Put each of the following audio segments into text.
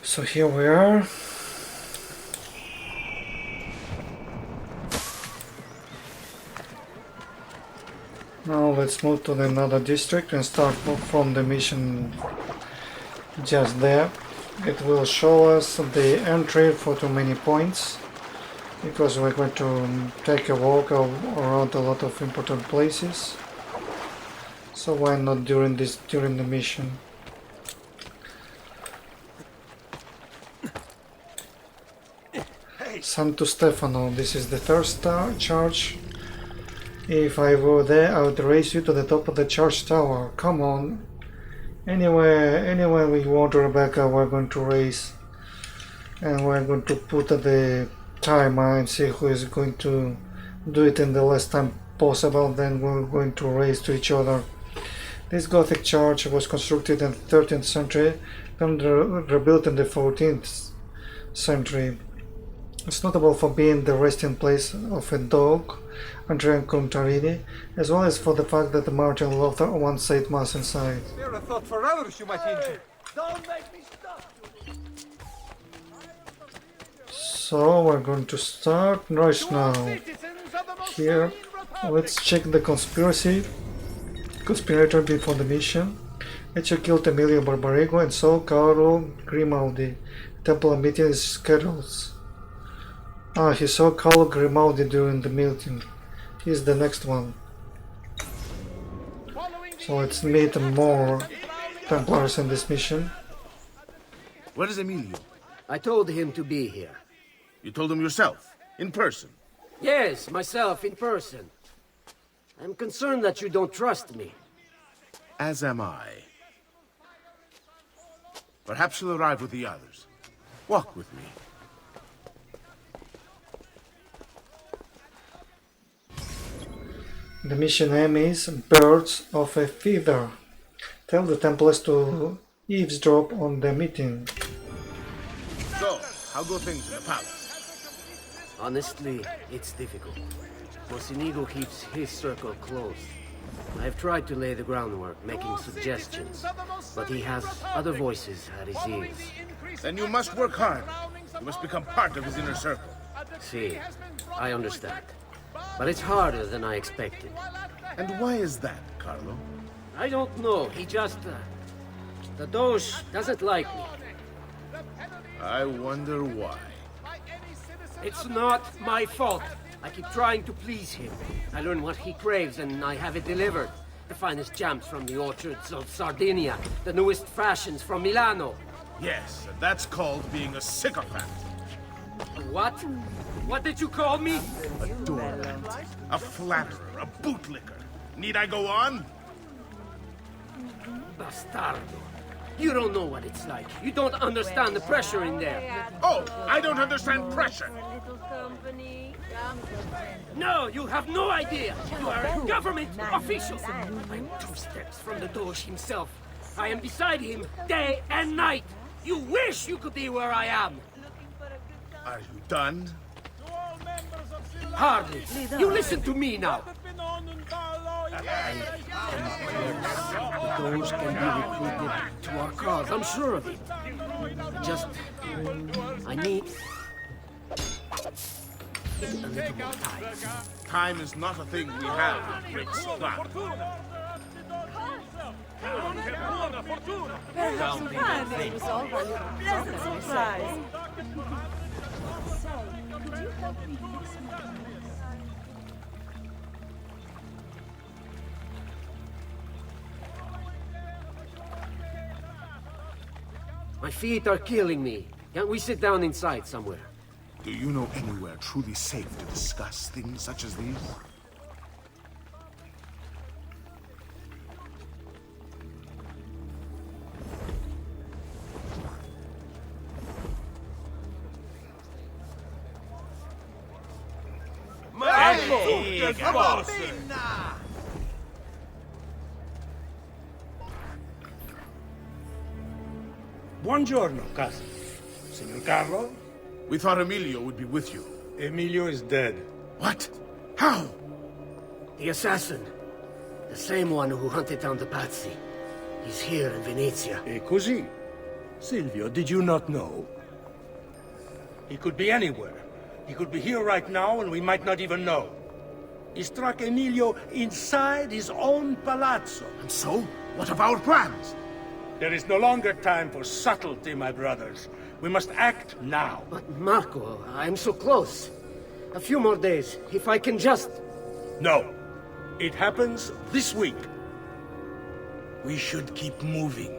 So here we are. Now let's move to another district and start from the mission just there. It will show us the entry for too many points, because we're going to take a walk around a lot of important places. So why not during the mission? Santo Stefano, this is the first charge. If I were there, I would raise you to the top of the church tower. Come on. Anywhere we want, Rebecca, we're going to race. And we're going to put the timer and see who is going to do it in the less time possible. Then we're going to race to each other. This Gothic church was constructed in the 13th century, then rebuilt in the 14th century. It's notable for being the resting place of a dog, Andrea Contarini, as well as for the fact that Martin Luther once said mass inside. You're a thought for others, you might injure. Don't make me stop. So we're going to start right now. Here, let's check the conspirator before the mission. Ezio killed Emilio Barbarigo and saw Carlo Grimaldi. Temple meeting is scheduled. He saw Carlo Grimaldi during the meeting. He's the next one. So let's meet more Templars in this mission. Where is Emilio? I told him to be here. You told him yourself, in person? Yes, myself, in person. I'm concerned that you don't trust me. As am I. Perhaps you'll arrive with the others. Walk with me. The mission name is Birds of a Feather. Tell the Templars to eavesdrop on the meeting. So, how go things in the palace? Honestly, it's difficult. Mocenigo keeps his circle close. I've tried to lay the groundwork, making suggestions, but he has other voices at his ears. Then you must work hard. You must become part of his inner circle. See, I understand. But it's harder than I expected. And why is that, Carlo? I don't know, he just... the Doge doesn't like me. I wonder why. It's not my fault. I keep trying to please him. I learn what he craves and I have it delivered. The finest jams from the orchards of Sardinia, the newest fashions from Milano. Yes, and that's called being a sycophant. What? What did you call me? A doormat, a flatterer, a bootlicker. Need I go on? Bastardo. You don't know what it's like. You don't understand the pressure in there. Oh, I don't understand pressure. No, you have no idea. You are a government official. I'm 2 steps from the Doge himself. I am beside him day and night. You wish you could be where I am. Are you done? Hardly. You listen to me now. The Doge can be recruited to our cause, I'm sure of it. I need a little more time. Time is not a thing we have in great spot. It was already a pleasant surprise. So, could you help me this morning? My feet are killing me. Can't we sit down inside somewhere? Do you know anywhere truly safe to discuss things such as these? Buongiorno, cousin. Signor Carlo? We thought Emilio would be with you. Emilio is dead. What? How? The assassin. The same one who hunted down the Pazzi. He's here in Venezia. E così? Silvio, did you not know? He could be anywhere. He could be here right now and we might not even know. He struck Emilio inside his own palazzo. And so, what of our plans? There is no longer time for subtlety, my brothers. We must act now. But Marco, I'm so close. A few more days, if I can just... No. It happens this week. We should keep moving.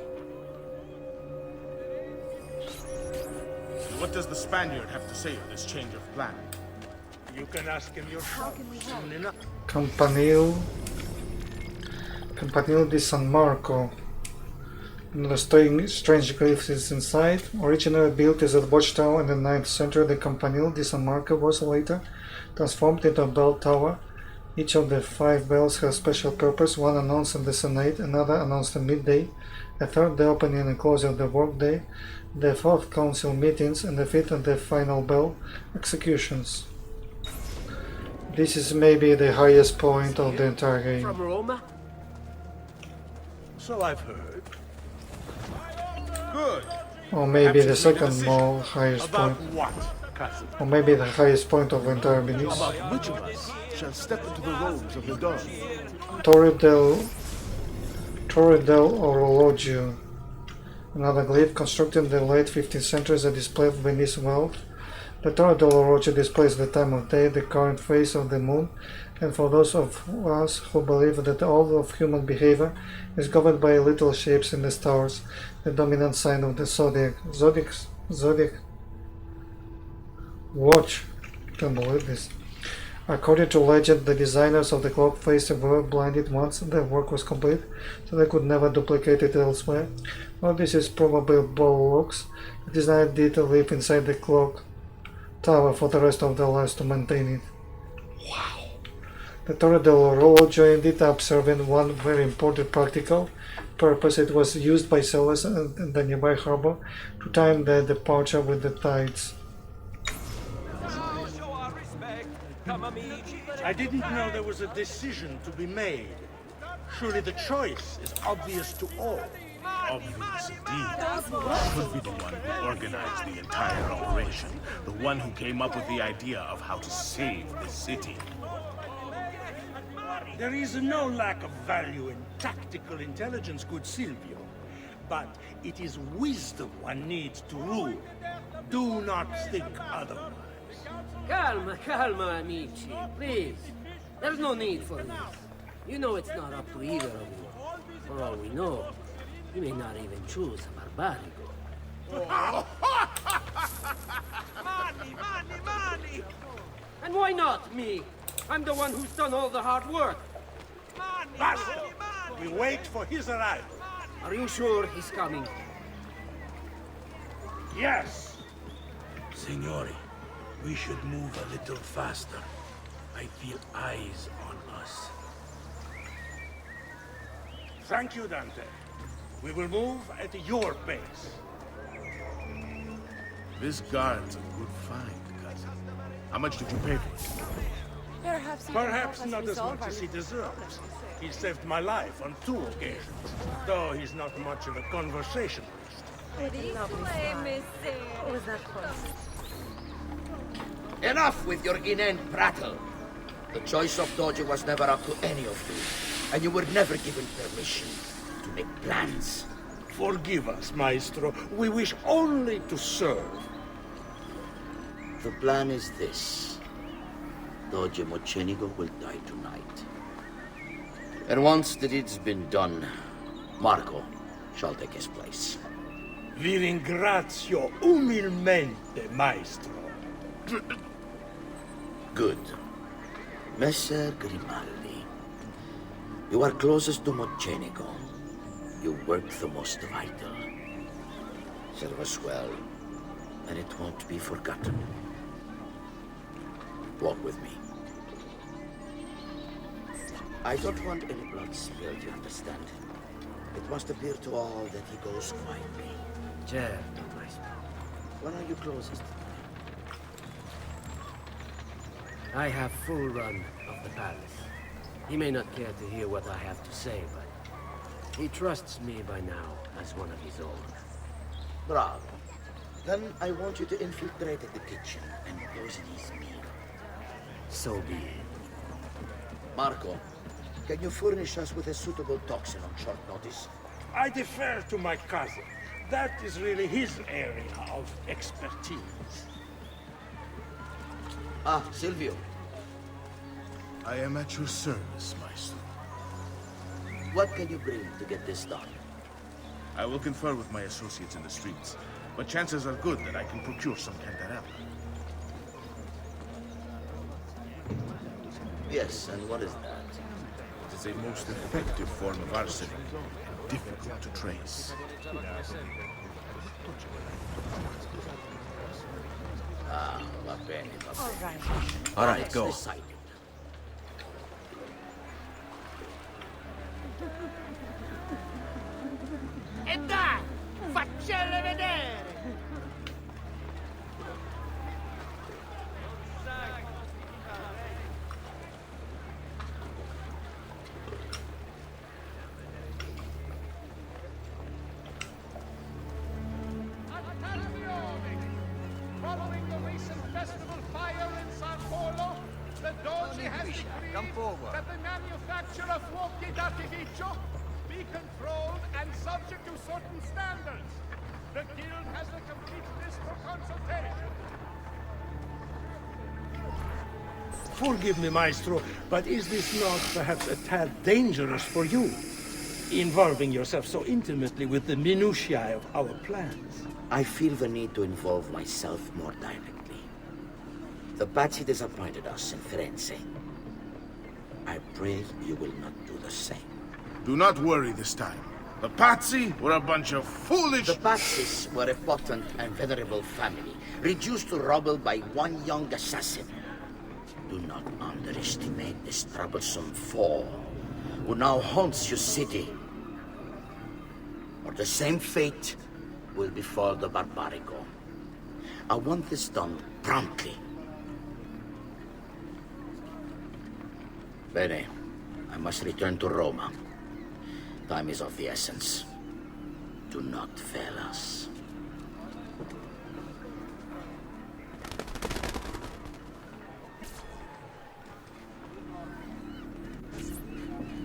What does the Spaniard have to say of this change of plan? You can ask him yourself soon enough. Campanile di San Marco. Another strange glyph is inside. Originally built as a watchtower in the 9th century, the Campanile di San Marco was later transformed into a bell tower. Each of the 5 bells has special purpose, one announced in the Senate, another announced at midday, a third the opening and closing of the workday, the 4th council meetings, and the 5th and the final bell, executions. This is maybe the highest point of the entire game. From Roma? So I've heard. Good. Or maybe the Perhaps you've made a second decision. highest About point. what, cousin? Or maybe the highest point of the entire Venice. About which of us shall step into the robes of the dawn? Torre del Orologio. Another glyph constructed in the late 15th century that displays Venice wealth. The Torre del Orologio displays the time of day, the current phase of the moon, and for those of us who believe that all of human behavior is governed by little shapes in the stars, the dominant sign of the zodiac. Zodiac. Watch. Can't believe this. According to legend, the designers of the clock face were blinded once their work was complete, so they could never duplicate it elsewhere. Well, this is probably bollocks. The designer did live inside the clock tower for the rest of their lives to maintain it. Wow. The Torre del Orologio ended up serving one very important practical purpose. It was used by sailors in the nearby harbor to time their departure with the tides. Show our respect. Come, amici. I didn't know there was a decision to be made. Surely the choice is obvious to all. Obvious indeed. Could be the one who organized the entire operation. The one who came up with the idea of how to save the city. There is no lack of value in tactical intelligence, good Silvio. But it is wisdom one needs to rule. Do not think otherwise. Calma, amici, please. There's no need for this. You know it's not up to either of you. For all we know, you may not even choose a barbarigo. Money! And why not me? I'm the one who's done all the hard work. Basta! We wait for his arrival. Are you sure he's coming? Yes! Signori, we should move a little faster. I feel eyes on us. Thank you, Dante. We will move at your pace. This guard's a good find, cousin. How much did you pay for it? Perhaps not as much as he deserves. He saved my life on 2 occasions, though he's not much of a conversationalist. Enough with your inane prattle. The choice of Doge was never up to any of you, and you were never given permission to make plans. Forgive us, Maestro. We wish only to serve. The plan is this. Doge Mocenigo will die tonight. And once the deed's been done, Marco shall take his place. Vi ringrazio umilmente, Maestro. Good. Messer Grimaldi, you are closest to Mocenigo. You work the most vital. Serve us well, and it won't be forgotten. Walk with me. I don't want any blood spilled, you understand? It must appear to all that he goes quietly. Certo, maestro. When are you closest? I have full run of the palace. He may not care to hear what I have to say, but he trusts me by now as one of his own. Bravo. Then I want you to infiltrate the kitchen and poison his meal. So be it. Marco, can you furnish us with a suitable toxin on short notice? I defer to my cousin. That is really his area of expertise. Ah, Silvio. I am at your service, Maestro. What can you bring to get this done? I will confer with my associates in the streets, but chances are good that I can procure some Cantarella. Yes, and what is that? It is a most effective form of arsenic, and difficult to trace. Ah, va bene, va bene. All right. All right, go. Decided. E dai, faccele vedere! Following the recent festival fire in San Polo, the Doge has decreed that the manufacture of fuochi d'artificio be controlled and subject to certain standards. The guild has the complete list for consultation. Forgive me, Maestro, but is this not perhaps a tad dangerous for you? Involving yourself so intimately with the minutiae of our plans. I feel the need to involve myself more directly. The Pazzi disappointed us in Firenze. I pray you will not do the same. Do not worry this time. The Pazzi were a bunch of foolish... The Pazzis were a potent and venerable family, reduced to rubble by one young assassin. Do not underestimate this troublesome foe, who now haunts your city. Or the same fate will befall the Barbarico. I want this done promptly. Bene, I must return to Roma. Time is of the essence. Do not fail us.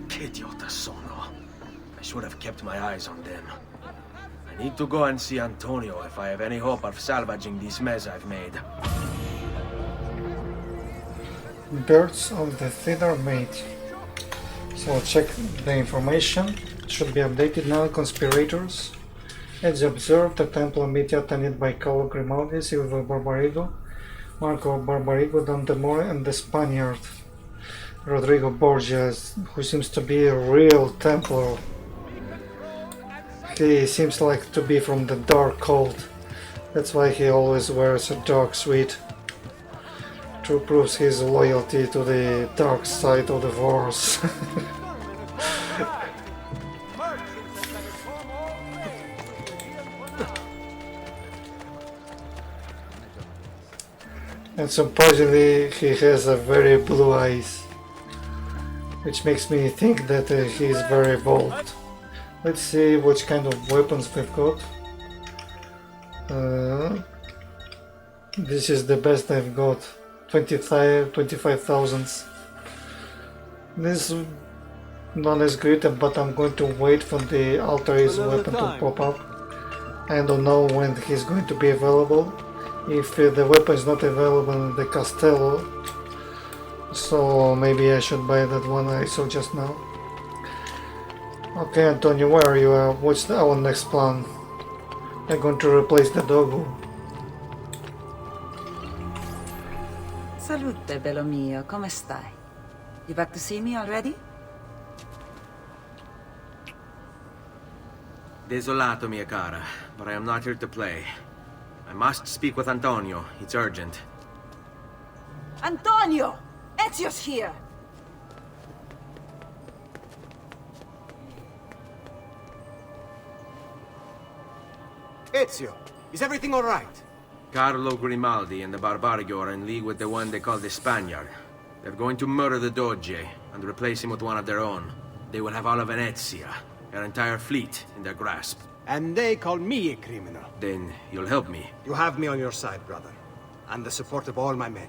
Idiota sono. I should have kept my eyes on them. I need to go and see Antonio if I have any hope of salvaging this mess I've made. Birds of the Feather Mate. So check the information. It should be updated now. Conspirators. As observed, the temple meeting attended by Carlo Grimaldi, Silvio Barbarigo, Marco Barbarigo, Dante More, and the Spaniard Rodrigo Borges, who seems to be a real Templar. He seems like to be from the Dark Cult. That's why he always wears a dark suit. To prove his loyalty to the dark side of the Force. And surprisingly, he has a very blue eyes, which makes me think that he is very evolved. Let's see which kind of weapons we've got. This is the best I've got. 25,000. This is not as good, but I'm going to wait for the Altair's weapon to pop up. I don't know when he's going to be available. If the weapon is not available in the Castello, so maybe I should buy that one I saw just now. Okay, Antonio, where are you? What's our next plan? I'm going to replace the doggo. Salute, bello mio, come stai? You back to see me already? Desolato, mia cara, but I am not here to play. I must speak with Antonio. It's urgent. Antonio! Ezio's here! Ezio, is everything all right? Carlo Grimaldi and the Barbarigo are in league with the one they call the Spaniard. They're going to murder the Doge and replace him with one of their own. They will have all of Venezia, their entire fleet, in their grasp. And they call me a criminal. Then you'll help me. You have me on your side, brother. And the support of all my men.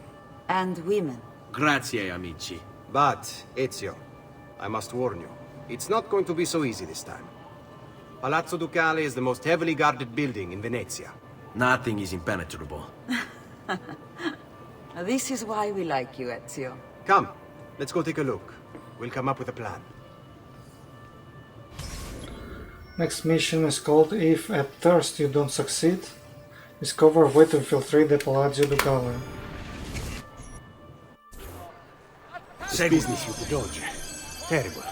And women. Grazie, amici. But, Ezio, I must warn you. It's not going to be so easy this time. Palazzo Ducale is the most heavily guarded building in Venezia. Nothing is impenetrable. This is why we like you, Ezio. Come, let's go take a look. We'll come up with a plan. Next mission is called If at first you don't succeed, discover a way to infiltrate the Palazzo Ducale. This business with the Doge. Terrible.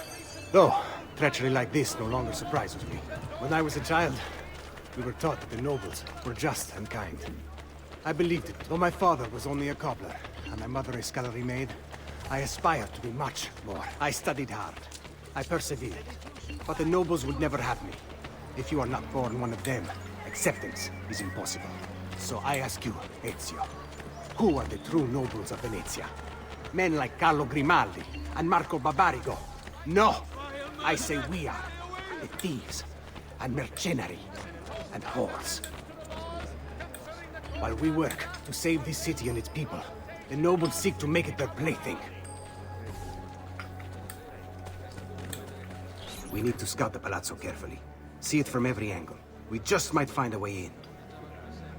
Though, treachery like this no longer surprises me. When I was a child, we were taught that the nobles were just and kind. I believed it, though my father was only a cobbler, and my mother a scullery maid. I aspired to be much more. I studied hard. I persevered. But the nobles would never have me. If you are not born one of them, acceptance is impossible. So I ask you, Ezio, who are the true nobles of Venezia? Men like Carlo Grimaldi and Marco Barbarigo? No! I say we are the thieves and mercenary and whores. While we work to save this city and its people, the nobles seek to make it their plaything. We need to scout the palazzo carefully. See it from every angle. We just might find a way in.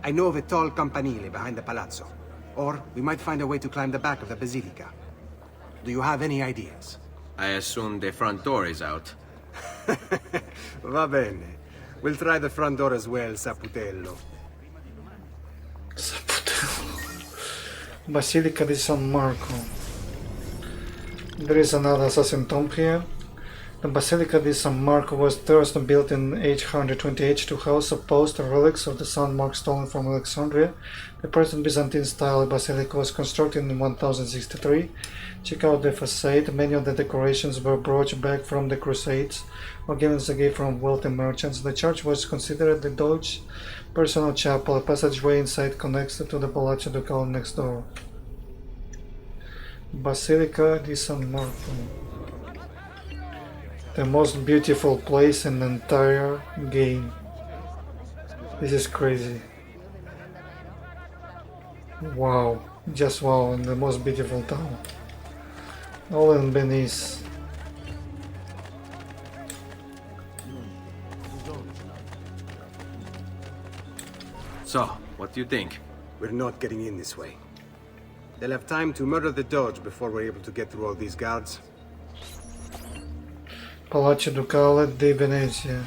I know of a tall campanile behind the palazzo. Or we might find a way to climb the back of the basilica. Do you have any ideas? I assume the front door is out. Va bene. We'll try the front door as well, Saputello. Basilica di San Marco. There is another assassin tomb here. The Basilica di San Marco was first built in 828 to house supposed relics of the San Mark stolen from Alexandria. The present Byzantine-style basilica was constructed in 1063. Check out the facade. Many of the decorations were brought back from the Crusades or given as a gift from wealthy merchants. The church was considered the Doge's personal chapel. A passageway inside connects to the Palazzo Ducale next door. Basilica di San Marco. The most beautiful place in the entire game. This is crazy. Wow, just wow, and the most beautiful town. All in Venice. So, what do you think? We're not getting in this way. They'll have time to murder the Doge before we're able to get through all these guards. Palazzo Ducale di Venezia.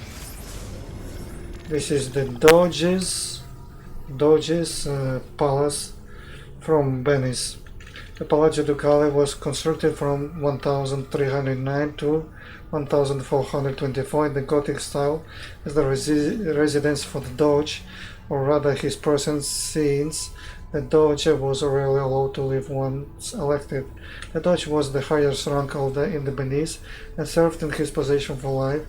This is the Doge's palace from Venice. The Palazzo Ducale was constructed from 1309 to 1424 in the Gothic style as the residence for the Doge, or rather his presence, since the Doge was rarely allowed to live once elected. The Doge was the highest rank in the Venice and served in his position for life.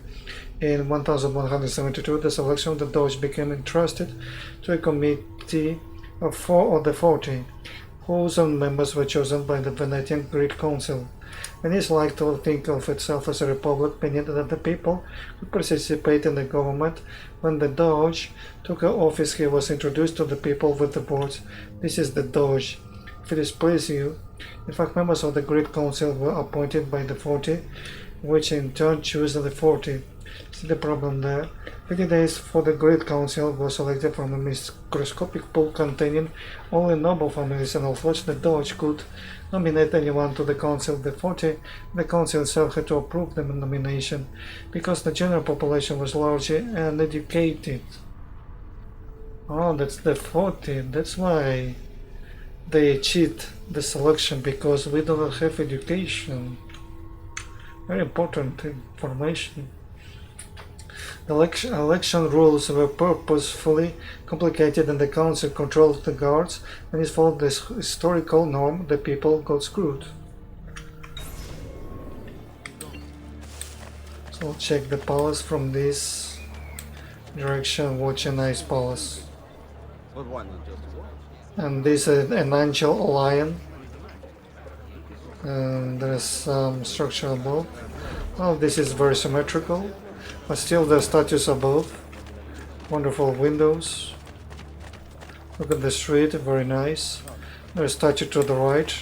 In 1172, the selection of the Doge became entrusted to a committee of 4 of the 40, whose own members were chosen by the Venetian Great Council. Venice liked to think of itself as a republic, meaning that the people could participate in the government. When the Doge took office, he was introduced to the people with the words, "This is the Doge, if it displeases you." In fact, members of the Great Council were appointed by the 40, which in turn chose the 40. See the problem there? 50 days for the Great Council was selected from a microscopic pool containing only noble families, and although the Doge could nominate anyone to the council, the council itself had to approve the nomination because the general population was largely uneducated. Oh, that's the 40. That's why they cheat the selection, because we don't have education. Very important information. The election rules were purposefully complicated, and the council controlled the guards, and it followed this historical norm: the people got screwed. So we'll check the palace from this direction. Watch a nice palace. And this is an angel lion. And there is some structure above. Oh, this is very symmetrical. But still the statues above. Wonderful windows. Look at the street, very nice. There's a statue to the right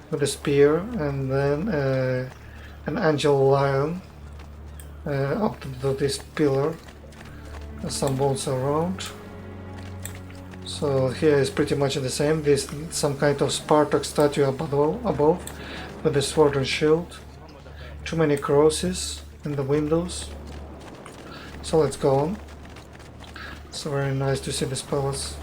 with a spear, and then an angel lion up to this pillar. There's some bones around. So here is pretty much the same. This some kind of Spartak statue above with a sword and shield. Too many crosses in the windows. So let's go on. It's very nice to see this palace.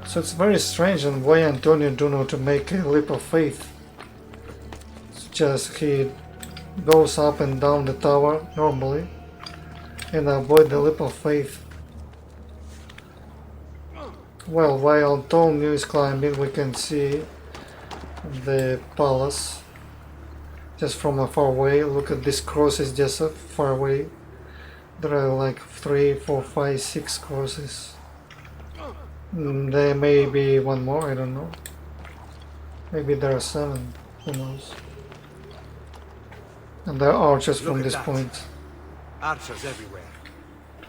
So it's very strange, and why Antonio do not make a leap of faith. It's just he goes up and down the tower normally and avoid the leap of faith. Well, while Antonio is climbing, we can see the palace just from a far away. Look at this cross, is just far away. There are like 3, 4, 5, 6 crosses. There may be one more, I don't know. Maybe there are 7, who knows. And there are archers from this point. Archers everywhere.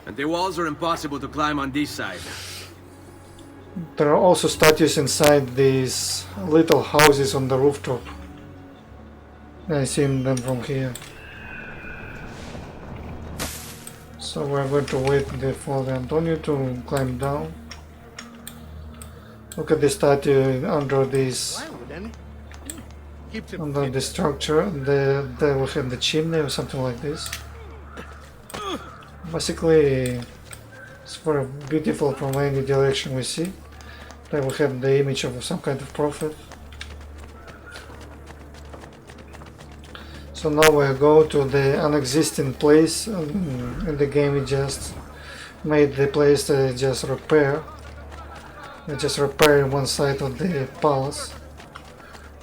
And the walls are impossible to climb on this side. There are also statues inside these little houses on the rooftop. I see them from here. So we're going to wait for the Antonio to climb down. Look at the statue under this, under the structure. There we have the chimney or something like this. Basically, it's very beautiful from any direction we see. There we have the image of some kind of prophet. So now we go to the unexisting place. In the game we just made the place to just repair. We just repair one side of the palace.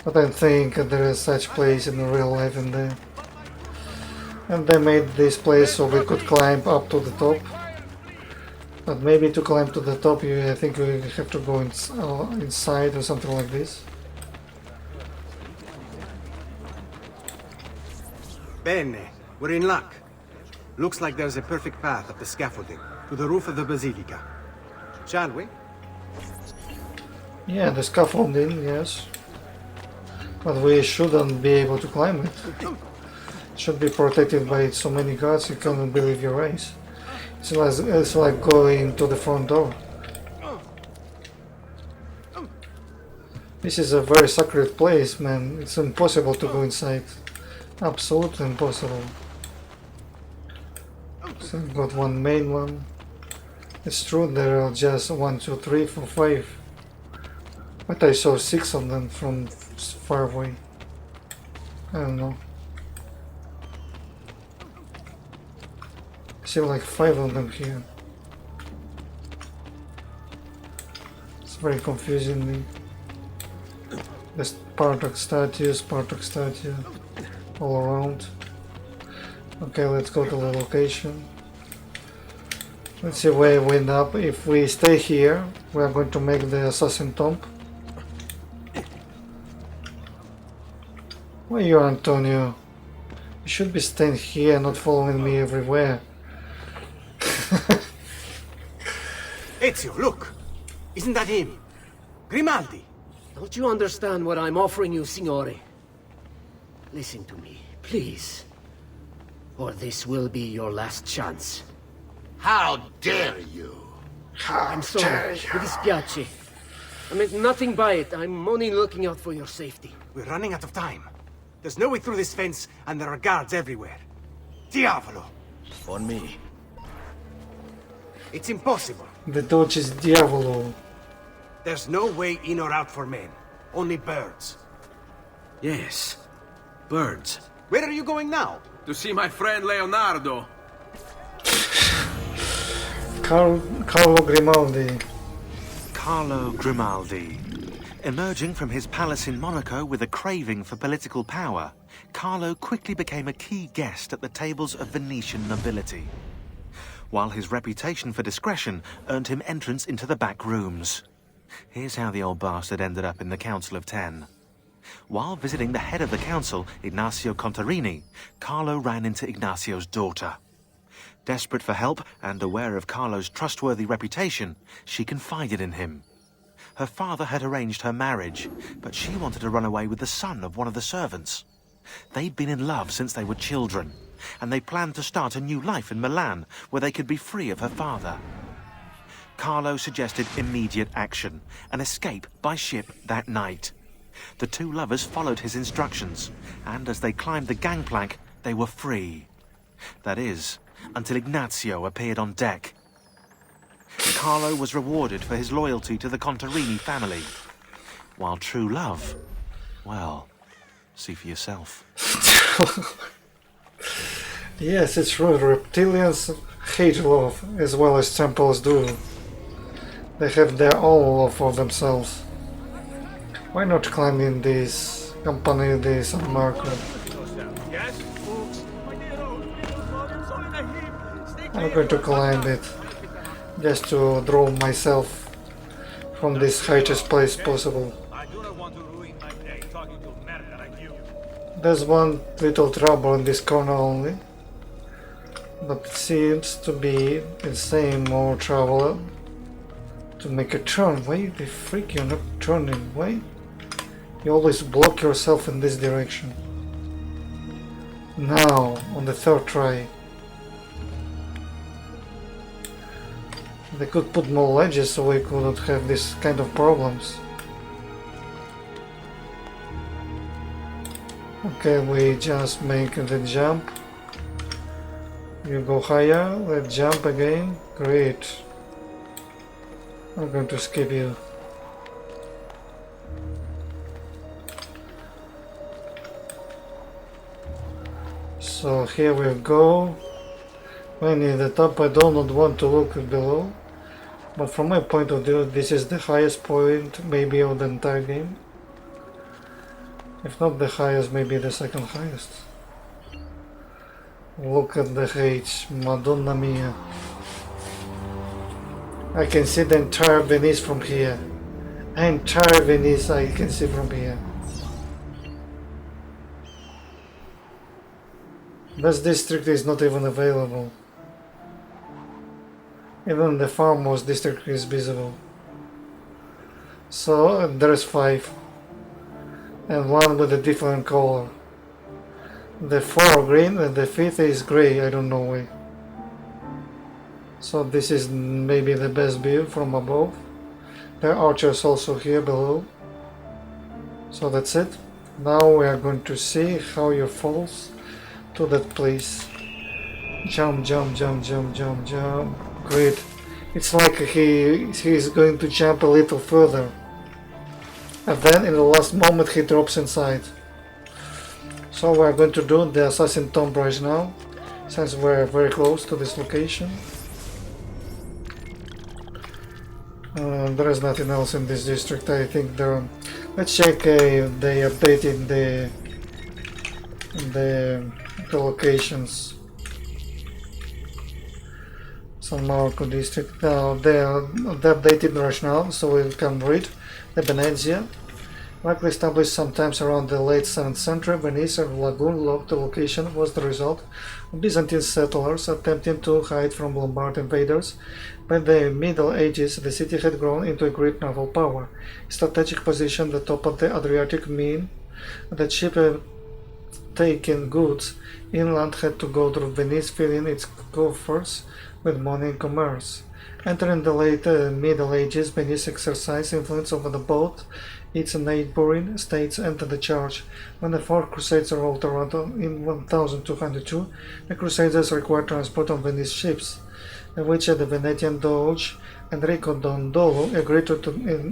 But I think there is such place in real life in there. And they made this place so we could climb up to the top. But maybe to climb to the top, I think we have to go inside or something like this. Bene, we're in luck. Looks like there's a perfect path up the scaffolding to the roof of the basilica. Shall we? Yeah, the scaffolding, yes. But we shouldn't be able to climb it. It should be protected by so many guards you can't believe your eyes. It's like going to the front door. This is a very sacred place, man. It's impossible to go inside. Absolutely impossible. So I've got one main one. It's true there are just 1, 2, 3, 4, 5. But I saw 6 of them from far away. I don't know. I see like 5 of them here. It's very confusing me. The Spartak statue, all around. Okay, let's go to the location. Let's see where we end up. If we stay here, we are going to make the assassin tomb. Where are you, Antonio? You should be staying here, not following me everywhere. Ezio, look! Isn't that him? Grimaldi! Don't you understand what I'm offering you, Signore? Listen to me, please. Or this will be your last chance. How dare you? I'm sorry. Mi dispiace. I meant nothing by it. I'm only looking out for your safety. We're running out of time. There's no way through this fence, and there are guards everywhere. Diavolo! On me. It's impossible. The Doge is Diavolo. There's no way in or out for men. Only birds. Yes, birds. Where are you going now? To see my friend Leonardo. Carlo Grimaldi. Carlo Grimaldi. Emerging from his palace in Monaco with a craving for political power, Carlo quickly became a key guest at the tables of Venetian nobility, while his reputation for discretion earned him entrance into the back rooms. Here's how the old bastard ended up in the Council of 10. While visiting the head of the council, Ignazio Contarini, Carlo ran into Ignazio's daughter. Desperate for help and aware of Carlo's trustworthy reputation, she confided in him. Her father had arranged her marriage, but she wanted to run away with the son of one of the servants. They'd been in love since they were children, and they planned to start a new life in Milan, where they could be free of her father. Carlo suggested immediate action, an escape by ship that night. The two lovers followed his instructions, and as they climbed the gangplank, they were free. That is, until Ignazio appeared on deck. Carlo was rewarded for his loyalty to the Contarini family, while true love, well, see for yourself. Yes, it's true. Reptilians hate love, as well as Templars do. They have their own love for themselves. Why not climb in this company, this San Marco? I'm going to climb it, just to draw myself from this highest place possible. There's one little trouble in this corner only, but it seems to be the same more trouble to make a turn. Why the freak you're not turning? Why? You always block yourself in this direction. Now, on the third try. They could put more ledges so we couldn't have this kind of problems. Okay, we just make the jump. You go higher, let's jump again. Great. I'm going to skip you. So here we go. When in the top, I do not want to look below, but from my point of view, this is the highest point maybe of the entire game. If not the highest, maybe the second highest. Look at the H, Madonna mia. I can see the entire Venice from here. Entire Venice I can see from here. This district is not even available. Even the farmhouse district is visible. So there's 5. And one with a different color. The 4 are green and the 5th is grey, I don't know why. So this is maybe the best view from above. There are archers also here below. So that's it. Now we are going to see how you falls to that place. Jump, jump, jump, jump, jump, jump. Great. It's like he is going to jump a little further. And then in the last moment he drops inside. So we are going to do the Assassin Tomb right now, since we're very close to this location. There is nothing else in this district. I think there. Let's check if they updated the locations. San Marco district. Now they're updated right now, so we can read the Venezia. Likely established sometimes around the late 7th century, Venice and lagoon locked location was the result of Byzantine settlers attempting to hide from Lombard invaders. By the Middle Ages, the city had grown into a great naval power. Strategic position at the top of the Adriatic mean that ship taking goods inland had to go through Venice, filling its coffers with money and commerce. Entering the late Middle Ages, Venice exercised influence over the both its neighboring states entered the charge. When the Fourth Crusades rolled around in 1202, the Crusaders required transport on Venice ships, which the Venetian Doge Enrico Dondolo agreed to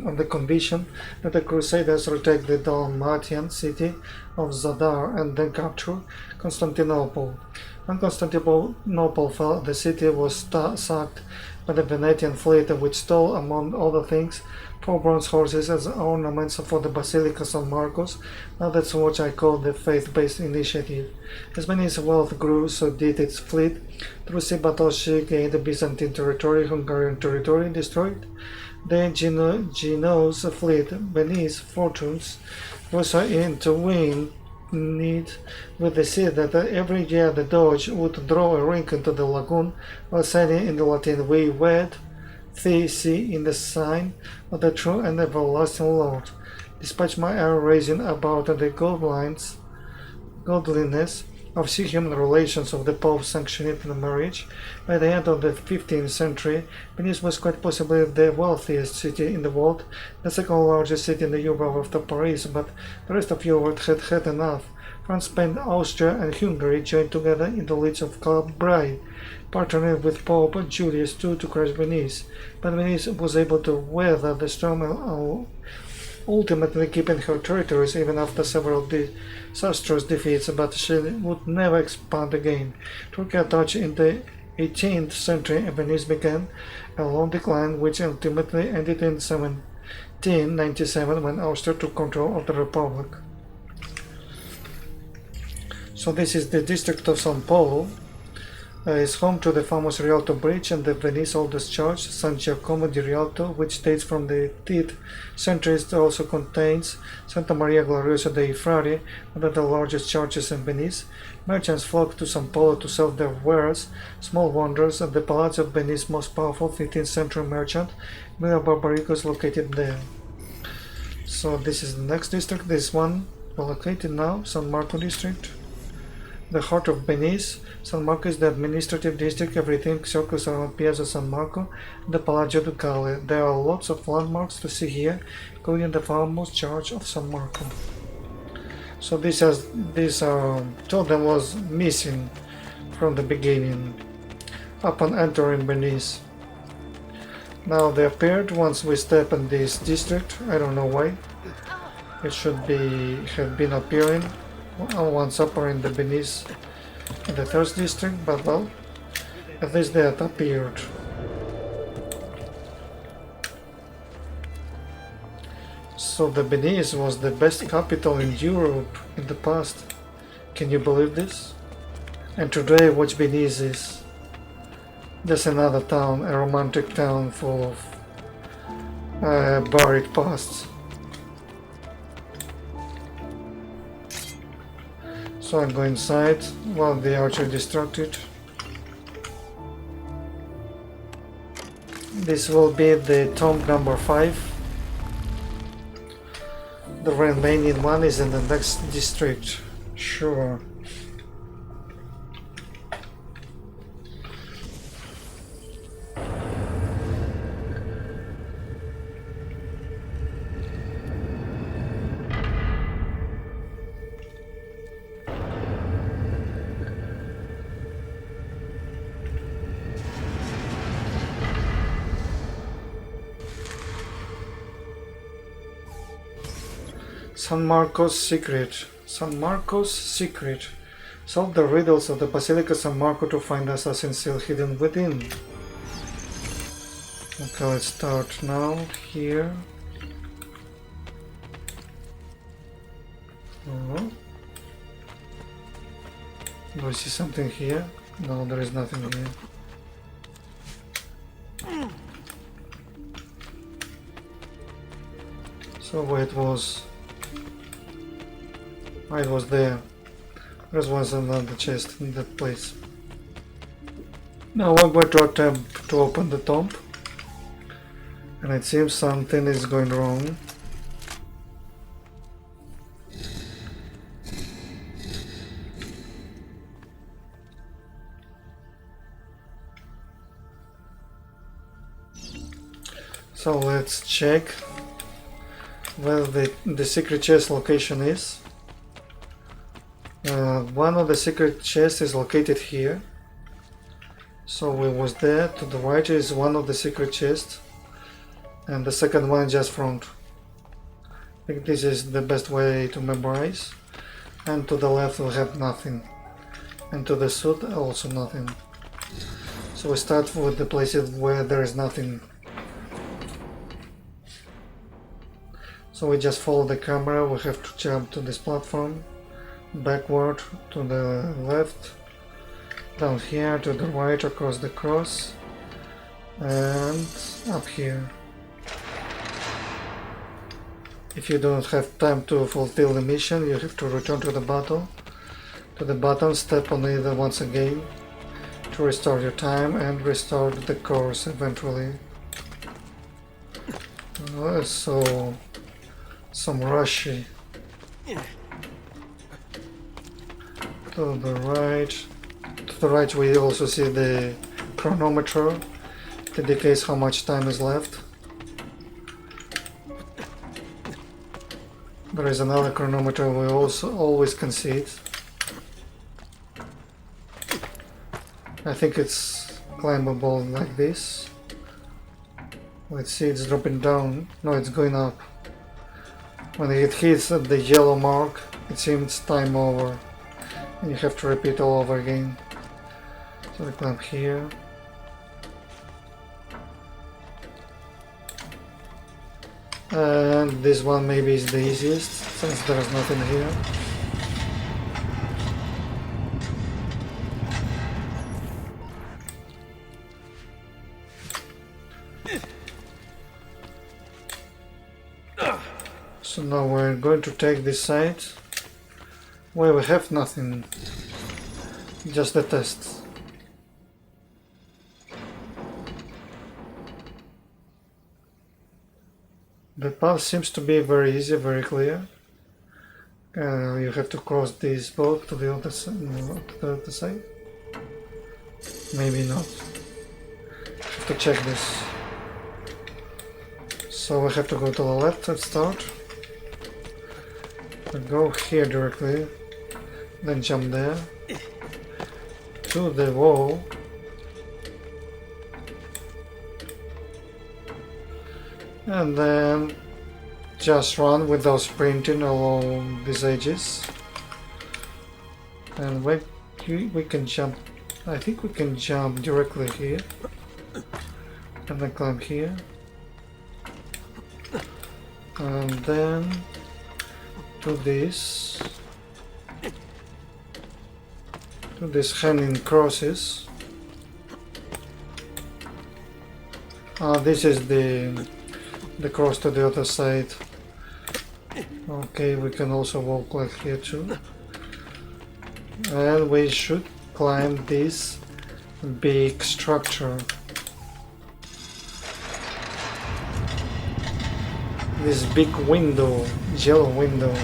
on the condition that the Crusaders retake the Dalmatian city of Zadar and then capture Constantinople. When Constantinople fell, the city was sacked by the Venetian fleet, which stole, among other things, 4 bronze horses as ornaments for the Basilica San Marcos. Now that's what I call the faith-based initiative. As Venice's wealth grew, so did its fleet. Through sea battles she gained the Byzantine territory, Hungarian territory, destroyed the Genoese fleet. Venice's fortunes also intervened with the sea that every year the Doge would draw a ring into the lagoon while saying in the Latin, "We wed thee, see in the sign of the true and everlasting Lord." Despite my eye raising about the godliness of human relations of the Pope sanctioning the marriage, by the end of the 15th century, Venice was quite possibly the wealthiest city in the world, the second largest city in the Europe after Paris, but the rest of Europe had had enough. France, Spain, Austria and Hungary joined together in the League of Calabriae, partnering with Pope Julius II to crush Venice, but Venice was able to weather the storm and ultimately keeping her territories even after several disastrous defeats, but she would never expand again. Turkey attached in the 18th century, and Venice began a long decline which ultimately ended in 1797 when Austria took control of the Republic. So this is the district of São Paulo. Is home to the famous Rialto Bridge and the Venice oldest church, San Giacomo di Rialto, which dates from the 10th century. It also contains Santa Maria Gloriosa dei Frari, one of the largest churches in Venice. Merchants flocked to São Paulo to sell their wares. Small wonders at the Palazzo of Venice's most powerful 15th century merchant, Mira Barbarigo, is located there. So this is the next district. This one located now, San Marco district. The heart of Venice. San Marco is the administrative district. Everything circles around Piazza San Marco and the Palazzo Ducale. There are lots of landmarks to see here, including the famous Church of San Marco. So this totem was missing from the beginning, upon entering Venice. Now they appeared once we step in this district. I don't know why. It should have been appearing once upper in the Venice in the first district, but well, at least that appeared. So the Venice was the best capital in Europe in the past. Can you believe this? And today what Venice is? Just another town, a romantic town full of buried pasts. So I'm going inside while the archer distracted. This will be the tomb number 5. The remaining one is in the next district. Sure. San Marco's Secret. San Marco's Secret. Solve the riddles of the Basilica San Marco to find the assassin seal hidden within. Okay, let's start now here. Do I see something here? No, there is nothing here. So where it was? It was there. There was another chest in that place. Now I'm going to attempt to open the tomb. And it seems something is going wrong. So let's check where the secret chest location is. One of the secret chests is located here. So we was there. To the right is one of the secret chests. And the second one just front. I think this is the best way to memorize. And to the left we have nothing. And to the south also nothing. So we start with the places where there is nothing. So we just follow the camera. We have to jump to this platform. Backward to the left, down here to the right across the cross, and up here. If you don't have time to fulfill the mission, you have to return to the button, step on it once again to restore your time and restart the course eventually. So some rushy. To the right we also see the chronometer. It indicates how much time is left. There is another chronometer we also always can see it. I think it's climbable like this. Let's see, it's dropping down. No, it's going up. When it hits the yellow mark, it seems time over. And you have to repeat all over again. So we climb here. And this one maybe is the easiest, since there's nothing here. So now we're going to take this side, where we have nothing, just the test. The path seems to be very easy, very clear. You have to cross these both to the other side. Maybe not. Have to check this. So we have to go to the left and start. We go here directly, then jump there to the wall. And then just run without sprinting along these edges. And we can jump. I think we can jump directly here. And then climb here. And then to these hanging crosses. This is the cross to the other side. Okay, we can also walk like here too. And we should climb this big structure. This big window, yellow window.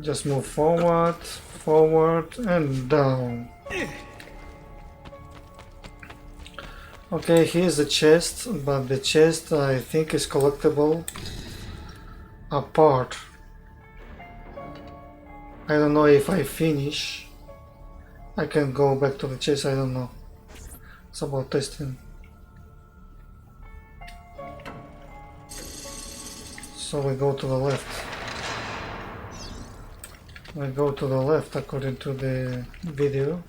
Just move forward, forward and down. Okay, here's the chest, but the chest I think is collectible apart. I don't know if I finish. I can go back to the chest, I don't know. It's about testing. So we go to the left. We go to the left according to the video.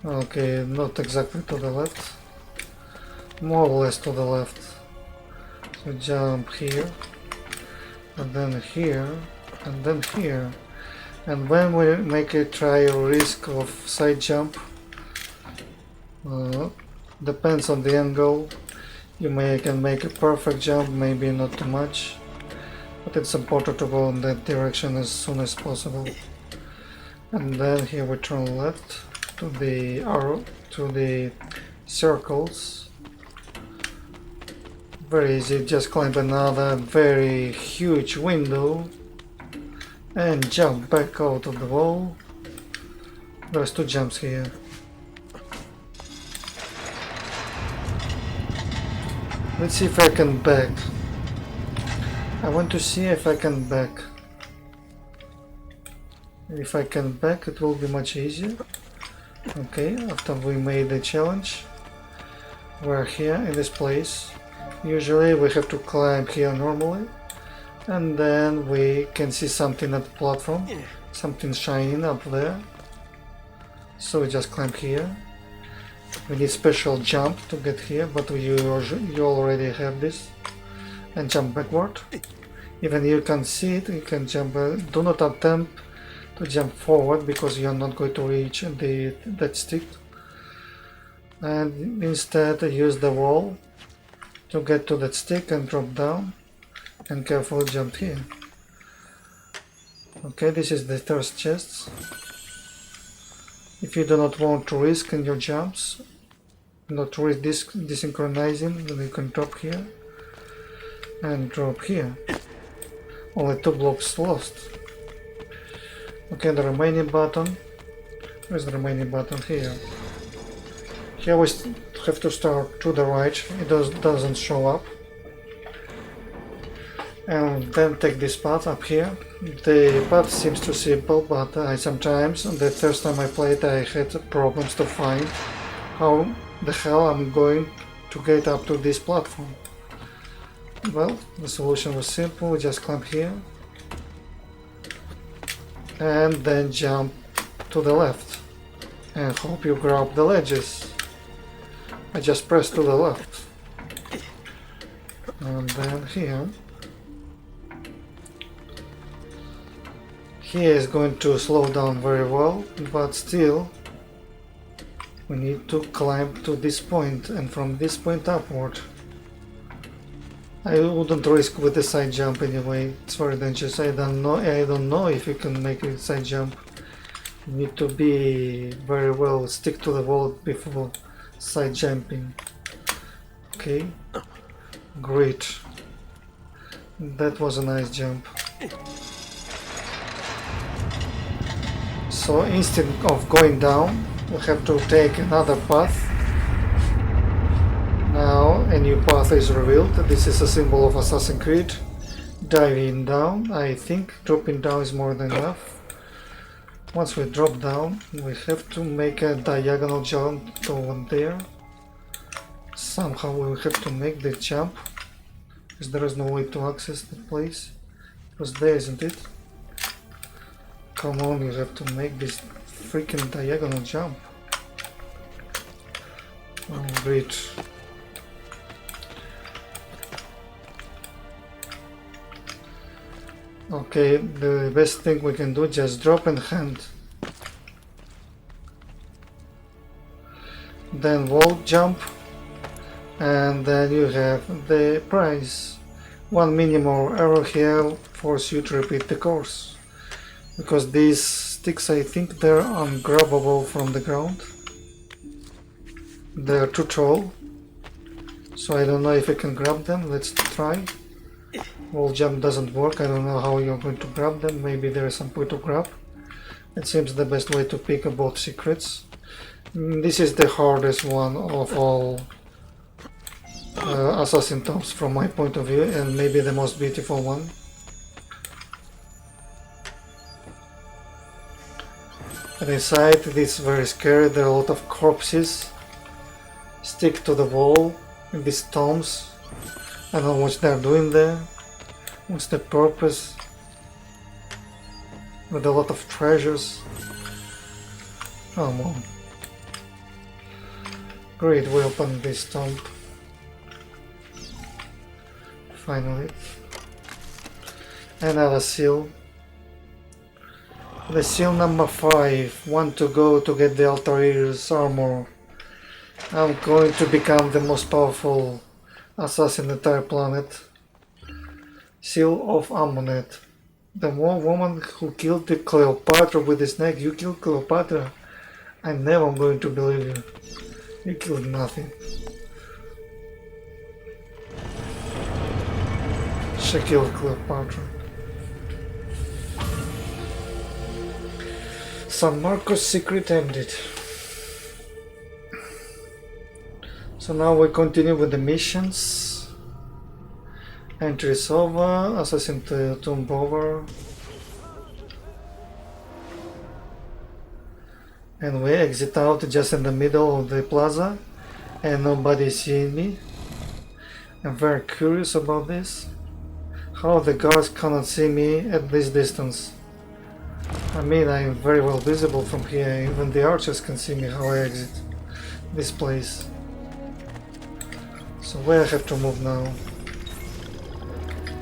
Okay, not exactly to the left. More or less to the left. So jump here. And then here. And then here. And when we make a trial risk of side jump, depends on the angle. You can make a perfect jump, maybe not too much, but it's important to go in that direction as soon as possible. And then here we turn left to the arrow, to the circles. Very easy, just climb another very huge window and jump back out of the wall. There's two jumps here. Let's see if I can back. I want to see if I can back. If I can back, it will be much easier. Okay, after we made the challenge, we're here in this place. Usually we have to climb here normally, and then we can see something at the platform, something shining up there. So we just climb here. We need special jump to get here, but you already have this. And jump backward. Even you can see it, you can jump. Do not attempt to jump forward because you are not going to reach that stick. And instead use the wall to get to that stick and drop down, and carefully jump here. Okay, this is the first chest. If you do not want to risk in your jumps, not risk desynchronizing, then you can drop here and drop here. Only 2 blocks lost. Okay, the remaining button. Where's the remaining button? Here. Here we have to start to the right. It doesn't show up. And then take this path up here. The path seems too simple, but sometimes, the first time I played, I had problems to find how the hell I'm going to get up to this platform. Well, the solution was simple. We just climb here and then jump to the left and hope you grab the ledges. I just press to the left and then here. Here is going to slow down very well, but still we need to climb to this point and from this point upward. I wouldn't risk with the side jump anyway, it's very dangerous. I don't know if you can make a side jump. You need to be very well stick to the wall before side jumping. Okay, great. That was a nice jump. So instead of going down, we have to take another path. Now a new path is revealed. This is a symbol of Assassin's Creed. Diving down. I think dropping down is more than enough. Once we drop down, we have to make a diagonal jump toward there. Somehow we will have to make the jump, because there is no way to access the place. It was there, isn't it? Come on, you have to make this freaking diagonal jump. Oh, great. Okay, the best thing we can do, just drop and hand. Then wall jump, and then you have the prize. 1 minimal error here force you to repeat the course. Because these sticks, I think they're ungrabbable from the ground. They're too tall, so I don't know if I can grab them. Let's try. Wall jump doesn't work. I don't know how you're going to grab them. Maybe there is some way to grab. It seems the best way to pick both secrets. This is the hardest one of all assassin tombs from my point of view, and maybe the most beautiful one. And inside, this is very scary. There are a lot of corpses stick to the wall in these tombs. I don't know what they're doing there. What's the purpose? With a lot of treasures. Come on. Great, we opened this tomb. Finally. Another seal. The seal number 5. Want to go to get the Altair's armor. I'm going to become the most powerful assassin on the entire planet. Seal of Amunet. The woman who killed the Cleopatra with the snake. You killed Cleopatra? I'm never going to believe you. You killed nothing. She killed Cleopatra. San Marcos' secret ended. So now we continue with the missions. Entry is over, Assassin Tomb over. And we exit out just in the middle of the plaza and nobody is seeing me. I'm very curious about this. How the guards cannot see me at this distance. I mean, I'm very well visible from here, even the archers can see me how I exit this place. So where I have to move now?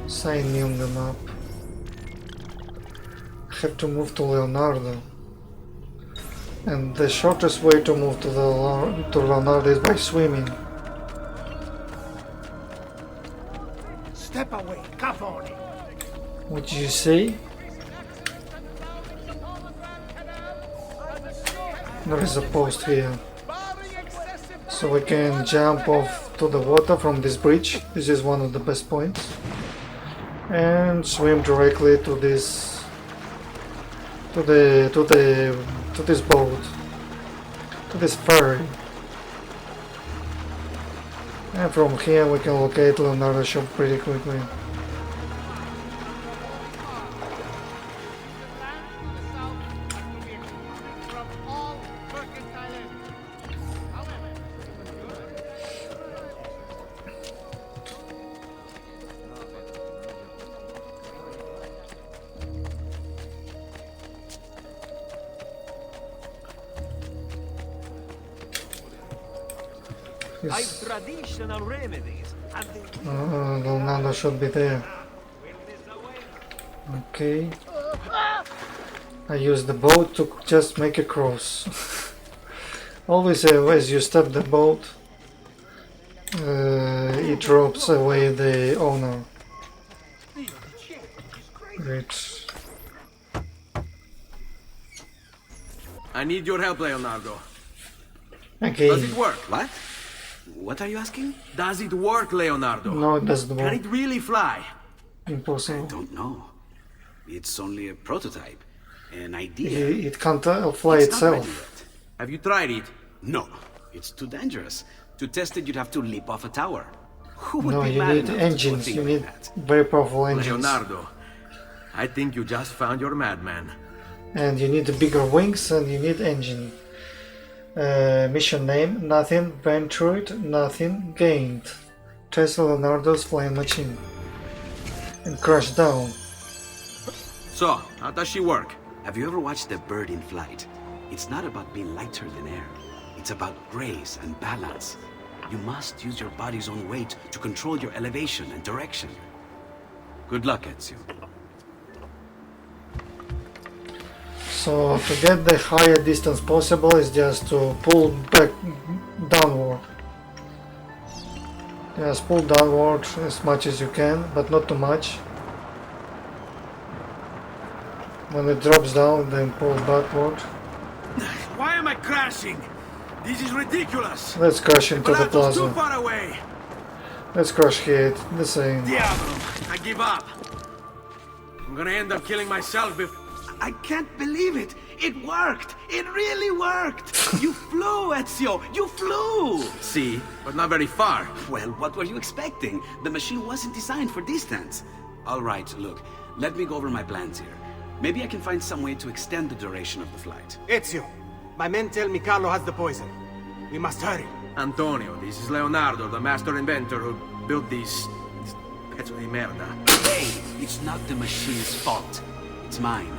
Sign me on the map. I have to move to Leonardo. And the shortest way to move to Leonardo is by swimming. What did you say? There is a post here. So we can jump off to the water from this bridge. This is one of the best points. And swim directly to this to this boat. To this ferry. And from here we can locate Leonardo's shop pretty quickly. I've traditional remedies. Leonardo should be there. Okay. I use the boat to just make a cross. Always as you step the boat, it drops away the owner. Great. I need your help, Leonardo. Okay. Does it work? What? What are you asking? Does it work, Leonardo? No, it doesn't work. Can it really fly? Impossible. I don't know. It's only a prototype, an idea. It can't fly It's not itself. ready yet. Have you tried it? No, it's too dangerous. To test it, you'd have to leap off a tower. Who would No, be you mad need enough to do a engines. thing You like need that? very powerful engines. Leonardo, I think you just found your madman. And you need bigger wings and you need engine. Mission name: nothing ventured, nothing gained. Test Leonardo's flying machine and crash down. So, how does she work? Have you ever watched a bird in flight? It's not about being lighter than air. It's about grace and balance. You must use your body's own weight to control your elevation and direction. Good luck, Ezio. So to get the higher distance possible is just to pull back downward. Just pull downward as much as you can, but not too much. When it drops down, then pull backward. Why am I crashing? This is ridiculous. Let's crash into the Palazzo's too plaza. far away. Let's crash here, the same. Diablo, I give up. I'm gonna end up killing myself before... I can't believe it! It worked! It really worked! You flew, Ezio! You flew! See, but not very far. Well, what were you expecting? The machine wasn't designed for distance. All right, look, let me go over my plans here. Maybe I can find some way to extend the duration of the flight. Ezio, my men tell me Carlo has the poison. We must hurry. Antonio, this is Leonardo, the master inventor who built these... pezzo di merda. Hey, it's not the machine's fault. It's mine.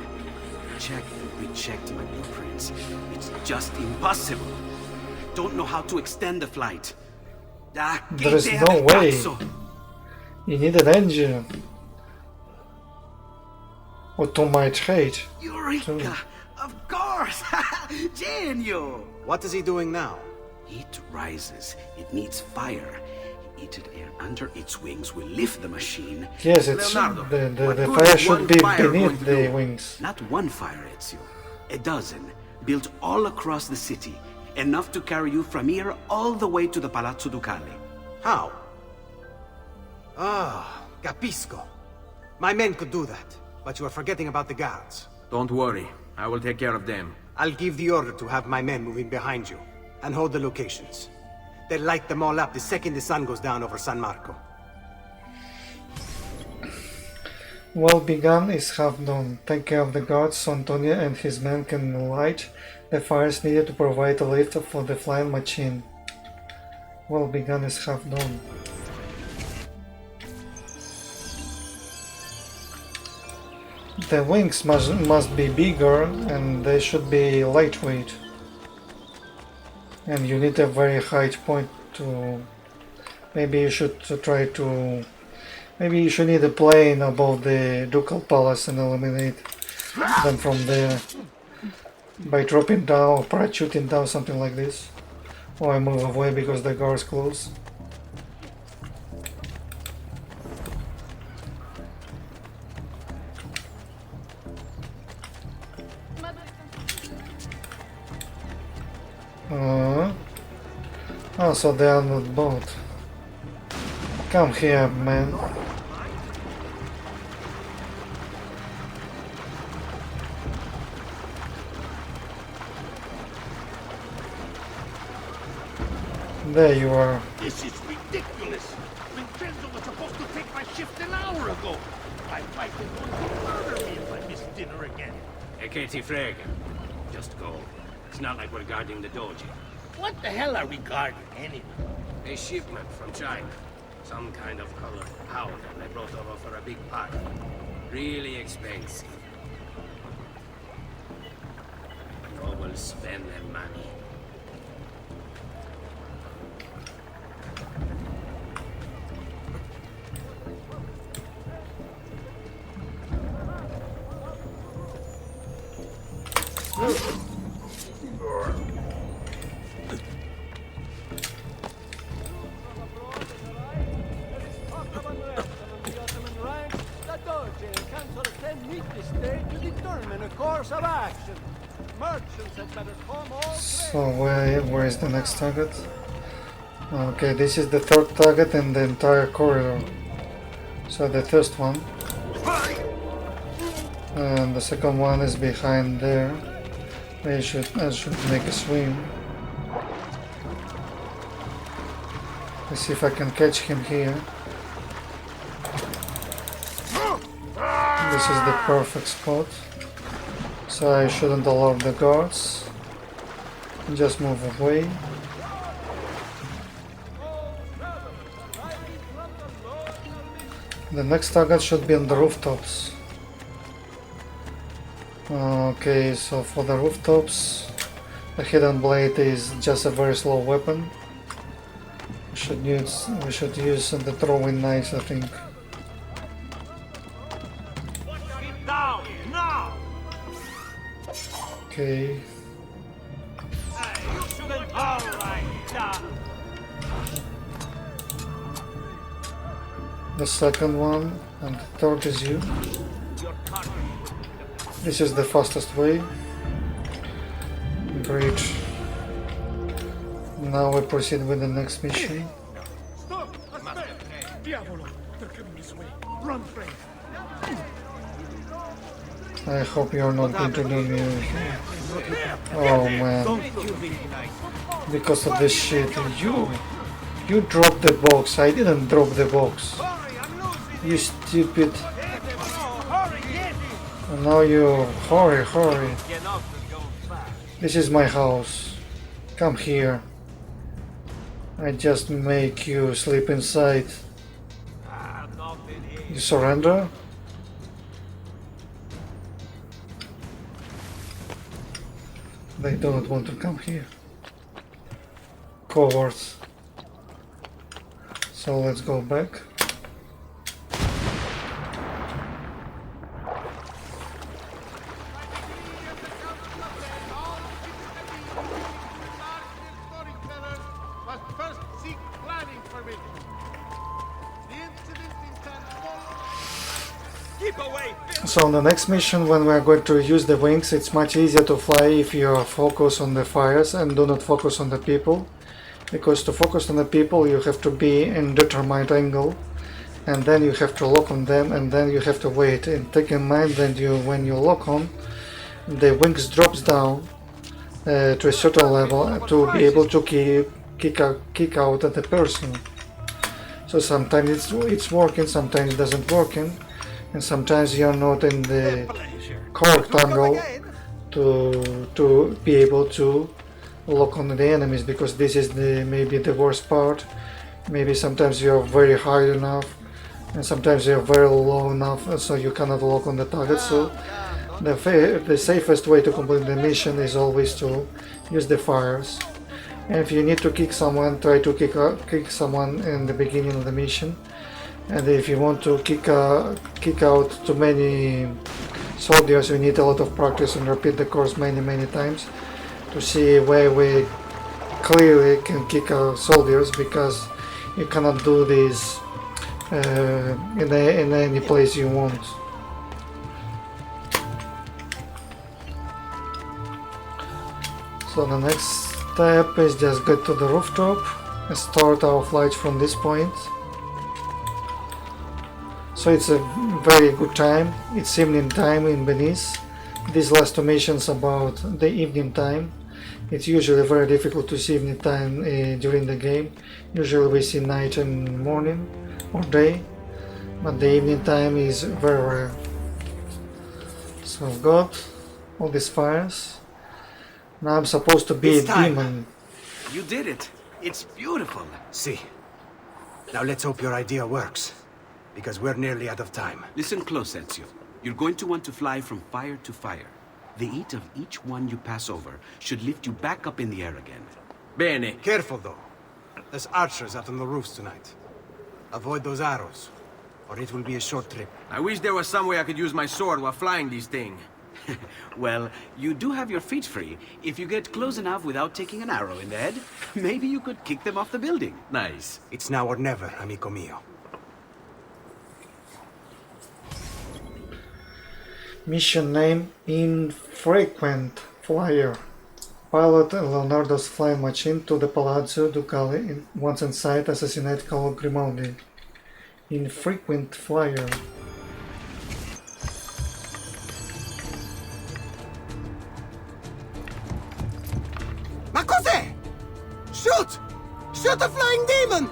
Checked and rechecked my blueprints. It's just impossible. Don't know how to extend the flight. There is no way. You need an engine. Or to my trade. Eureka! Of course! Genio! What is he doing now? Heat rises. It needs fire. Heated air under its wings will lift the machine. Yes, it's Leonardo, the fire should be beneath the wings. Not one fire, Ezio. A dozen, built all across the city. Enough to carry you from here all the way to the Palazzo Ducale. How? Ah, capisco. My men could do that, but you are forgetting about the guards. Don't worry, I will take care of them. I'll give the order to have my men moving behind you, and hold the locations. They'll light them all up the second the sun goes down over San Marco. Well begun is half done. Take care of the guards so Antonio and his men can light the fires needed to provide a lift for the flying machine. Well begun is half done. The wings must be bigger and they should be lightweight. And you need a very high point to... Maybe you should try to... Maybe you should need a plane above the Ducal Palace and eliminate them from there. By dropping down or parachuting down, something like this. Or I move away because the guard's close. Oh, so they are not both. Come here, man. There you are. This is ridiculous. Vincenzo was supposed to take my shift an hour ago. My wife is going to murder me if I miss dinner again. E che ti frega? Just go. It's not like we're guarding the doji. What the hell are we guarding anyway? A shipment from China. Some kind of colored powder they brought over for a big party. Really expensive. Nobles spend their money. So where is the next target? Okay, this is the third target in the entire corridor. So the first one. And the second one is behind there. I should make a swing. Let's see if I can catch him here. This is the perfect spot. So I shouldn't alarm the guards. Just move away. The next target should be on the rooftops. Okay, so for the rooftops, the hidden blade is just a very slow weapon. We should use the throwing knives, I think. Okay. The second one and the third is you. This is the fastest way. Great. Now we proceed with the next mission. I hope you're not going to do me. Oh man. Because of this shit. You dropped the box. I didn't drop the box. You stupid. And now you hurry. This is my house. Come here. I just make you sleep inside. You surrender? They don't want to come here. Cowards. So let's go back. So on the next mission, when we are going to use the wings, it's much easier to fly if you focus on the fires and do not focus on the people. Because to focus on the people you have to be in determined angle, and then you have to lock on them, and then you have to wait. And take in mind that when you lock on, the wings drops down to a certain level to be able to kick out at the person. So sometimes it's working, sometimes it doesn't working. And sometimes you're not in the correct angle to be able to lock on the enemies, because this is maybe the worst part. Maybe sometimes you're very high enough and sometimes you're very low enough, so you cannot lock on the target. So the safest way to complete the mission is always to use the fires. And if you need to kick someone, try to kick someone in the beginning of the mission. And if you want to kick out too many soldiers, you need a lot of practice and repeat the course many times to see where we clearly can kick out soldiers, because you cannot do this in any place you want. So the next step is just get to the rooftop and start our flight from this point. So it's a very good time. It's evening time in Venice. These last two missions about the evening time. It's usually very difficult to see evening time during the game. Usually we see night and morning or day, but the evening time is very rare. So I've got all these fires. Now I'm supposed to be a demon. You did it. It's beautiful. See. Now let's hope your idea works, because we're nearly out of time. Listen close, Ezio. You're going to want to fly from fire to fire. The heat of each one you pass over should lift you back up in the air again. Bene. Careful, though. There's archers out on the roofs tonight. Avoid those arrows, or it will be a short trip. I wish there was some way I could use my sword while flying these things. Well, you do have your feet free. If you get close enough without taking an arrow in the head, maybe you could kick them off the building. Nice. It's now or never, amico mio. Mission name: Infrequent Flier. Pilot Leonardo's flying machine to the Palazzo Ducale. Once inside, assassinate Carlo Grimaldi. Infrequent Flier. Ma cos'è? Shoot! Shoot a flying demon!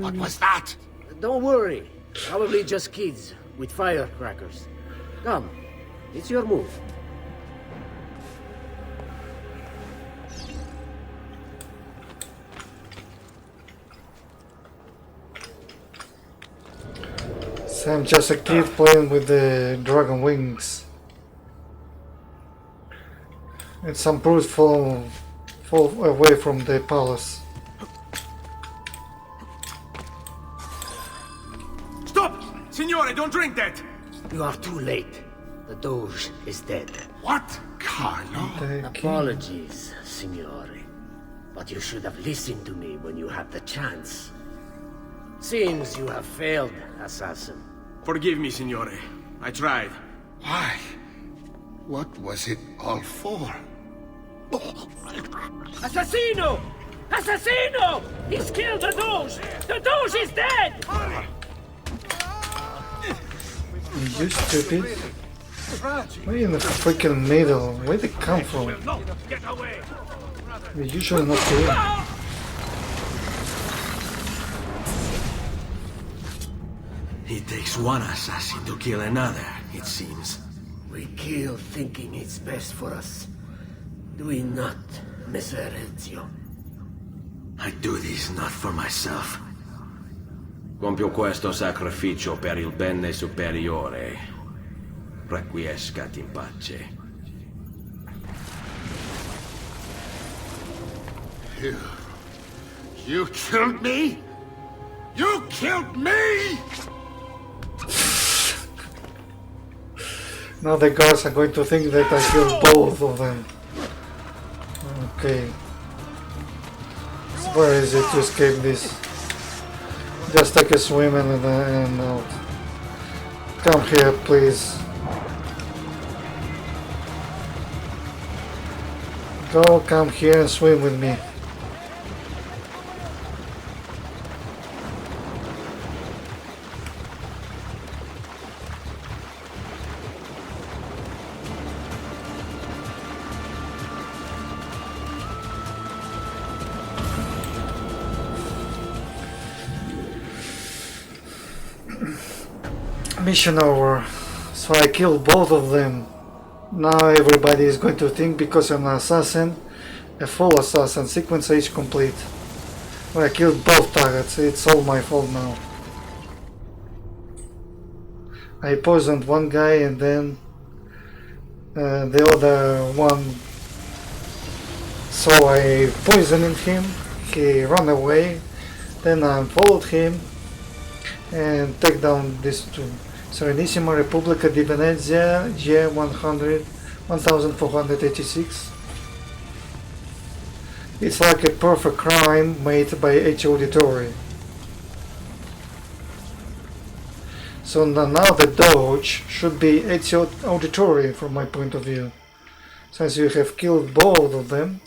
What was that? Don't worry. Probably just kids with firecrackers. Come, it's your move. So I'm just a kid playing with the dragon wings. And some brutes fall away from the palace. Signore, don't drink that! You are too late. The Doge is dead. What? Carlo? Apologies, Signore. But you should have listened to me when you had the chance. Seems you have failed, assassin. Forgive me, Signore. I tried. Why? What was it all for? Assassino! Assassino! He's killed the Doge! The Doge is dead! You stupid. Why in the freaking middle? Where they come from? They're usually not here. It takes one assassin to kill another, it seems. We kill thinking it's best for us. Do we not, Messer Ezio? I do this not for myself. Compio questo sacrificio per il bene superiore. Requiescat in pace. You You killed me? You killed me? Now the guards are going to think that I killed both of them. Okay. Where is it to escape this? Just take a swim and out. Come here, please. Come here and swim with me. Mission over. So I killed both of them. Now everybody is going to think because I'm an assassin, a full assassin, sequence age complete. Well, I killed both targets, it's all my fault now. I poisoned one guy and then the other one, so I poisoned him, he ran away, then I followed him and take down these two. Serenissima Repubblica di Venezia, year 1486. It's like a perfect crime made by H. Auditore. So now the Doge should be H. Auditore from my point of view. Since you have killed both of them,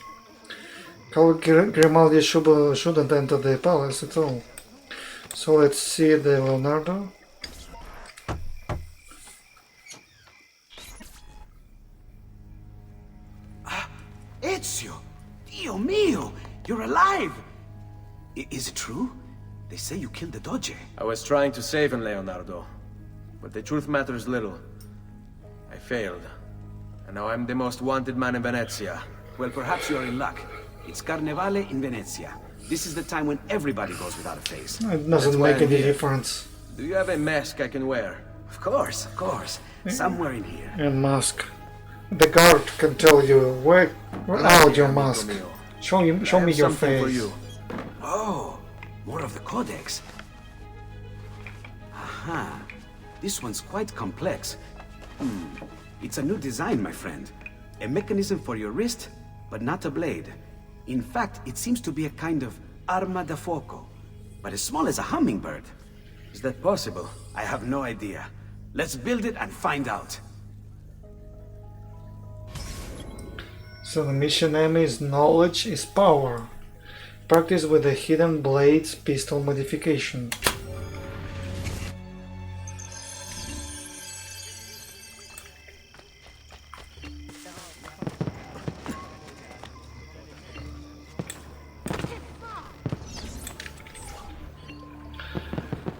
Grimaldi shouldn't enter the palace at all. So let's see the Leonardo. Ezio! Dio mio! You're alive! Is it true? They say you killed the Doge. I was trying to save him, Leonardo. But the truth matters little. I failed. And now I'm the most wanted man in Venezia. Well, perhaps you're in luck. It's Carnevale in Venezia. This is the time when everybody goes without a face. It doesn't make any difference. Do you have a mask I can wear? Of course, of course. Somewhere in here. A mask. The guard can tell you where out your mask. Show me your face. For you. Oh, more of the Codex. Aha. This one's quite complex. It's a new design, my friend. A mechanism for your wrist, but not a blade. In fact, it seems to be a kind of arma da fuoco, but as small as a hummingbird. Is that possible? I have no idea. Let's build it and find out. So the mission name is Knowledge is Power. Practice with the Hidden Blades pistol modification.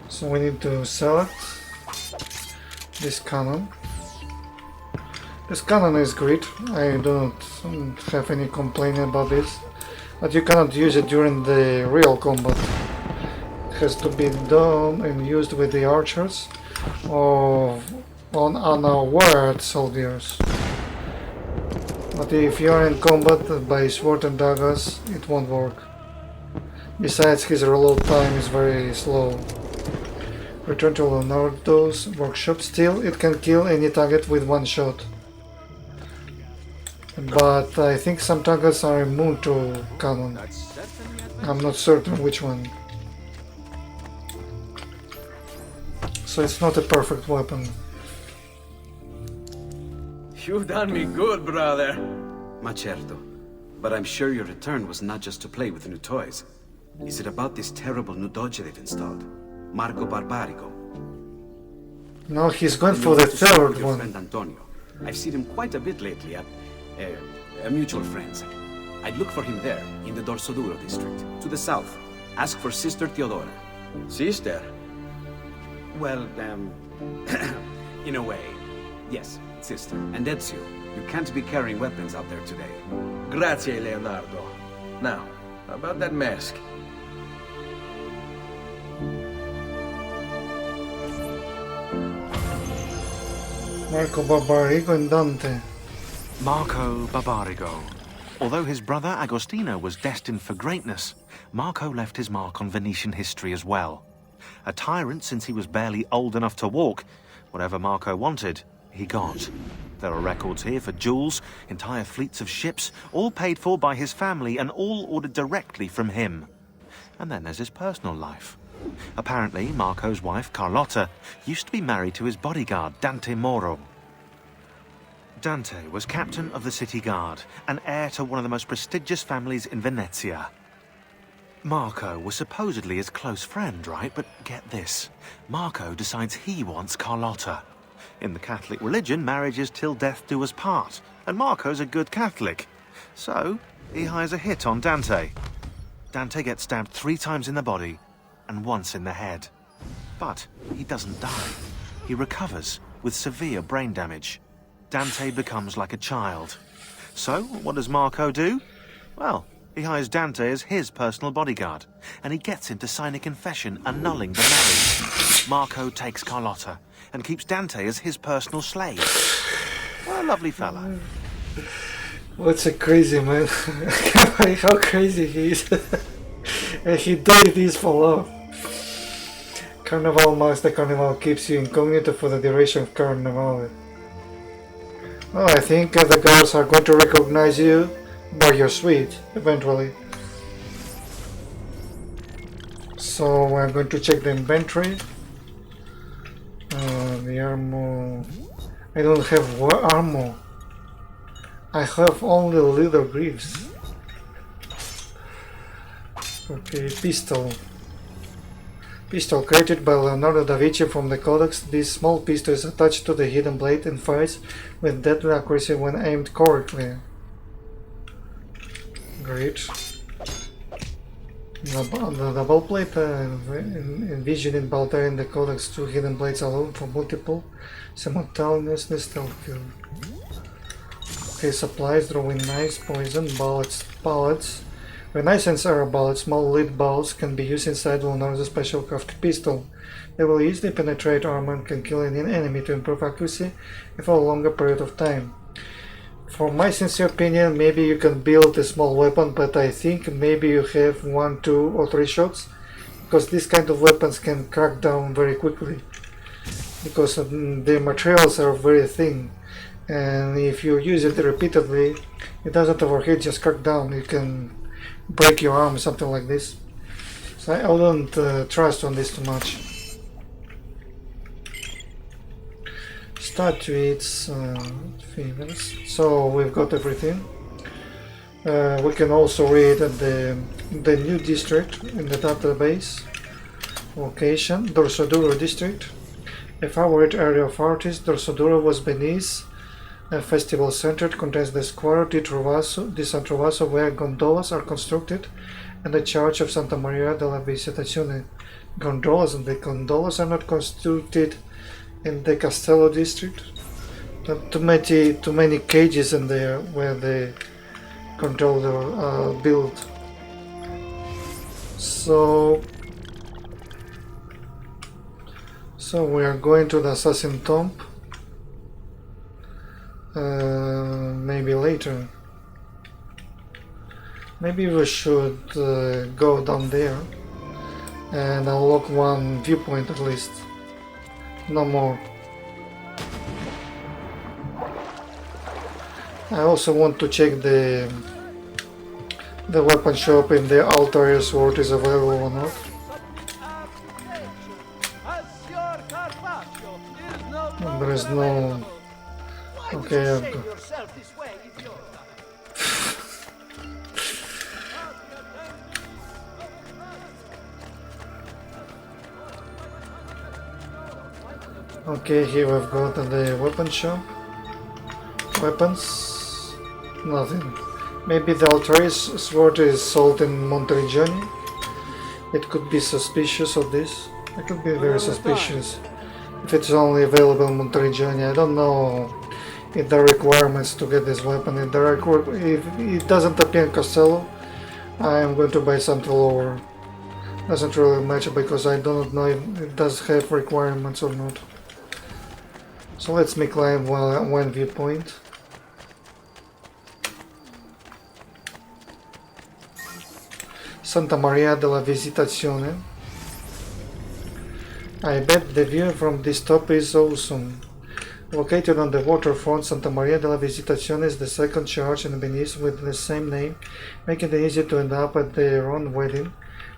So we need to select this cannon. This cannon is great, I don't have any complaint about this, but you cannot use it during the real combat. It has to be done and used with the archers or on unaware soldiers. But if you are in combat by sword and daggers, it won't work. Besides, his reload time is very slow. Return to Leonardo's workshop. Still, it can kill any target with one shot. But I think some targets are immune to cannon. I'm not certain which one. So it's not a perfect weapon. You've done me good, brother. Ma certo. But I'm sure your return was not just to play with the new toys. Is it about this terrible new doge they've installed? Marco Barbarigo. No, he's going for the third one. Friend Antonio. I've seen him quite a bit lately at a mutual friend's. I'd look for him there, in the Dorsoduro district, to the south. Ask for Sister Teodora. Sister? Well, in a way. Yes, sister. And Ezio, you can't be carrying weapons out there today. Grazie, Leonardo. Now, about that mask. Marco Barbarigo and Dante. Marco Barbarigo. Although his brother Agostino was destined for greatness, Marco left his mark on Venetian history as well. A tyrant since he was barely old enough to walk, whatever Marco wanted, he got. There are records here for jewels, entire fleets of ships, all paid for by his family and all ordered directly from him. And then there's his personal life. Apparently, Marco's wife, Carlotta, used to be married to his bodyguard, Dante Moro. Dante was captain of the city guard and heir to one of the most prestigious families in Venezia. Marco was supposedly his close friend, right? But get this, Marco decides he wants Carlotta. In the Catholic religion, marriage is till death do us part, and Marco's a good Catholic. So, he hires a hit on Dante. Dante gets stabbed 3 times in the body and once in the head. But he doesn't die. He recovers with severe brain damage. Dante becomes like a child. So, what does Marco do? Well, he hires Dante as his personal bodyguard, and he gets him to sign a confession annulling the marriage. Marco takes Carlotta and keeps Dante as his personal slave. What a lovely fella. What's a crazy man? How crazy he is. And he did this for love. Carnevale marks the Carnevale keeps you incognito for the duration of Carnevale. Well, I think the guards are going to recognize you by your suite, eventually. So we're going to check the inventory. The armor... I don't have armor. I have only leather greaves. Okay, pistol. Pistol created by Leonardo da Vinci from the Codex. This small pistol is attached to the hidden blade and fires with deadly accuracy when aimed correctly. Great. The double plate envisioned in Altair in the Codex, 2 hidden blades alone for multiple simultaneously stealth kill. Okay, supplies, drawing knives, poison, bullets. Renaissance era bullets, small lead balls, can be used inside Leonardo's special crafted pistol. They will easily penetrate armor and can kill any enemy to improve accuracy for a longer period of time. For my sincere opinion, maybe you can build a small weapon, but I think maybe you have 1, 2 or 3 shots, because this kind of weapons can crack down very quickly, because the materials are very thin, and if you use it repeatedly, it doesn't overheat, just crack down. You can break your arm, something like this. So I don't trust on this too much. Statues, figures. So we've got everything. We can also read the new district in the database. Location, Dorsoduro district. A favorite area of artists, Dorsoduro was Venice. A festival center. It contains the Square di San Trovaso, where gondolas are constructed, and the Church of Santa Maria della Visitazione. The gondolas are not constructed in the Castello district. Too many cages in there where the gondolas are built. So we are going to the Assassin Tomb. Maybe later. Maybe we should go down there and unlock 1 viewpoint at least. No more. I also want to check the weapon shop if the Altair sword is available or not. There is no... Okay, I've got... Okay, here we've got the weapon shop. Weapons. Nothing. Maybe the Altair sword is sold in Monteriggioni. It could be suspicious of this. It could be very suspicious if it's only available in Monteriggioni. I don't know if there are requirements to get this weapon. If it doesn't appear in Castello, I am going to buy something lower. Doesn't really matter because I don't know if it does have requirements or not. So let's make climb 1 viewpoint. Santa Maria della Visitazione. I bet the view from this top is awesome. Located on the waterfront, Santa Maria della Visitazione is the second church in Venice with the same name, making it easy to end up at their own wedding.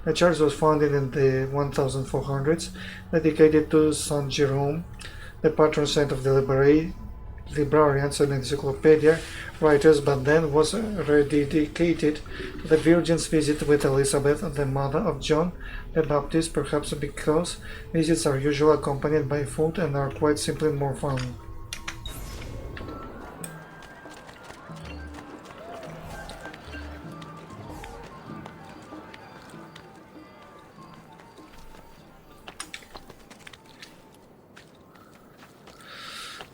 The church was founded in the 1400s, dedicated to Saint Jerome, the patron saint of the librarians and encyclopedia writers, but then was rededicated to the Virgin's visit with Elizabeth, the mother of John the Baptist, perhaps because visits are usually accompanied by food and are quite simply more fun.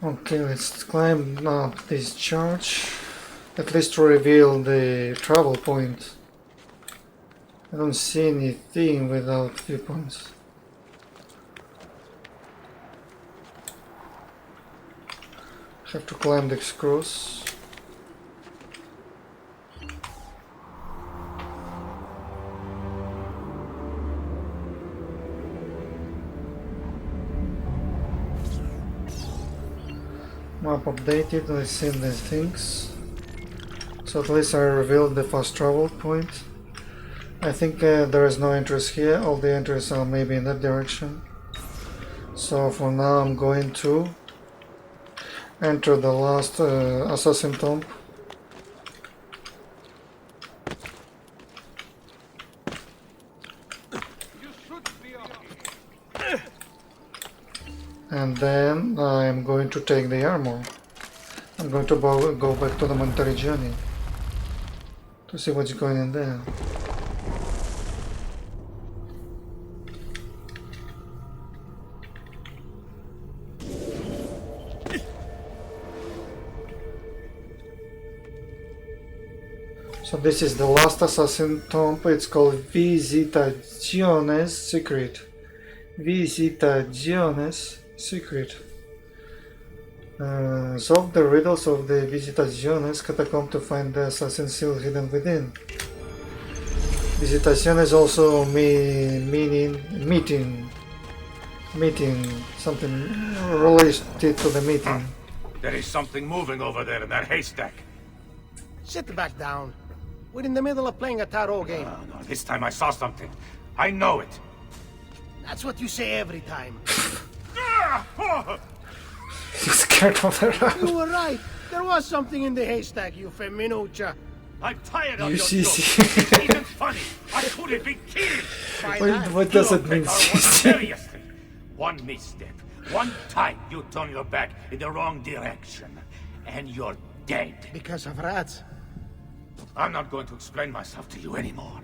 Okay, let's climb up this church, at least to reveal the travel point. I don't see anything without viewpoints. Have to climb the cross. Map updated, let's see the things. So at least I revealed the fast travel point. I think there is no entrance here, all the entries are maybe in that direction. So for now I'm going to enter the last assassin tomb. And then I'm going to take the armor. I'm going to go back to the monetary journey to see what's going in there. So this is the last assassin tomb. It's called Visitazione's Secret. Visitazione's Secret. Solve the riddles of the Visitazione's catacomb to find the assassin seal hidden within. Visitazione is also meeting, something related to the meeting. There is something moving over there in that haystack. Sit back down. We're in the middle of playing a tarot game. No, this time I saw something. I know it. That's what you say every time. You're scared of the rat. You were right. There was something in the haystack, you feminuccia. I'm tired of You your see, jokes. It isn't funny. I could be killed. What does it mean? Seriously. One misstep. One time you turn your back in the wrong direction. And you're dead. Because of rats. I'm not going to explain myself to you anymore.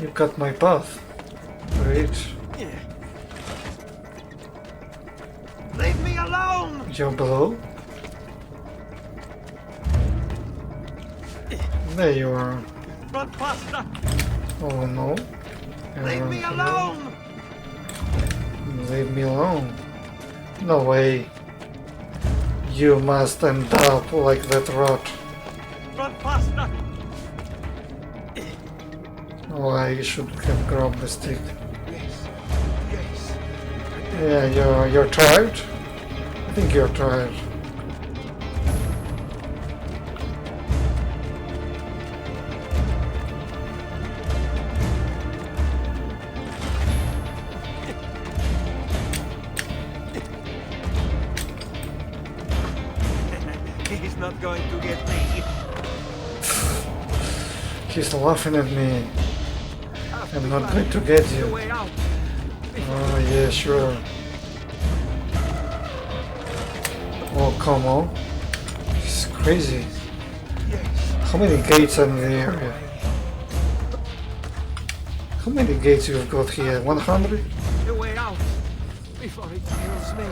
You cut my path. Great. Leave me alone! You're below? There you are. Run faster! Oh no. Leave me alone! Leave me alone. No way. You must end up like that rat. Run faster! Oh, I should have grabbed the stick. Yes. Yes. Yeah, you're tired? I think you're tired. He's not going to get me. He's laughing at me. I'm not going to get you. Oh, yeah, sure. Oh, come on. This is crazy. How many gates are in the area? How many gates you've got here? 100? The way out before it kills me.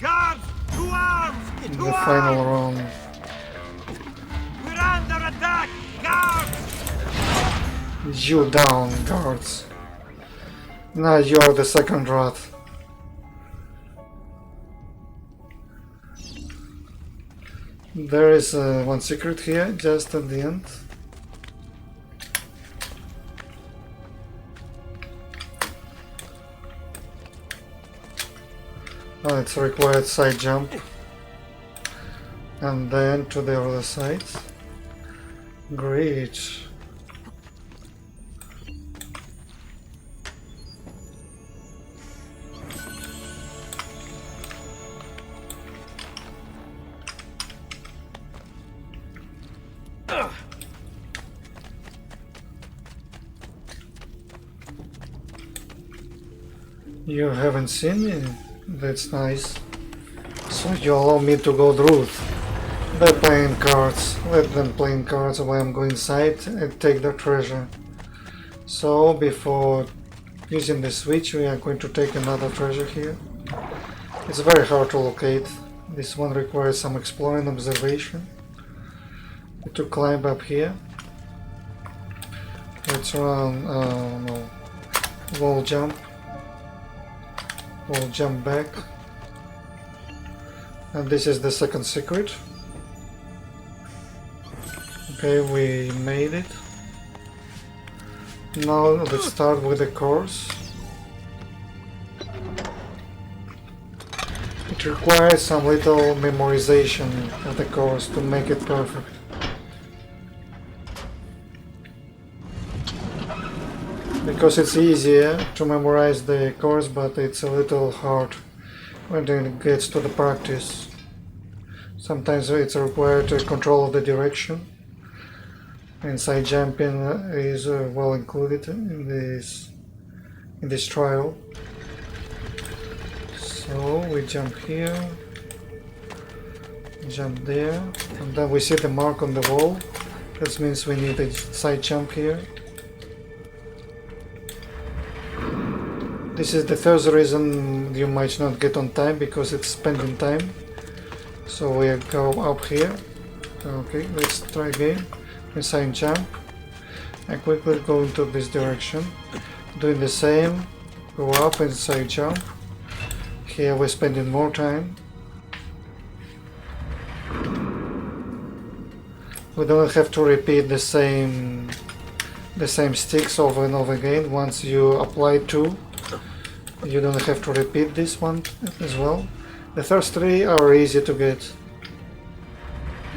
Guards! To arms! The final round. We're under attack! Guards! You down, guards. Now you are the second rat. There is one secret here, just at the end. Oh, it's a required side jump. And then to the other side. Great. You haven't seen me? That's nice. So you allow me to go through. They're playing cards. Let them play cards while I'm going inside and take the treasure. So before using the switch, we are going to take another treasure here. It's very hard to locate. This one requires some exploring observation. To climb up here. Let's run, no, wall jump. We'll jump back, and this is the second secret. Okay, we made it. Now let's start with the course. It requires some little memorization of the course to make it perfect. Because it's easier to memorize the course, but it's a little hard when it gets to the practice. Sometimes it's required control of the direction, and side jumping is well included in this trial. So we jump here, jump there, and then we see the mark on the wall. That means we need a side jump here. This is the first reason you might not get on time, because it's spending time. So we go up here. Okay, let's try again. Inside jump. And quickly go into this direction. Doing the same. Go up and side jump. Here we're spending more time. We don't have to repeat the same sticks over and over again. Once you apply two, you don't have to repeat this one as well. The first three are easy to get.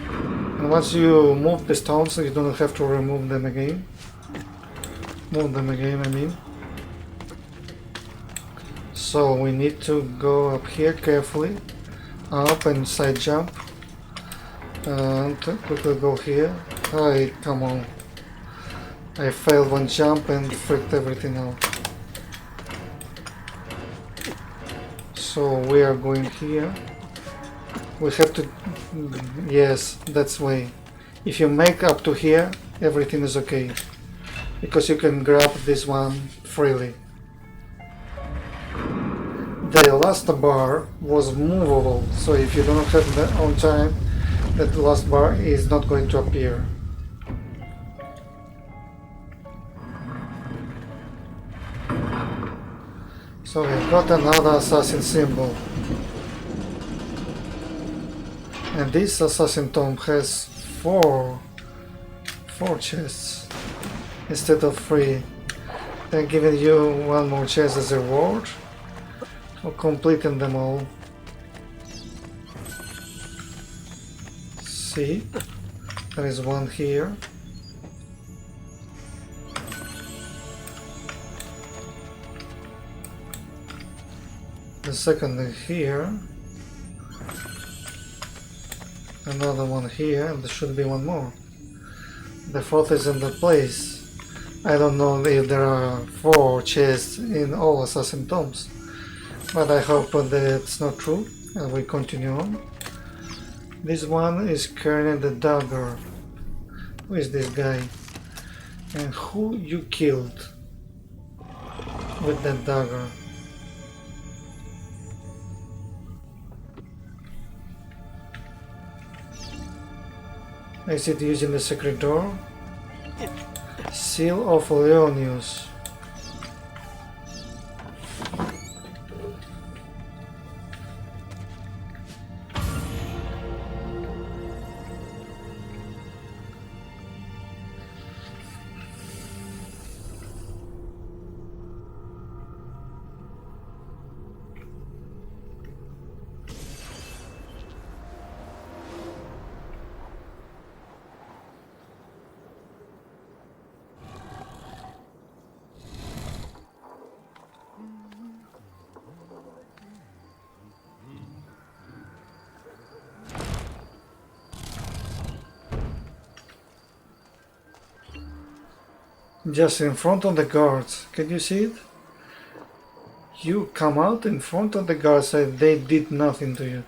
And once you move the stones, you don't have to remove them again. Move them again, I mean. So we need to go up here carefully. Up and side jump. And quickly go here. Hey, come on. I failed one jump and freaked everything out. So we are going here. We have to... Yes, that's way. If you make up to here, everything is okay. Because you can grab this one freely. The last bar was movable, so if you don't have that on time, that last bar is not going to appear. So we've got another assassin symbol. And this assassin tomb has four chests instead of 3. They're giving you one more chest as a reward for completing them all. See, there is one here. The second here. Another one here, and there should be one more. The fourth is in the place. I don't know if there are 4 chests in all assassin tombs, but I hope that's not true, and we continue on. This one is carrying the dagger. Who is this guy? And who you killed with that dagger? Is it using the secret door? Seal of Leonius. Just in front of the guards. Can you see it? You come out in front of the guards and they did nothing to you.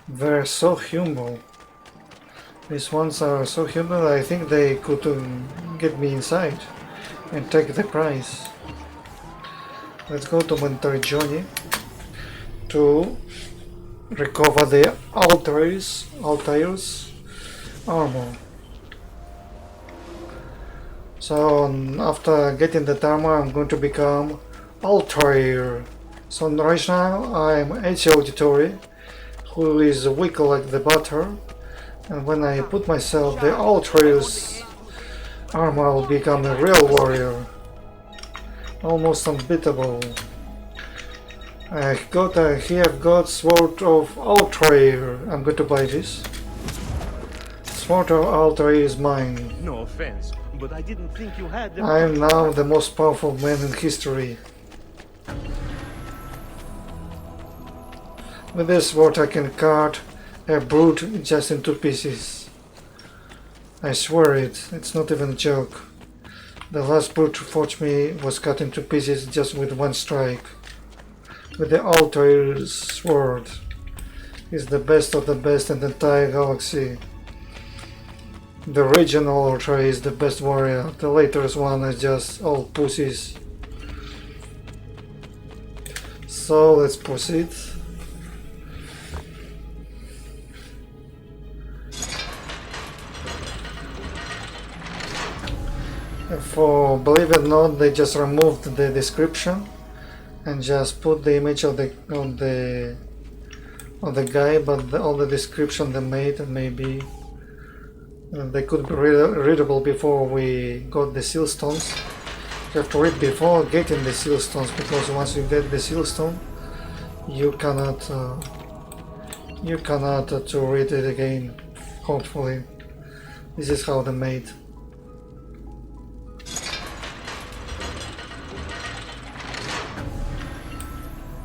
They're so humble. These ones are so humble, I think they could get me inside and take the prize. Let's go to Majeure to recover the Altair's armor. So after getting that armor, I'm going to become Altair. So right now I'm H Auditory, who is weak like the butter, and when I put myself the Altair's armor, I'll become a real warrior, almost unbeatable. I've got Sword of Altair. I'm going to buy this. Sword of Altair is mine. No offense, but I didn't think you had them. I am now the most powerful man in history. With this sword I can cut a brute just in 2 pieces. I swear it's not even a joke. The last brute who fought me was cut into pieces just with 1 strike. With the Altair's sword. He's the best of the best in the entire galaxy. The original Altair is the best warrior. The latest one is just all pussies. So let's proceed. For believe it or not, they just removed the description and just put the image of the guy, but all the description they made maybe they could be readable before we got the seal stones. You have to read before getting the seal stones, because once you get the seal stone, you cannot to read it again. Hopefully, this is how they made.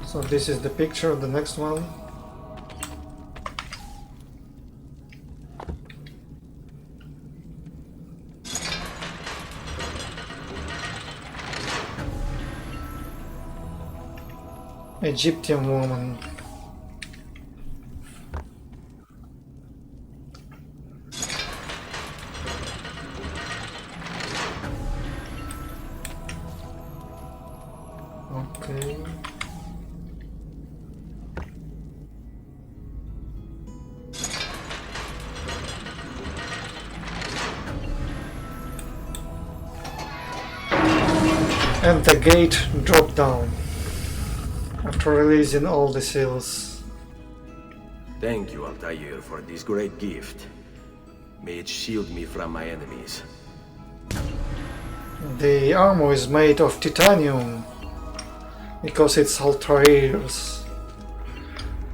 So this is the picture of the next one. Egyptian woman. Okay. And the gate dropped down after releasing all the seals. Thank you, Altair, for this great gift. May it shield me from my enemies. The armor is made of titanium because it's Altair's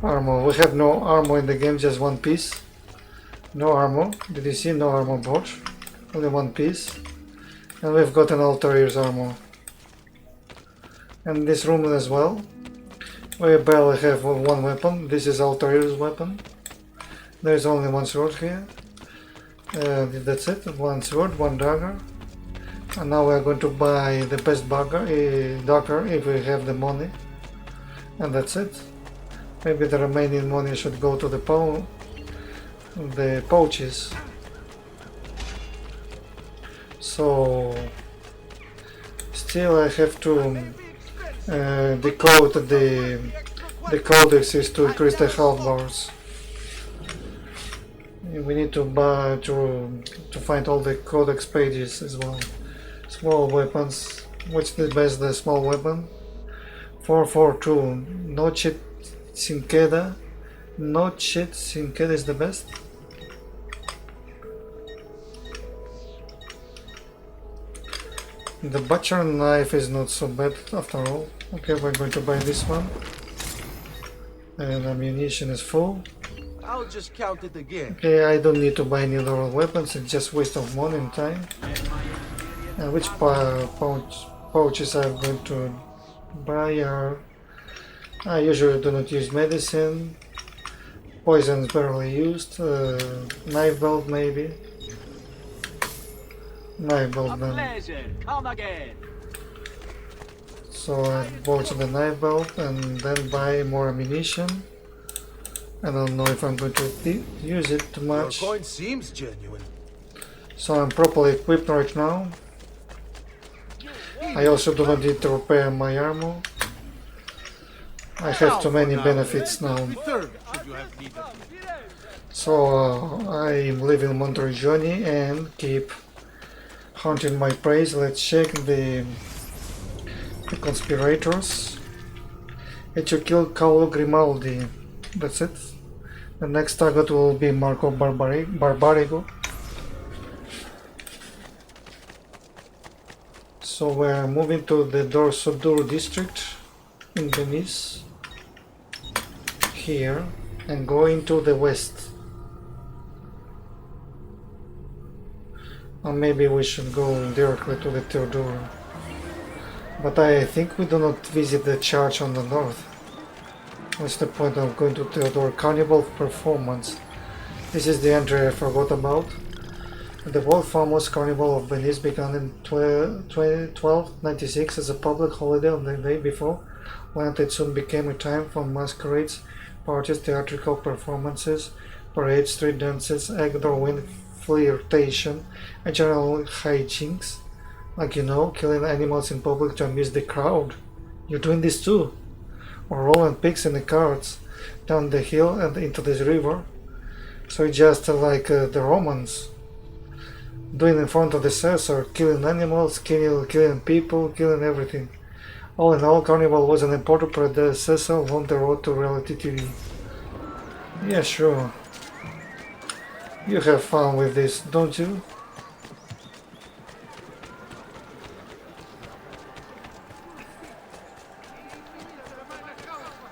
armor. We have no armor in the game, just 1 piece. No armor. Did you see? No armor board. Only 1 piece. And we've got an Altair's armor. And this room as well. We barely have 1 weapon. This is Altair's weapon. There's only 1 sword here. That's it. 1 sword, 1 dagger. And now we're going to buy the best dagger if we have the money. And that's it. Maybe the remaining money should go to the pouches. So still I have to decode the codexes to increase the health bars. We need to buy to find all the Codex Pages as well. Small weapons. Which is the best? The small weapon. 442. Noche Cinqueda. Noche Cinqueda is the best. The butcher knife is not so bad after all. Okay, we're going to buy this one. And ammunition is full. I'll just count it again. Okay, I don't need to buy any other weapons, it's just waste of money and time. And which pouches I'm going to buy are... I usually do not use medicine. Poison is barely used. Knife belt maybe. Knife belt then. Come again. So I bought the knife belt and then buy more ammunition. I don't know if I'm going to use it too much. Your coin seems genuine. So I'm properly equipped right now. I also do not need to repair my armor. I have too many benefits now. So I'm leaving Monteriggioni and keep hunting my prey. Let's check the conspirators. It should kill Carlo Grimaldi. That's it. The next target will be Marco Barbarigo. So we're moving to the Dorsoduro district in Venice. Here. And going to the west. Or maybe we should go directly to the Teodoro. But I think we do not visit the church on the north. What's the point of going to Theodore? Carnival performance. This is the entry I forgot about. The world famous Carnival of Venice began in 1296 as a public holiday on the day before, when it soon became a time for masquerades, parties, theatrical performances, parades, street dances, outdoor wind flirtation, and general hijinks. Like, you know, killing animals in public to amuse the crowd. You're doing this too. Or rolling pigs in the carts down the hill and into this river. So it's just like the Romans doing in front of the Caesar, killing animals, killing people, killing everything. All in all, Carnival was an important predecessor on the road to reality TV. Yeah, sure. You have fun with this, don't you?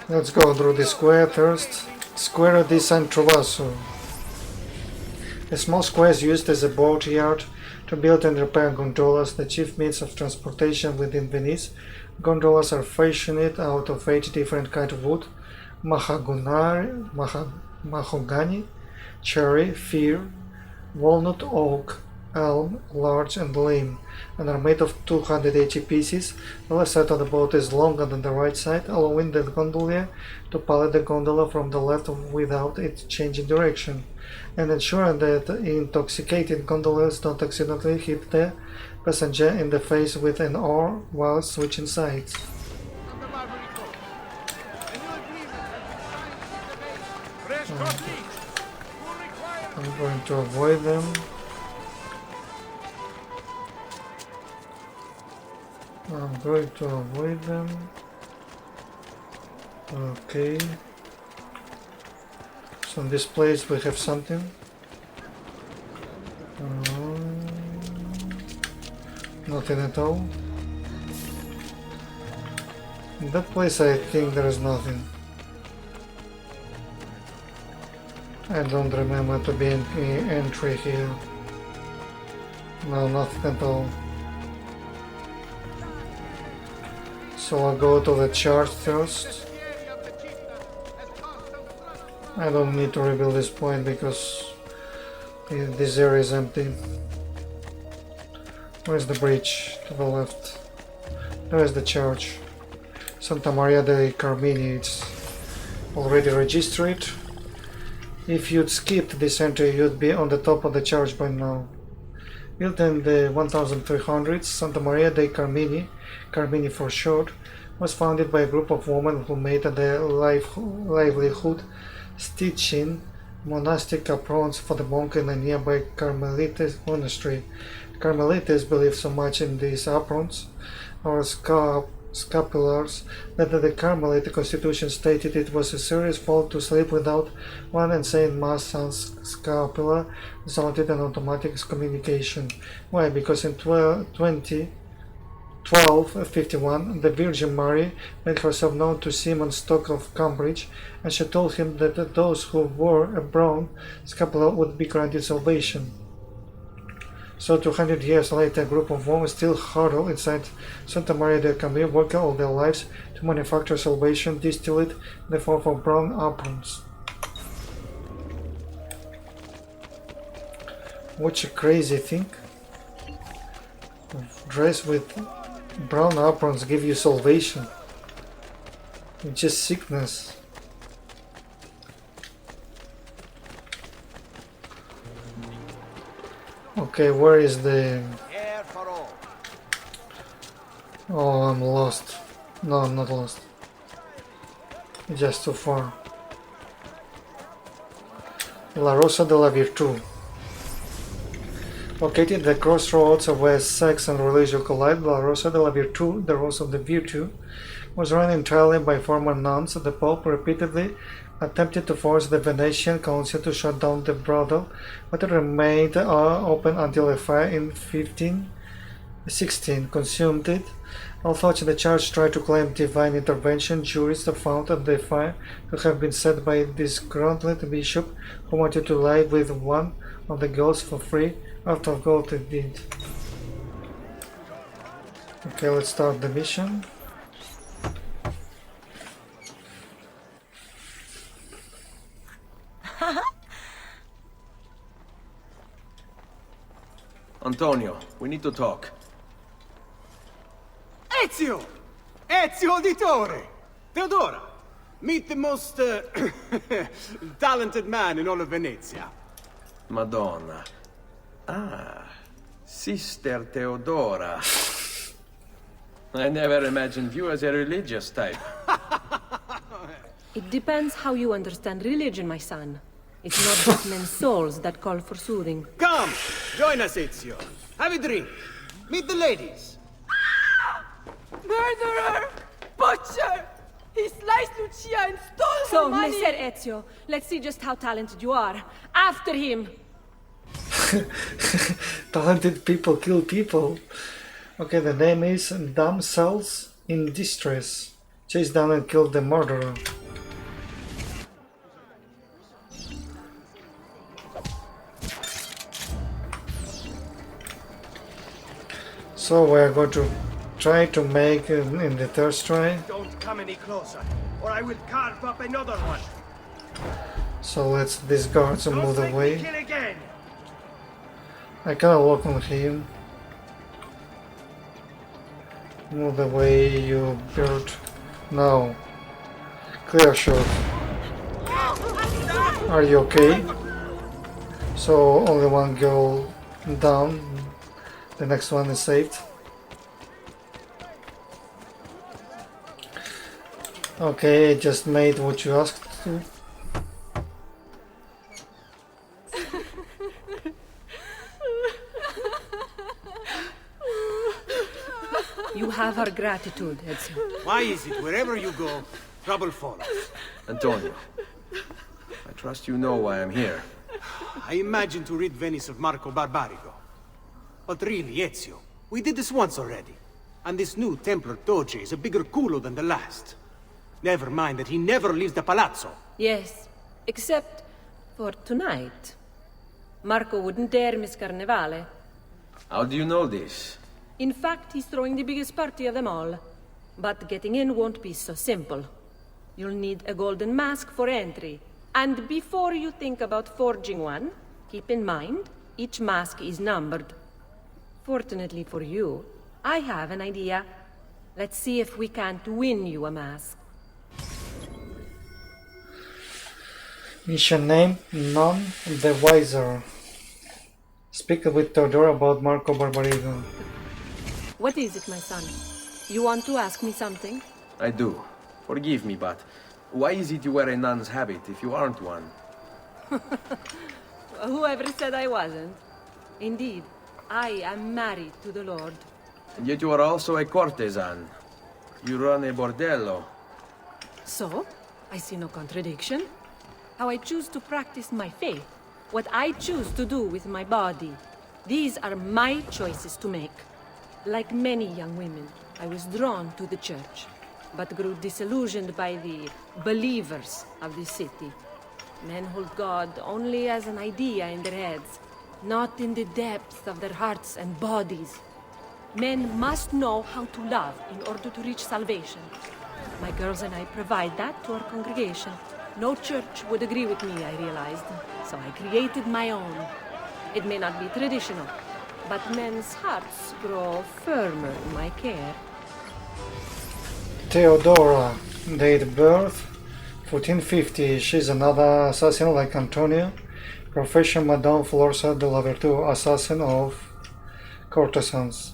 Let's go through the square first. Square di San Trovaso. A small square is used as a boatyard to build and repair gondolas, the chief means of transportation within Venice. Gondolas are fashioned out of 8 different kinds of wood: mahogany, cherry, fir, walnut, oak, elm, larch and lime, and are made of 280 pieces. The left side of the boat is longer than the right side, allowing the gondolier to pilot the gondola from the left without it changing direction, and ensuring that intoxicated gondoliers don't accidentally hit the passenger in the face with an oar while switching sides. I'm going to avoid them. I'm going to avoid them. Okay. So in this place we have something. Nothing at all. In that place I think there is nothing. I don't remember to be any entry here. No, nothing at all. So I'll go to the church first. I don't need to rebuild this point because this area is empty. Where's the bridge? To the left. There is the church. Santa Maria dei Carmini. It's already registered. If you'd skipped this entry, you'd be on the top of the church by now. Built in the 1300s, Santa Maria dei Carmini, Carmini for short, was founded by a group of women who made their livelihood stitching monastic aprons for the monk in a nearby Carmelites monastery. Carmelites believe so much in these aprons, or scapulars, that the Carmelite constitution stated it was a serious fault to sleep without one, and saying Mass sans scapular resulted in automatic excommunication. Why? Because in 1251, the Virgin Mary made herself known to Simon Stock of Cambridge, and she told him that those who wore a brown scapular would be granted salvation. So 200 years later, a group of women still huddle inside Santa Maria del Camino, working all their lives to manufacture salvation, distilled in the form of brown aprons. What a crazy thing. Dress with brown aprons give you salvation. It's just sickness. Okay, where is the... Oh, I'm lost. No, I'm not lost. It's just too far. La Rosa de la Virtud. Located at the crossroads of where sex and religion collide, La Rosa de la Virtud, the Rose of the Virtue, was run entirely by former nuns. The Pope repeatedly attempted to force the Venetian council to shut down the brothel, but it remained open until a fire in 1516 consumed it. Although the church tried to claim divine intervention, jurists found the fire to have been set by a disgruntled bishop who wanted to lie with one of the girls for free. After of gold it did. Okay, let's start the mission. Antonio, we need to talk. Ezio! Ezio Auditore! Theodora! Meet the most talented man in all of Venezia. Madonna. Ah, Sister Theodora. I never imagined you as a religious type. It depends how you understand religion, my son. It's not just men's souls that call for soothing. Come, join us, Ezio. Have a drink. Meet the ladies. Murderer! Butcher! He sliced Lucia and stole So, her money! Messer Ezio, let's see just how talented you are. After him! Talented people kill people. Okay, the name is Damsels in Distress. Chase down and kill the murderer. So we are going to try to make in the third try. Don't come any closer, or I will carve up another one. So let's discard and move away. Kill again. I cannot walk on him. Move away, you bird. No. Clear shot. Are you okay? So only one girl down. The next one is saved. Okay, I just made what you asked to. You have our gratitude, Ezio. Why is it wherever you go, trouble follows? Antonio, I trust you know why I'm here. I imagine to rid Venice of Marco Barbarigo. But really, Ezio, we did this once already. And this new Templar Doge is a bigger culo than the last. Never mind that he never leaves the palazzo. Yes, except for tonight. Marco wouldn't dare miss Carnevale. How do you know this? In fact, he's throwing the biggest party of them all. But getting in won't be so simple. You'll need a golden mask for entry. And before you think about forging one, keep in mind, each mask is numbered. Fortunately for you, I have an idea. Let's see if we can't win you a mask. Mission name, None the Wiser. Speak with Theodora about Marco Barbarigo. What is it, my son? You want to ask me something? I do. Forgive me, but why is it you wear a nun's habit if you aren't one? Whoever said I wasn't? Indeed, I am married to the Lord. And yet you are also a courtesan. You run a bordello. So, I see no contradiction. How I choose to practice my faith, what I choose to do with my body. These are my choices to make. Like many young women, I was drawn to the church, but grew disillusioned by the believers of the city. Men hold God only as an idea in their heads, not in the depths of their hearts and bodies. Men must know how to love in order to reach salvation. My girls and I provide that to our congregation. No church would agree with me, I realized, so I created my own. It may not be traditional, but men's hearts grow firmer in my care. Theodora, date birth 1450. She's another assassin like Antonio. Profession Madame Florsa de la Virtu, assassin of courtesans.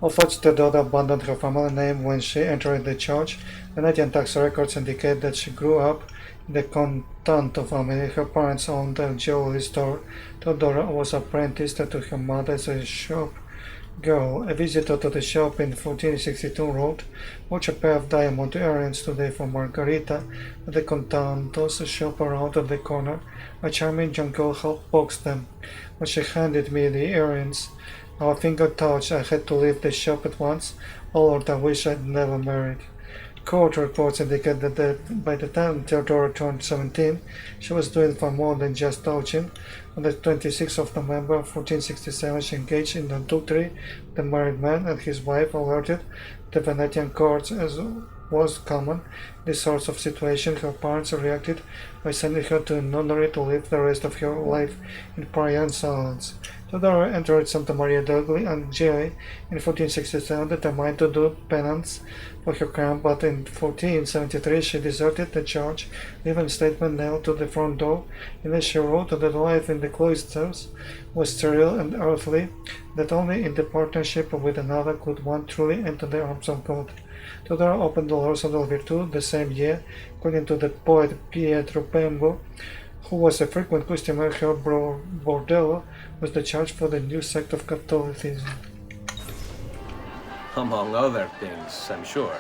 Although Theodora abandoned her family name when she entered the church, Venetian tax records indicate that she grew up in the Contanto family. Her parents owned a jewelry store. Theodora was apprenticed to her mother as a shop girl. A visitor to the shop in 1462 wrote, "Watch a pair of diamond earrings today for Margarita at the Contanto's shop around the corner. A charming young girl helped box them. When she handed me the earrings, our finger touched. I had to leave the shop at once. Oh Lord, I wish I'd never married." Court reports indicate that by the time Theodora turned 17, she was doing far more than just touching. On the 26th of November 1467, she engaged in adultery with a married man, and his wife alerted the Venetian courts. As was common in this sort of situation, her parents reacted by sending her to a nunnery to live the rest of her life in prayer and silence. Theodora entered Santa Maria degli Angeli in 1467, determined to do penance for her crime, but in 1473 she deserted the church, leaving a statement nailed to the front door, in which she wrote that life in the cloisters was sterile and earthly, that only in the partnership with another could one truly enter the arms of God. Theodora opened the L'Orso del Virtu the same year. According to the poet Pietro Bembo, who was a frequent customer, her bordello was the church for the new sect of Catholicism. Among other things, I'm sure.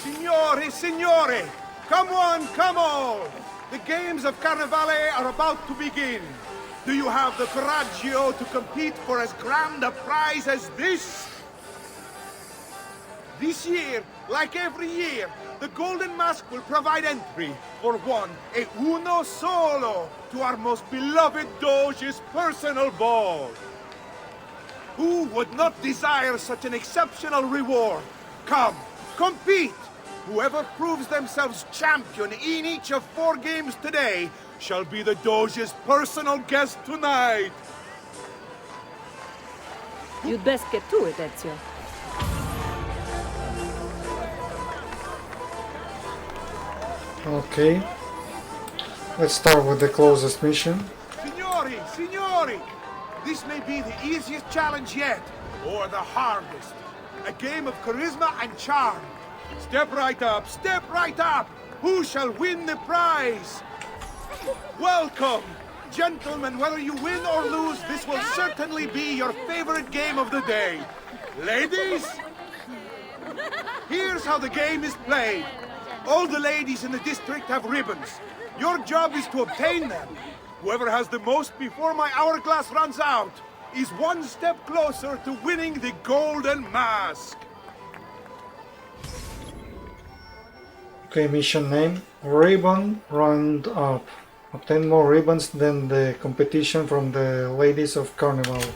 Signori, signori! Come on, come on! The games of Carnevale are about to begin. Do you have the coraggio to compete for as grand a prize as this? This year, like every year, the Golden Mask will provide entry for one e uno solo to our most beloved Doge's personal ball. Who would not desire such an exceptional reward? Come, compete! Whoever proves themselves champion in each of 4 games today shall be the Doge's personal guest tonight. You'd best get to it, Ezio. Okay, let's start with the closest mission. Signori, signori! This may be the easiest challenge yet, or the hardest. A game of charisma and charm. Step right up, step right up! Who shall win the prize? Welcome! Gentlemen, whether you win or lose, this will certainly be your favorite game of the day. Ladies? Here's how the game is played. All the ladies in the district have ribbons. Your job is to obtain them. Whoever has the most before my hourglass runs out is one step closer to winning the Golden Mask. Okay, mission name, Ribbon Round Up. Obtain more ribbons than the competition from the ladies of Carnevale.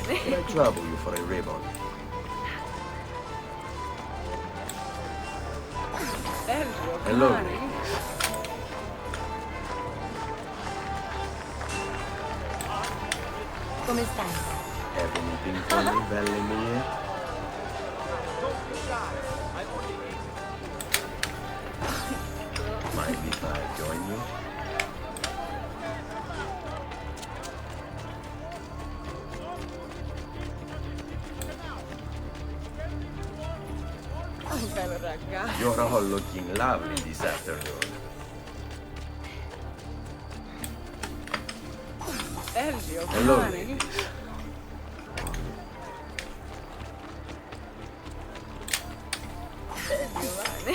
Can I trouble you for a ribbon? Hello, ladies. Come stai? Have anything for me, belle mie? mind if I join you? Oh, bello ragazzo. You're all looking lovely this afternoon. Elvio, Hello, cari. ladies.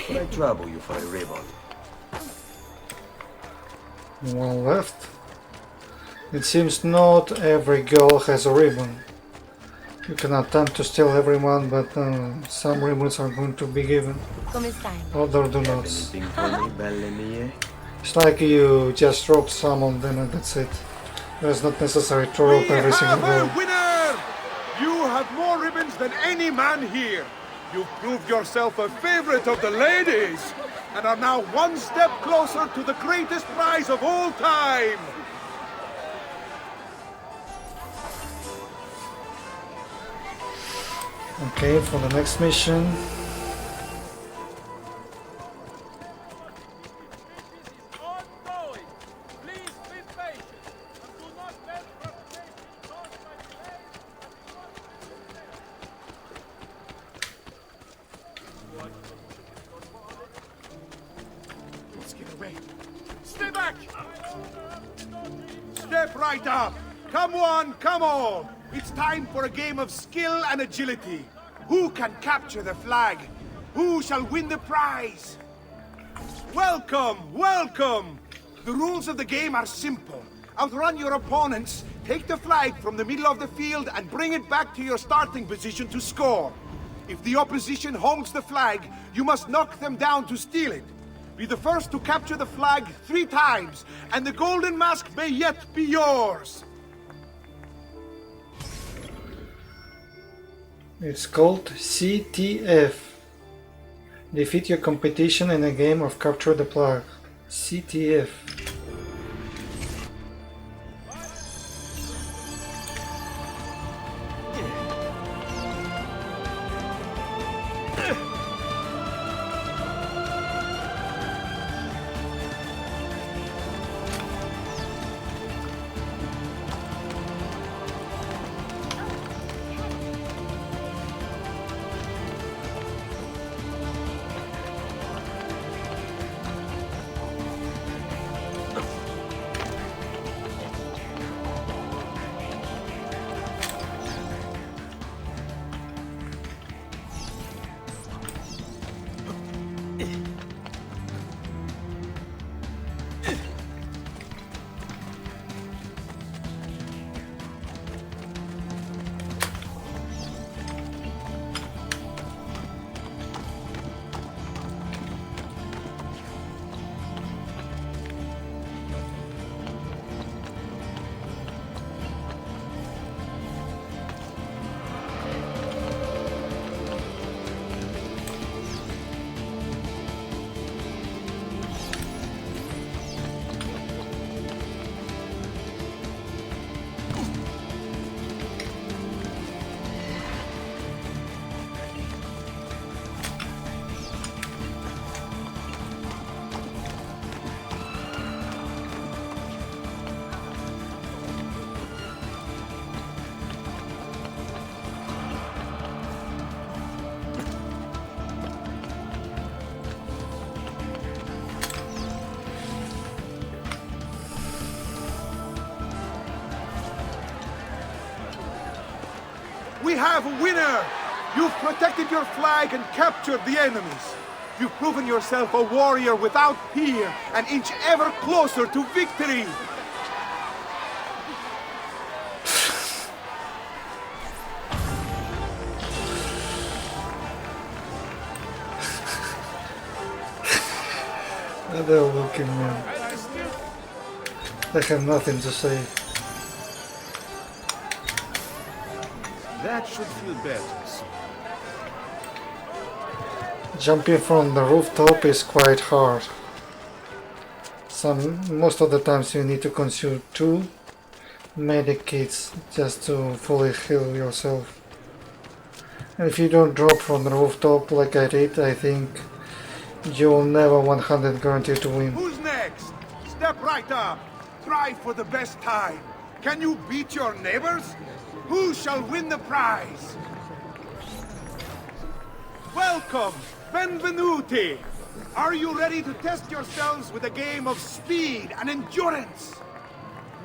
Can I trouble you for a ribbon? One left. It seems not every girl has a ribbon. You can attempt to steal everyone, but some ribbons are going to be given. Come stai? Other do not. Anything for me, belle mie? It's like you just drop some on them and that's it. It's not necessary to rope every single girl. Winner! You have more ribbons than any man here. You've proved yourself a favorite of the ladies, and are now one step closer to the greatest prize of all time. Okay, for the next mission. Let's get away. Stay back! Step right up! Come one, come all! It's time for a game of skill and agility. Who can capture the flag? Who shall win the prize? Welcome, welcome! The rules of the game are simple. Outrun your opponents, take the flag from the middle of the field and bring it back to your starting position to score. If the opposition holds the flag, you must knock them down to steal it. Be the first to capture the flag 3 times, and the golden mask may yet be yours. It's called CTF. Defeat your competition in a game of Capture the Flag. CTF. We have a winner! You've protected your flag and captured the enemies. You've proven yourself a warrior without peer, an inch ever closer to victory! They're looking, man. They have nothing to say. That should feel better. Jumping from the rooftop is quite hard. Most of the times you need to consume 2 medic kits just to fully heal yourself. And if you don't drop from the rooftop like I did, I think You'll never 100 guarantee to win. Who's next? Step right up. Try for the best time. Can you beat your neighbors? Who shall win the prize? Welcome, benvenuti. Are you ready to test yourselves with a game of speed and endurance?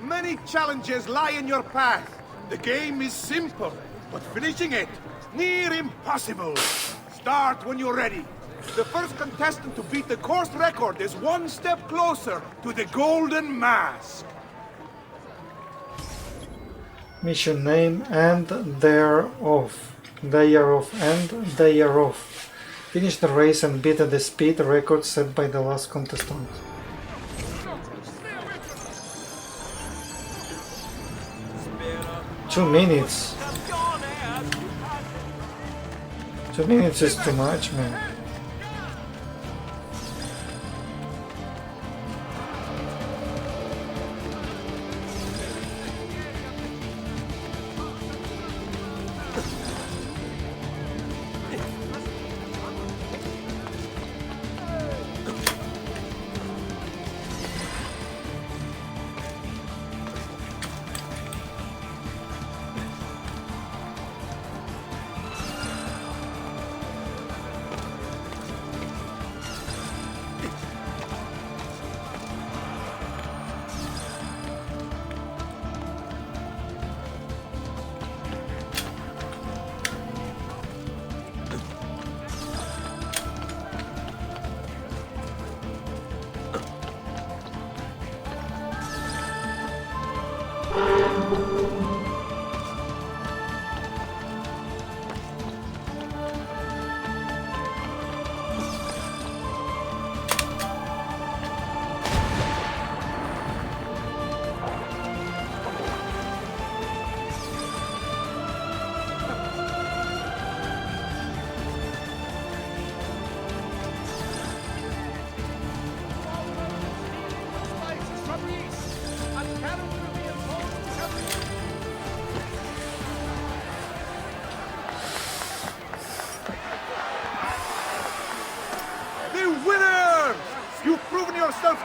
Many challenges lie in your path. The game is simple, but finishing it, near impossible. Start when you're ready. The first contestant to beat the course record is one step closer to the Golden Mask. Mission name and thereof. Finish the race and beat the speed record set by the last contestant. Two minutes. 2 minutes is too much, man.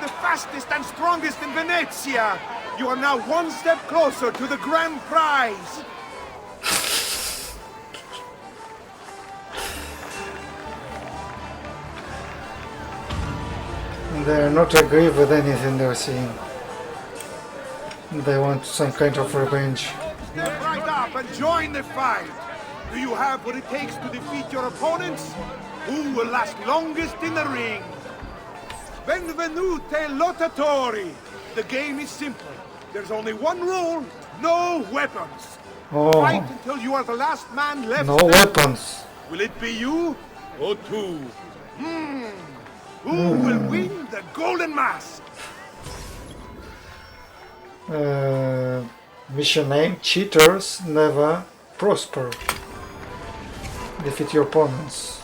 The fastest and strongest in Venezia. You are now one step closer to the grand prize. They're not agree with anything they're seeing. They want some kind of revenge. Step right up and join the fight. Do you have what it takes to defeat your opponents? Who will last longest in the ring? Benvenute lottatori! The game is simple. There's only one rule, no weapons. Oh. Fight until you are the last man left. No weapons. Will it be you or two? Who will win the Golden Mask? Mission name, cheaters never prosper. Defeat your opponents.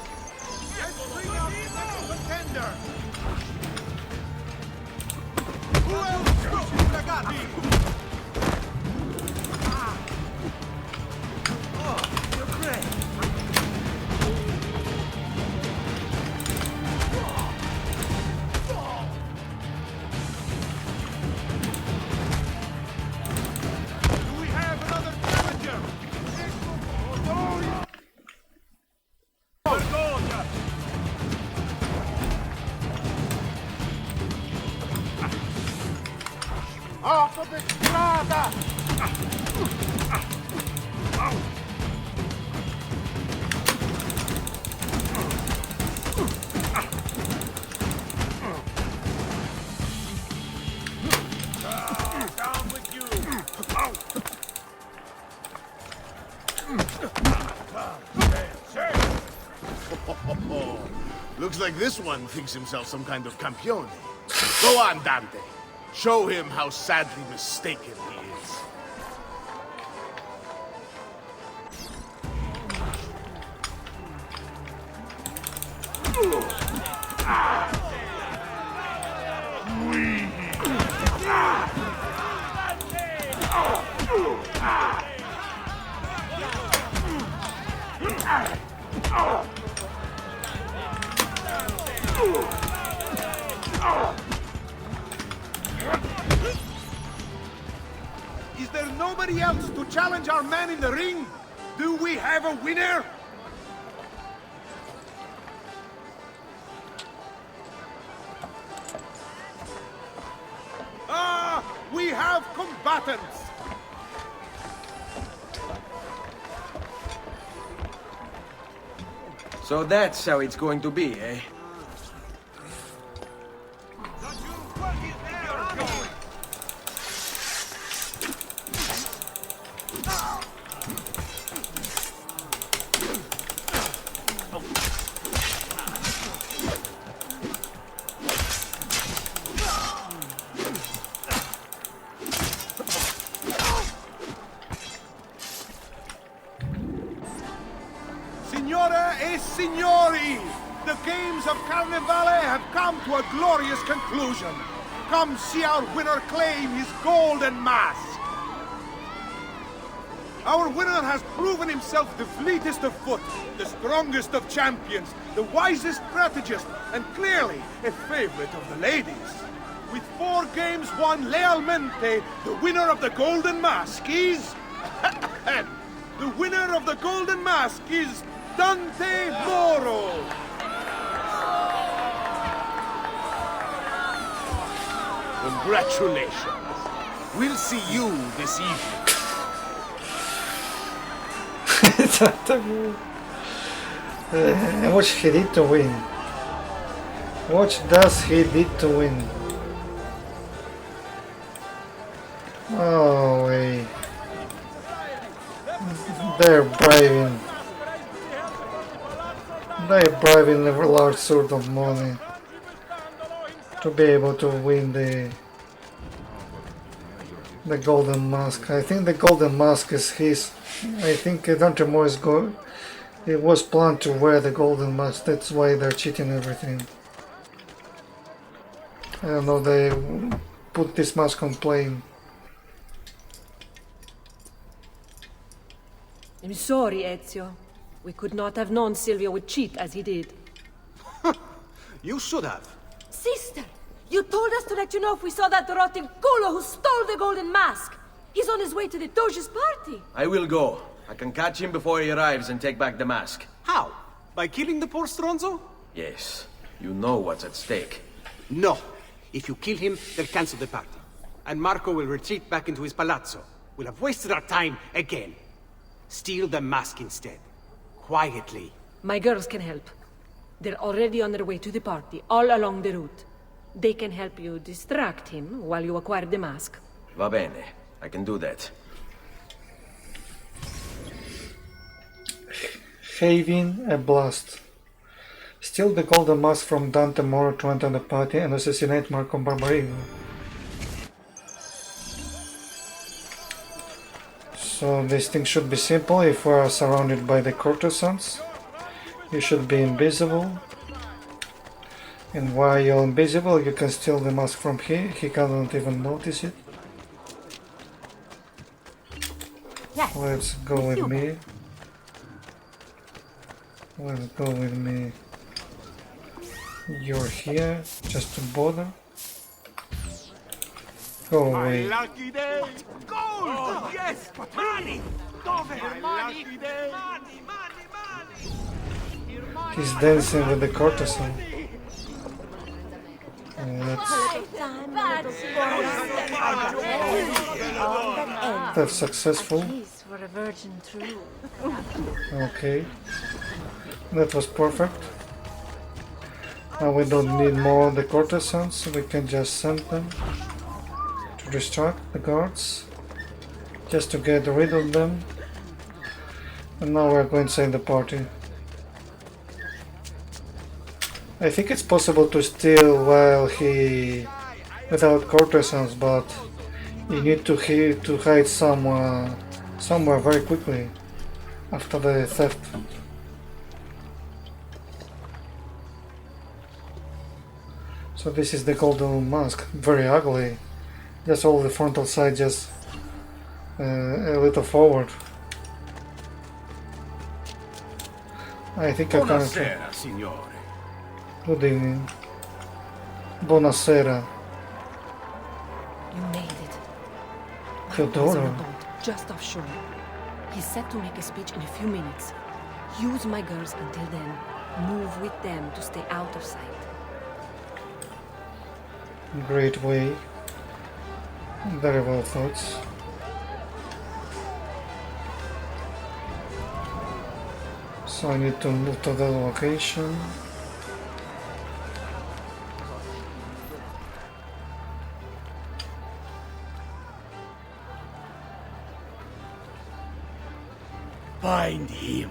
Looks like this one thinks himself some kind of campione. Go on, Dante. Show him how sadly mistaken he is. nobody else to challenge our man in the ring? Do we have a winner? Ah, we have combatants! So that's how it's going to be, eh? Signore e signori, the games of Carnevale have come to a glorious conclusion. Come see our winner claim his golden mask. Our winner has proven himself the fleetest of foot, the strongest of champions, the wisest strategist, and clearly a favorite of the ladies. With 4 games won lealmente, the winner of the golden mask is... the winner of the golden mask is... Dante Moro! Congratulations. We'll see you this evening. What he did to win? What does he did to win? Oh, wait. They're bribing. They're bribing a large sort of money to be able to win the golden mask. I think the golden mask is his. I think Dante Moore is going. It was planned to wear the golden mask. That's why they're cheating everything. I don't know. They put this mask on plane. I'm sorry, Ezio. We could not have known Silvio would cheat as he did. You should have. Sister, you told us to let you know if we saw that rotten culo who stole the golden mask. He's on his way to the Doge's party. I will go. I can catch him before he arrives and take back the mask. How? By killing the poor Stronzo? Yes. You know what's at stake. No. If you kill him, they'll cancel the party. And Marco will retreat back into his palazzo. We'll have wasted our time again. Steal the mask instead. Quietly. My girls can help. They're already on their way to the party, all along the route. They can help you distract him while you acquire the mask. Va bene. I can do that. Having a blast. Steal the golden mask from Dante Moro to enter the party and assassinate Marco Barbarino. So this thing should be simple. If we are surrounded by the courtesans, you should be invisible. And while you're invisible, you can steal the mask from him. He cannot even notice it. Yes. Let's go with me. Let's go with me. You're here, just to bother. Go away. Lucky day! Gold! Oh, yes! Money! Dove? Money! He's dancing with the courtesan. That's successful. For a virgin true. Okay. That was perfect. Now we don't need more of the courtesans, we can just send them to distract the guards, just to get rid of them. And now we're going inside the party. I think it's possible to steal while without courtesans, but you need to hide somewhere very quickly after the theft. So this is the golden mask, very ugly. Just all the frontal side just a little forward. I think I can. Buonasera, signore. Good evening. Buonasera. You made it. Teodoro. just offshore. He's set to make a speech in a few minutes. Use my girls until then. Move with them to stay out of sight. Great way. Very well thought. So I need to move to that location. Find him.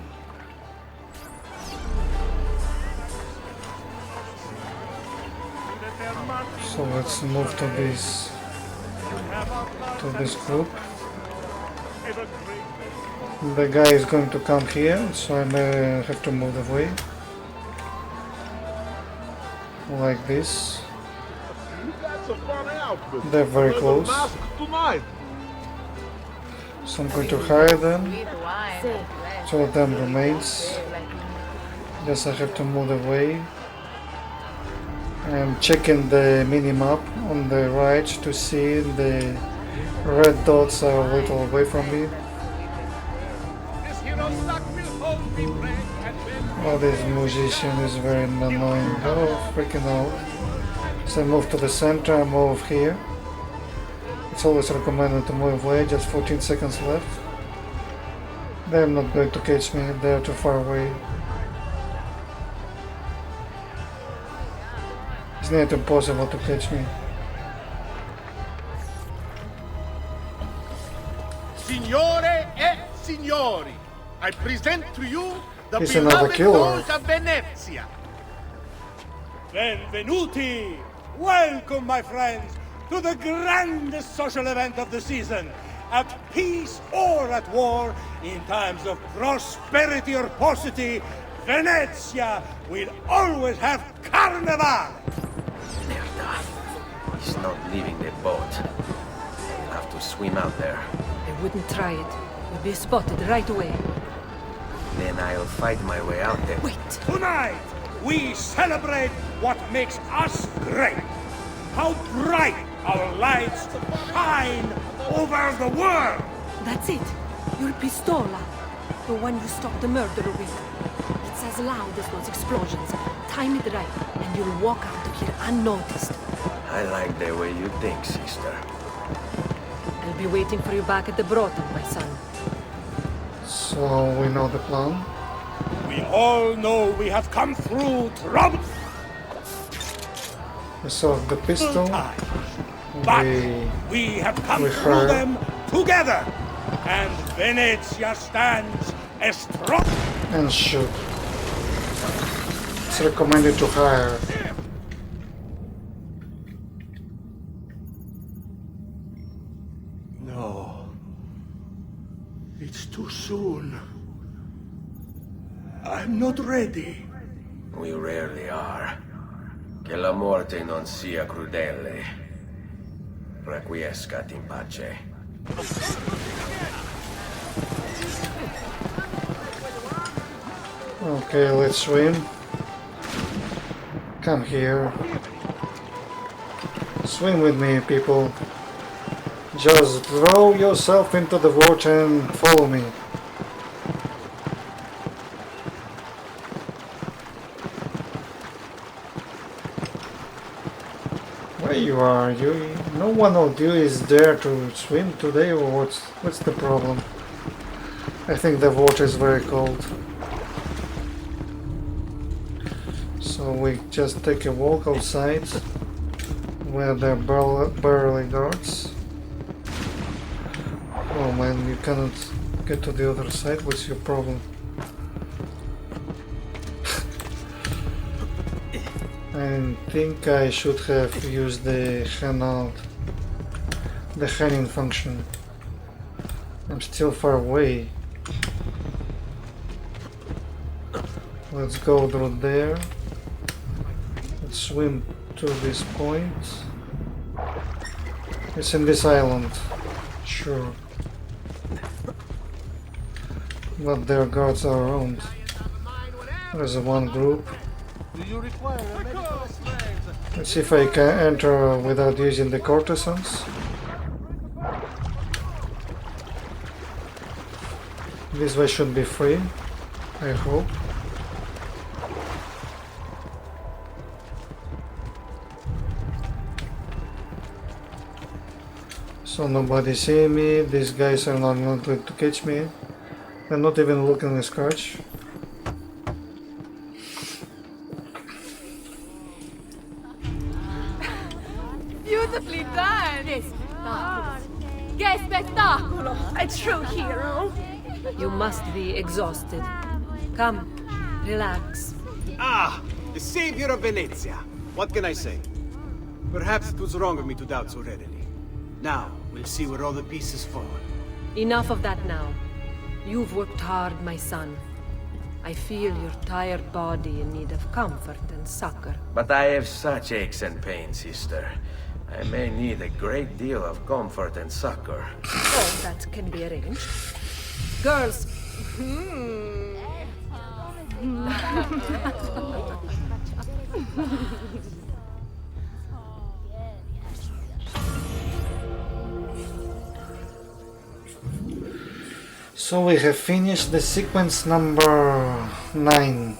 So let's move to this group. The guy is going to come here, so I may have to move away. Like this. They're very close. So I'm going to hire them. Two of them remains. Yes, I have to move away. I'm checking the mini-map on the right to see the red dots are a little away from me. Oh, this musician is very annoying. Oh, freaking out. So I move to the center, I move here. It's always recommended to move away, just 14 seconds left. They're not going to catch me, they're too far away. It's near impossible to catch me. Signore e signori, I present to you the He's another beloved killer. Doge of Venezia. Benvenuti! Welcome, my friends, to the grandest social event of the season. At peace or at war, in times of prosperity or paucity, Venezia will always have Carnevale! Merda. He's not leaving the boat. We'll have to swim out there. I wouldn't try it. You'll be spotted right away. Then I'll fight my way out there. Wait! Tonight, we celebrate what makes us great. How bright our lights shine over the world! That's it! Your pistola! The one you stopped the murderer with. It's as loud as those explosions. Time it right, and you'll walk out of here unnoticed. I like the way you think, sister. I'll be waiting for you back at the brothel, my son. So we know the plan. We all know we have come through trouble. We saw the pistol. But we have come through them together, and Venezia stands as strong. And shoot. It's recommended to hire. No, it's too soon. I'm not ready. We rarely are. Che la morte non sia crudele. Requiescat in pace. Okay, let's swim. Come here. Swim with me, people. Just throw yourself into the water and follow me. Where you are? No one of you is there to swim today, or what's the problem? I think the water is very cold. So we just take a walk outside where there are barely guards. Oh man, you cannot get to the other side. What's your problem? I think I should have used the hanging function. I'm still far away. Let's go through there. Let's swim to this point. It's in this island, sure. But their guards are around. There's one group. Let's see if I can enter without using the courtesans. This way should be free, I hope. So nobody see me, these guys are not going to catch me. They're not even looking at scratch. Beautifully done! Che spettacolo! Che spettacolo! A true hero! You must be exhausted. Come, relax. Ah, the savior of Venezia. What can I say? Perhaps it was wrong of me to doubt so readily. Now, we'll see where all the pieces fall. Enough of that now. You've worked hard, my son. I feel your tired body in need of comfort and succor. But I have such aches and pains, sister. I may need a great deal of comfort and succor. Oh, that can be arranged. Girls. So we have finished the sequence number 9.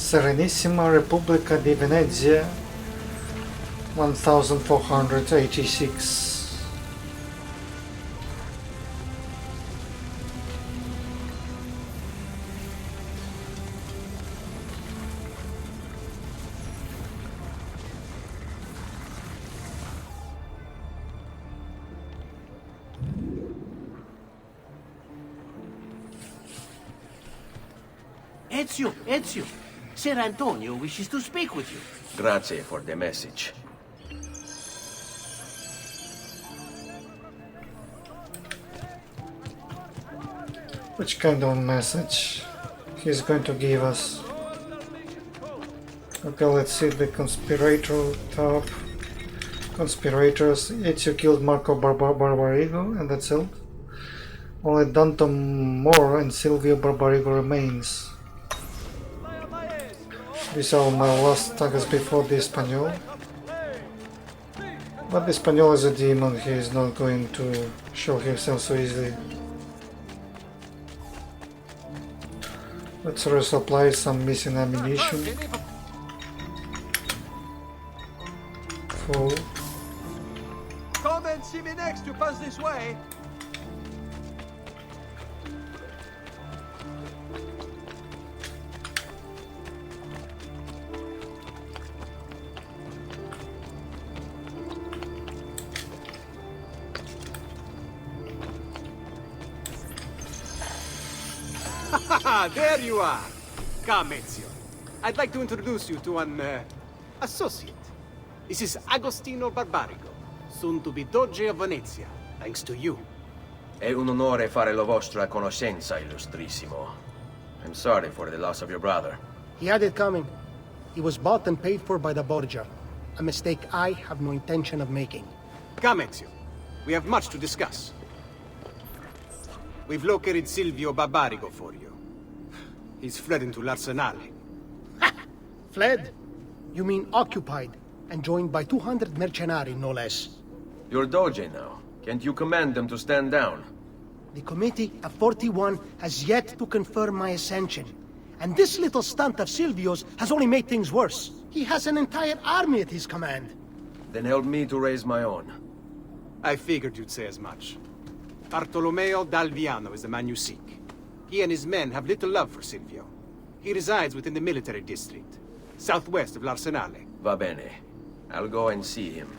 Serenissima Repubblica di Venezia 1486. Ezio! Ser Antonio wishes to speak with you. Grazie for the message. Which kind of message he's going to give us? Okay, let's see the conspirator top. Conspirators. Ezio killed Marco Barbarigo, and that's it. Only Danto Moro and Silvio Barbarigo remains. These are my last targets before the Espanol. But the Espanol is a demon, he is not going to show himself so easily. Let's resupply some missing ammunition. Full. Come and see me next to pass this way. There you are! Come, Ezio. I'd like to introduce you to an, associate. This is Agostino Barbarigo, soon to be Doge of Venezia, thanks to you. È un onore fare la vostra conoscenza, illustrissimo. I'm sorry for the loss of your brother. He had it coming. He was bought and paid for by the Borgia. A mistake I have no intention of making. Come, Ezio. We have much to discuss. We've located Silvio Barbarigo for you. He's fled into l'Arsenale. Fled? You mean occupied, and joined by 200 mercenari, no less. You're Doge now. Can't you command them to stand down? The committee of 41 has yet to confirm my ascension. And this little stunt of Silvio's has only made things worse. He has an entire army at his command. Then help me to raise my own. I figured you'd say as much. Bartolomeo d'Alviano is the man you seek. He and his men have little love for Silvio. He resides within the military district, southwest of l'Arsenale. Va bene. I'll go and see him.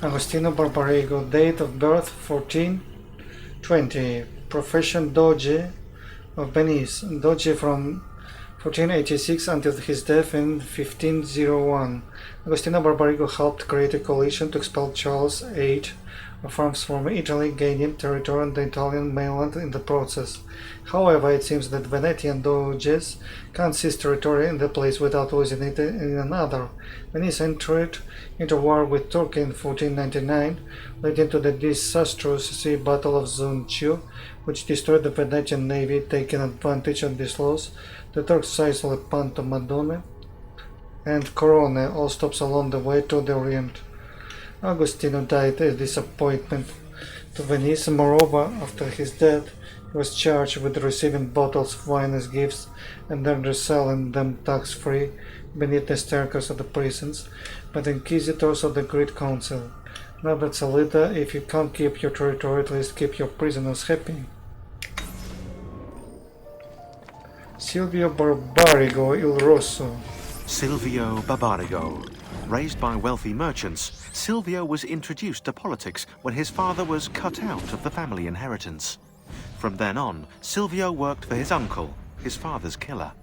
Agostino Barbarigo, date of birth 1420, profession Doge of Venice, Doge from 1486 until his death in 1501. Agostino Barbarigo helped create a coalition to expel Charles VIII of France from Italy, gaining territory on the Italian mainland in the process. However, it seems that Venetian doges can't seize territory in the place without losing it in another. Venice entered into war with Turkey in 1499, leading to the disastrous Sea Battle of Zunchu, which destroyed the Venetian navy. Taking advantage of this loss, the Turks seized Lepanto, Madone, and Corone, all stops along the way to the Orient. Agostino died a disappointment to Venice. Moreover, after his death, he was charged with receiving bottles of wine as gifts and then reselling them tax-free beneath the staircase of the prisons by the inquisitors of the Great Council. Now that's a leader. If you can't keep your territory, at least keep your prisoners happy. Silvio Barbarigo il Rosso. Silvio Barbarigo. Raised by wealthy merchants, Silvio was introduced to politics when his father was cut out of the family inheritance. From then on, Silvio worked for his uncle, his father's killer.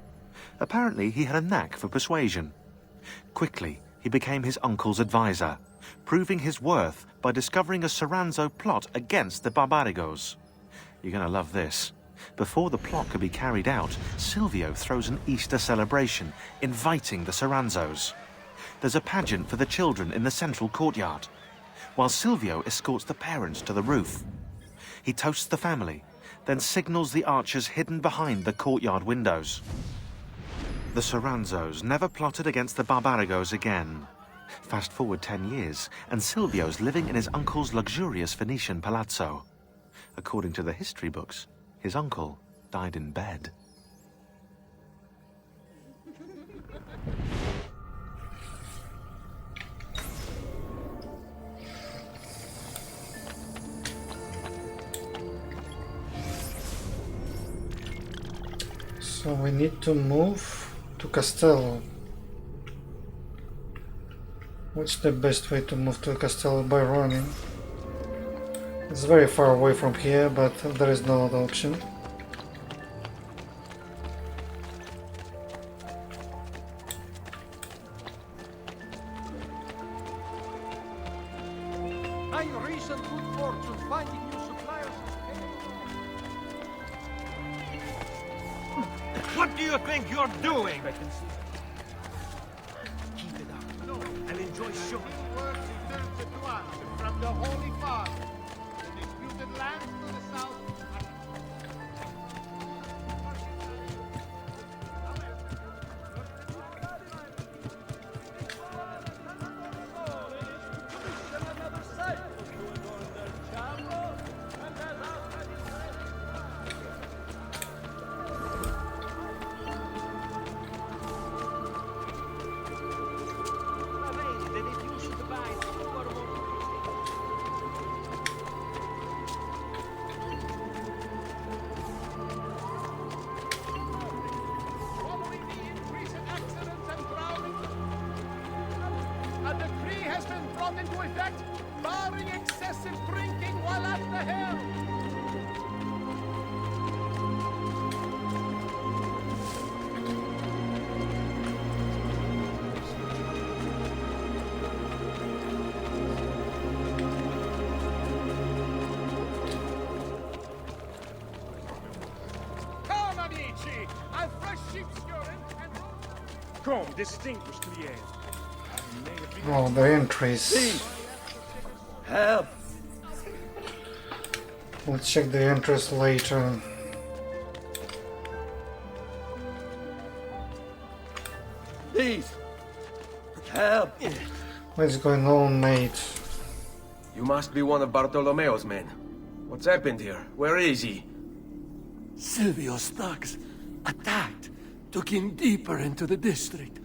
Apparently, he had a knack for persuasion. Quickly, he became his uncle's advisor, proving his worth by discovering a Soranzo plot against the Barbarigos. You're gonna love this. Before the plot could be carried out, Silvio throws an Easter celebration, inviting the Soranzos. There's a pageant for the children in the central courtyard, while Silvio escorts the parents to the roof. He toasts the family, then signals the archers hidden behind the courtyard windows. The Soranzos never plotted against the Barbarigos again. Fast forward 10 years, and Silvio's living in his uncle's luxurious Venetian palazzo. According to the history books, his uncle died in bed. So we need to move to Castello. What's the best way to move to Castello? By running. It's very far away from here, but there is no other option. My recent good fortune finding new suppliers. What do you think you're doing? Keep it up and enjoy showing. Words returned to us from the Holy Father. The disputed lands to the south into effect, barring excessive drinking while at the helm. Come, amici! A fresh sheep's urine and... Come, distinguished Flier. Oh, the entries. Help! Let's check the entries later. Please! Help! What's going on, mate? You must be one of Bartolomeo's men. What's happened here? Where is he? Silvio's thugs attacked, took him deeper into the district.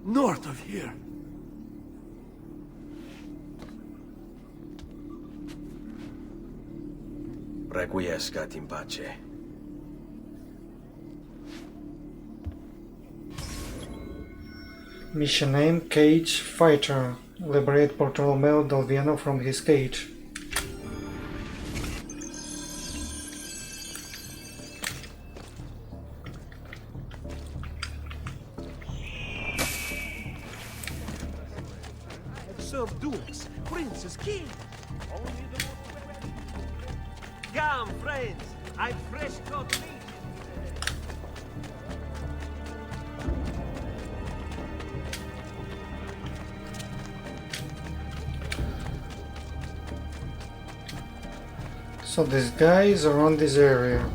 North of here. Requiescat in pace. Mission name: Cage Fighter. Liberate Bartolomeo del Viano from his cage. serve dukes, princes, kings. Come, friends. I've fresh cut meat. So this guy is around this area.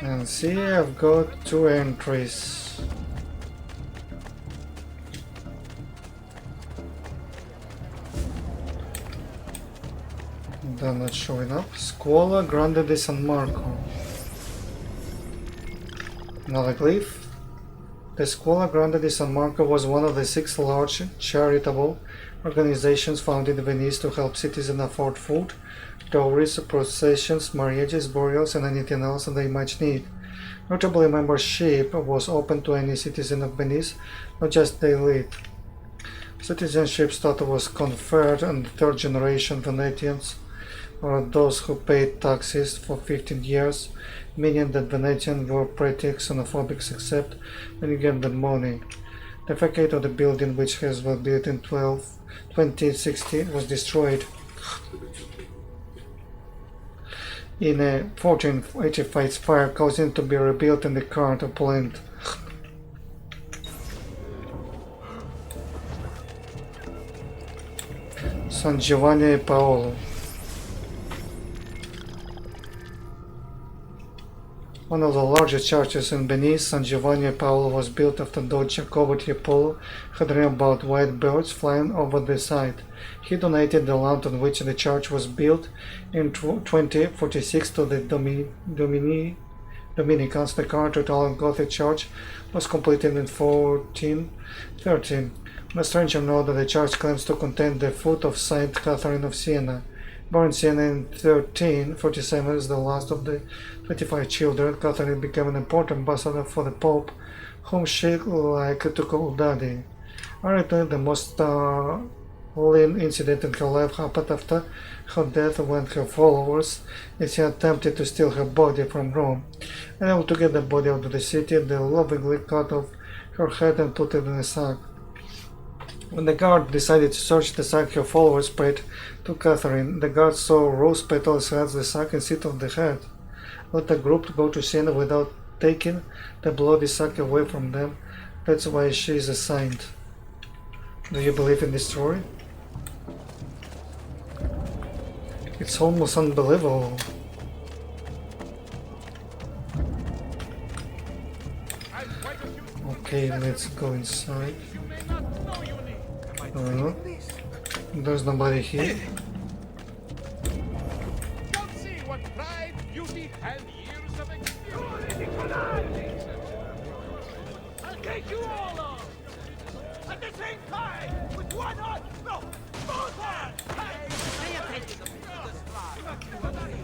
And see, I've got 2 entries. They're not showing up. Scuola Grande di San Marco. Another glyph. The Scuola Grande di San Marco was one of the 6 large charitable organizations founded in Venice to help citizens afford food, dowries, processions, marriages, burials, and anything else that they might need. Notably, membership was open to any citizen of Venice, not just the elite. Citizenship status was conferred on the 3rd generation Venetians, or those who paid taxes for 15 years, meaning that Venetians were pretty xenophobic except when you gave them money. The facade of the building, which was built in 2060, was destroyed in a 1485 fire, causing it to be rebuilt in the current plant. San Giovanni e Paolo. One of the largest churches in Venice, San Giovanni e Paolo, was built after Don Giacomo Tiepolo had dreamed about white birds flying over the site. He donated the land on which the church was built in 2046 to the Dominicans. The current Italian Gothic church was completed in 1413. On a stranger note, that the church claims to contain the foot of Saint Catherine of Siena. Born in Siena in 1347 as the last of the 25 children, Catherine became an important ambassador for the Pope, whom she liked to call Daddy. Apparently, the most startling incident in her life happened after her death, when her followers attempted to steal her body from Rome. Unable to get the body out of the city, they lovingly cut off her head and put it in a sack. When the guard decided to search the sack, her followers prayed to Catherine. The guard saw rose petals as the sack instead of the head. Let the group go to Siena without taking the bloody sack away from them. That's why she is a saint. Do you believe in this story? It's almost unbelievable. Okay, let's go inside. There's nobody here. You'll see what pride, beauty, and years of experience. I'll take you all on! At the same time! With one arm! No! Both hands!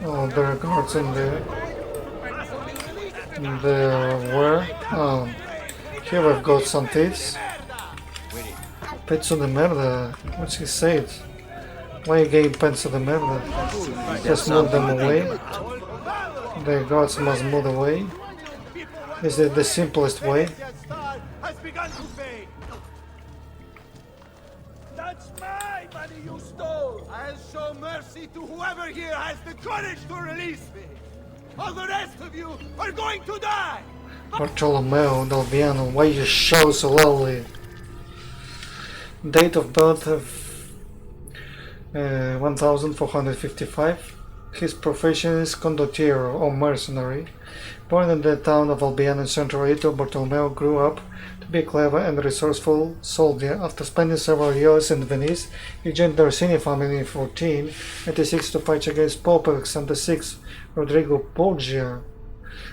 Oh, there are guards in there. Where? Here we've got some thieves. Pezzo de merda. What's he said? Why you getting pezzo de merda? Just move them away. The guards must move away. Is it the simplest way? Has begun to fade. That's my money you stole. I'll show mercy to whoever here has the courage to release me. All the rest of you are going to die. Bartolomeo Dalbiano, why you show so loudly? Date of birth of 1455. His profession is condottiero or mercenary. Born in the town of Albiano in central Italy, Bartolomeo grew up to be a clever and resourceful soldier. After spending several years in Venice, he joined the Orsini family in 1486 to fight against Pope Alexander VI, Rodrigo Borgia,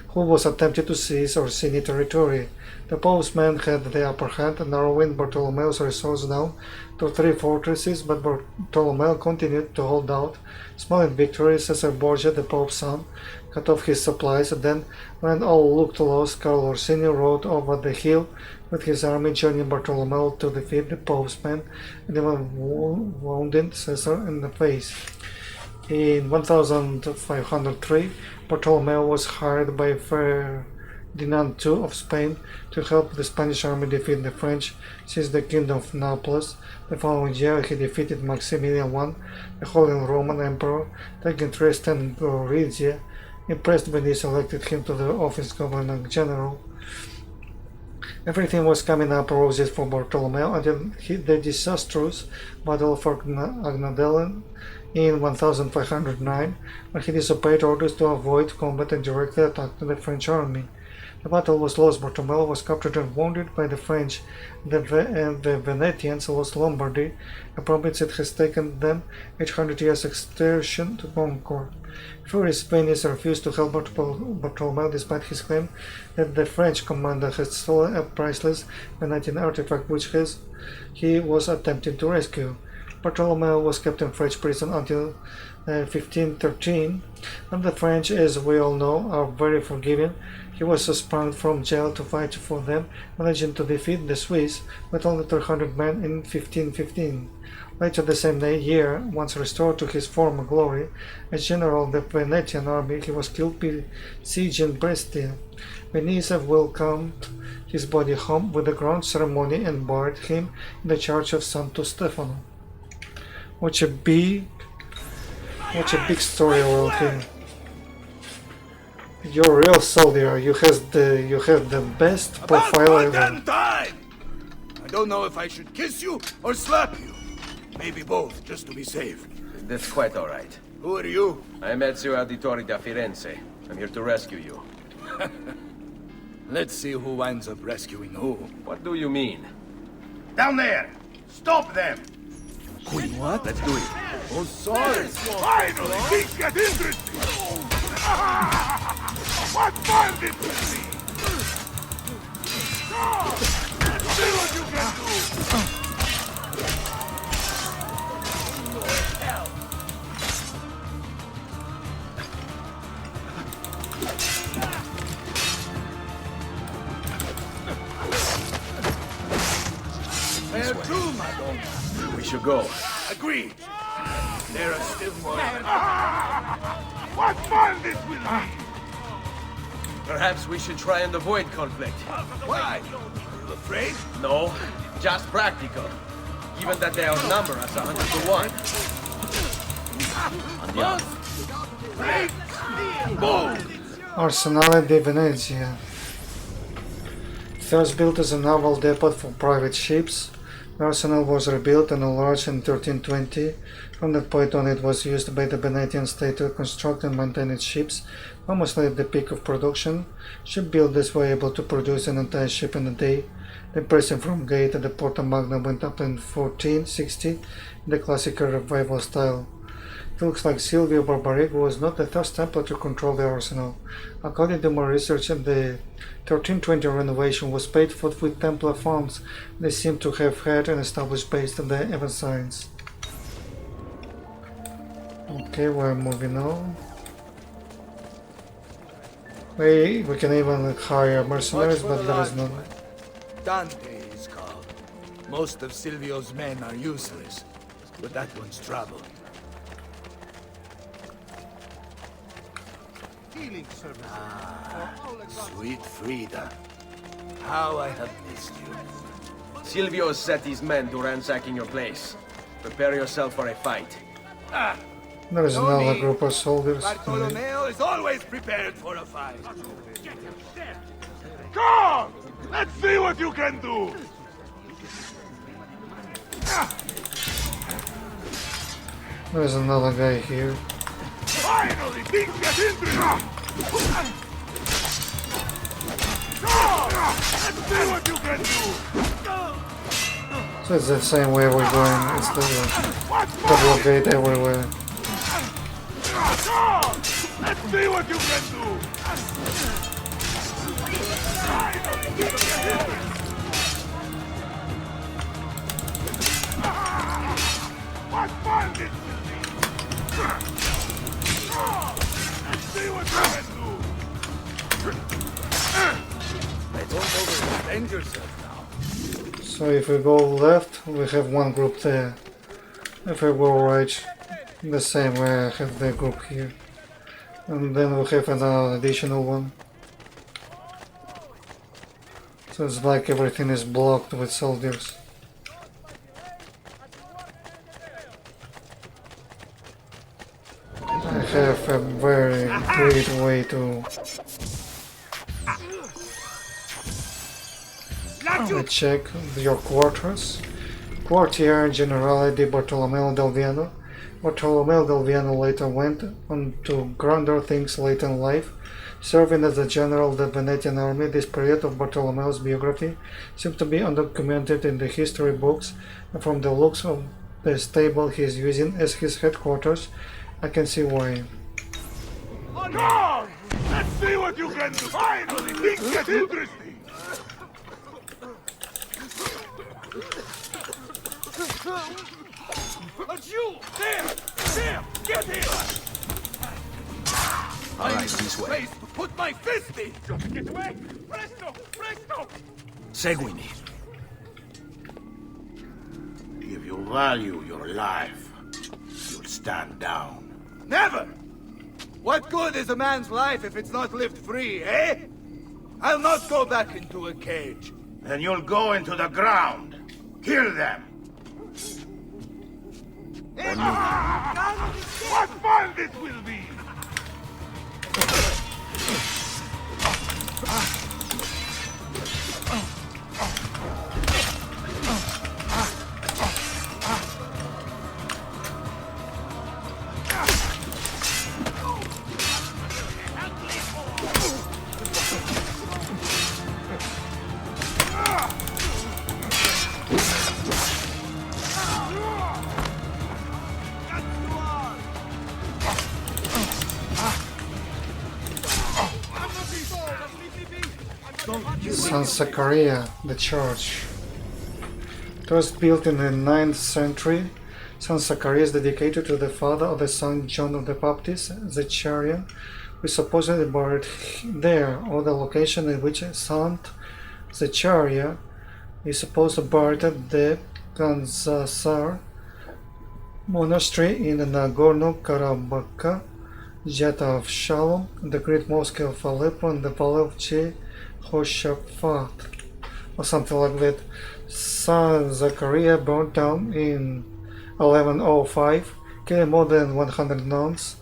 who was attempting to seize Orsini territory. The Pope's men had the upper hand, narrowing Bartolomeo's resources down to 3 fortresses, but Bartolomeo continued to hold out. Small victories, Cesar Borgia, the Pope's son, cut off his supplies. Then, when all looked lost, Carlo Orsini rode over the hill with his army, joining Bartolomeo to defeat the Pope's men and even wounding Caesar in the face. In 1503, Bartolomeo was hired by Dinan II of Spain to help the Spanish army defeat the French, seized the kingdom of Naples. The following year he defeated Maximilian I, the Holy Roman Emperor, taking Trieste and Gorizia. Impressed, Venice elected him to the office of Governor General. Everything was coming up roses for Bartolomeo until the disastrous Battle of Agnadelen in 1509, when he disobeyed orders to avoid combat and directly attacked the French army. The battle was lost. Bartolomeo was captured and wounded by the French, and the Venetians lost Lombardy, a province it has taken them 800 years extension to conquer. Furious, Venice refused to help Bartolomeo despite his claim that the French commander had stolen a priceless Venetian artifact which he was attempting to rescue. Bartolomeo was kept in French prison until 1513, and the French, as we all know, are very forgiving. He was sprung from jail to fight for them, managing to defeat the Swiss with only 300 men in 1515. Later the same year, once restored to his former glory, as general of the Venetian army, he was killed besieging Brescia. Venice welcomed his body home with a grand ceremony and buried him in the church of Santo Stefano. What a big story around him. You're a real soldier. You have the best profile ever. Damn time! I don't know if I should kiss you or slap you. Maybe both, just to be safe. That's quite all right. Who are you? I'm Ezio Auditore da Firenze. I'm here to rescue you. Let's see who winds up rescuing who. What do you mean? Down there! Stop them! What? Let's do it. Oh, sorry. Finally, things get interesting. What fun this will be! Let's see what you can do! Where to, Madonna? We should go. Agreed. There are still more. What fun this will be! Perhaps we should try and avoid conflict. Why? Are you afraid? No, just practical. Given that they outnumber us 100 to 1. Andiamo. Arsenale di Venezia. First built as a naval depot for private ships, the arsenal was rebuilt and enlarged in 1320. From that point on, it was used by the Venetian state to construct and maintain its ships. Almost at the peak of production, shipbuilders were able to produce an entire ship in a day. The impressive Rome Gate at the Porta Magna went up in 1460 in the classical revival style. It looks like Silvio Barbarigo was not the first Templar to control the arsenal. According to more research, the 1320 renovation was paid for with Templar funds. They seem to have had an established base in the Aventines. Okay, we're moving on. We can even hire mercenaries, but there is none. Dante is called. Most of Silvio's men are useless, but that one's trouble. Sweet Frida. How I have missed you. Silvio set his men to ransacking your place. Prepare yourself for a fight. There is another group of soldiers. Bartolomeo is always prepared for a fight. Come! Let's see what you can do! There's another guy here. Finally, things get interesting! Let's see what you can do! So it's the same way we're going. It's the double gate everywhere. Let's see what you can do! What fun this will be! Let's see what you can do! Don't overextend yourself now. So if we go left, we have one group there. If I go right, the same way I have the group here. And then we have an additional one. So it's like everything is blocked with soldiers. I have a very great way to check your quarters. Quartier Generale di Bartolomeo del Viano. Bartolomeo del Viano later went on to grander things late in life, serving as a general of the Venetian army. This period of Bartolomeo's biography seems to be undocumented in the history books, and from the looks of the stable he is using as his headquarters, I can see why. Come on! Let's see what you can do! Finally, things get interesting! But you! There! Get here! Alright, this way. Place to put my fist in! Just get away! Presto! Presto! Seguimi. If you value your life, you'll stand down. Never! What good is a man's life if it's not lived free, eh? I'll not go back into a cage. Then you'll go into the ground. Kill them. What fun this will be! San Zaccaria, the church. First built in the 9th century, San Zaccaria is dedicated to the father of the Saint John of the Baptist, Zaccaria, who is supposedly buried there, or the location in which Saint Zaccaria is supposed to buried at the Kanzasar monastery in Nagorno-Karabakh, Jetta of Shalom, the great mosque of Aleppo, and the valley of Jehoshaphat, or something like that. San Zaccaria burned down in 1105, killing more than 100 nuns.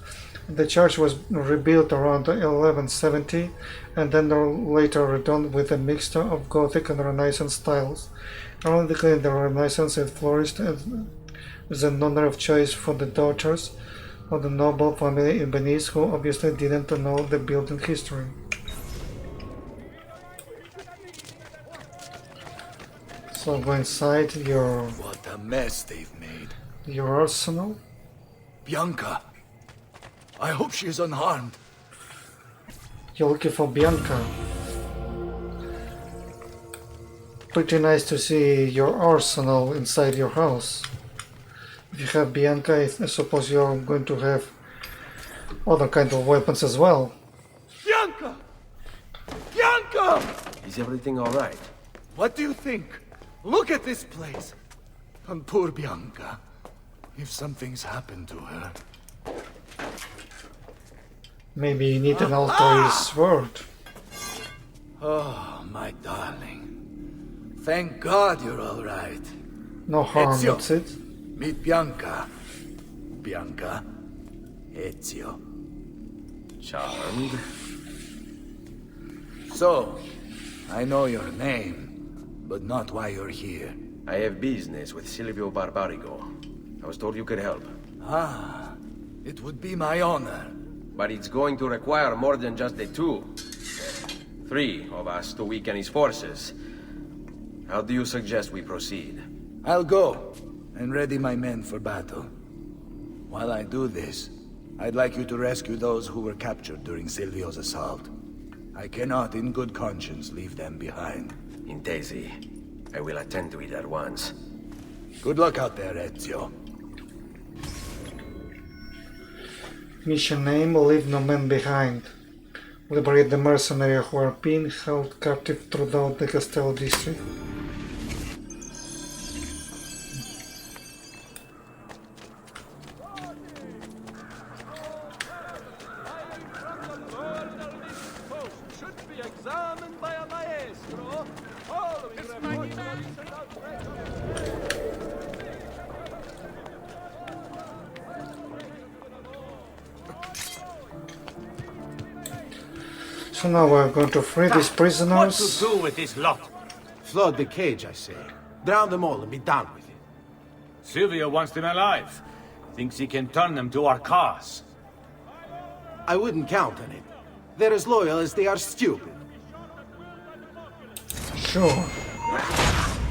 The church was rebuilt around 1170, and then later redone with a mixture of Gothic and Renaissance styles. Ironically, the Renaissance had flourished as an honor of choice for the daughters of the noble family in Venice, who obviously didn't know the building history. So go inside your... What a mess they've made. Your arsenal? Bianca! I hope she is unharmed. You're looking for Bianca. Pretty nice to see your arsenal inside your house. If you have Bianca, I suppose you're going to have other kind of weapons as well. Bianca! Bianca! Is everything alright? What do you think? Look at this place. And poor Bianca. If something's happened to her... Maybe you need an Altair sword. Oh, my darling. Thank God you're all right. No harm, Ezio, that's it. Meet Bianca. Bianca. Ezio. Charmed. So, I know your name, but not why you're here. I have business with Silvio Barbarigo. I was told you could help. Ah, it would be my honor. But it's going to require more than just the two. 3 of us to weaken his forces. How do you suggest we proceed? I'll go and ready my men for battle. While I do this, I'd like you to rescue those who were captured during Silvio's assault. I cannot in good conscience leave them behind. Intesi. I will attend to it at once. Good luck out there, Ezio. Mission name: leave no man behind. Liberate the mercenaries who are being held captive throughout the Castello district. Should be examined by a maestro. So now we're going to free these What prisoners. to do with this lot? Flood the cage, I say. Drown them all and be done with it. Silvio wants them alive. Thinks he can turn them to our cause. I wouldn't count on it. They're as loyal as they are stupid. Sure.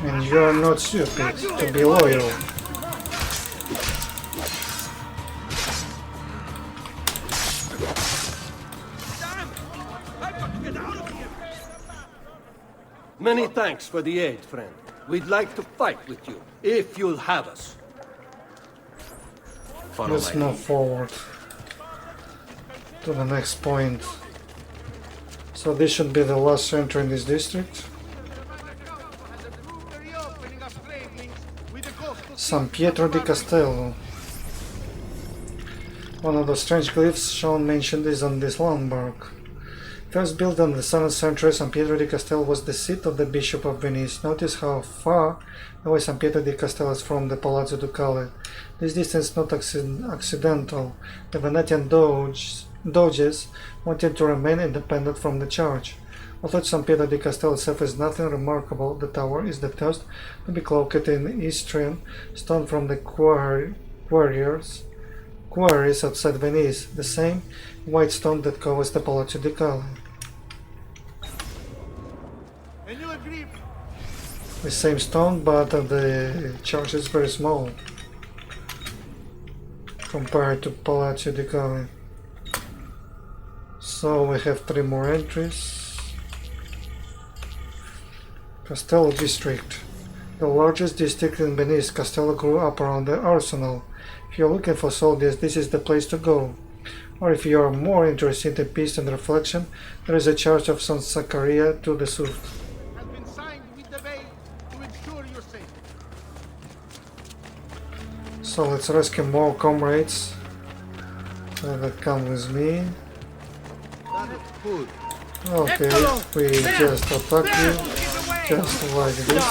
And you're not stupid to be loyal. Many thanks for the aid, friend. We'd like to fight with you, if you'll have us. Let's move forward to the next point. So this should be the last entry in this district. San Pietro di Castello. One of the strange glyphs shown mentioned is on this landmark. First built in the 7th century, San Pietro di Castello was the seat of the Bishop of Venice. Notice how far away San Pietro di Castello is from the Palazzo Ducale. This distance is not accidental. The Venetian doges wanted to remain independent from the church. Although San Pietro di Castello itself is nothing remarkable, the tower is the first to be cloaked in Istrian stone from the quarries outside Venice, the same white stone that covers the Palazzo Ducale. The same stone, but the church is very small compared to Palazzo Ducale. So we have 3 more entries. Castello district. The largest district in Venice, Castello grew up around the arsenal. If you're looking for soldiers, this is the place to go. Or if you are more interested in peace and reflection, there is a church of San Zaccaria to the south. Has been signed with the Bay to ensure your safety. So let's rescue more comrades that come with me. Okay, we just attack you, just like this.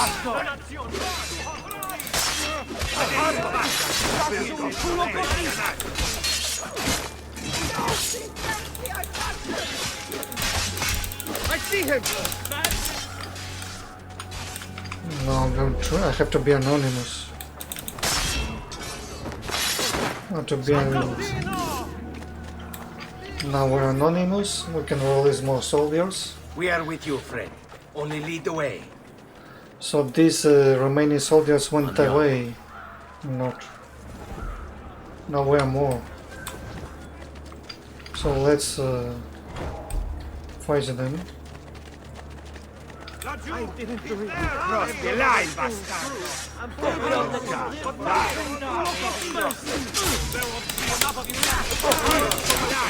I see him! Now I'm going to, I have to be anonymous. Not to be anonymous. Now we're anonymous, we can release more soldiers. We are with you, friend. Only lead the way. So these remaining soldiers went away. Not. Now we are more. So let's fight them. I didn't do it. Cross the line, bastardo! I'm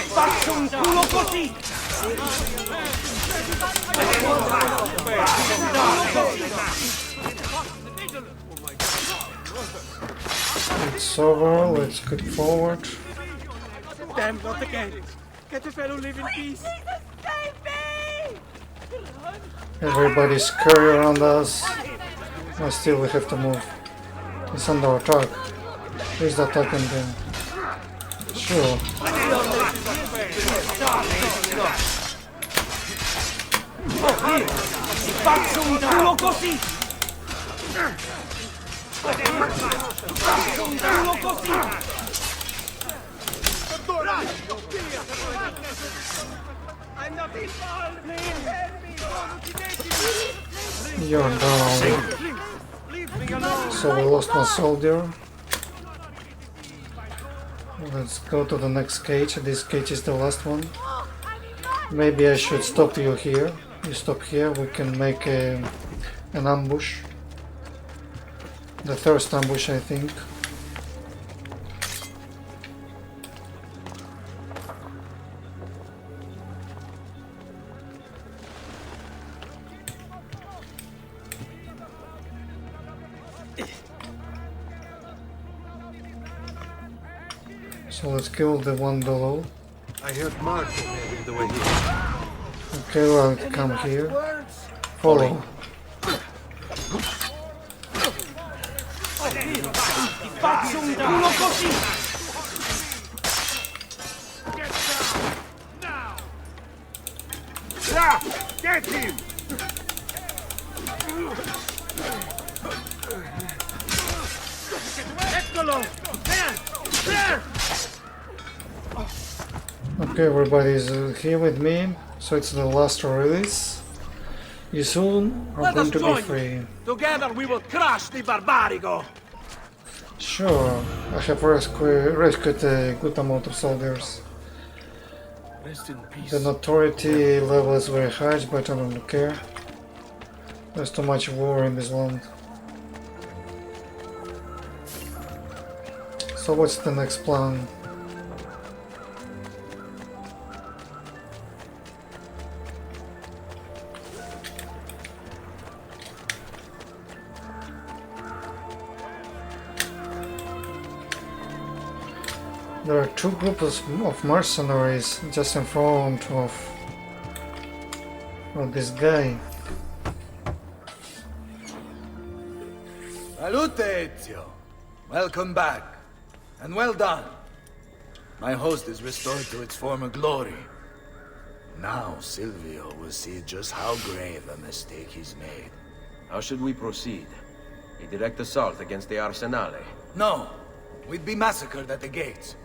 faccio un culo così! It's over, let's get forward. Damn, not again! Get a fellow live in peace! Everybody's scurry around us. But still we have to move. It's under attack. Who's attacking them? Sure. Faccio un culo così! Faccio un culo così! I'm not involved! You're down. So we lost one soldier. Let's go to the next cage. This cage is the last one. Maybe I should stop you here. You stop here, we can make an ambush. The first ambush, I think. So let's kill the one below. I heard Marco heading the way here. Okay, well, come here. Follow. Faccio un culo così! Get him! Eccolo! There! There! Okay, everybody's here with me, so it's the last release. You soon are going to be free. Together we will crush the Barbarigo! Sure, I have rescued a good amount of soldiers. Rest in peace. The notoriety level is very high, but I don't care. There's too much war in this land. So what's the next plan? There are two groups of mercenaries just in front of this guy. Salute, Ezio. Welcome back. And well done. My host is restored to its former glory. Now Silvio will see just how grave a mistake he's made. How should we proceed? A direct assault against the Arsenale? No. We'd be massacred at the gates.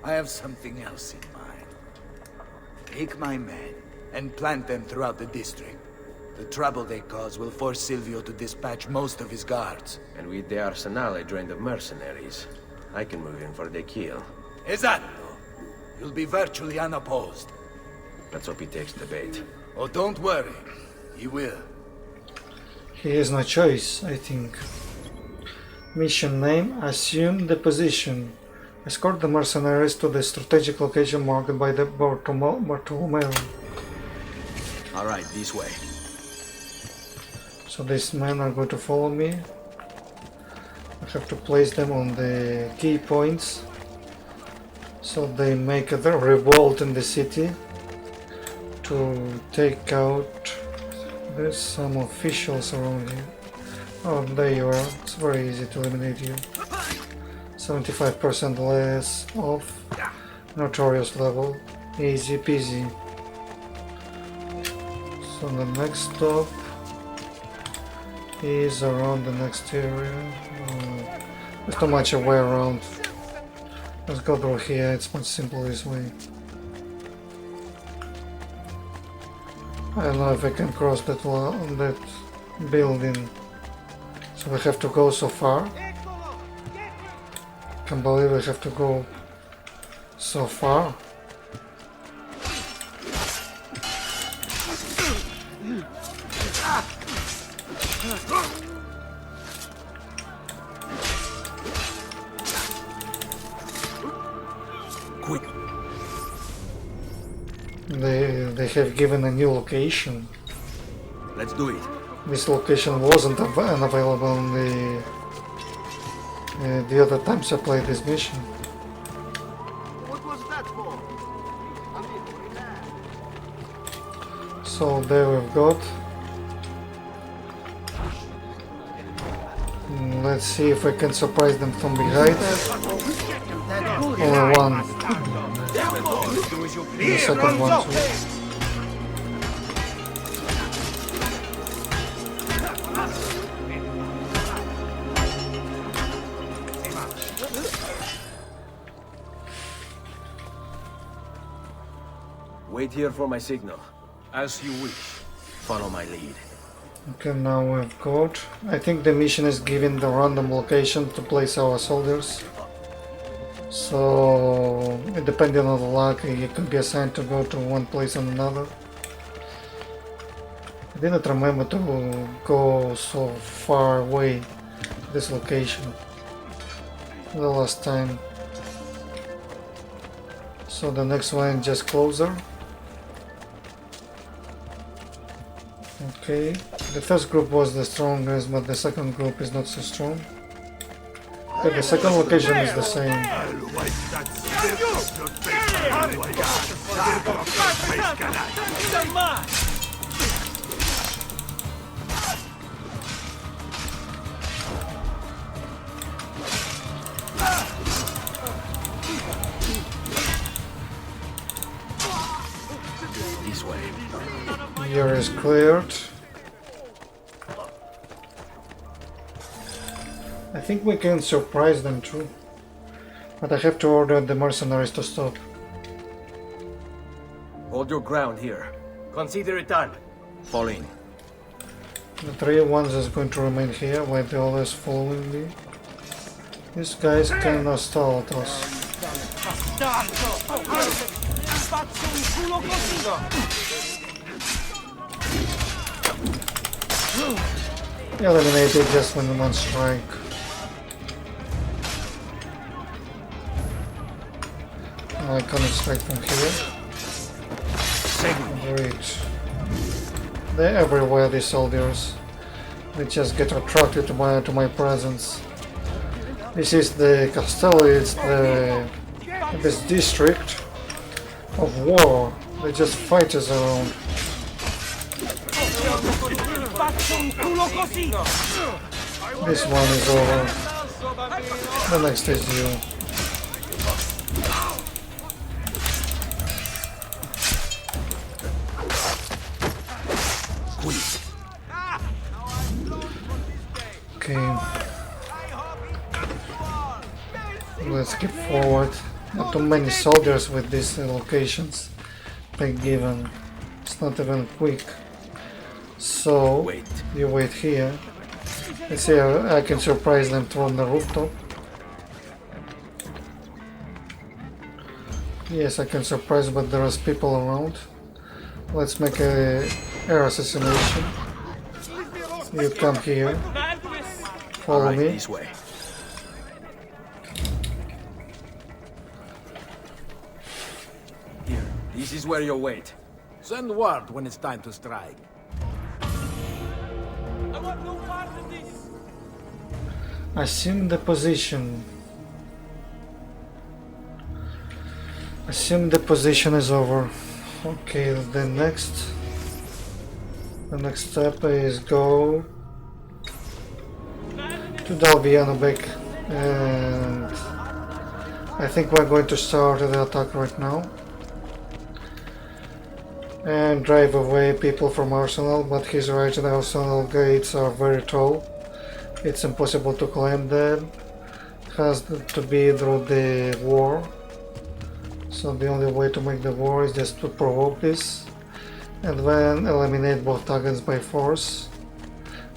I have something else in mind. Take my men and plant them throughout the district. The trouble they cause will force Silvio to dispatch most of his guards. And with the Arsenale drained of mercenaries, I can move in for the kill. Esatto. You'll be virtually unopposed. Let's hope he takes the bait. Oh, don't worry. He will. He has no choice, I think. Mission name: assume the position. Escort the mercenaries to the strategic location marked by the Bartolomeo. Alright, this way. So these men are going to follow me. I have to place them on the key points so they make a revolt in the city to take out. There's some officials around here. Oh, there you are. It's very easy to eliminate you. 75% less off. Notorious level. Easy peasy. So the next stop is around the next area. There's too much way around. Let's go through here, it's much simpler this way. I don't know if I can cross that building. So we have to go so far. Can't believe I have to go so far. Quick. They have given a new location. Let's do it. This location wasn't unavailable in the other times I played this mission. What was that for? So there we've got. Let's see if I can surprise them from behind. Only one. The second one too. Wait here for my signal. As you wish. Follow my lead. Okay, now we've got. I think the mission is giving the random location to place our soldiers. So, depending on the luck, you can be assigned to go to one place and another. I didn't remember to go so far away this location the last time. So the next one just closer. Okay, the first group was the strongest, but the second group is not so strong. Okay, the second location is the same. This way. Here is cleared. I think we can surprise them too. But I have to order the mercenaries to stop. Hold your ground here. Consider it done. Fall in. The 3 ones is going to remain here while the others following me. These guys cannot stall at us. Eliminated just when one strike. Now I cannot strike from here. Great. They're everywhere, these soldiers. They just get attracted to my presence. This is the Castello, it's this district of war. They just fight us around. This one is over. The next is you. Okay. Let's keep forward. Not too many soldiers with these locations. Big given. It's not even quick. So you wait here. Let's see, I can surprise them from the rooftop. Yes, I can surprise, but there is people around. Let's make a air assassination. You come here. Follow me. This way. Here, this is where you wait. Send word when it's time to strike. I want no part of this. Assume the position. Assume the position is over. Okay, the next step is go to Dalviano back, and I think we're going to start the attack right now and drive away people from Arsenal, but he's right, the Arsenal gates are very tall. It's impossible to climb them. It has to be through the war. So the only way to make the war is just to provoke this and then eliminate both targets by force,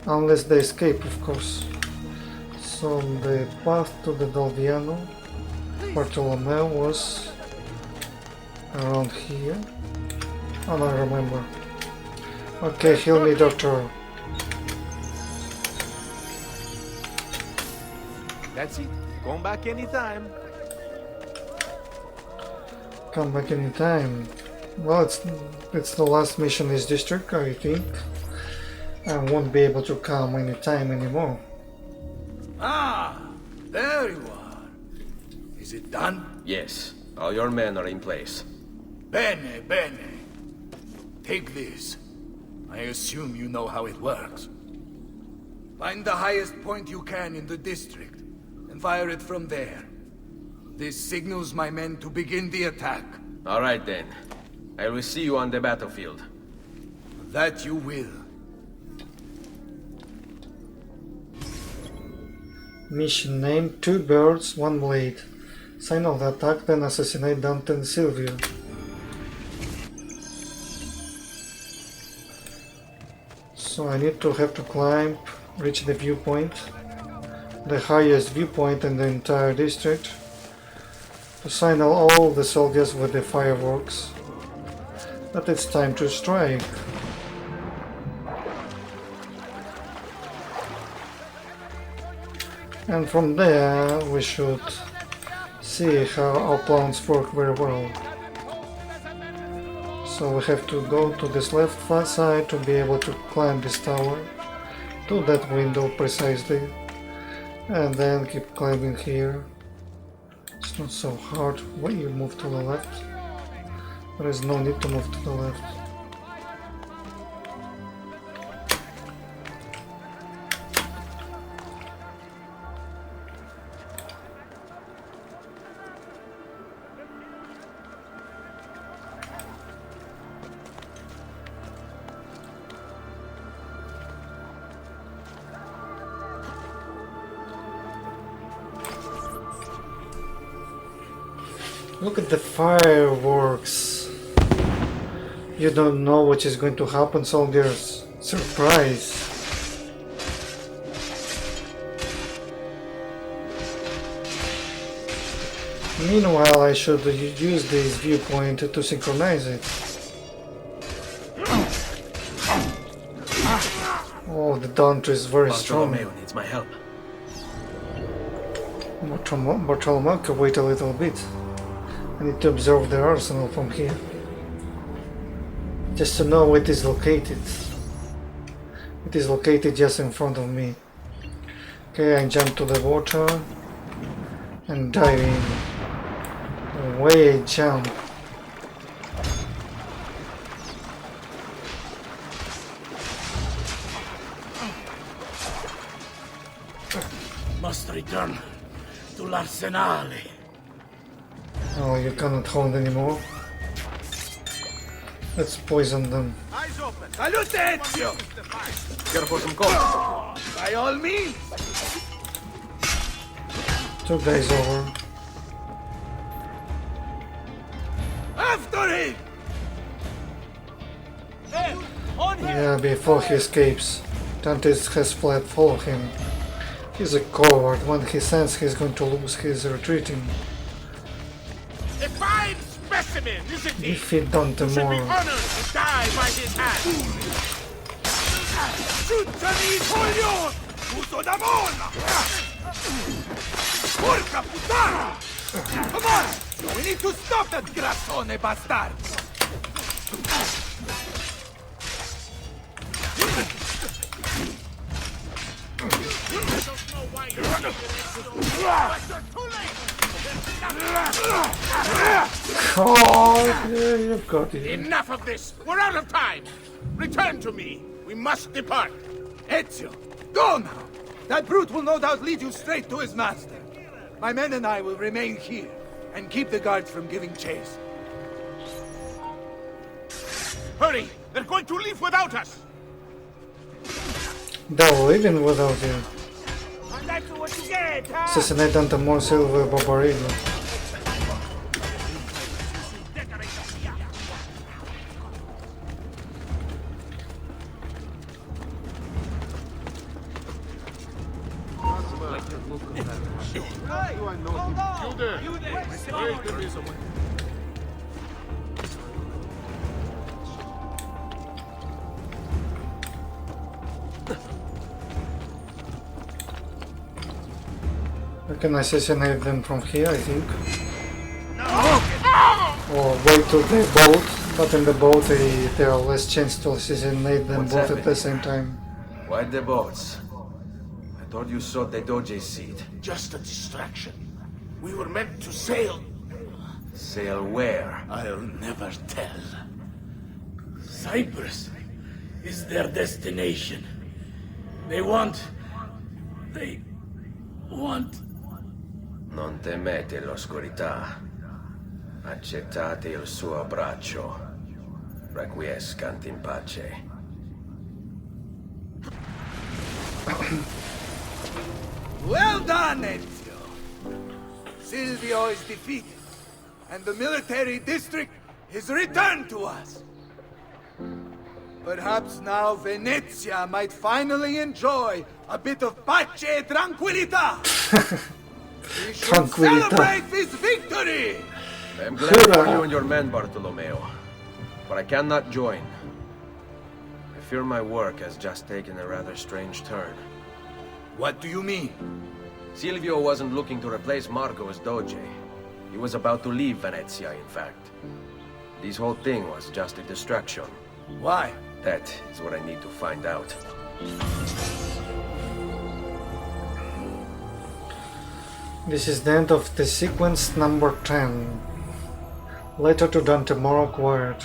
unless they escape, of course. So the path to the Dalviano Bartolomeo was around here. Oh, no, I remember. Okay, heal me, doctor. That's it. Come back anytime. Come back anytime. Well, it's the last mission in this district, I think. I won't be able to come anytime anymore. Ah, there you are. Is it done? Yes, all your men are in place. Bene, bene. Take this. I assume you know how it works. Find the highest point you can in the district, and fire it from there. This signals my men to begin the attack. All right then. I will see you on the battlefield. That you will. Mission name: 2 birds, 1 blade. Sign of the attack, then assassinate Dante and Silvio. So I need to have to climb, reach the viewpoint, the highest viewpoint in the entire district, to signal all the soldiers with the fireworks that it's time to strike. And from there we should see how our plans work very well. So we have to go to this left far side to be able to climb this tower, to that window precisely, and then keep climbing here. It's not so hard when you move to the left. There is no need to move to the left. Look at the fireworks. You don't know what is going to happen, soldiers. Surprise. Meanwhile, I should use this viewpoint to synchronize it. Oh, the Dante is very strong. Bartolomeo needs my help. Bartolomeo can wait a little bit. I need to observe the arsenal from here. Just to know where it is located. It is located just in front of me. Okay, I jump to the water and dive in. Away I jump. Must return to l'Arsenale. Oh, you cannot hold anymore. Let's poison them. Eyes open. Salute, Ezio! Care for some coffee? By all means. 2 days over. After him! Yeah, before he escapes. Dante has fled, follow him. He's a coward. When he senses he's going to lose, he's retreating. A fine specimen, isn't he? Defeat Dante Should be more. honored to die by his hand. Ciucciami coglione! Uso da molla! Porca puttana! Come on! We need to stop that grassone bastard! Oh, yeah, you've got it. Enough of this! We're out of time! Return to me! We must depart! Ezio, go now! That brute will no doubt lead you straight to his master. My men and I will remain here and keep the guards from giving chase. Hurry! They're going to leave without us! They're leaving without you. That's what you get, huh? Assassinate Dante more Silver Barbarino. I can assassinate them from here, I think. Or wait till the boat, but in the boat there are less chance to assassinate them both at the same time. Why the boats? I thought you sought the Doge's seat. Just a distraction. We were meant to sail. Sail where? I'll never tell. Cyprus is their destination. They want... Non temete l'oscurità. Accettate il suo abbraccio. Requiescant in pace. Well done, Ezio! Silvio is defeated, and the military district is returned to us. Perhaps now Venezia might finally enjoy a bit of pace e tranquillità. We should celebrate this victory! I'm glad for you and your men, Bartolomeo. But I cannot join. I fear my work has just taken a rather strange turn. What do you mean? Silvio wasn't looking to replace Marco as Doge. He was about to leave Venezia, in fact. This whole thing was just a distraction. Why? That is what I need to find out. This is the end of the sequence number 10. Letter to Dante more acquired.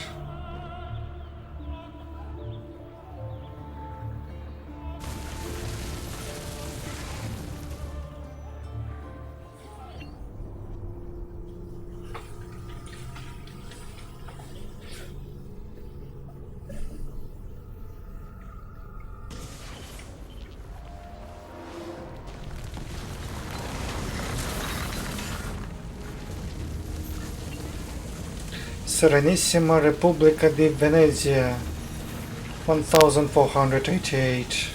Serenissima Repubblica di Venezia, 1488.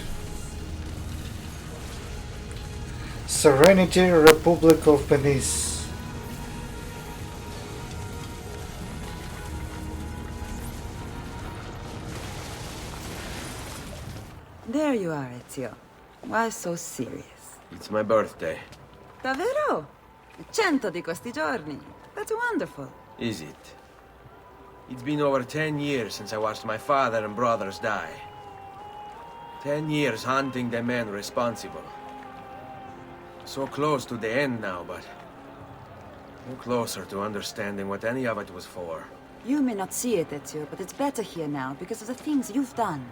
Serenity Republic of Venice. There you are, Ezio. Why so serious? It's my birthday. Davvero? 100 di questi giorni. That's wonderful. Is it? It's been over 10 years since I watched my father and brothers die. 10 years hunting the men responsible. So close to the end now, but no closer to understanding what any of it was for. You may not see it, Ezio, but it's better here now because of the things you've done.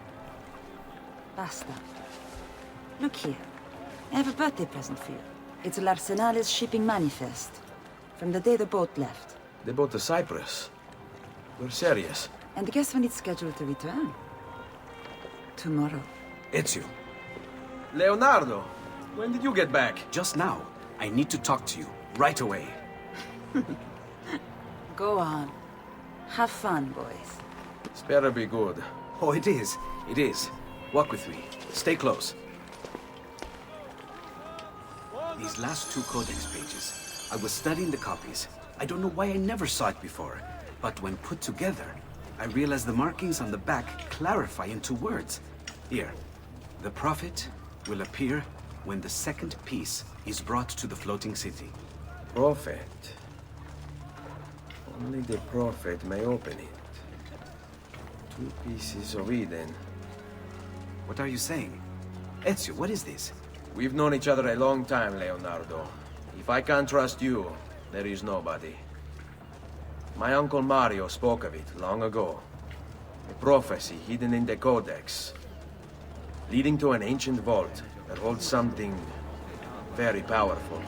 Basta. Look here. I have a birthday present for you. It's l'Arsenale's shipping manifest. From the day the boat left. They boat to Cyprus. You're serious? And guess when it's scheduled to return? Tomorrow. Ezio. Leonardo, when did you get back? Just now. I need to talk to you. Right away. Go on. Have fun, boys. It's better be good. Oh, it is. It is. Walk with me. Stay close. These last 2 Codex Pages. I was studying the copies. I don't know why I never saw it before. But when put together, I realized the markings on the back clarify into words. Here. The Prophet will appear when the second piece is brought to the floating city. Prophet? Only the Prophet may open it. 2 pieces of Eden. What are you saying? Ezio, what is this? We've known each other a long time, Leonardo. If I can't trust you, there is nobody. My uncle Mario spoke of it long ago. A prophecy hidden in the Codex, leading to an ancient vault that holds something very powerful.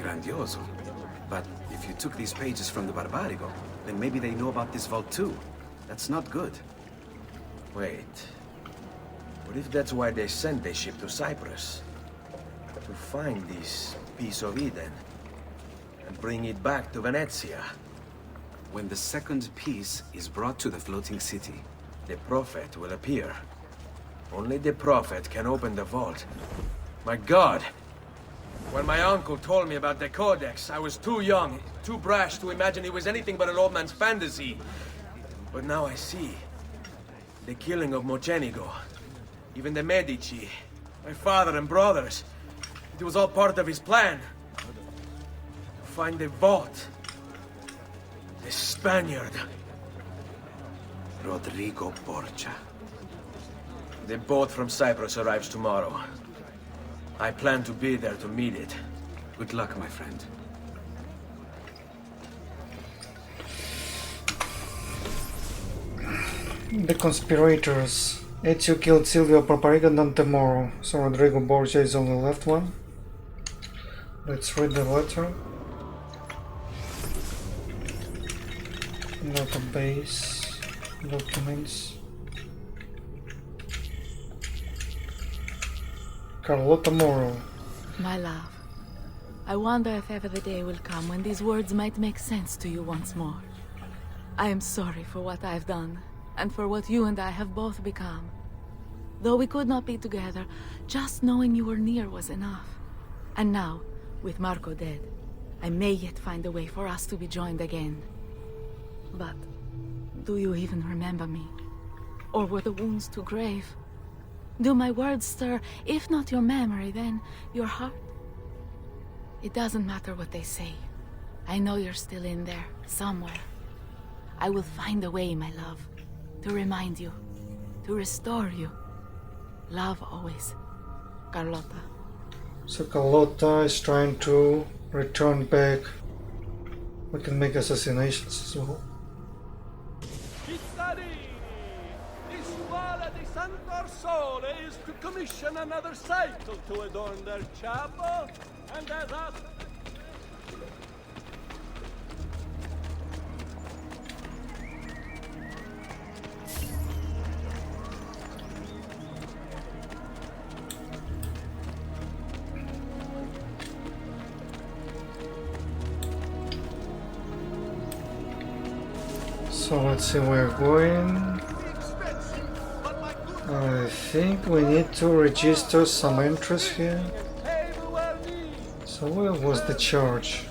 Grandioso. But if you took these pages from the Barbarigo, then maybe they know about this vault too. That's not good. Wait. What if that's why they sent the ship to Cyprus? To find this piece of Eden and bring it back to Venezia. When the second piece is brought to the floating city, the Prophet will appear. Only the Prophet can open the vault. My God! When my uncle told me about the Codex, I was too young, too brash to imagine it was anything but an old man's fantasy. But now I see. The killing of Mocenigo, even the Medici, my father and brothers. It was all part of his plan. To find the vault. The Spaniard. Rodrigo Borgia. The boat from Cyprus arrives tomorrow. I plan to be there to meet it. Good luck, my friend. The conspirators. Ezio killed Silvio Papariga and tomorrow, so Rodrigo Borgia is only left one. Let's read the letter. Database. Documents. Carlotta Moro. My love, I wonder if ever the day will come when these words might make sense to you once more. I am sorry for what I've done, and for what you and I have both become. Though we could not be together, just knowing you were near was enough. And now, with Marco dead, I may yet find a way for us to be joined again. But, do you even remember me? Or were the wounds too grave? Do my words stir, if not your memory, then your heart? It doesn't matter what they say. I know you're still in there, somewhere. I will find a way, my love, to remind you, to restore you. Love always, Carlotta. So Carlotta is trying to return back. We can make assassinations as well. The Scuola di San Corsole is to commission another cycle to adorn their chapel, and as us... So let's see where we're going. I think we need to register some entries here. So where was the church?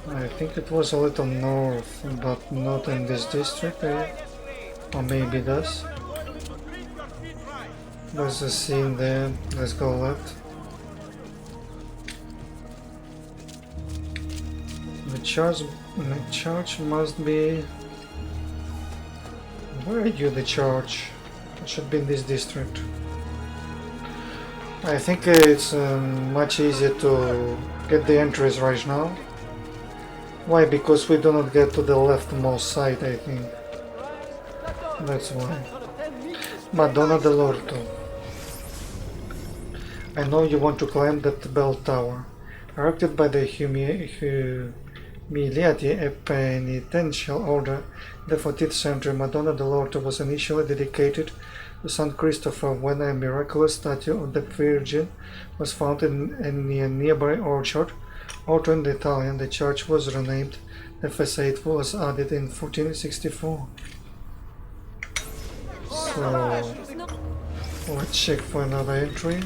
I think it was a little north, but not in this district, or maybe it does. There's a scene there. Let's go left. The church must be... Where are you, the church? It should be in this district. I think it's much easier to get the entries right now. Why? Because we do not get to the leftmost side, I think. That's why. Madonna dell'Orto. I know you want to climb that bell tower. Erected by the Humiliati, a penitential order in the 14th century, Madonna dell'Orto was initially dedicated to St. Christopher when a miraculous statue of the Virgin was found in a nearby orchard. Orto in Italian, the church was renamed. The facade was added in 1464. So, let's check for another entry.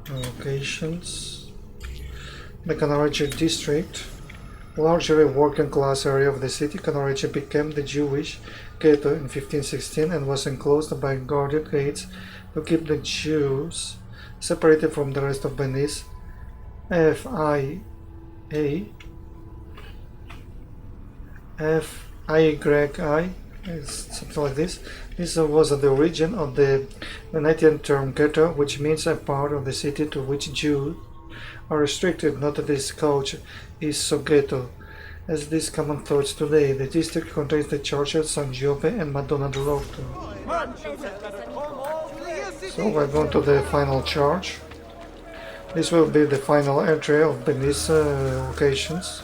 Locations. The Cannaregio district, largely working class area of the city, Cannaregio became the Jewish ghetto in 1516 and was enclosed by guarded gates to keep the Jews separated from the rest of Venice. F-I-Y, something like this. This was the origin of the Venetian term ghetto, which means a part of the city to which Jews are restricted. Not that this coach is so ghetto as these common thoughts today. The district contains the churches San Giove and Madonna dell'Orto. So we're going to the final church. This will be the final entry of Venice locations.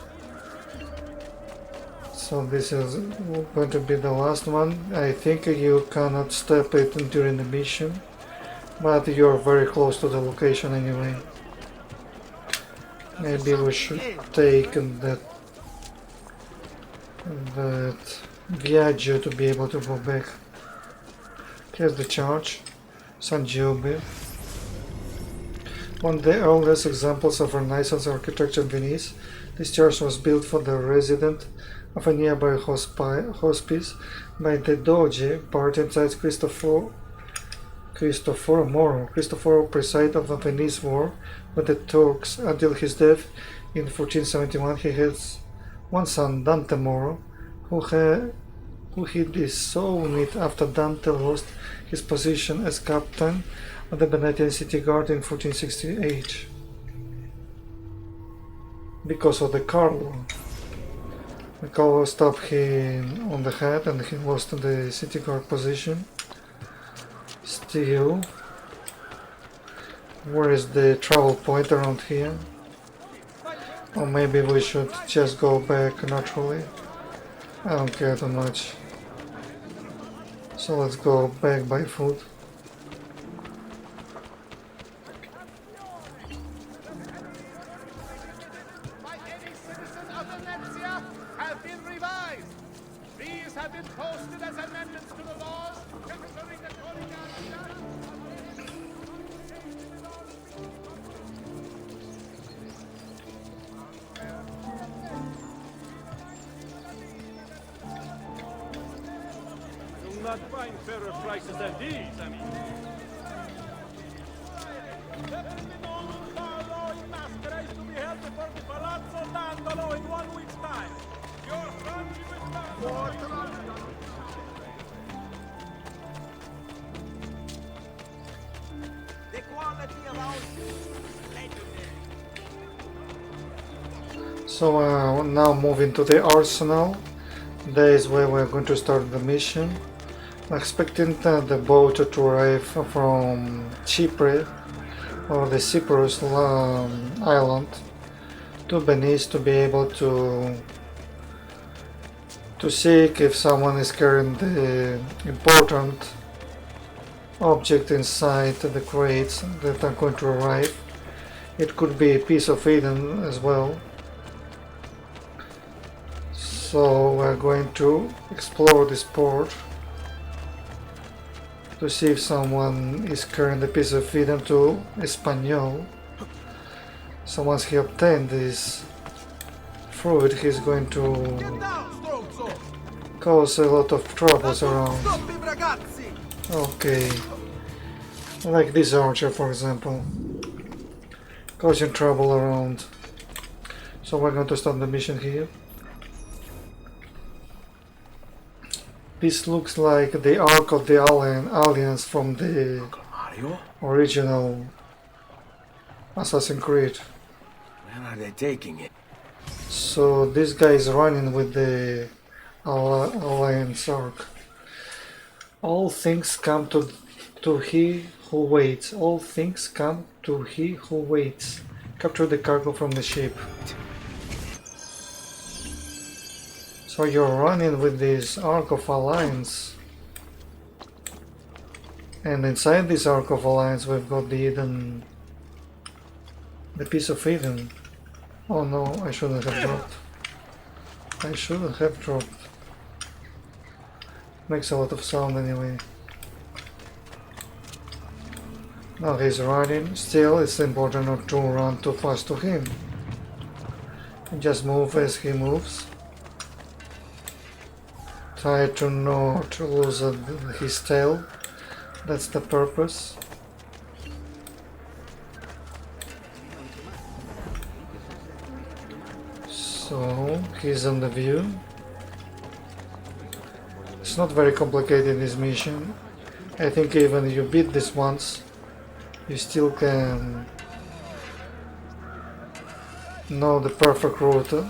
So this is going to be the last one. I think you cannot step it during the mission, but you're very close to the location anyway. Maybe we should take that Viaggio to be able to go back. Here's the church, San Giove. One of the earliest examples of Renaissance architecture in Venice, this church was built for the resident of a nearby hospice by the Doge, part inside Cristoforo Moro. Cristoforo presided over the Venice War with the Turks until his death in 1471. He had one son, Dante Moro, who he disowned it after Dante lost his position as captain of the Venetian city guard in 1468 because of the Carlo. The Carlo stopped him on the head and he lost the city guard position. Still, where is the travel point around here? Or maybe we should just go back naturally. I don't care too much. So let's go back by foot. Not find fairer prices than these, I mean. Carlo in Masquerade is to be held before the Palazzo Dandolo in 1 week's time. Your son the quality of our So now moving to the arsenal. That is where we're going to start the mission. I'm expecting the boat to arrive from Chypre or the Cyprus island to Venice to be able to seek if someone is carrying the important object inside the crates that are going to arrive. It could be a piece of Eden as well. So we're going to explore this port to see if someone is carrying the piece of freedom to Espanol. So once he obtained this fruit, he's going to cause a lot of troubles around. Okay, like this archer, for example, causing trouble around. So we're going to start the mission here. This looks like the Ark of the Alliance from the original Assassin's Creed. Where are they taking it? So this guy is running with the Alliance Ark. All things come to he who waits. All things come to he who waits. Capture the cargo from the ship. So you're running with this Ark of Alliance. And inside this Ark of Alliance we've got the piece of Eden. Oh no, I shouldn't have dropped. I shouldn't have dropped. Makes a lot of sound anyway. Now he's running. Still, it's important not to run too fast to him. Just move as he moves. Try to not lose his tail. That's the purpose. So he's on the view. It's not very complicated, this mission. I think even if you beat this once, you still can know the perfect route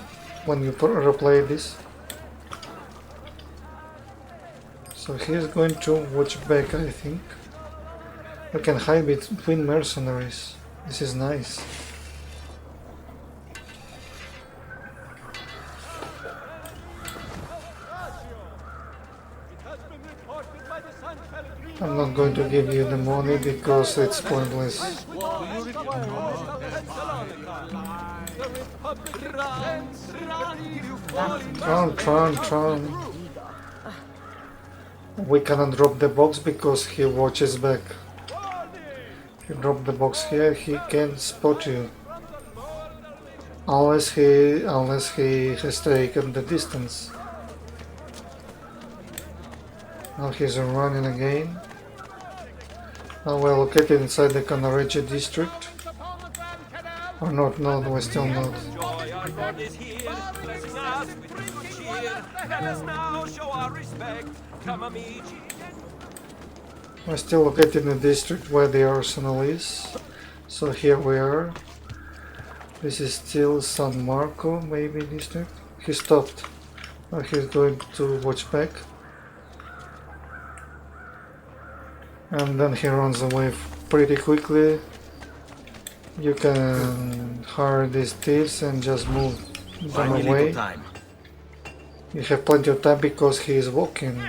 when you replay this. So he's going to watch back, I think. We can hide between mercenaries. This is nice. I'm not going to give you the money because it's pointless. Tron. We cannot drop the box because he watches back. If you drop the box here, he can spot you. Unless he has taken the distance. Now he's running again. Now we're located inside the Canarreche district. Or not, no, we're still not. We're still located in the district where the arsenal is. So here we are. This is still San Marco, maybe district. He stopped. Now he's going to watch back. And then he runs away pretty quickly. You can hire these thieves and just move them away. You have plenty of time because he is walking.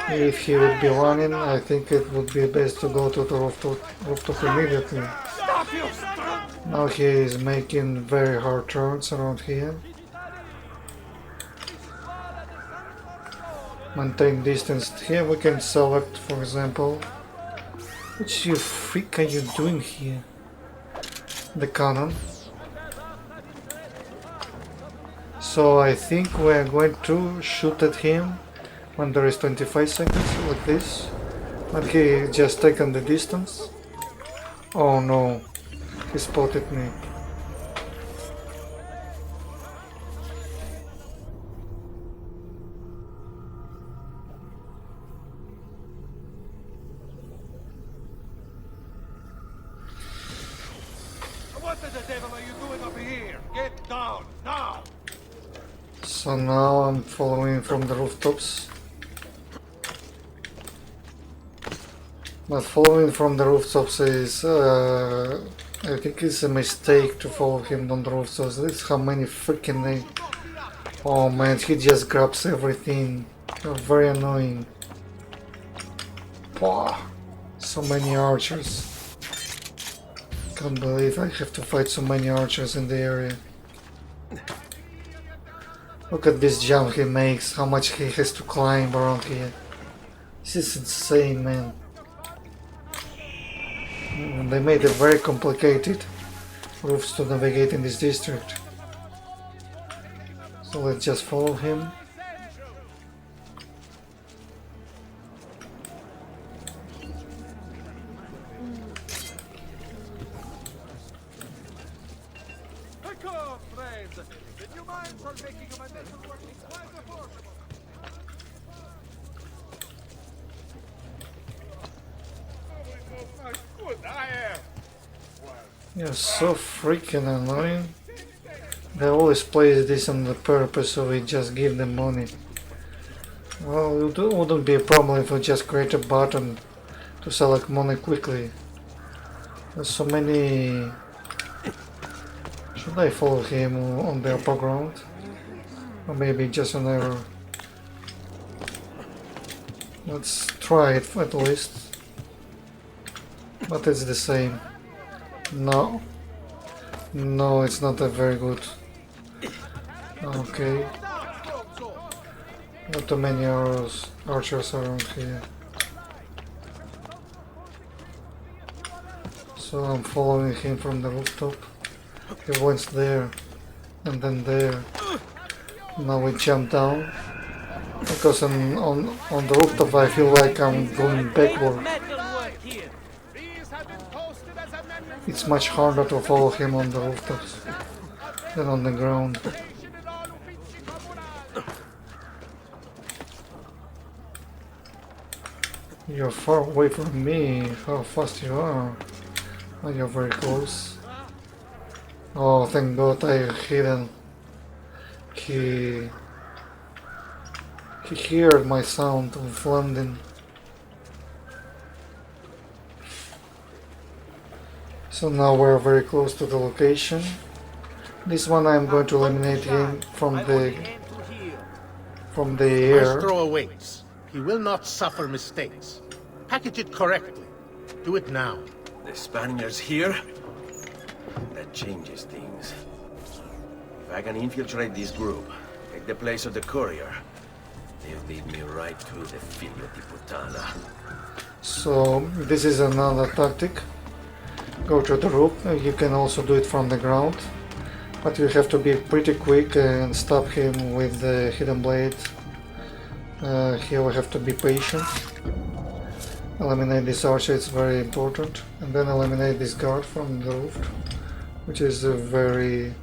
If he would be running, I think it would be best to go to the rooftop immediately. Now he is making very hard turns around here. Maintain distance. Here we can select, for example, what you freak are you doing here? The cannon. So I think we are going to shoot at him when there is 25 seconds, like this. But he just taken the distance. Oh no, he spotted me. What the devil are you doing up here? Get down, now! So now I'm following from the rooftops. But following from the rooftops is, I think it's a mistake to follow him on the rooftops. Look how many freaking... Oh man, he just grabs everything. They're very annoying. Wow, so many archers. Can't believe I have to fight so many archers in the area. Look at this jump he makes, how much he has to climb around here. This is insane, man. They made it very complicated routes to navigate in this district. So let's just follow him. You're so freaking annoying. They always place this on the purpose, so we just give them money. Well, it wouldn't be a problem if we just create a button to select money quickly. There's so many... Should I follow him on the upper ground? Or maybe just an error? Let's try it at least. But it's the same. No. No, it's not that very good. Okay. Not too many archers around here. So I'm following him from the rooftop. He went there and then there. Now we jump down. Because on the rooftop I feel like I'm going backward. It's much harder to follow him on the rooftops than on the ground. You're far away from me. How fast you are. Oh, you're very close. Oh, thank God I hidden. He heard my sound of landing. So now we're very close to the location. This one I'm going to eliminate him from the air. First throwaways. He will not suffer mistakes. Package it correctly. Do it now. The Spaniards here? That changes things. If I can infiltrate this group, take the place of the courier, they'll lead me right to the Figlio di Puttana. So this is another tactic. Go to the roof. You can also do it from the ground, but you have to be pretty quick and stop him with the hidden blade. Here we have to be patient. Eliminate this archer, it's very important, and then eliminate this guard from the roof, which is a very...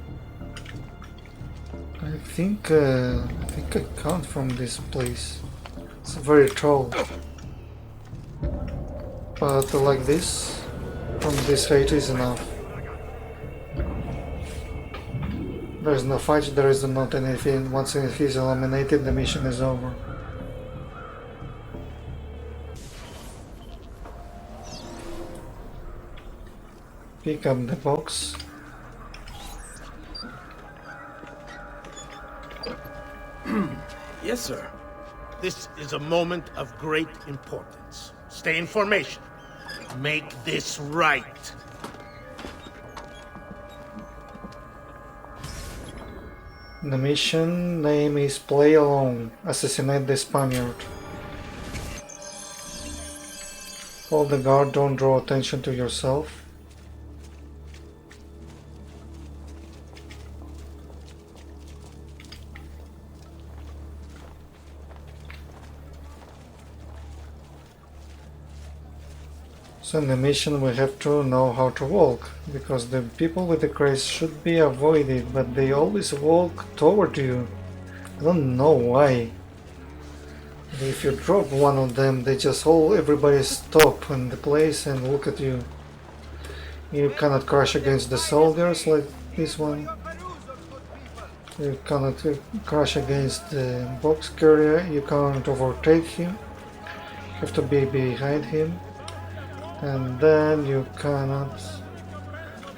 I think I can't from this place. It's very tall, but like this. From this height is enough. There is no fight, there is not anything. Once he's eliminated, the mission is over. Pick up the box. Yes, sir. This is a moment of great importance. Stay in formation. Make this right. The mission name is Play Alone. Assassinate the Spaniard. Hold the guard, don't draw attention to yourself. So in the mission we have to know how to walk, because the people with the craze should be avoided, but they always walk toward you. I don't know why. If you drop one of them, they just everybody stop in the place and look at you. You cannot crash against the soldiers like this one. You cannot crash against the box carrier, you can't overtake him. You have to be behind him. And then you cannot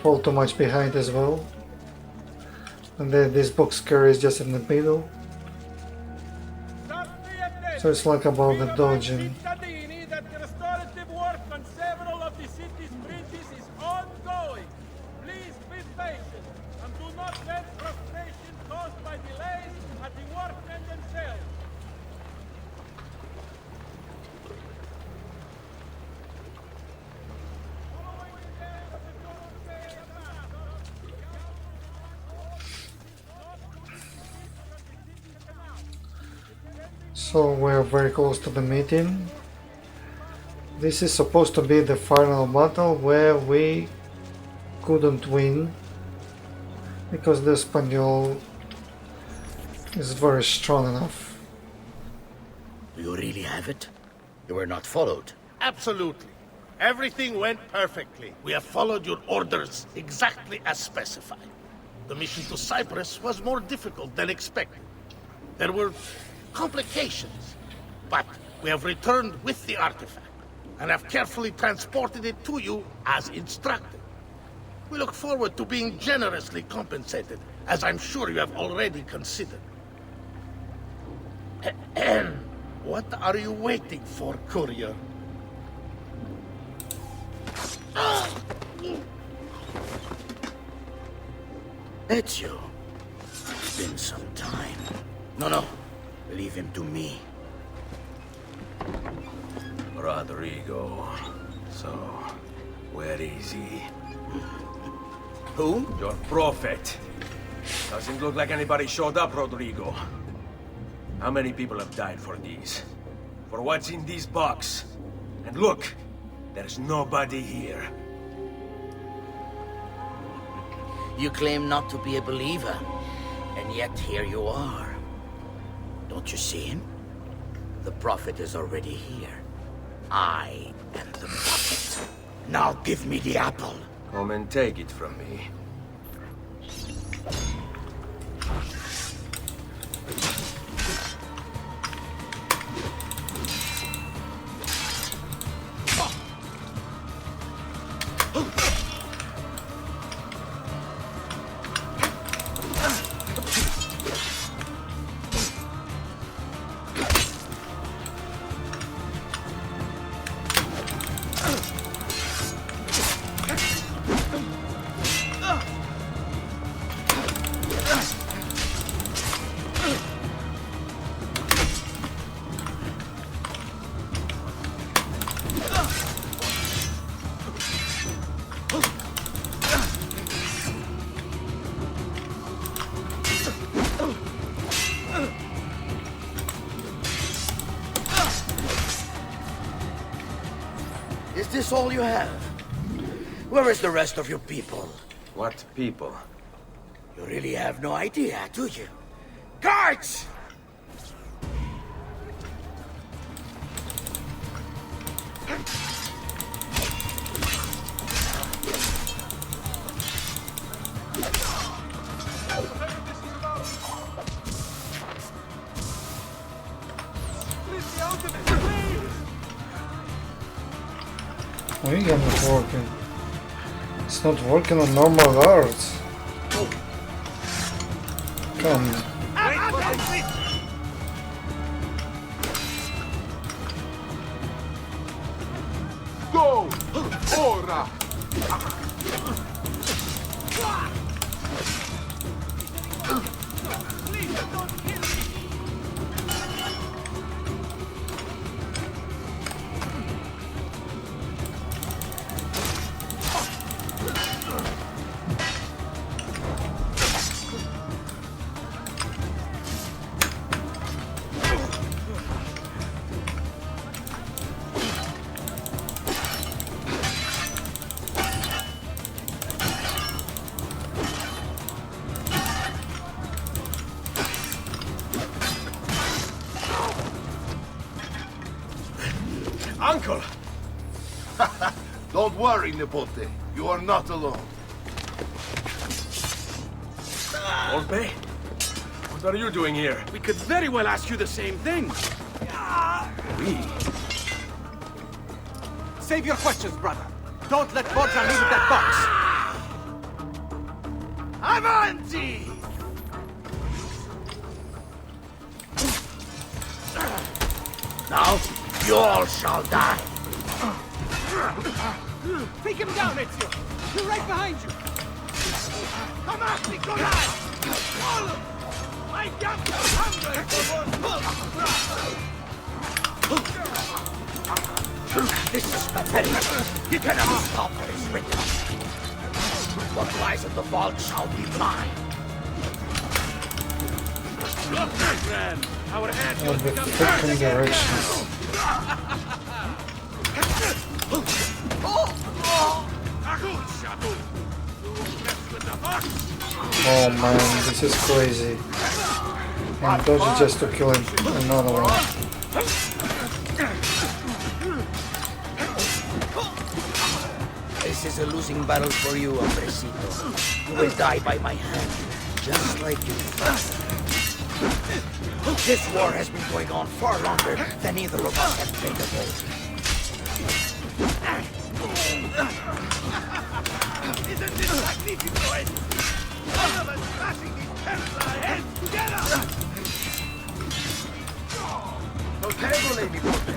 fall too much behind as well. And then this box carrier is just in the middle. So it's like about the dodging. That the restorative work on several of the city's bridges is ongoing. Please be patient and do not let frustration caused by delays at the So we're very close to the meeting. This is supposed to be the final battle where we couldn't win because the Spaniel is very strong enough. Do you really have it? You were not followed. Absolutely. Everything went perfectly. We have followed your orders exactly as specified. The mission to Cyprus was more difficult than expected. There were complications, but we have returned with the artifact and have carefully transported it to you as instructed. We look forward to being generously compensated, as I'm sure you have already considered. What are you waiting for, courier? Ezio. It's been some time. No. Leave him to me. Rodrigo. So, where is he? Who? Your prophet. Doesn't look like anybody showed up, Rodrigo. How many people have died for these? For what's in this box? And look, there's nobody here. You claim not to be a believer, and yet here you are. Don't you see him? The prophet is already here. I am the prophet. Now give me the apple. Come and take it from me. Is this all you have? Where is the rest of your people? What people? You really have no idea, do you? Guards! Why are not working? It's not working on normal guards. Come. Go! Ora! Uncle! Don't worry, Nipote. You are not alone. Volpe? What are you doing here? We could very well ask you the same thing. We? Save your questions, brother. Don't let Bodja leave with that box. Avanti! Now, you all shall die. Take him down, Ezio. We're right behind you. Come at me, Nicolai! I got the hunger This is pathetic. You cannot stop what is written. What lies in the vault shall be mine. Look, my friend! Our heads All the freaking directions. Oh man, this is crazy. And dodge just to kill him. Another one. This is a losing battle for you, Hombrecito. You will die by my hand, just like your father. This war has been going on far longer than either of us have played a role. Isn't this magnificent? All of us smashing these terrible heads together! No table, Lady Bocca.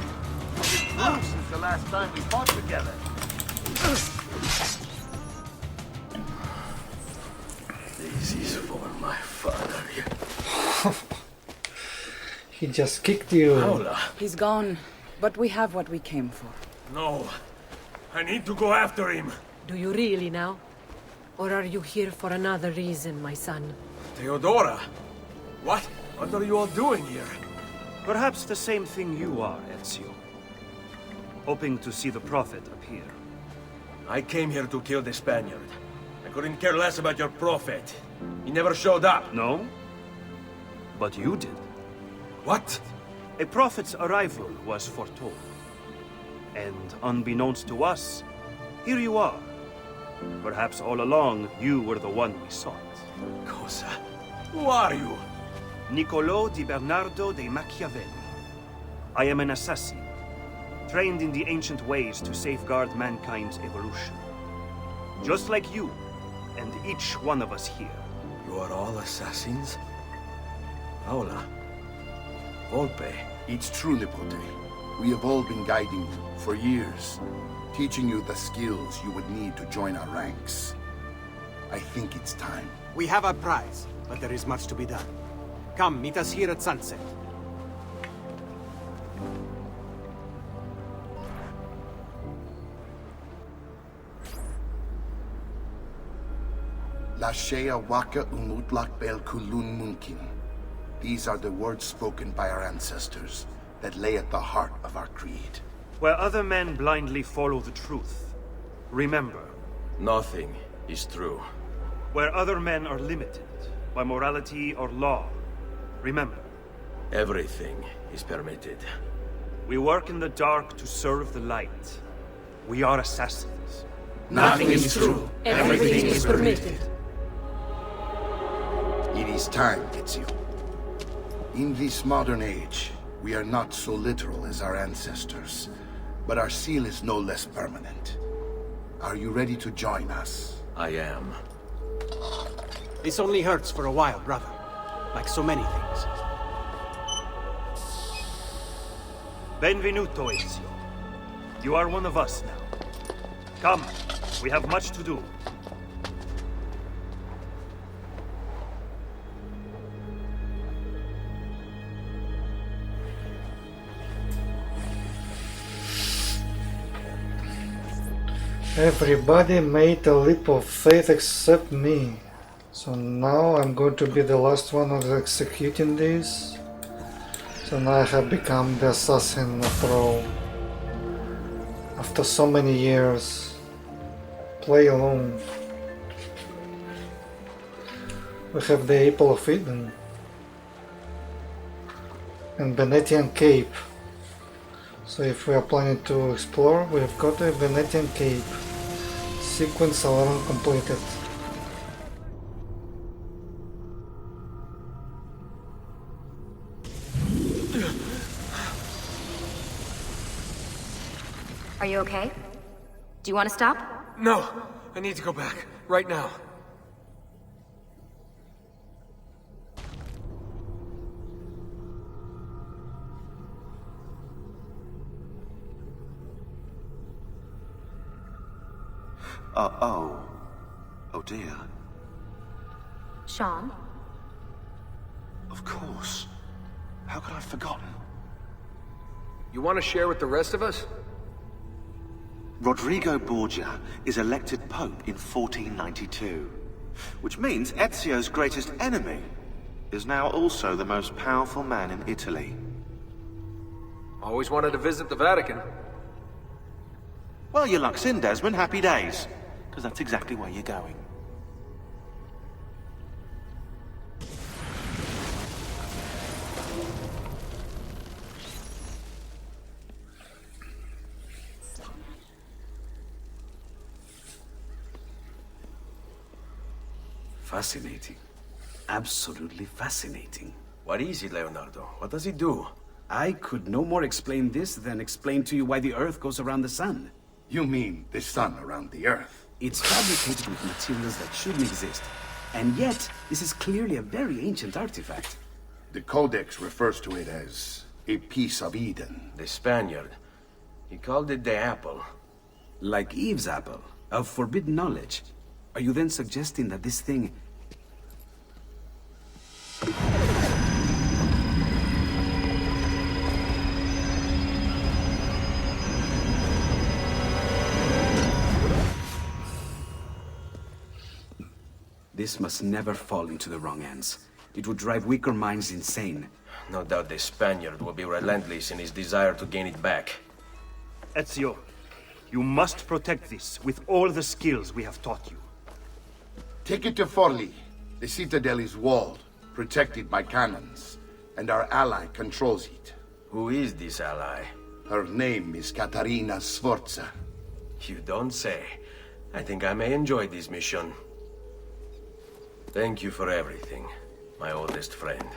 It's been since the last time we fought together. This is for my father. He just kicked you. Paula. He's gone, but we have what we came for. No. I need to go after him. Do you really now? Or are you here for another reason, my son? Theodora? What? What are you all doing here? Perhaps the same thing you are, Ezio. Hoping to see the Prophet appear. I came here to kill the Spaniard. I couldn't care less about your Prophet. He never showed up. No? But you did. What? A Prophet's arrival was foretold. And unbeknownst to us, here you are. Perhaps all along, you were the one we sought. Cosa? Who are you? Niccolò di Bernardo de Machiavelli. I am an assassin, trained in the ancient ways to safeguard mankind's evolution. Just like you, and each one of us here. You are all assassins? Paola. Volpe. It's true, Nipote. We have all been guiding you for years, teaching you the skills you would need to join our ranks. I think it's time. We have our prize, but there is much to be done. Come, meet us here at sunset. Lashea waka umutlak bel kulun munkin. These are the words spoken by our ancestors that lay at the heart of our creed. Where other men blindly follow the truth, remember. Nothing is true. Where other men are limited by morality or law, remember. Everything is permitted. We work in the dark to serve the light. We are assassins. Nothing is true. Everything is permitted. It is time, Ezio. In this modern age, we are not so literal as our ancestors, but our seal is no less permanent. Are you ready to join us? I am. This only hurts for a while, brother. Like so many things. Benvenuto, Ezio. You are one of us now. Come, we have much to do. Everybody made a leap of faith except me. So now I'm going to be the last one of executing this. So now I have become the assassin after all. After so many years. Play alone. We have the Apple of Eden. And Venetian Cape. So if we are planning to explore, we've got a Venetian Cape. Sequence 11 completed. Are you okay? Do you want to stop? No! I need to go back. Right now. Oh dear. Sean? Of course. How could I have forgotten? You want to share with the rest of us? Rodrigo Borgia is elected Pope in 1492, which means Ezio's greatest enemy, is now also the most powerful man in Italy. Always wanted to visit the Vatican. Well, your luck's in, Desmond. Happy days. Because that's exactly where you're going. Fascinating. Absolutely fascinating. What is it, Leonardo? What does it do? I could no more explain this than explain to you why the Earth goes around the Sun. You mean the sun around the Earth? It's fabricated with materials that shouldn't exist. And yet, this is clearly a very ancient artifact. The Codex refers to it as a piece of Eden. The Spaniard. He called it the apple. Like Eve's apple, of forbidden knowledge. Are you then suggesting that this thing... This must never fall into the wrong hands. It would drive weaker minds insane. No doubt the Spaniard will be relentless in his desire to gain it back. Ezio, you must protect this with all the skills we have taught you. Take it to Forli. The citadel is walled, protected by cannons, and our ally controls it. Who is this ally? Her name is Caterina Sforza. You don't say. I think I may enjoy this mission. Thank you for everything, my oldest friend.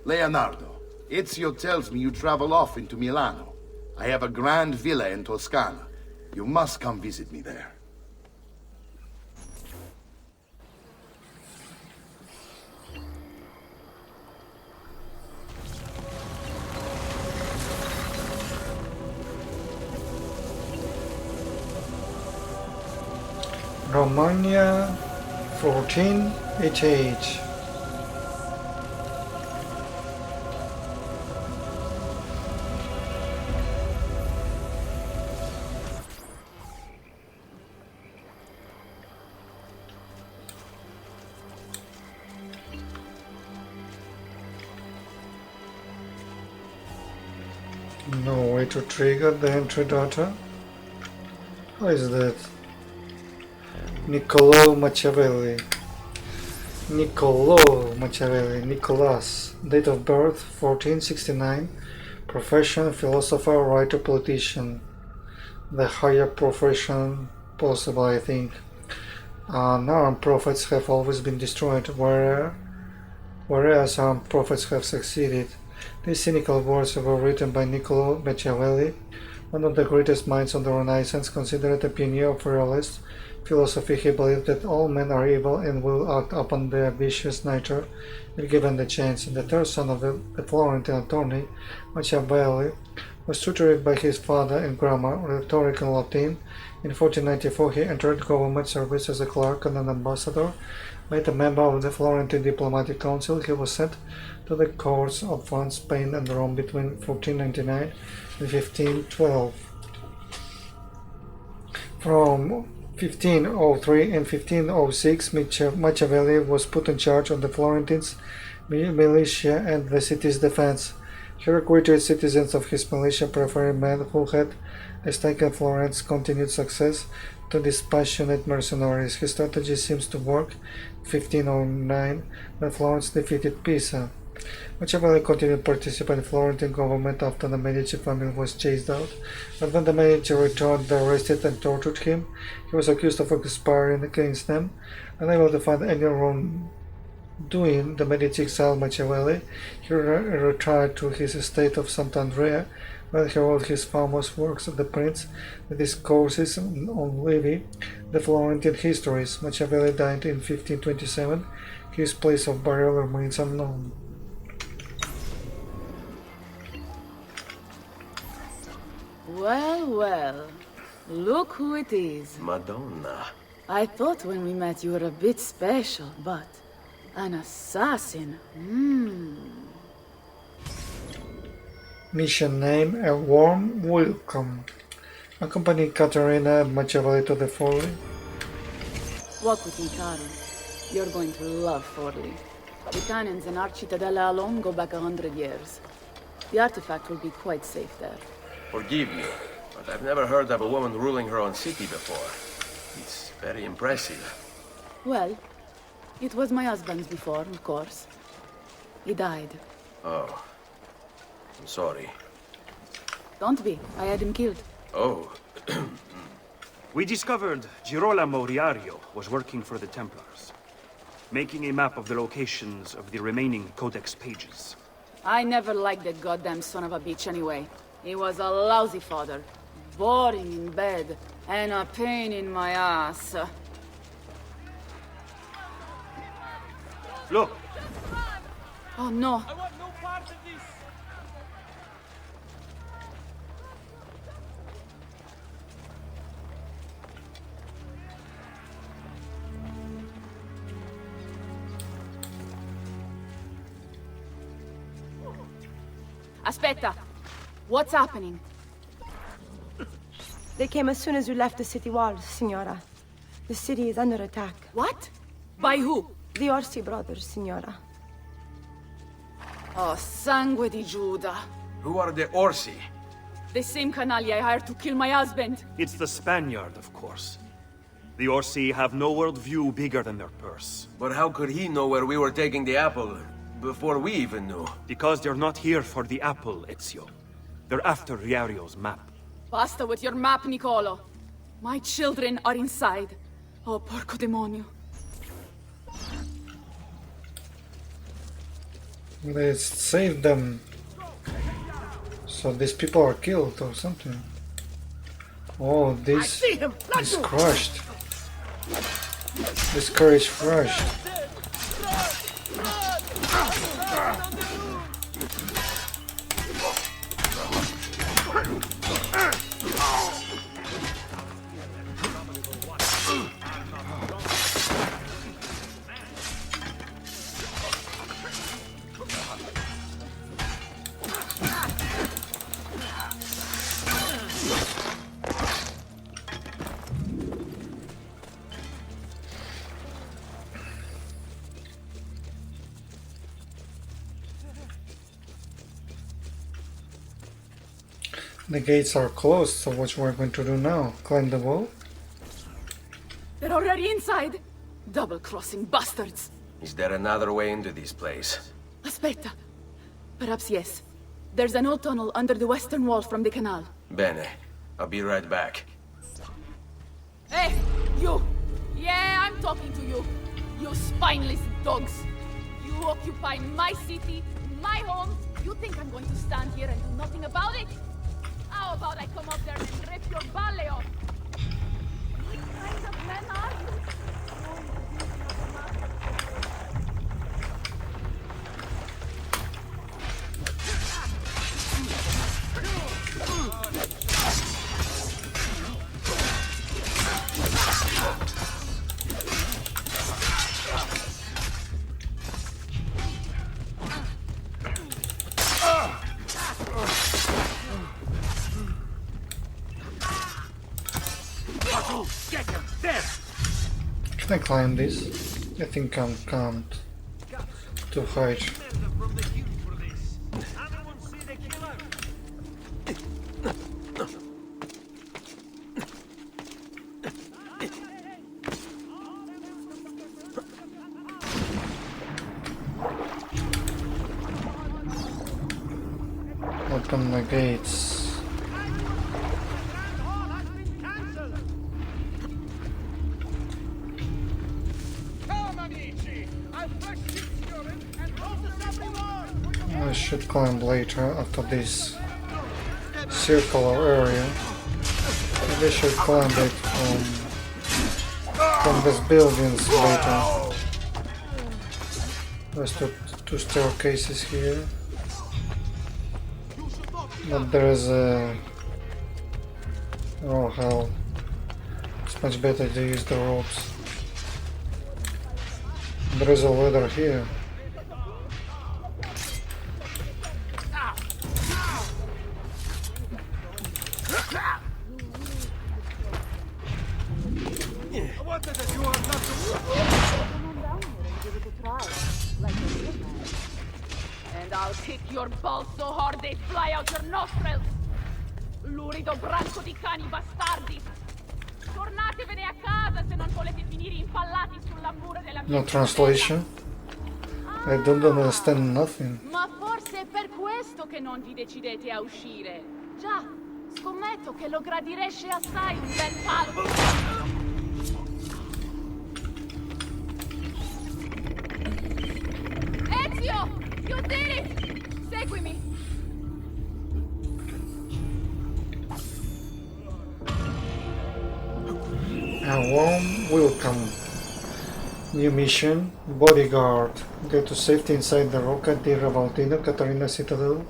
Leonardo, Ezio tells me you travel off into Milano. I have a grand villa in Toscana. You must come visit me there. Romania 1488. No way to trigger the entry data. How is that? Nicolas Machiavelli. Nicolas. Date of birth 1469. Profession philosopher, writer, politician. The higher profession possible, I think. Armed prophets have always been destroyed, whereas armed prophets have succeeded. These cynical words were written by Niccolo Machiavelli, one of the greatest minds of the Renaissance, considered a pioneer of realist philosophy. He believed that all men are evil and will act upon their vicious nature if given the chance. The third son of the Florentine attorney, Machiavelli, was tutored by his father in grammar, rhetoric, and Latin. In 1494 he entered government service as a clerk and an ambassador. Made a member of the Florentine diplomatic council, he was sent to the courts of France, Spain, and Rome between 1499 and 1512. From 1503 and 1506, Machiavelli was put in charge of the Florentines' militia and the city's defense. He recruited citizens of his militia, preferring men who had a stake in Florence's continued success, to dispassionate mercenaries. His strategy seems to work. In 1509, when Florence defeated Pisa, Machiavelli continued to participate in Florentine government after the Medici family was chased out, but when the Medici returned, they arrested and tortured him. He was accused of conspiring against them. Unable to find any wrongdoing, the Medici exiled Machiavelli. He retired to his estate of Sant'Andrea, where he wrote his famous works of the Prince, the discourses on Livy, the Florentine histories. Machiavelli died in 1527. His place of burial remains unknown. Well, well. Look who it is. Madonna. I thought when we met you were a bit special, but an assassin. Mission name: A Warm Welcome. Accompany Caterina and Machiavelli to the Forli. Walk with me, Caro. You're going to love Forli. The cannons in our Cittadella alone go back 100 years. The artifact will be quite safe there. Forgive me, but I've never heard of a woman ruling her own city before. It's very impressive. Well, it was my husband's before, of course. He died. Oh. I'm sorry. Don't be. I had him killed. Oh. We discovered Girolamo Riario was working for the Templars, making a map of the locations of the remaining Codex Pages. I never liked that goddamn son of a bitch anyway. He was a lousy father. Boring in bed. And a pain in my ass. Look! Oh no. I want no part of this. Aspetta. What's happening? They came as soon as you left the city walls, Signora. The city is under attack. What? By who? The Orsi brothers, Signora. Oh, sangue di Giuda. Who are the Orsi? The same canaglia I hired to kill my husband. It's the Spaniard, of course. The Orsi have no worldview bigger than their purse. But how could he know where we were taking the apple before we even knew? Because they're not here for the apple, Ezio. They're after Riario's map. Basta with your map, Nicolo. My children are inside. Oh, porco demonio. Let's save them. So these people are killed or something. Oh, this crushed. This courage crushed. The gates are closed, so what we're going to do now? Climb the wall? They're already inside. Double-crossing bastards. Is there another way into this place? Aspetta. Perhaps yes. There's an old tunnel under the western wall from the canal. Bene. I'll be right back. Hey, you! Yeah, I'm talking to you. You spineless dogs. You occupy my city, my home. You think I'm going to stand here and do nothing about it? How about I come up there and rip your ballet off? What kind of men are you? Can I climb this? I think I can't. Too high. Open the gates. I should climb later after this circular area. Maybe I should climb it from these buildings later. There's two staircases here. But there's a... oh hell. It's much better to use the ropes. There is a ladder here. I'll kick your balls so hard they fly out your nostrils! Lurido branco di cani bastardi! Tornatevene a casa se non volete finire impallati sulla mura della mia... No translation? I don't understand nothing. Ma forse è per questo che non vi decidete a uscire. Già, scommetto che lo gradireste assai un bel palo. Ezio! You did it! Seguimi! A warm welcome. New mission, Bodyguard. Get to safety inside the Rocca di Ravaltino, Catarina Citadel,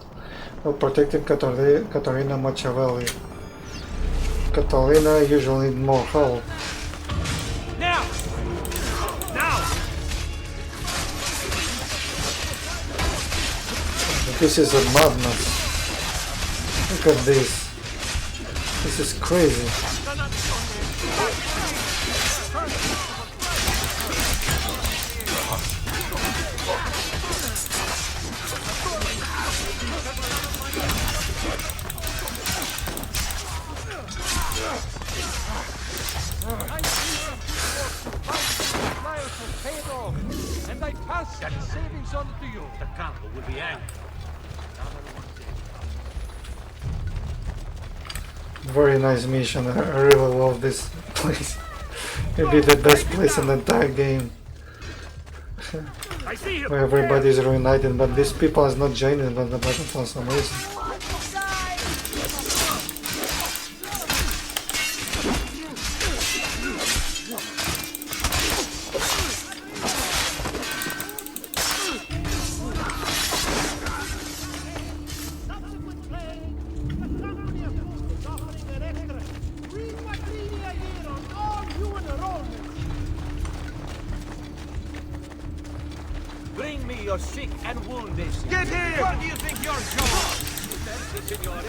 while protecting Catarina Machiavelli. Catalina usually need more help. Now! Now! This is a madness. Look at this. This is crazy. And I pass that savings on to you. The Campo will be angry. Very nice mission. I really love this place. Maybe the best place in the entire game. Where everybody is reunited, but these people is not joining the battle for some reason. Bring me your sick and wounded. Get here! Where do you think you're going? Thank you, signore.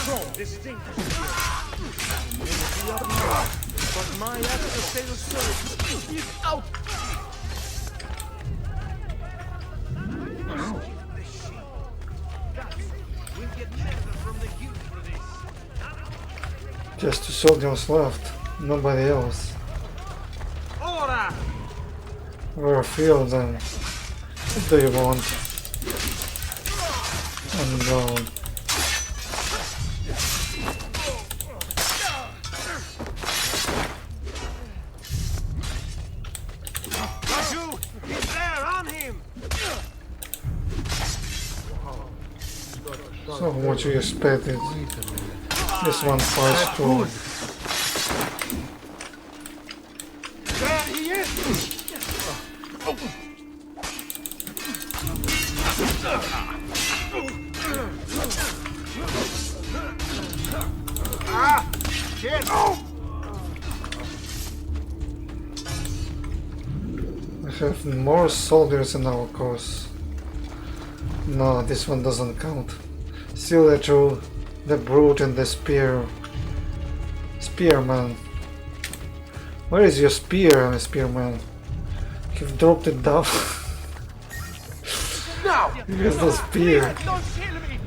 Strong, distinct. But my adversarial soul is out. Just 2 soldiers left, nobody else. Where are a few of them? What do you want? Unknown. He's there, on him! So what you expected? This one fights through. There he is! Ah! Shit! We have more soldiers in our cause. No, this one doesn't count. Still the true. The brute and the spearman. Where is your spear, spearman? You've dropped it down. Now! Here's the spear.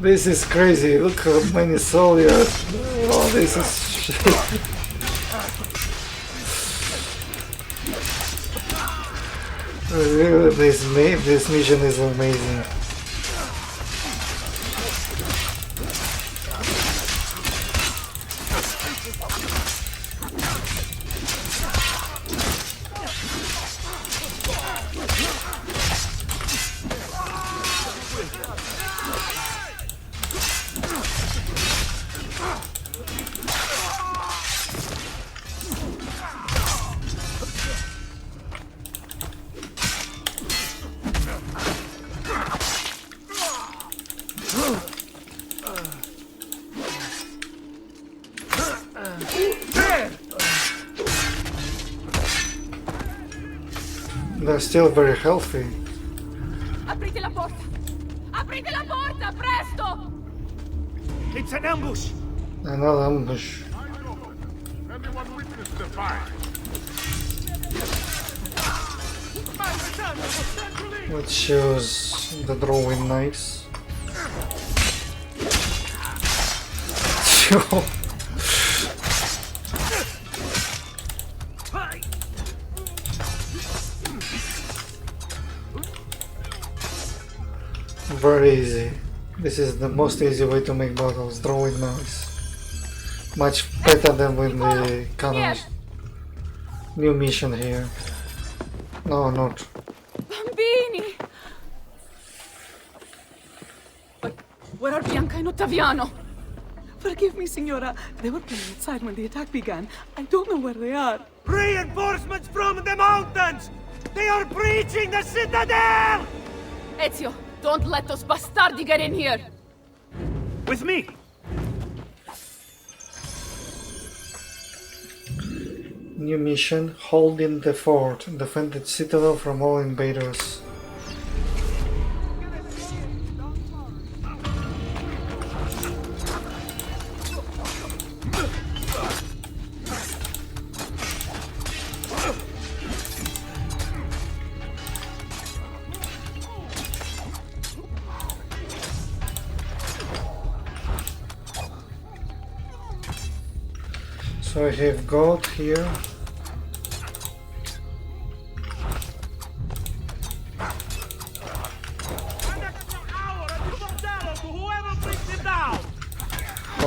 This is crazy. Look how many soldiers. Oh, this is shit. Really, this mission is amazing. They're still very healthy. Aprite la porta! Aprite la porta, presto! It's an ambush! Another ambush. the fire. Let's choose the drawing knives. Very easy. This is the most easy way to make bottles, drawing knives. Much better than with the cannons. New mission here. No, not. Bambini! Where are Bianca and Ottaviano? Forgive me, Signora. They were playing outside when the attack began. I don't know where they are. Reinforcements from the mountains! They are breaching the citadel! Ezio, don't let those bastardi get in here! With me! New mission, holding the fort. Defend the citadel from all invaders. So I have gold here.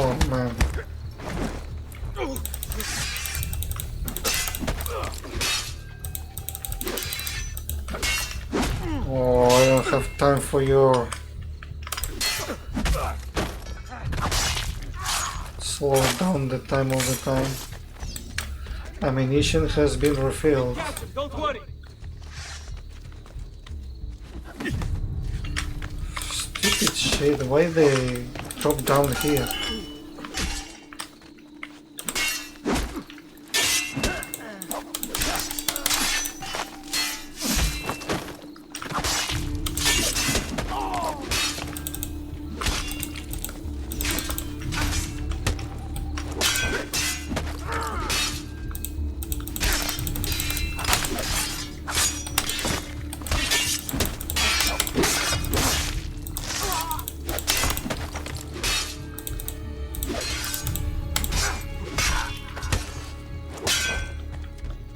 Oh man. Oh, I don't have time for your slow down the time all the time. Ammunition has been refilled. Don't worry. Stupid shit, why they drop down here?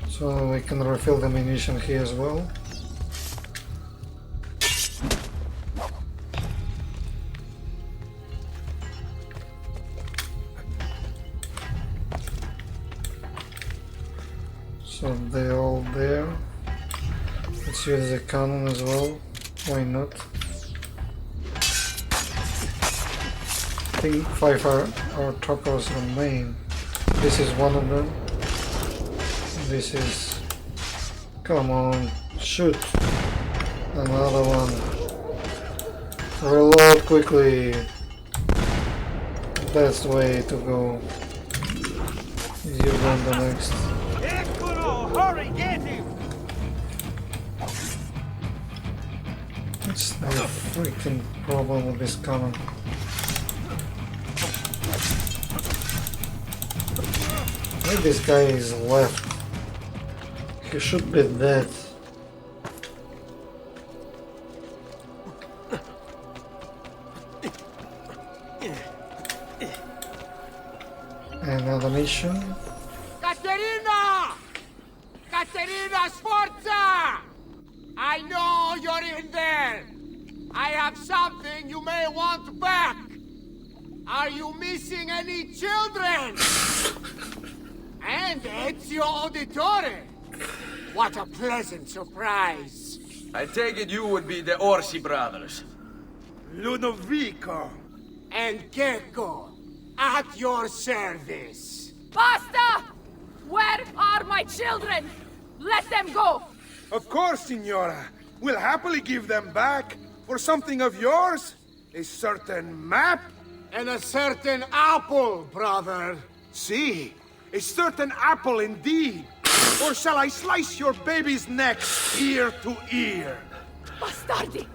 So we can refill the ammunition here as well. So they're all there. Let's use the cannon as well. Why not? I think 5 our truckers remain. This is one of them. This is... Come on, shoot! Another one. Reload quickly. Best way to go. You run the next. Hurry, get him! What's the freaking problem with this cannon? Why this guy is left? He should be dead. Another mission. Caterina! Caterina Sforza! I know you're in there! I have something you may want back! Are you missing any children? And Ezio Auditore! What a pleasant surprise! I take it you would be the Orsi brothers. Ludovico! And Checco, at your service! Basta! Where are my children? Let them go! Of course, Signora. We'll happily give them back for something of yours. A certain map. And a certain apple, brother. See, a certain apple indeed. Or shall I slice your baby's neck ear to ear? Bastardi!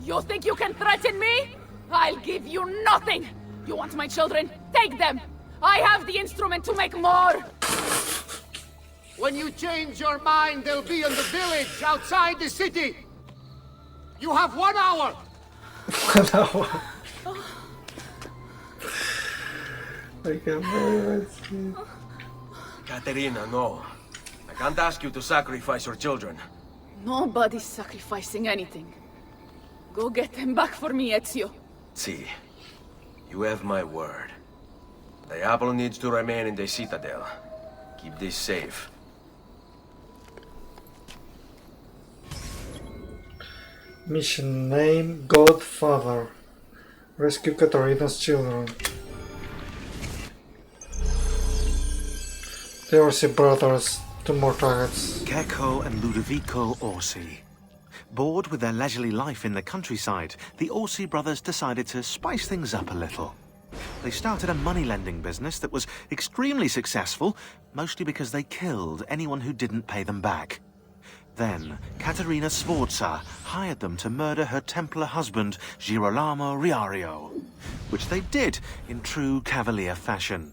You think you can threaten me? I'll give you nothing! You want my children? Take them! I have the instrument to make more! When you change your mind, they'll be in the village outside the city. You have 1 hour. 1 hour. I can very much see. Caterina, no. I can't ask you to sacrifice your children. Nobody's sacrificing anything. Go get them back for me, Ezio. See, you have my word. The apple needs to remain in the Citadel. Keep this safe. Mission name Godfather. Rescue Caterina's children. The Orsi brothers, 2 more targets. Cecco and Ludovico Orsi. Bored with their leisurely life in the countryside, the Orsi brothers decided to spice things up a little. They started a money-lending business that was extremely successful, mostly because they killed anyone who didn't pay them back. Then, Caterina Sforza hired them to murder her Templar husband, Girolamo Riario, which they did in true Cavalier fashion.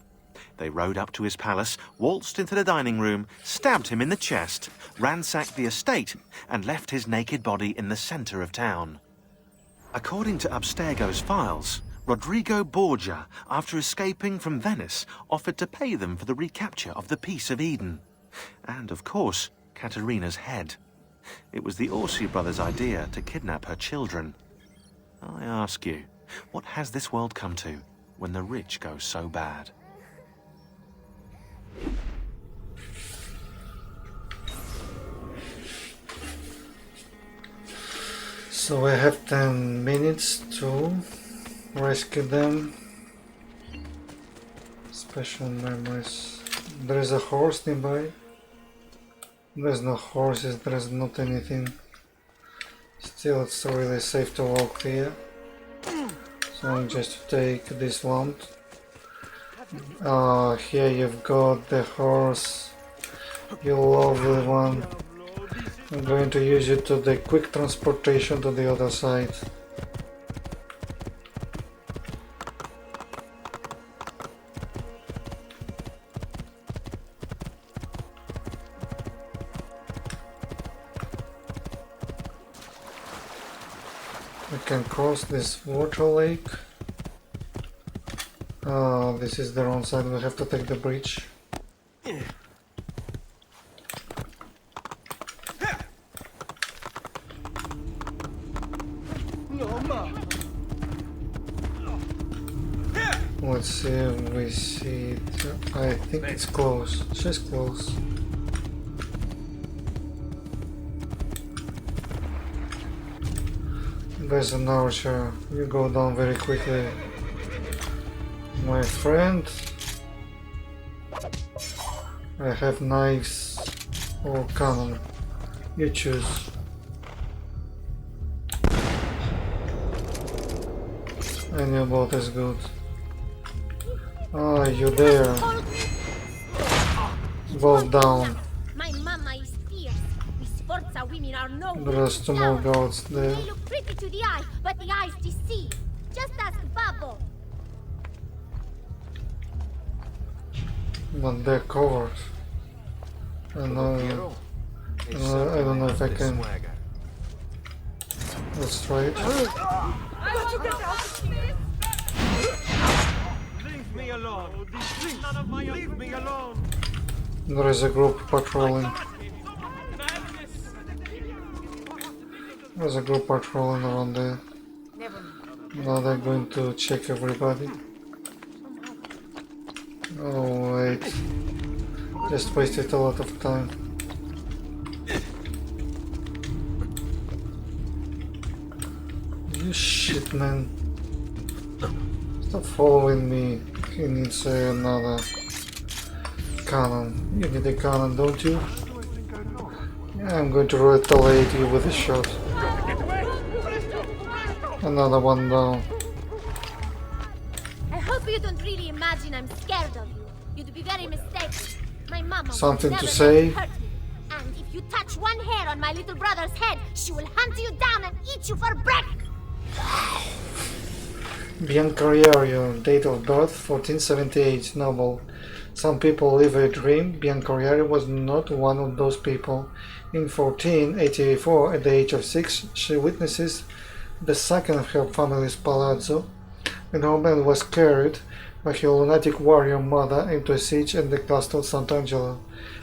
They rode up to his palace, waltzed into the dining room, stabbed him in the chest, ransacked the estate, and left his naked body in the center of town. According to Abstergo's files, Rodrigo Borgia, after escaping from Venice, offered to pay them for the recapture of the Peace of Eden. And, of course, Caterina's head. It was the Orsi brothers' idea to kidnap her children. I ask you, what has this world come to when the rich go so bad? So I have 10 minutes to rescue them. Special memories. There is a horse nearby. There's no horses, there's not anything. Still, it's really safe to walk here. So I'm just to take this wand. Here you've got the horse. You lovely one. I'm going to use it to the quick transportation to the other side. We can cross this water lake. This is the wrong side, we have to take the bridge. Let's see if we see it. I think it's close. She's close. There's an archer. You go down very quickly. My friend. I have knives or cannon. You choose. Any boat is good. Ah, you there. Go down. My mama is fierce. We Sforza women are no There's 2 more goats there. They look pretty to the eye, but the eyes deceive. Just ask Babbo. But they're covered. I don't know if I can. Let's try it. Leave me alone. None of my own. Leave me alone. There is a group patrolling. There's a group patrolling around there. Now they're going to check everybody. Oh wait. Just wasted a lot of time. You shit, man. Stop following me. He needs another cannon. You need a cannon, don't you? Yeah, I'm going to retaliate you with a shot. Another one down. I hope you don't really imagine I'm scared of you. You'd be very mistaken. My mama Something would to never say? let you hurt me. And if you touch one hair on my little brother's head, she will hunt you down and eat you for breakfast. Bianca Riario, date of birth 1478, noble, Some people live a dream. Bianca was not one of those people. In 1484, at the age of 6, she witnesses the sacking of her family's palazzo, and Roman was carried by her lunatic warrior mother into a siege at the castle Sant'Angelo.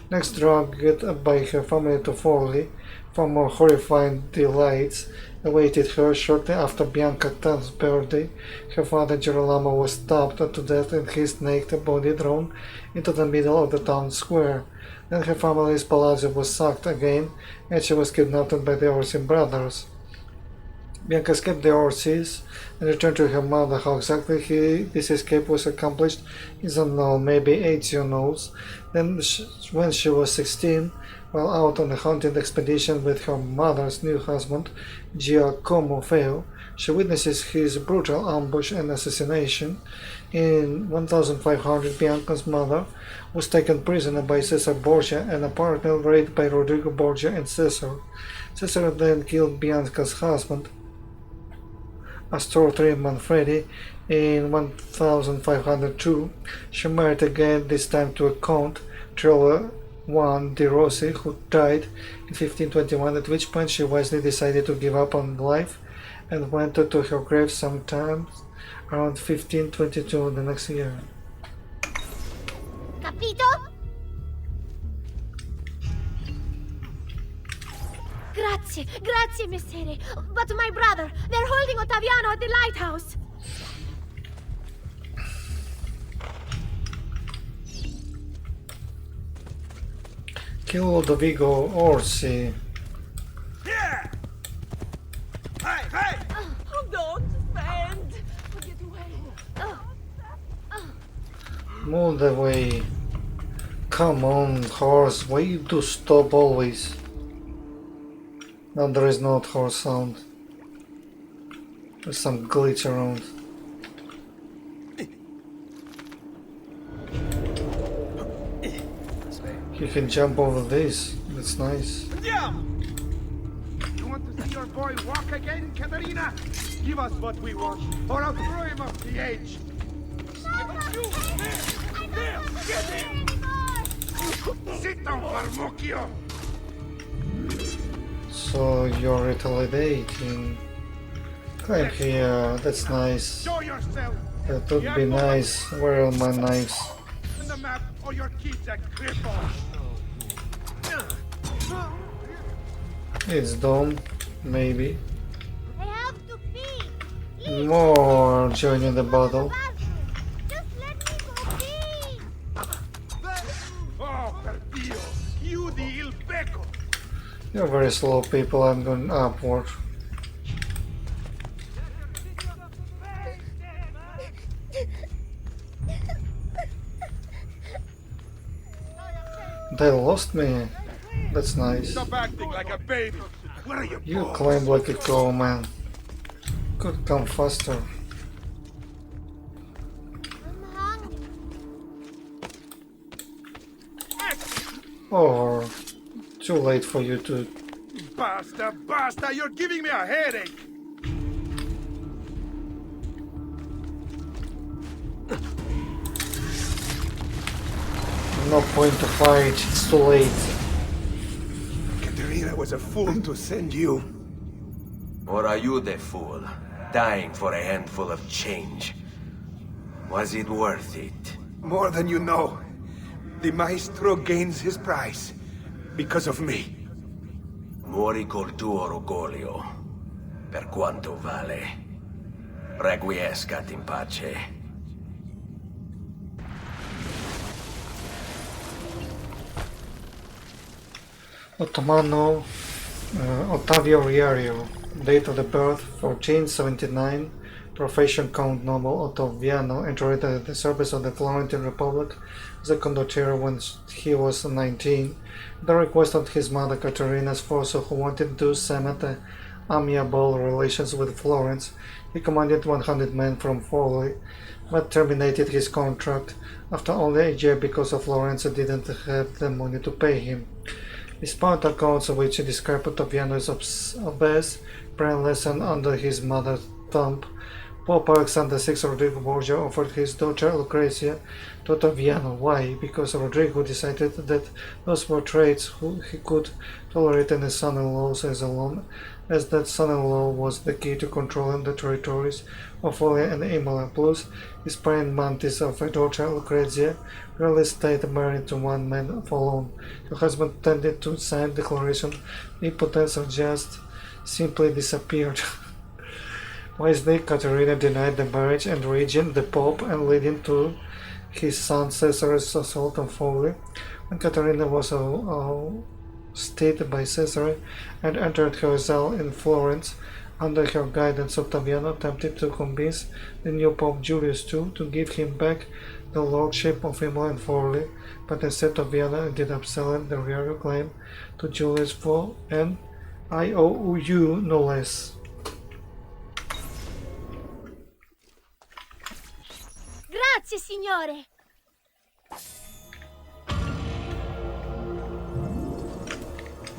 Next dragged by her family to Forli, for more horrifying delights awaited her. Shortly after Bianca's 10th birthday, her father Girolamo was stabbed to death and his naked body thrown into the middle of the town square. Then her family's palazzo was sacked again, and she was kidnapped by the Orsi brothers. Bianca escaped the Orsis and returned to her mother. How exactly this escape was accomplished is unknown. Maybe Ezio knows. Then, when she was 16, while out on a hunting expedition with her mother's new husband, Giacomo Feo, she witnesses his brutal ambush and assassination. In 1500, Bianca's mother was taken prisoner by Caesar Borgia and apparently raped by Rodrigo Borgia and Caesar. Caesar then killed Bianca's husband, Astor III Manfredi, in 1502. She married again, this time to a Count, Trello I de Rossi, who died in 1521, at which point she wisely decided to give up on life and went to her grave sometime around 1522 the next year. Capito? Grazie, messere. But my brother, they're holding Ottaviano at the lighthouse. Kill Lodovico Orsi. Here! Hey! Don't bend! Get away! Move the way. Come on, horse, why you do stop always? No, there is no horse sound. There's some glitch around. You can jump over this. That's nice. You want to see your boy walk again, Caterina? Give us what we want, or I'll throw him off the edge. Get him! Sit down, Farmocchio! So you're retaliating. Climb here, that's nice. Show yourself! That would be nice. Where are my knives? On the map, or your kid's a cripple. It's done, maybe. I have to pee. More joining the battle. Just let me go pee. Oh, per Dio! Chiudi il becco! You're very slow, people. I'm going upward. They lost me. That's nice. Stop acting like a baby. Where are You climb like a crow, man. Could come faster. Or too late for you to. Basta! You're giving me a headache. No point to fight. It's too late. Caterina was a fool to send you. Or are you the fool, dying for a handful of change? Was it worth it? More than you know. The maestro gains his prize because of me. Muori col tuo orgoglio, per quanto vale. Requiescat in pace. Ottomano Ottavio Riario, date of the birth 1479, profession Count Noble Ottaviano, entered the service of the Florentine Republic as a condottiere when he was 19. The request of his mother Caterina Sforza, who wanted to cement amiable relations with Florence, he commanded 100 men from Forli, but terminated his contract after only a year because Florence didn't have the money to pay him. Despite accounts which describe Ottaviano as obese, brainless and under his mother's thumb, Pope Alexander VI Rodrigo Borgia offered his daughter Lucrezia to Ottaviano. Why? Because Rodrigo decided that those were traits he could tolerate in his son-in-laws as long as that son-in-law was the key to controlling the territories of Forli and Imola. Plus, his praying mantis of a daughter Lucrezia rarely stayed married to one man for long. Her husband tended to sign declaration impotence or just simply disappeared. Wisely, Caterina denied the marriage and regained the Pope, and leading to his son Caesare's assault on Forli. When Caterina was ousted by Caesar and entered her cell in Florence, under her guidance, Ottaviano attempted to convince the new Pope Julius II to give him back the lordship of Imola and Forli, but instead Ottaviano ended up selling the royal claim to Julius for an IOU, no less. Grazie, signore.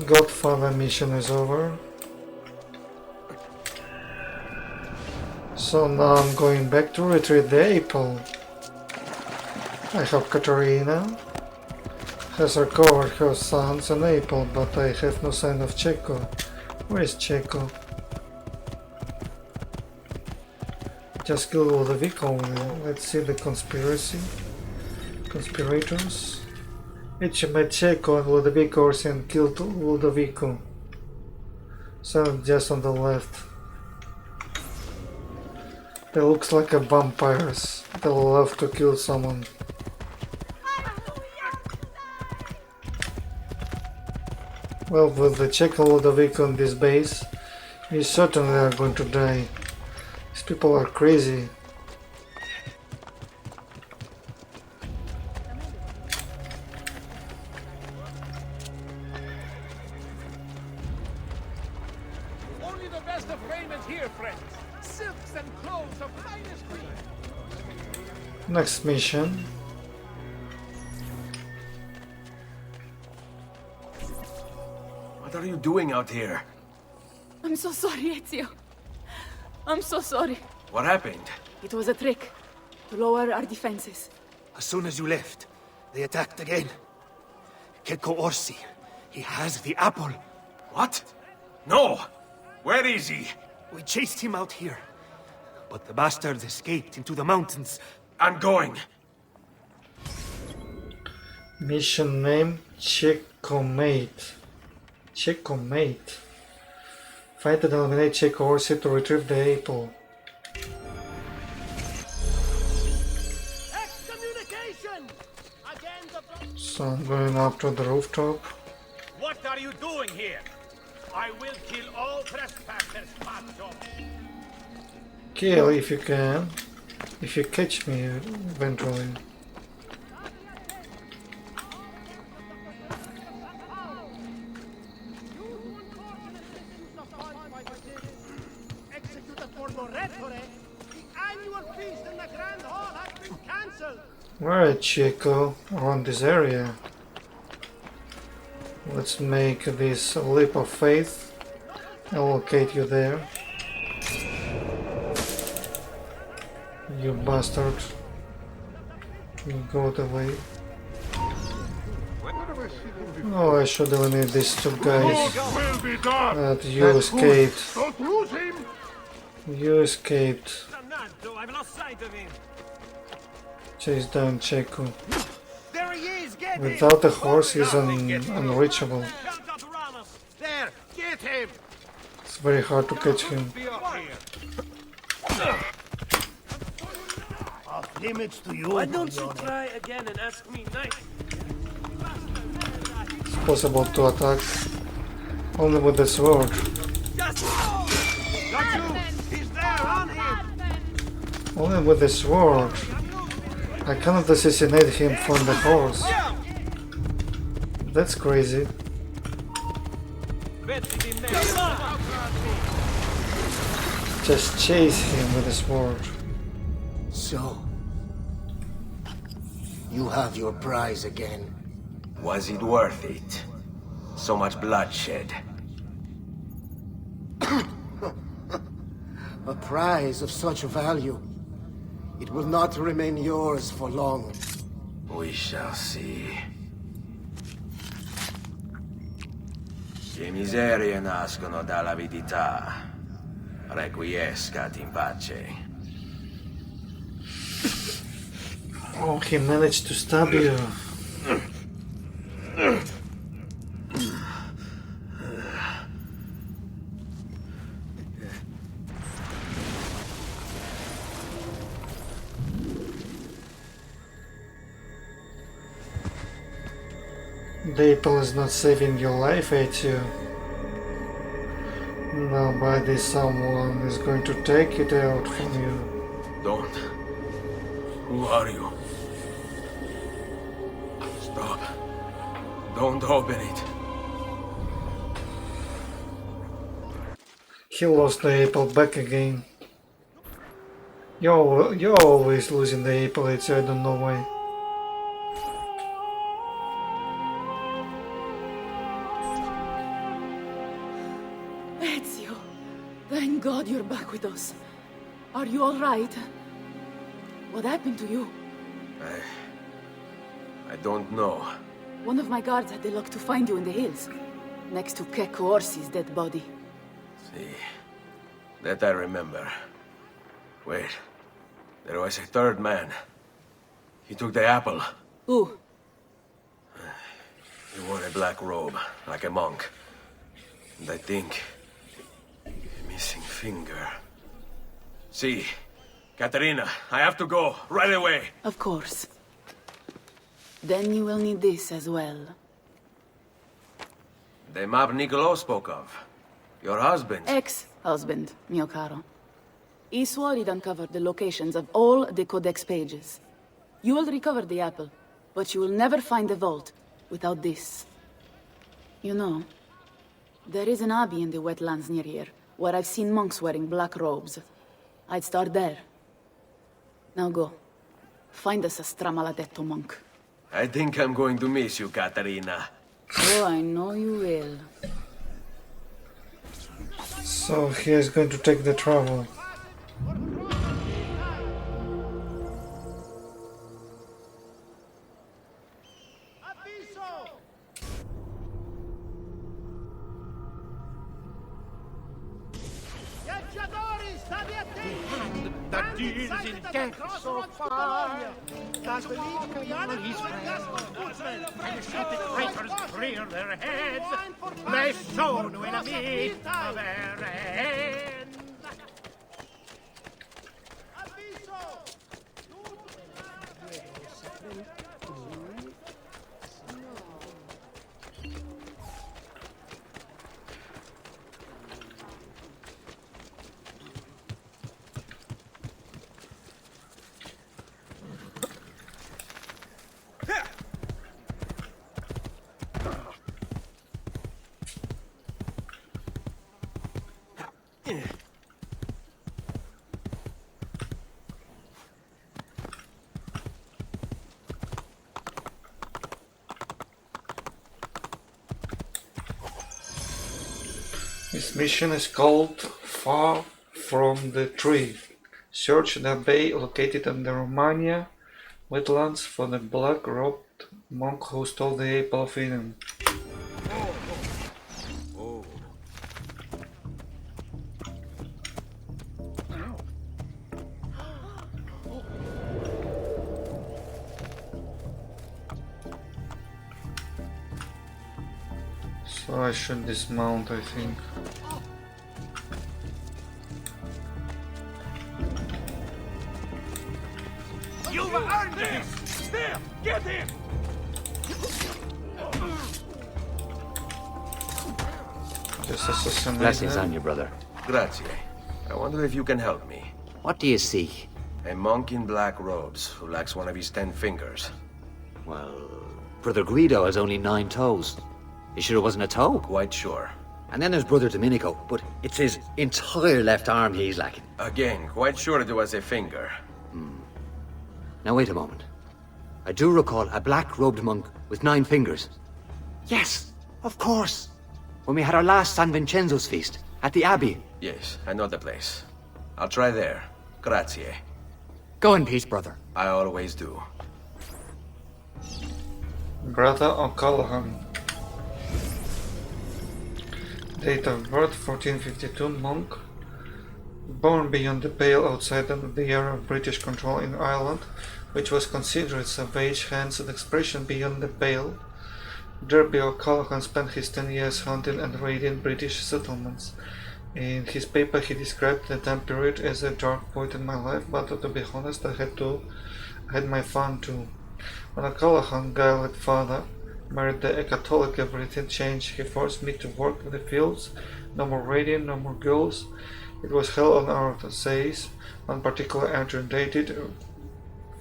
Godfather mission is over. So now I'm going back to retrieve the apple. I hope Caterina has recovered her sons and apple, but I have no sign of Checo. Where is Checo? Just kill Ludovico only. Let's see the conspiracy. Conspirators. Checcomate, Checo and Ludovico Orsi and killed Ludovico. So just on the left. They looks like a vampires. They love to kill someone. Well, with the Checo Ludovico on this base, we certainly are going to die. These people are crazy. Only the best of raiment here, friends. Silks and clothes of finest breed. Next mission. What are you doing out here? I'm so sorry, Ezio. I'm so sorry. What happened? It was a trick to lower our defenses. As soon as you left, they attacked again. Checco Orsi, he has the apple. What? No! Where is he? We chased him out here, but the bastards escaped into the mountains. I'm going. Mission name Checcomate. Checcomate. Find and eliminate Checo Orsi to retrieve the apple. Excommunication! Again the... So I'm going up to the rooftop. What are you doing here? I will kill all trespassers, Macho. Kill if you can. If you catch me eventually. Alright, Checo, around this area. Let's make this leap of faith. I'll locate you there. You bastard. You go the way. Oh, I should eliminate these two guys. But you escaped. Don't lose him! You escaped. I've lost sight of him. Chase down Checo. There he is, get Without a horse, he's unreachable. There, get him! It's very hard to catch him. Off limits to you. Why don't you try again and ask me nice? It's possible to attack only with the sword. Got you! He's there, on him! Only with the sword. I cannot assassinate him from the horse. That's crazy. Just chase him with a sword. So, you have your prize again. Was it worth it? So much bloodshed. A prize of such value. It will not remain yours for long. We shall see. Le miserie nascono dall'avidità. Requiescat in pace. Oh, he managed to stab you. The apple is not saving your life, Ezio. Nobody, someone is going to take it out from you. Don't. Who are you? Stop. Don't open it. He lost the apple back again. You're always losing the apple, Ezio, I don't know why. Ezio, thank God you're back with us. Are you all right? What happened to you? I don't know. One of my guards had the luck to find you in the hills, next to Checcomate dead body. See, that I remember. Wait, there was a third man. He took the apple. Who? He wore a black robe, like a monk. And I think... a missing finger. See, Caterina, I have to go, right away. Of course. Then you will need this as well. The map Niccolo spoke of. Your husband. Ex-husband, mio caro. He swore he'd uncovered the locations of all the Codex Pages. You will recover the apple, but you will never find the vault without this. You know, there is an abbey in the wetlands near here, where I've seen monks wearing black robes. I'd start there. Now go. Find us a stramaladetto monk. I think I'm going to miss you, Caterina. Oh, I know you will. So he is going to take the trouble. That deals in death so far. Does believe can all his friends, and shoot the traitors clear their heads. They soon will meet of their end. This mission is called Far From the Tree. Search the bay located in the Romania wetlands for the black-robed monk who stole the apple of Eden. So I should dismount, I think. You've earned this! There! Get him! Just assassinate Blessings them. on you, brother. Grazie. I wonder if you can help me. What do you seek? A monk in black robes who lacks one of his 10 fingers. Well, Brother Guido has only 9 toes. You sure it wasn't a toe? Quite sure. And then there's Brother Domenico, but it's his entire left arm he's lacking. Again, quite sure it was a finger. Now wait a moment. I do recall a black-robed monk with 9 fingers. Yes, of course. When we had our last San Vincenzo's feast at the Abbey. Yes, I know the place. I'll try there. Grazie. Go in peace, brother. I always do. Brother O'Callaghan. Date of birth 1452, monk. Born beyond the Pale outside the area of British control in Ireland, which was considered savage, hence the expression beyond the Pale. Derby O'Callaghan spent his 10 years hunting and raiding British settlements. In his paper he described the time period as a dark point in my life, but to be honest I had my fun too. When O'Callaghan, Godfather, married a Catholic, everything changed. He forced me to work in the fields. No more raiding, no more girls. It was hell on earth, says one particular entry dated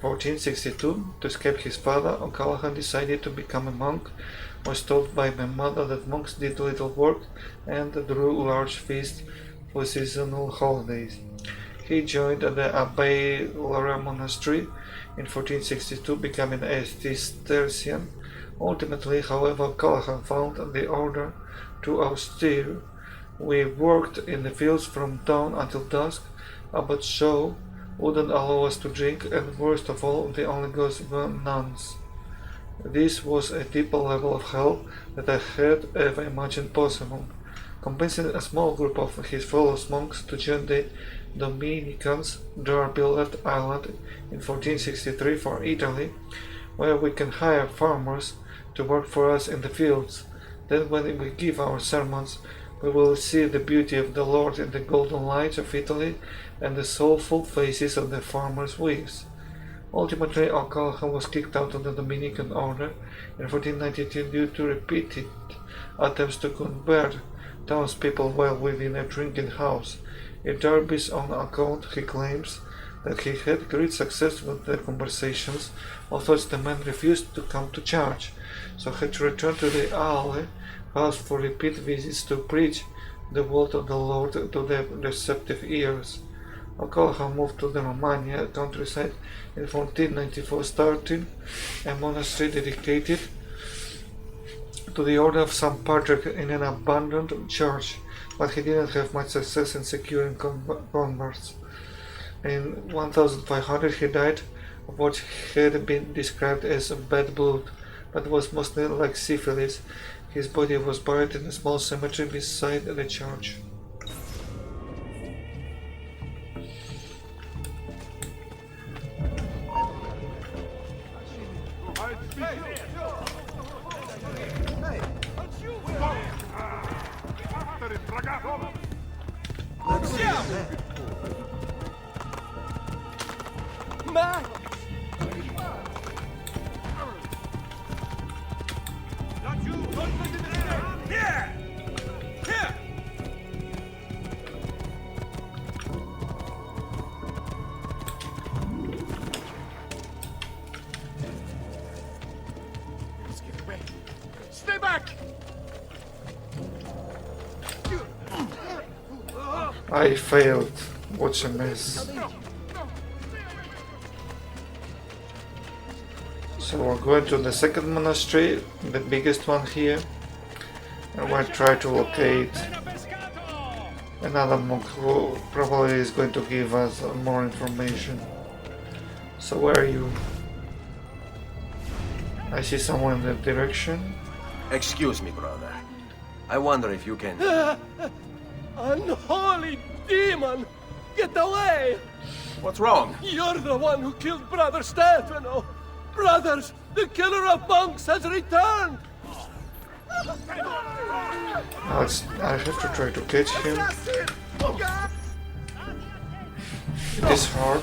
1462. To escape his father, O'Callaghan decided to become a monk. Was told by my mother that monks did little work and drew large feasts for seasonal holidays. He joined the Abbey Laura monastery in 1462, becoming a Cistercian. Ultimately, however, O'Callaghan found the order too austere. We worked in the fields from dawn until dusk. Abbot Shaw wouldn't allow us to drink, and worst of all, the only gods were nuns. This was a deeper level of hell that I had ever imagined possible. Convincing a small group of his fellow monks to join the Dominicans, Derby left Ireland in 1463 for Italy, where we can hire farmers to work for us in the fields. Then when we give our sermons, we will see the beauty of the Lord in the golden light of Italy and the soulful faces of the farmers' wives. Ultimately, O'Callaghan was kicked out of the Dominican order in 1492 due to repeated attempts to convert townspeople while within a drinking house. In Derby's own account, he claims that he had great success with the conversations, although the men refused to come to church, so had to return to the alley house for repeat visits to preach the word of the Lord to their receptive ears. O'Callaghan moved to the Romagna countryside in 1494, starting a monastery dedicated to the order of St. Patrick in an abandoned church, but he didn't have much success in securing converts. In 1500 he died of what had been described as bad blood, but was mostly like syphilis. His body was buried in a small cemetery beside the church. Stay back! I failed. What a mess. So we're going to the second monastery, the biggest one here, and we'll try to locate another monk who probably is going to give us more information. So where are you? I see someone in that direction. Excuse me, brother. I wonder if you can... Unholy demon! Get away! What's wrong? You're the one who killed Brother Stefano! Brothers, the killer of monks has returned! I have to try to catch him. It is hard.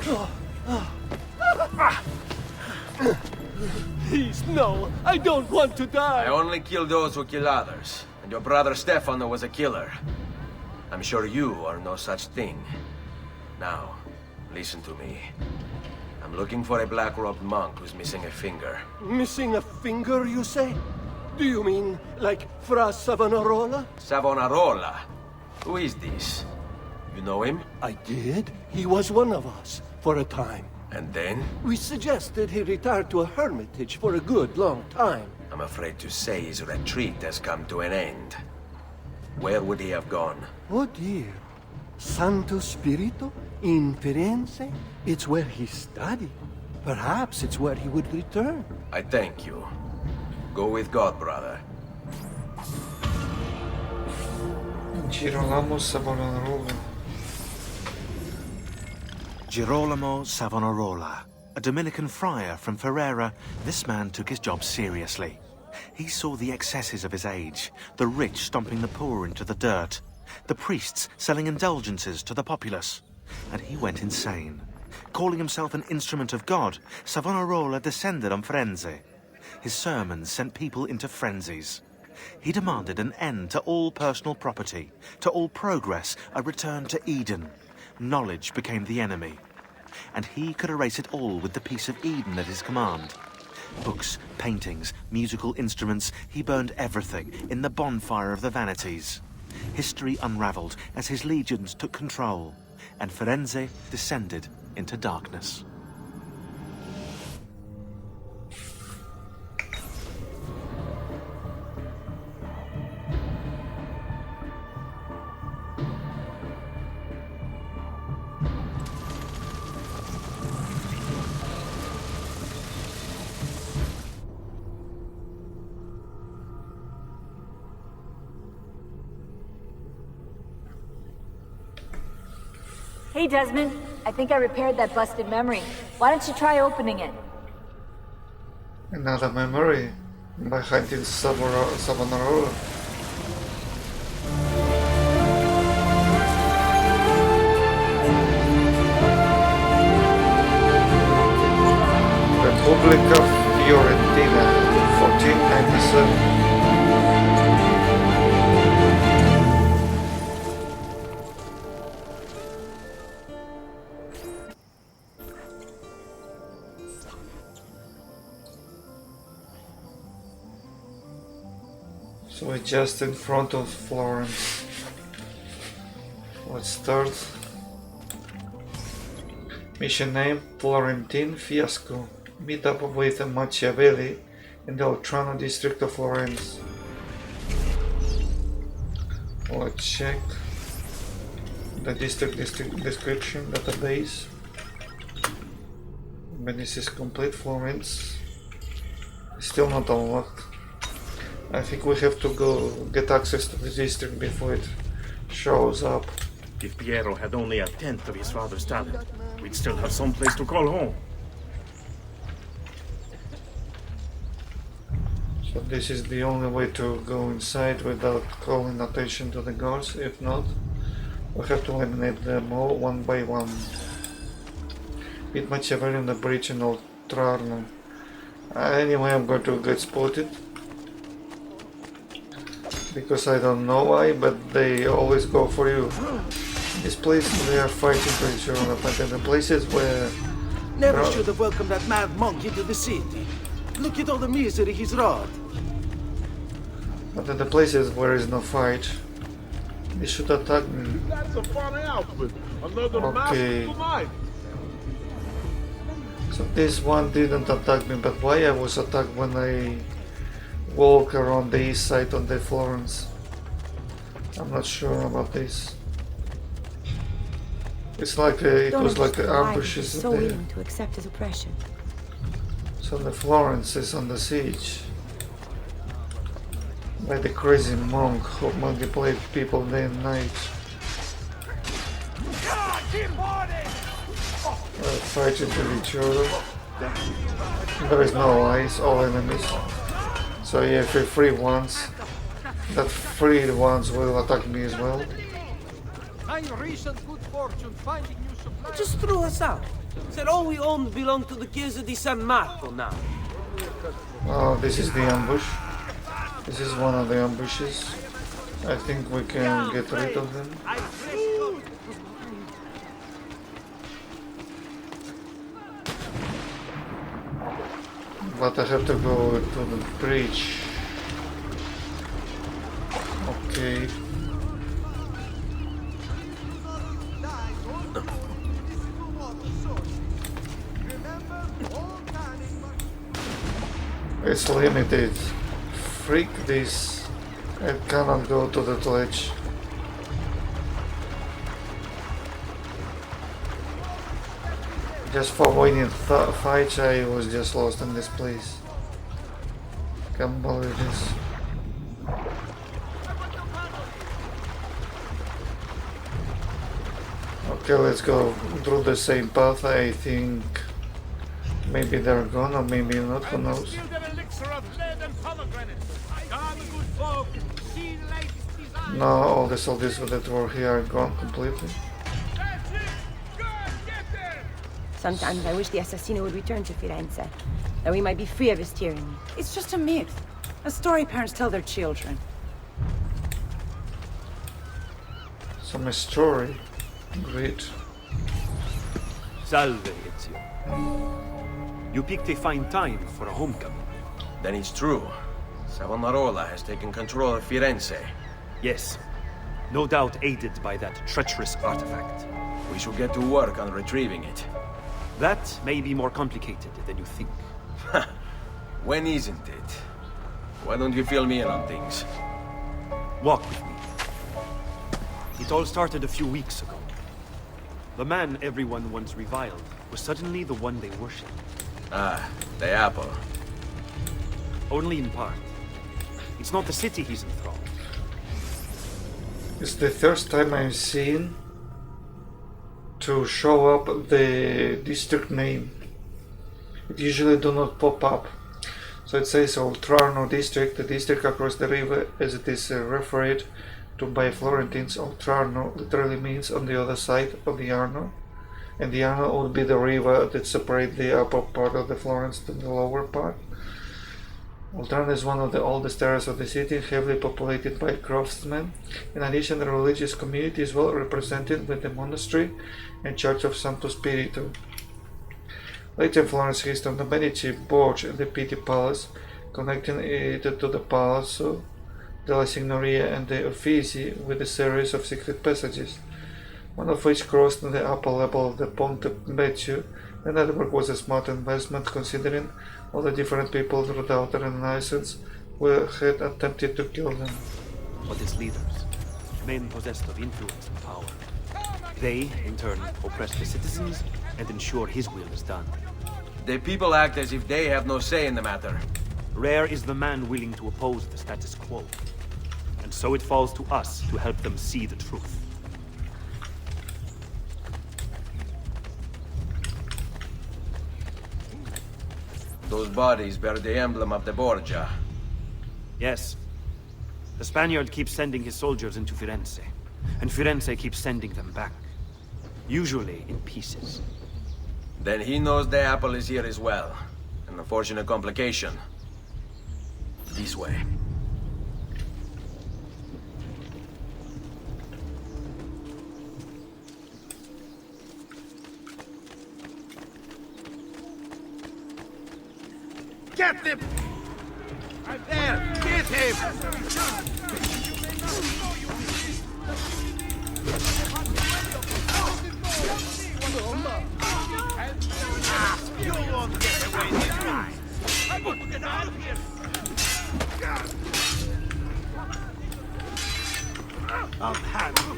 Please, no! I don't want to die! I only kill those who kill others. And your brother Stefano was a killer. I'm sure you are no such thing. Now, listen to me. I'm looking for a black-robed monk who's missing a finger. Missing a finger, you say? Do you mean like Fra Savonarola? Savonarola? Who is this? You know him? I did. He was one of us, for a time. And then? We suggested he retire to a hermitage for a good long time. I'm afraid to say his retreat has come to an end. Where would he have gone? Oh dear. Santo Spirito? In Firenze, it's where he studied. Perhaps it's where he would return. I thank you. Go with God, brother. Girolamo Savonarola. Girolamo Savonarola, a Dominican friar from Ferrara, this man took his job seriously. He saw the excesses of his age, the rich stomping the poor into the dirt, the priests selling indulgences to the populace, and he went insane. Calling himself an instrument of God, Savonarola descended on Firenze. His sermons sent people into frenzies. He demanded an end to all personal property, to all progress, a return to Eden. Knowledge became the enemy, and he could erase it all with the peace of Eden at his command. Books, paintings, musical instruments, he burned everything in the bonfire of the Vanities. History unraveled as his legions took control, and Firenze descended into darkness. Hey, Desmond. I think I repaired that busted memory. Why don't you try opening it? Another memory by hiding Savonarola. Republic of Fiorentina, 1497. So we're just in front of Florence. Let's start. Mission name: Florentine Fiasco. Meet up with Machiavelli in the Oltrano district of Florence. Let's check the district description database. Venice is complete. Florence is still not unlocked. I think we have to go get access to the district before it shows up. If Piero had only a tenth of his father's talent, we'd still have some place to call home. So this is the only way to go inside without calling attention to the guards. If not, we have to eliminate them all one by one. Meet Machiavelli on the bridge in Oltrano. Anyway, I'm going to get spotted. Because I don't know why, but they always go for you. In this place they are fighting for each other, but in the places where... Never should have welcomed that mad monk into the city. Look at all the misery he's wrought. But in the places where is no fight, they should attack me. That's a funny outfit. Another Okay. masterful knife. So this one didn't attack me, but why I was attacked when I walk around the east side on the Florence? I'm not sure about this. It's like it was like ambushes so there. willing to accept his oppression. So the Florence is on the siege by the crazy monk who manipulates people day and night. Fighting with each other. There is no allies, all enemies. So yeah, if we free ones, that freed ones will attack me as well. He just threw us out. Said all we owned belonged to the Chiesa di San Marco now. Oh, this is the ambush. This is one of the ambushes. I think we can get rid of them. But I have to go to the bridge. Okay. It's limited. Freak this. I cannot go to the ledge. Just for winning fights, I was just lost in this place. Can't believe this. Okay, let's go through the same path. I think maybe they're gone or maybe not, who knows. No, all the soldiers that were here are gone completely. Sometimes I wish the assassino would return to Firenze, that we might be free of his tyranny. It's just a myth. A story parents tell their children. Some story. Great. Salve, Ezio. You picked a fine time for a homecoming. Then it's true. Savonarola has taken control of Firenze. Yes. No doubt aided by that treacherous artifact. We should get to work on retrieving it. That may be more complicated than you think. When isn't it? Why don't you fill me in on things? Walk with me. It all started a few weeks ago. The man everyone once reviled was suddenly the one they worshipped. Ah, the apple. Only in part. It's not the city he's enthralled. It's the first time I've seen to show up the district name. It usually do not pop up. So it says Oltrarno district, the district across the river, as it is referred to by Florentines. Oltrarno literally means on the other side of the Arno, and the Arno would be the river that separates the upper part of the Florence from the lower part. Oltrarno is one of the oldest areas of the city, heavily populated by craftsmen. In addition, the religious community is well represented with the monastery and church of Santo Spirito. Later in Florence, history of the Medici Borg and the Pitti Palace, connecting it to the Palazzo della Signoria and the Uffizi with a series of secret passages, one of which crossed the upper level of the Ponte Vecchio. The network was a smart investment considering all the different people without renaissance who had attempted to kill them. But its leaders, men possessed of influence and power, they, in turn, oppress the citizens and ensure his will is done. The people act as if they have no say in the matter. Rare is the man willing to oppose the status quo. And so it falls to us to help them see the truth. Those bodies bear the emblem of the Borgia. Yes. The Spaniard keeps sending his soldiers into Firenze, and Firenze keeps sending them back. Usually in pieces. Then he knows the apple is here as well. An unfortunate complication. This way. Get him! I'm there! Get him! You won't get away this time! I want to get out of here! I'll have you!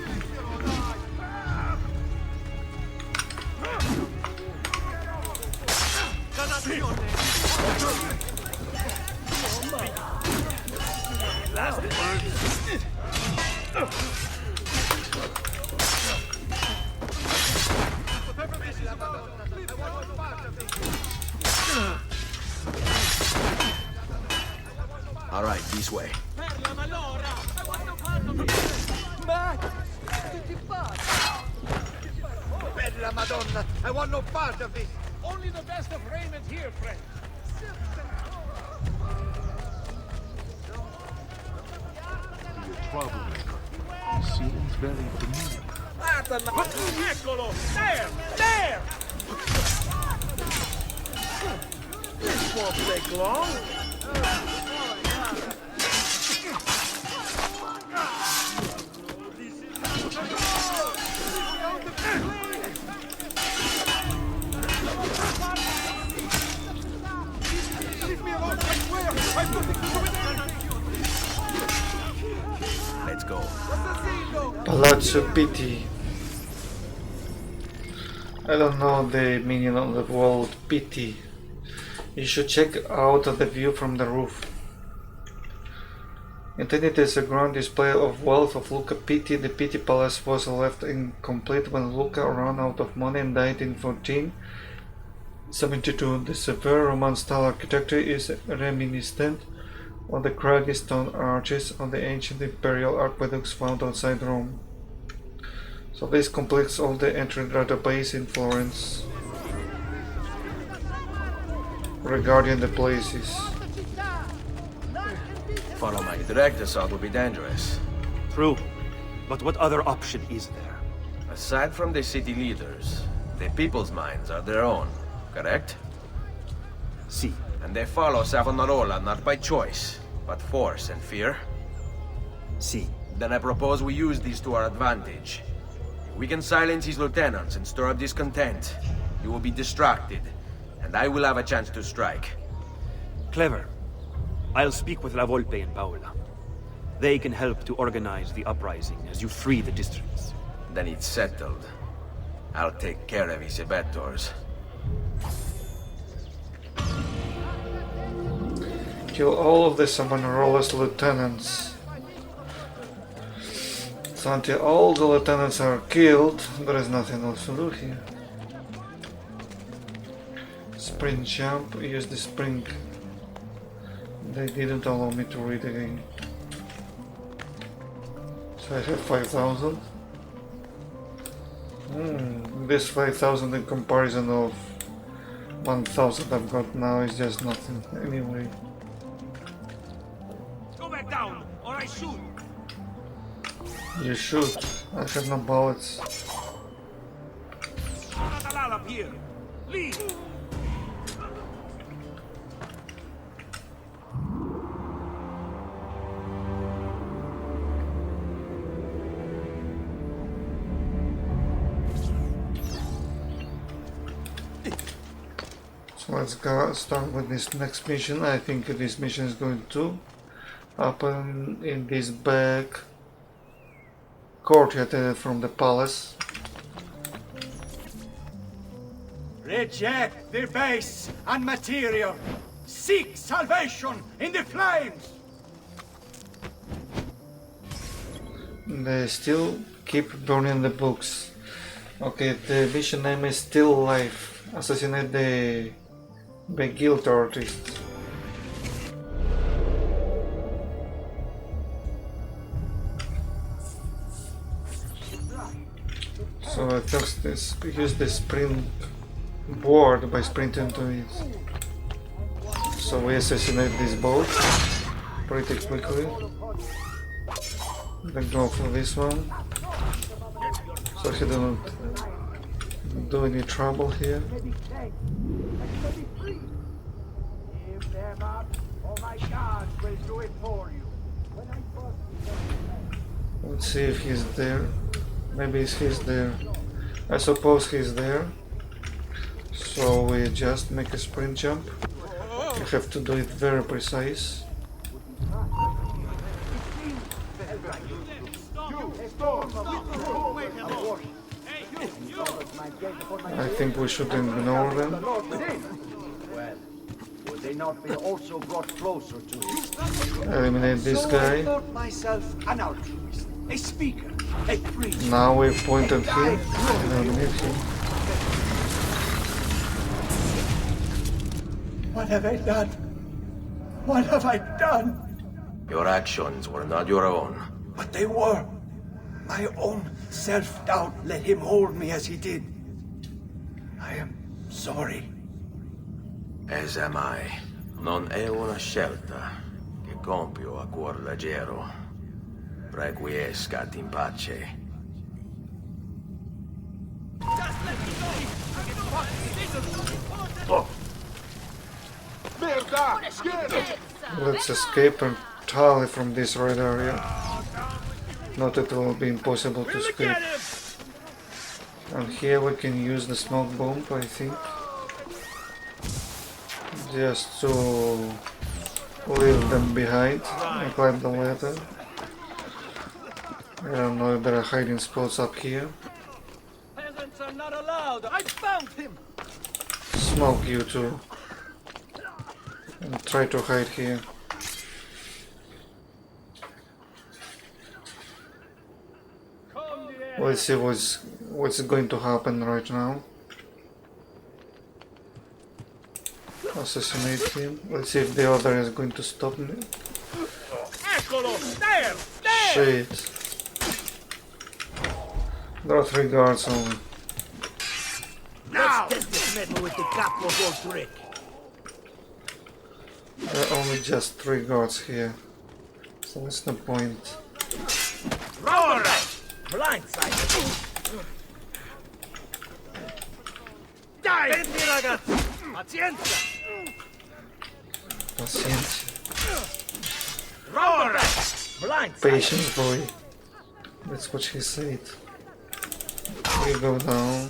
Last words. All right, this way. Bella Madonna, I want no part of this. Only the best of raiment here, friend. Your troublemaker. He seems very familiar. Eccolo! There! There! This won't take long. Let's go. Palazzo Pitti. I don't know the meaning of the word pity. You should check out the view from the roof. Intended as a grand display of wealth of Luca Pitti, the Pitti Palace was left incomplete when Luca ran out of money and died in 1472. The severe Roman-style architecture is reminiscent of the craggy stone arches of the ancient imperial aqueducts found outside Rome. So this completes all the entry database in Florence regarding the places. Follow my direct assault will be dangerous. True. But what other option is there? Aside from the city leaders, the people's minds are their own, correct? Si. And they follow Savonarola not by choice, but force and fear? Si. Then I propose we use these to our advantage. We can silence his lieutenants and stir up discontent. You will be distracted, and I will have a chance to strike. Clever. I'll speak with La Volpe and Paola. They can help to organize the uprising as you free the districts. Then it's settled. I'll take care of his abettors. Kill all of the Savonarola's lieutenants. So until all the lieutenants are killed, there is nothing else to do here. Sprint jump, use the spring. They didn't allow me to read again. So I have 5,000. This 5,000 in comparison of 1,000 I've got now is just nothing anyway. Go back down, or I shoot. You shoot. I have no bullets. Up here. Leave. So let's go start with this next mission. I think this mission is going to happen in this back courtyard from the palace. Reject the base and material. Seek salvation in the flames. They still keep burning the books. Okay, the mission name is Still Life. Assassinate the guild artist. So I first use the sprint board by sprinting to it. So we assassinate this boat pretty quickly. Then go for this one. So he doesn't do any trouble here. Let's see if he's there. Maybe he's there. I suppose he's there. So we just make a sprint jump. You have to do it very precise. I think we should ignore them. Well, would they not be also brought closer to him? Eliminate this guy. I thought myself an altruist, a speaker, a preacher. Now we've pointed him and eliminate him. What have I done? What have I done? Your actions were not your own. But they were. My own self-doubt let him hold me as he did. I am sorry. As am I. Non è una scelta che compio a cuor leggero. Requiescat in pace. Oh. Let's escape entirely from this red area. Not that it will be impossible to escape. And here we can use the smoke bomb, I think. Just to leave them behind and climb the ladder. I don't know if there are hiding spots up here. Peasants are I'm not allowed. I found him. Smoke you two. And try to hide here. Let's see what's going to happen right now. Assassinate him. Let's see if the other is going to stop me. Shit. There are 3 guards only. Now! Let's test this metal with the capo gold trick. There are only just 3 guards here. So what's the point? Alright! Blindside! Die! Prendi ragazzi! Pazienza! Pacience. Alright! Blindside! Patience, boy. That's what she said. You go down.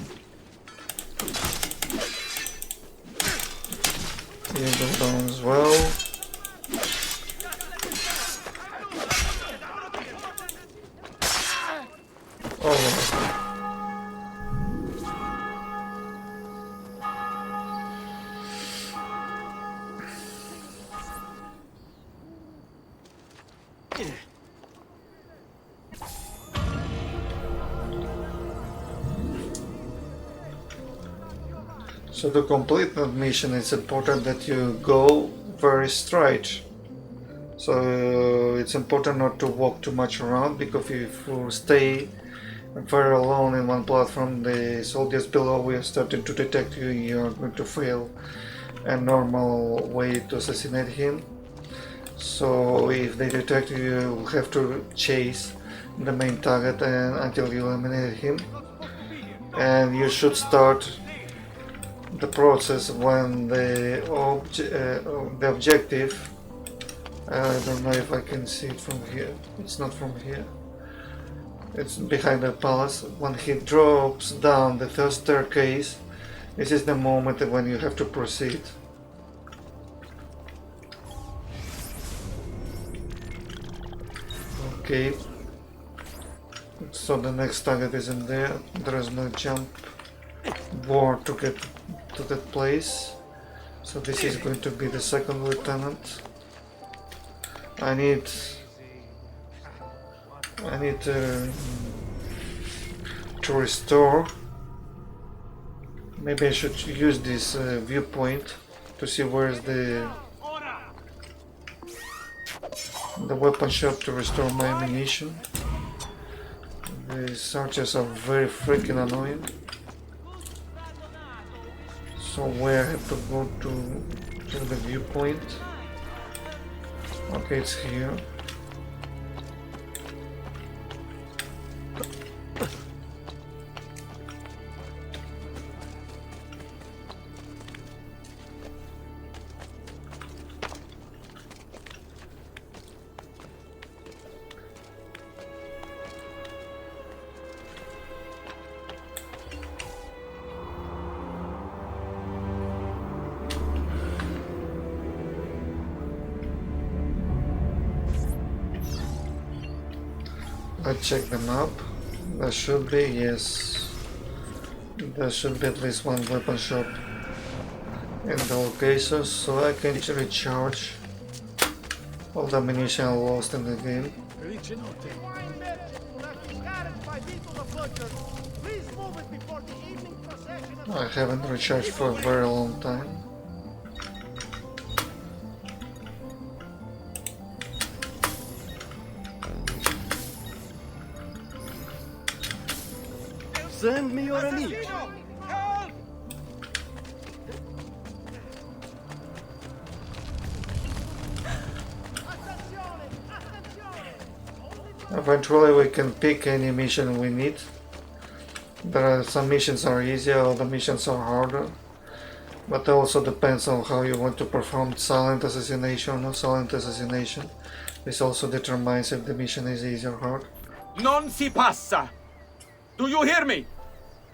You go down as well. Oh. So to complete that mission, it's important that you go very straight. So it's important not to walk too much around, because if you stay very alone in one platform, the soldiers below will start to detect you. You are going to fail a normal way to assassinate him. So if they detect you, you will have to chase the main target until you eliminate him. And you should start the process when the objective, I don't know if I can see it from here, it's not from here, it's behind the palace. When he drops down the first staircase, this is the moment when you have to proceed. Okay, so the next target isn't there, there is no jump board to get to that place, so this is going to be the second lieutenant. I need to restore. Maybe I should use this viewpoint to see where is the weapon shop to restore my ammunition. The archers are very freaking annoying. So where I have to go to the viewpoint? Okay, it's here. I check the map. There should be, yes. There should be at least one weapon shop in the location, so I can recharge all the ammunition I lost in the game. I haven't recharged for a very long time. Send me your ammunition. Eventually we can pick any mission we need. There are some missions are easier, other missions are harder. But it also depends on how you want to perform silent assassination or silent assassination. This also determines if the mission is easy or hard. Non si passa! Do you hear me?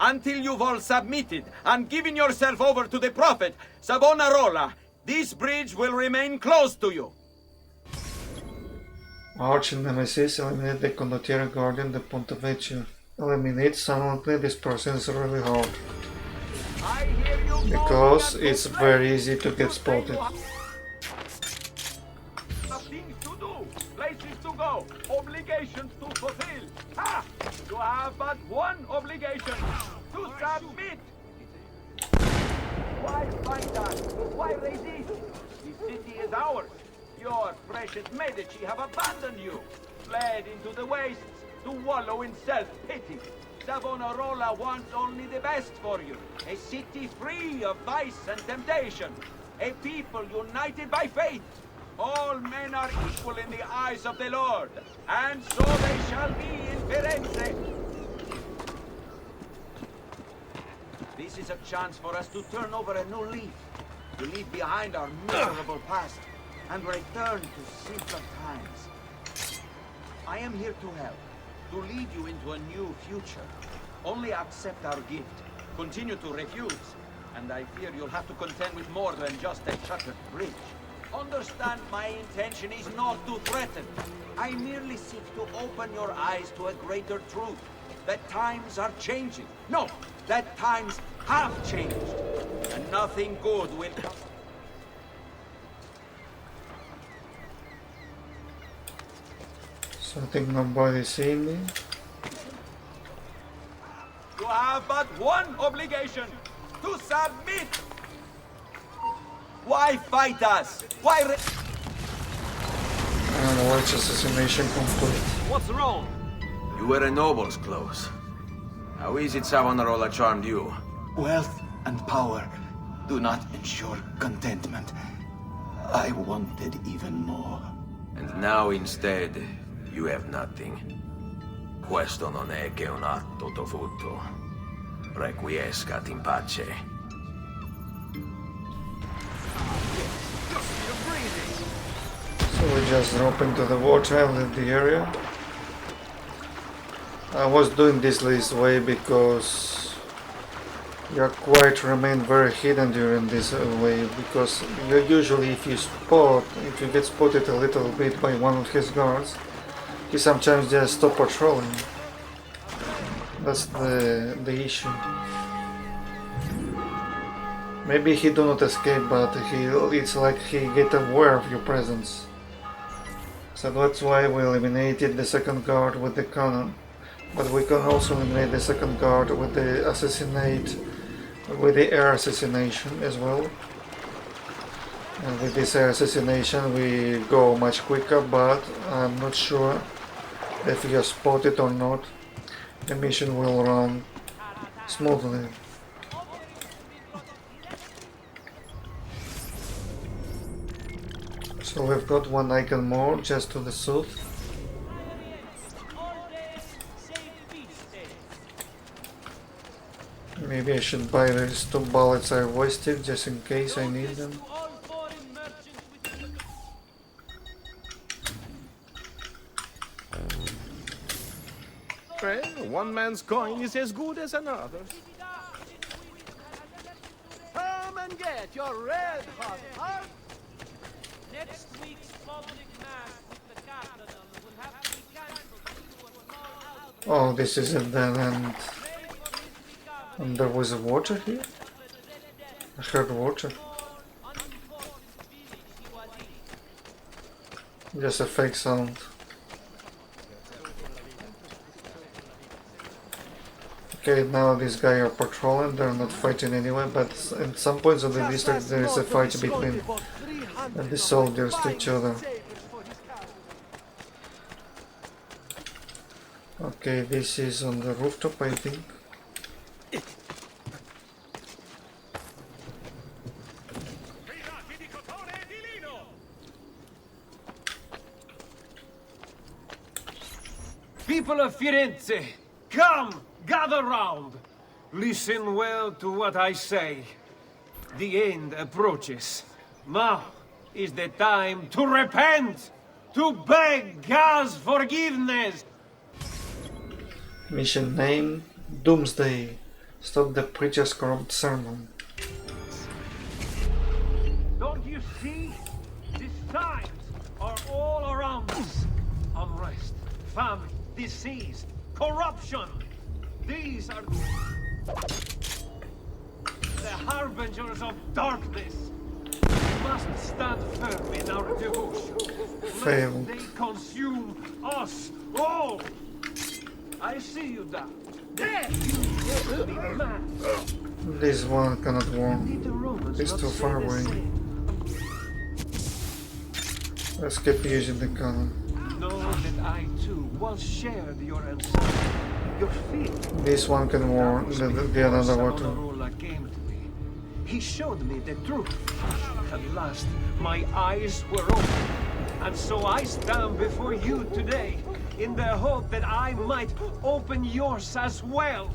Until you've all submitted and given yourself over to the Prophet, Savonarola, this bridge will remain closed to you. Arch and Nemesis eliminate the Condottiere Guardian, the Ponte Vecchio. eliminate silently this person is really hard. Because it's very easy to get spotted. Things to do, places to go, obligations to fulfill. Ha! You have but one obligation, to submit. Why fight us? Why resist? The city is ours. Your precious Medici have abandoned you, fled into the wastes to wallow in self-pity. Savonarola wants only the best for you. A city free of vice and temptation. A people united by faith. All men are equal in the eyes of the Lord, and so they shall be in Firenze. This is a chance for us to turn over a new leaf, to leave behind our miserable past, and return to simpler times. I am here to help, to lead you into a new future. Only accept our gift, continue to refuse, and I fear you'll have to contend with more than just a shattered bridge. Understand my intention is not to threaten. I merely seek to open your eyes to a greater truth. That times are changing. No, that times have changed. And nothing good will come. So I think nobody's seeing me. You have but one obligation, to submit. Why fight us? Why And watch assassination complete. What's wrong? You were a noble's close. How is it Savonarola charmed you? Wealth and power do not ensure contentment. I wanted even more. And now instead, you have nothing. Questo non è che un atto dovuto. Requiescat in pace. So we just drop into the water and leave the area. I was doing this way because your quiet remain very hidden during this way, because you usually if you get spotted a little bit by one of his guards, he sometimes just stop patrolling. That's the issue. Maybe he do not escape, but it's like he get aware of your presence. So that's why we eliminated the second guard with the cannon. But we can also eliminate the second guard with the air assassination as well. And with this air assassination we go much quicker, but I'm not sure if you're spotted or not. The mission will run smoothly. So we've got one icon more just to the suit. Maybe I should buy these 2 bullets I wasted just in case I need them. Well, one man's coin is as good as another's. Come and get your red hot heart. Next week's public mass with the Cardinal will have to be cancelled due to a small outbreak. Oh, this is it then, and there was water here? I heard water. Just a fake sound. Okay, now these guys are patrolling, they're not fighting anyway, but in some points of the district there is a fight between the soldiers to each other. Okay, this is on the rooftop, I think. People of Firenze, come, gather round. Listen well to what I say. The end approaches. Now is the time to repent, to beg God's forgiveness. Mission name, Doomsday. Stop the preacher's corrupt sermon. Don't you see? These times are all around us. Unrest, famine, disease, corruption. These are the harbingers of darkness. We must stand firm in our devotion. Failed. Lest they consume us all. I see you down. There you be mad. This one cannot warm. It's too far away. Let's keep using the cannon. Know that I too once shared your anxiety, your fear. This one can warn the another one too. Savonarola came to me. He showed me the truth. At last, my eyes were open. And so I stand before you today, in the hope that I might open yours as well.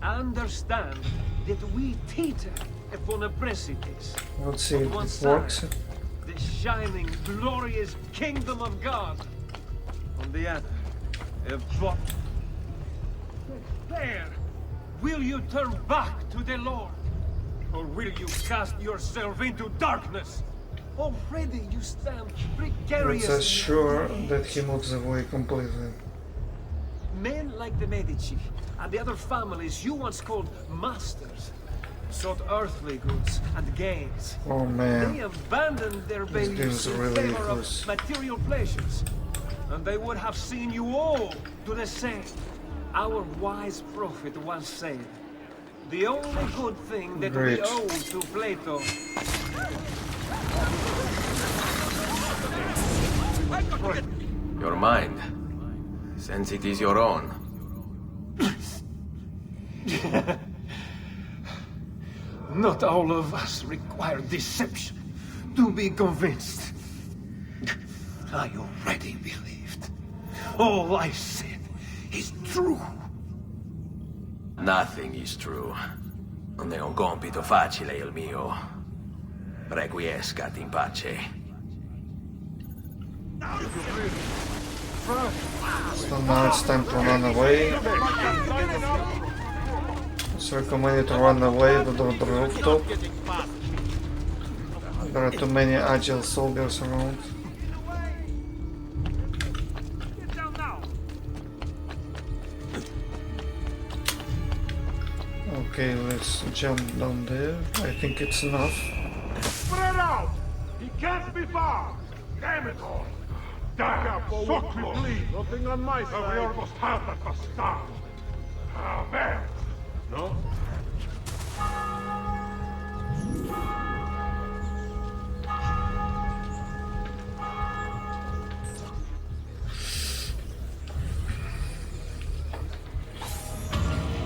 Understand that we teeter upon a precipice. Let's see if On one it side, works. the shining, glorious kingdom of God. On the other, a bot. There! Will you turn back to the Lord? Or will you cast yourself into darkness? Already you stand precarious. Let's assure that he moves away completely. Men like the Medici and the other families you once called masters sought earthly goods and gains. Oh man. They abandoned their This babies game's in really favor close. of material pleasures. And they would have seen you all do the same. Our wise prophet once said, the only good thing that Great. we owe to Plato. Your mind, since it is your own. Not all of us require deception to be convinced. I already believed. All I said is true. Nothing is true. Non è un compito facile il mio. Requiescat in pace. So now it's time to run away. It's recommended to run away to the rooftop. There are too many agile soldiers around. Okay, let's jump down there. I think it's enough. Spread out! He can't be far! Damn it all! Damn! So quickly! Nothing on my side. We almost have that bastard! Ah, man! No?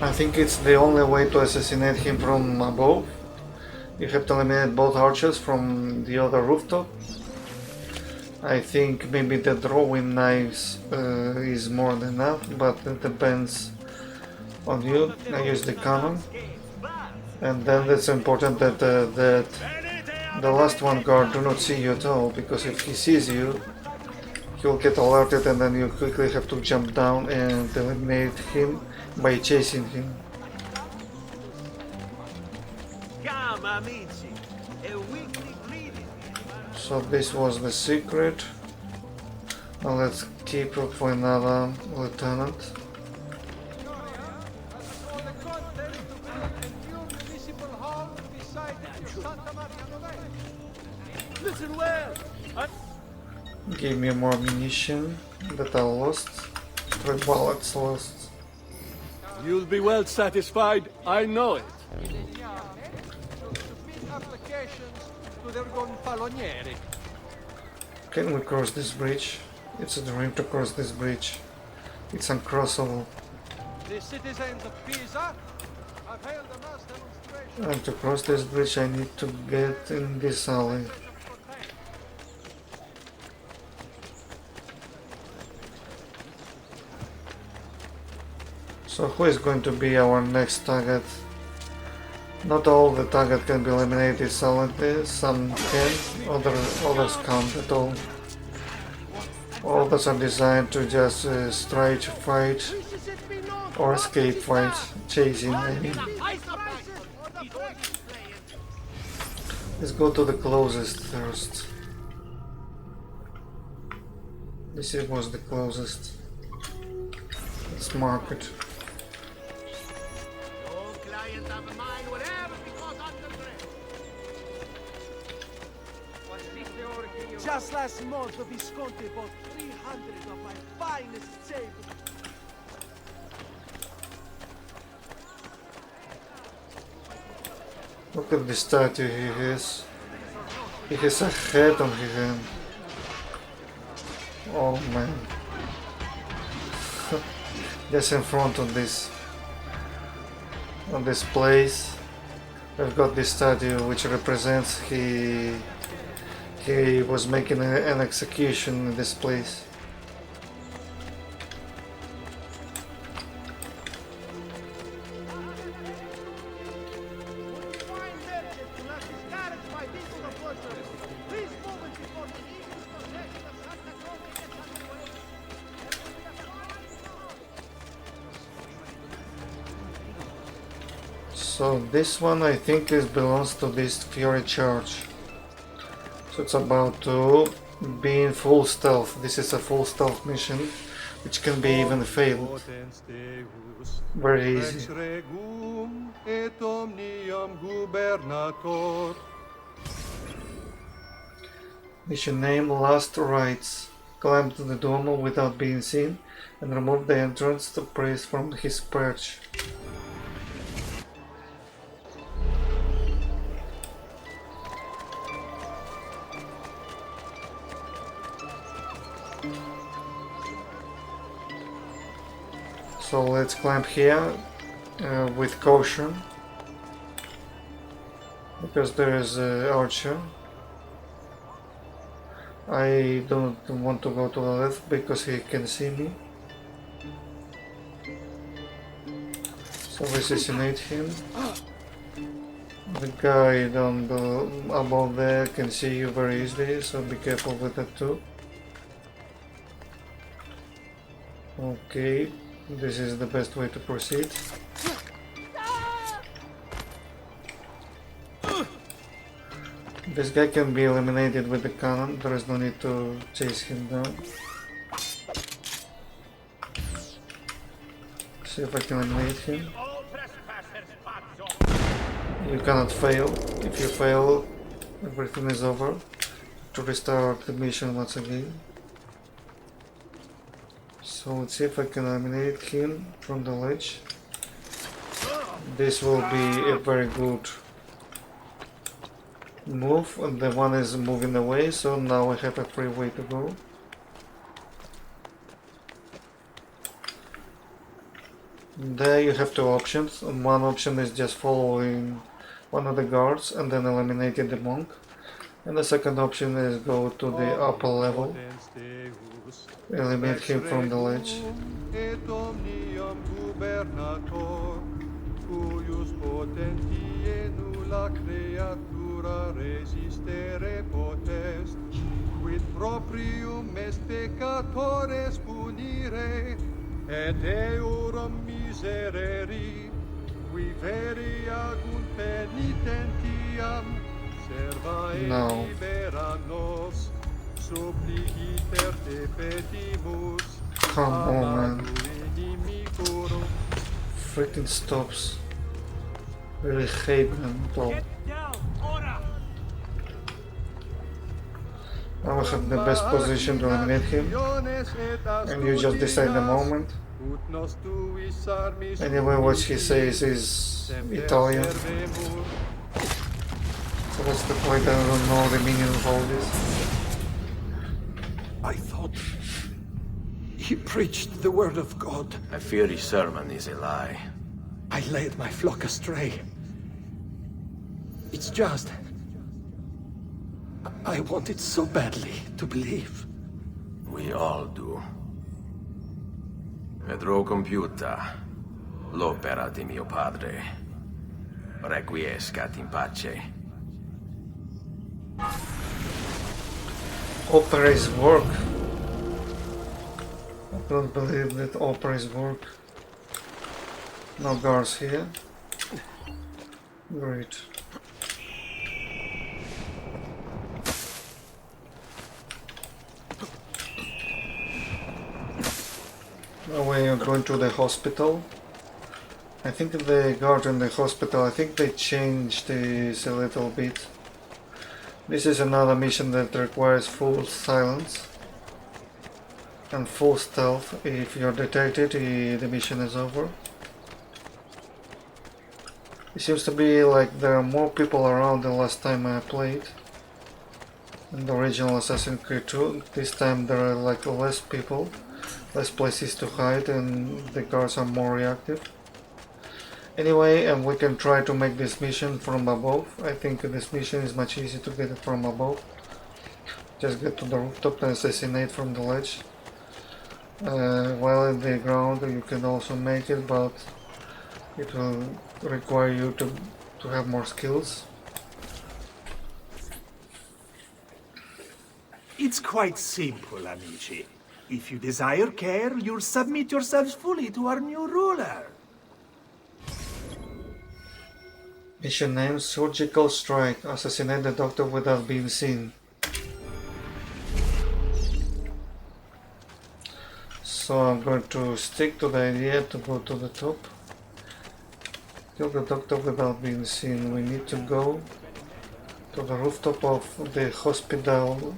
I think it's the only way to assassinate him from above. You have to eliminate both archers from the other rooftop. I think maybe the drawing knives is more than enough, but it depends on you. I use the cannon. And then it's important that the last one guard do not see you at all, because if he sees you, he'll get alerted and then you quickly have to jump down and eliminate him by chasing him. So this was the secret. Now let's keep up for another lieutenant. Listen well! Give me more ammunition that I lost. 3 bullets lost. You'll be well satisfied, I know it. Can we cross this bridge? It's a dream to cross this bridge. It's uncrossable. The citizens of Pisa have held a mass demonstration. And to cross this bridge I need to get in this alley. So who is going to be our next target? Not all the target can be eliminated silently, some can, others can't at all. Others are designed to just strike, fight, or escape fight, chasing, I mean. Let's go to the closest first. This was the closest. Let's mark it. of mine will ever be caught under grip. Just last month, the Visconti bought 300 of my finest sables. Look at the statue he has. He has a head on his hand. Oh man. Just in front of this place, we've got this statue which represents he was making an execution in this place. So this one I think belongs to this Fury Charge. So it's about to be in full stealth. This is a full stealth mission, which can be even failed. Very easy. Mission name: Last Rites. Climb to the Duomo without being seen and remove the entrance to priest from his perch. So let's climb here with caution, because there is an archer. I don't want to go to the left because he can see me. So assassinate him. The guy down above there can see you very easily, so be careful with that too. Okay. This is the best way to proceed. This guy can be eliminated with the cannon, there is no need to chase him down. See if I can eliminate him. You cannot fail. If you fail, everything is over. To restart the mission once again. So let's see if I can eliminate him from the ledge. This will be a very good move, and the one is moving away, so now I have a free way to go. There you have two options. One option is just following one of the guards and then eliminating the monk. And the second option is go to the upper level. Eliminate him from the ledge. Quid proprium est peccatores punire, et eorum miserere, qui veri agunt penitentiam, serva et libera nos, suppliciter te petimus. Come on, man. Freaking stops. Really hate them though. Now I have the best position to eliminate him, and you just decide the moment. Anyway, what he says is Italian. So what's the point? I don't know the meaning of all this. I thought he preached the word of God. I fear his sermon is a lie. I led my flock astray. It's just... I wanted so badly to believe. We all do. Vedrò compiuta l'opera di mio padre. Requiescat in pace. Opera's work. I don't believe that opera's work. No guards here. Great. Now we are going to the hospital. I think the guard in the hospital, I think they changed this a little bit. This is another mission that requires full silence and full stealth. If you're detected, the mission is over. It seems to be like there are more people around than last time I played. In the original Assassin's Creed 2, this time there are like less people, less places to hide, and the guards are more reactive. Anyway, and we can try to make this mission from above. I think this mission is much easier to get it from above. Just get to the rooftop and assassinate from the ledge. While in the ground you can also make it, but it will require you to have more skills. It's quite simple, amici. If you desire care, you'll submit yourselves fully to our new ruler. Mission name: Surgical Strike. Assassinate the doctor without being seen. So I'm going to stick to the idea to go to the top. Kill the doctor without being seen. We need to go to the rooftop of the hospital.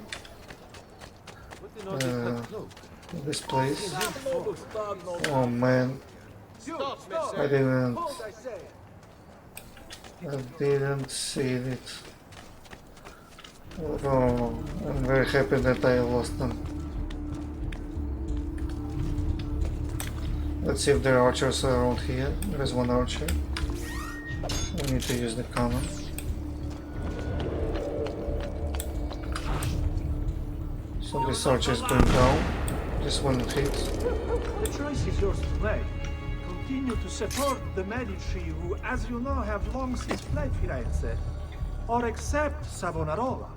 This place. Oh man, I didn't see it. Oh, I'm very happy that I lost them. Let's see if there are archers around here. There is one archer. We need to use the cannon. So this archer is going down. This one hits. The choice is yours to make. Continue to support the Medici, who, as you know, have long since fled Firenze, or accept Savonarola.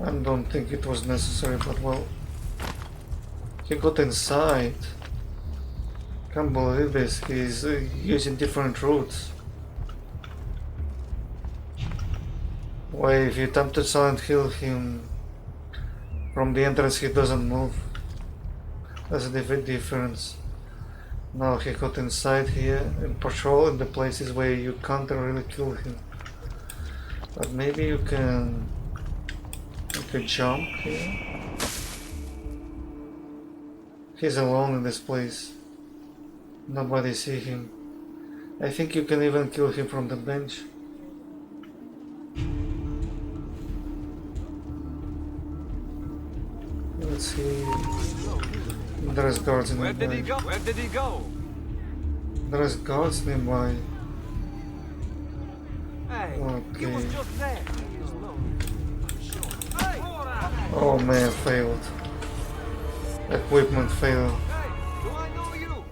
I don't think it was necessary, but well, he got inside. Can't believe this. He's using different routes. Why, if you attempt to silent kill him from the entrance, he doesn't move. That's a difference. Now he got inside here and patrol in the places where you can't really kill him. But maybe you can jump here. He's alone in this place. Nobody see him. I think you can even kill him from the bench. Let's see. There's guards nearby. Where did he go? Where did he go? There's guards nearby. Hey, okay. he was just there. Oh man, failed. Equipment failed. Hey, do I know you?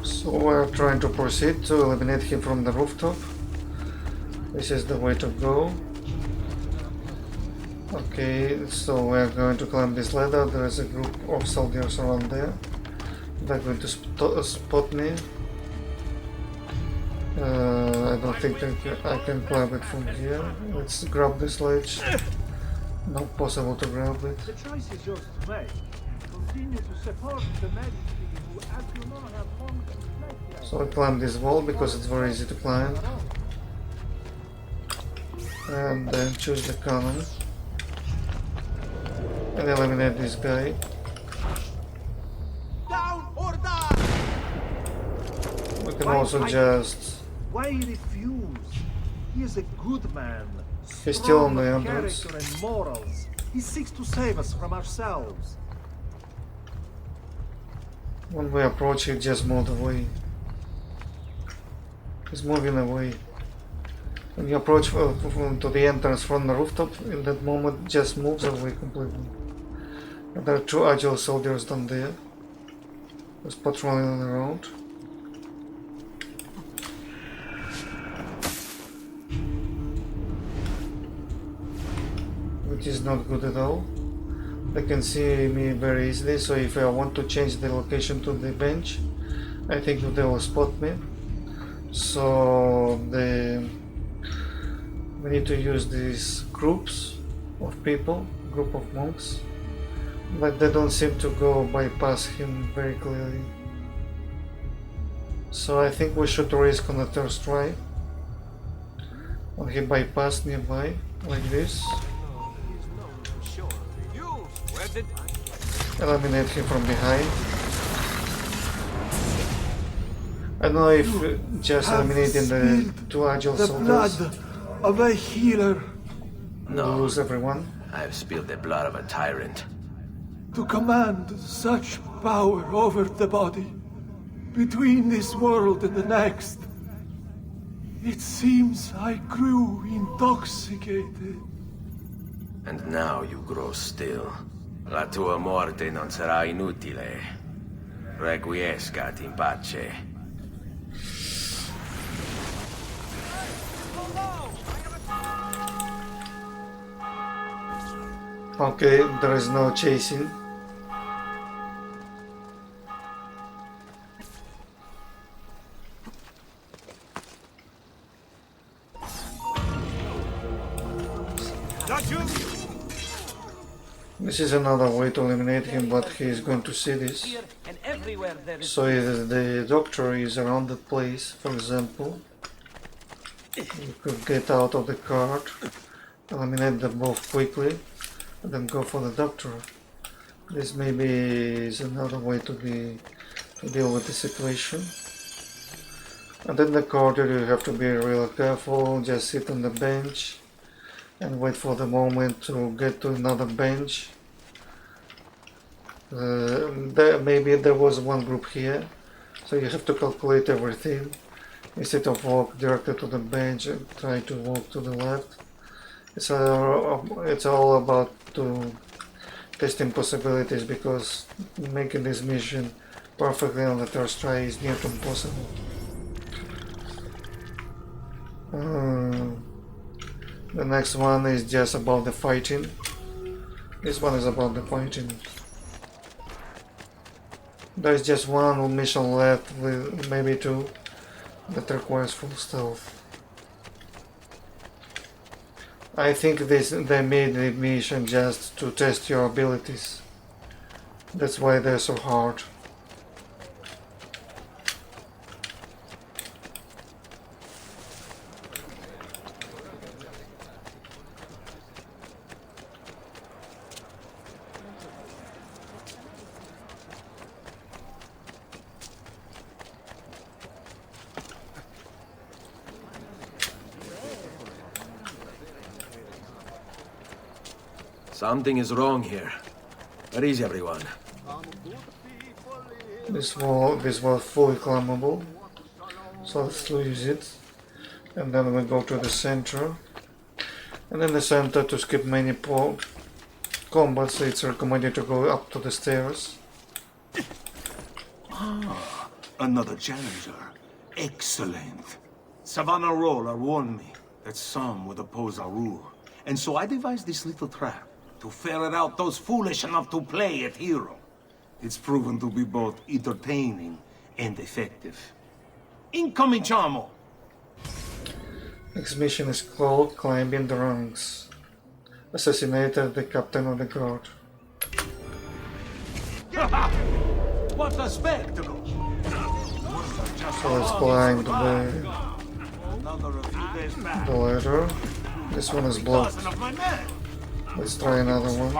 So we're trying to proceed to eliminate him from the rooftop. This is the way to go. Okay, so we're going to climb this ladder. There is a group of soldiers around there. They're going to spot me. I don't think I can grab it from here. Let's grab this ledge. Not possible to grab it. The choice is yours to make. Continue to support the Medici, who, as you know, have long since fled. So I climb this wall because it's very easy to climb. And then choose the cannon. And eliminate this guy. Down or die! We can also just... Why refuse? He is a good man. He's still on the strong entrance. character and morals. He seeks to save us from ourselves. When we approach, he just moved away. He's moving away. When you approach to the entrance from the rooftop, in that moment just moves away completely. And there are two agile soldiers down there. Just patrolling around. Which is not good at all. They can see me very easily, so if I want to change the location to the bench, I think they will spot me. So we need to use these groups of people, group of monks, but they don't seem to go bypass him very clearly. So I think we should risk on the first try. When he bypassed nearby, like this. Eliminate him from behind. I don't know if just eliminating the two agile soldiers blood of a healer. will lose everyone. I've spilled the blood of a tyrant. To command such power over the body, between this world and the next. It seems I grew intoxicated. And now you grow still. La tua morte non sarà inutile. Requiescat in pace. Okay, there is no chasing. This is another way to eliminate him, but he is going to see this. So if the doctor is around the place, for example, you could get out of the cart, eliminate them both quickly, and then go for the doctor. This maybe is another way to deal with the situation. And then the corridor, you have to be really careful, just sit on the bench and wait for the moment to get to another bench. Maybe there was one group here, so you have to calculate everything. Instead of walk directly to the bench, try to walk to the left. It's all about testing possibilities, because making this mission perfectly on the first try is near to impossible. The next one is just about the fighting. This one is about the fighting. There's just one mission left, with maybe two, that requires full stealth. I think they made the mission just to test your abilities. That's why they're so hard. Something is wrong here. Where is everyone? This was fully climbable, so let's use it. And then we go to the center. And in the center, to skip many combats, it's recommended to go up to the stairs. Ah, another challenger. Excellent. Savonarola warned me that some would oppose our rule. And so I devised this little trap to ferret out those foolish enough to play at hero. It's proven to be both entertaining and effective. Incominciamo! Next mission is called Climbing the Ranks. Assassinated the captain of the guard. What a spectacle! So let's climb the ladder. This one is blocked. Let's try another one.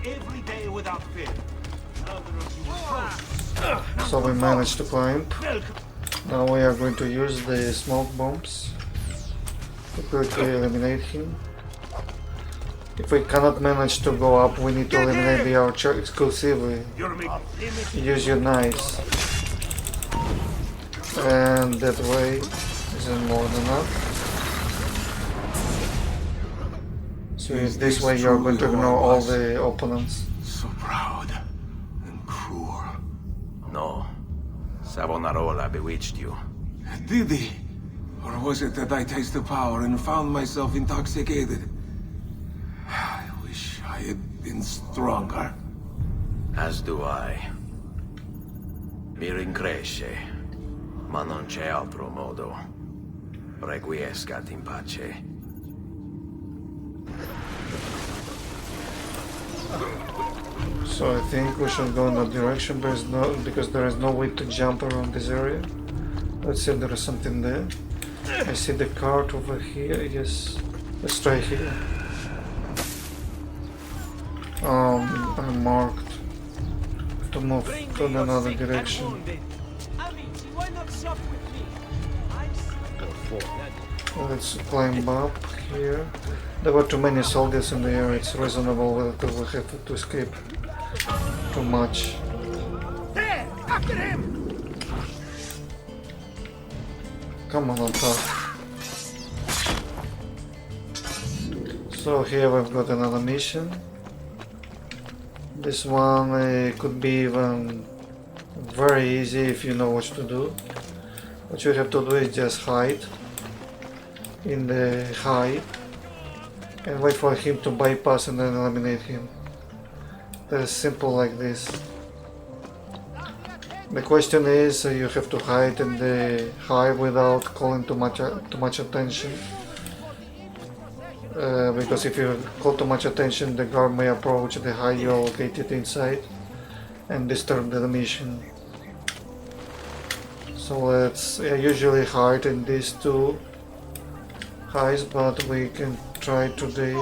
Every day without fail. So we managed to climb. Now we are going to use the smoke bombs to quickly eliminate him. If we cannot manage to go up, we need to eliminate the archer exclusively. Use your knives. And that way isn't more than enough. So this way you're going to ignore all the opponents. So proud and cruel. No. Savonarola bewitched you. Did he? Or was it that I tasted power and found myself intoxicated? I had been stronger. As do I. Mi rincresce, ma non c'è altro modo. Requiescat in pace. So I think we should go in that direction, because there is no way to jump around this area. Let's see if there is something there. I see the cart over here. Yes, let's try here. I'm marked to move to another direction. Let's climb up here. There were too many soldiers in the area. It's reasonable that we have to escape too much. There! After him! Come on, Altair. So here we've got another mission. This one could be even very easy if you know what to do. What you have to do is just hide in the high and wait for him to bypass and then eliminate him. That's simple like this. The question is, you have to hide in the high without calling too much attention. Because if you call too much attention, the guard may approach the high you are located inside and disturb the mission. So let's usually hide in these two highs, but we can try today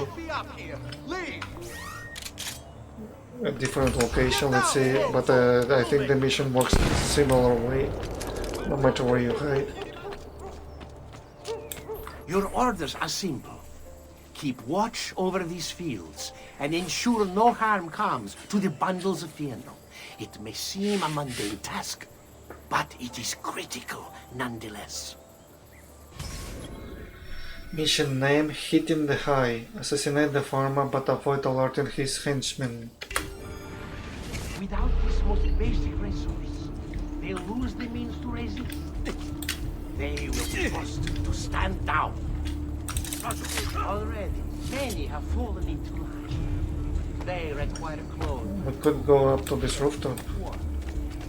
a different location. Let's see, but I think the mission works similar way, no matter where you hide. Your orders are simple. Keep watch over these fields and ensure no harm comes to the bundles of Fieno. It may seem a mundane task, but it is critical nonetheless. Mission name: Hit in the High. Assassinate the farmer but avoid alerting his henchmen. Without this most basic resource, they'll lose the means to resist. They will be forced to stand down. Already, many have fallen into line. They require clothes. We could go up to this rooftop.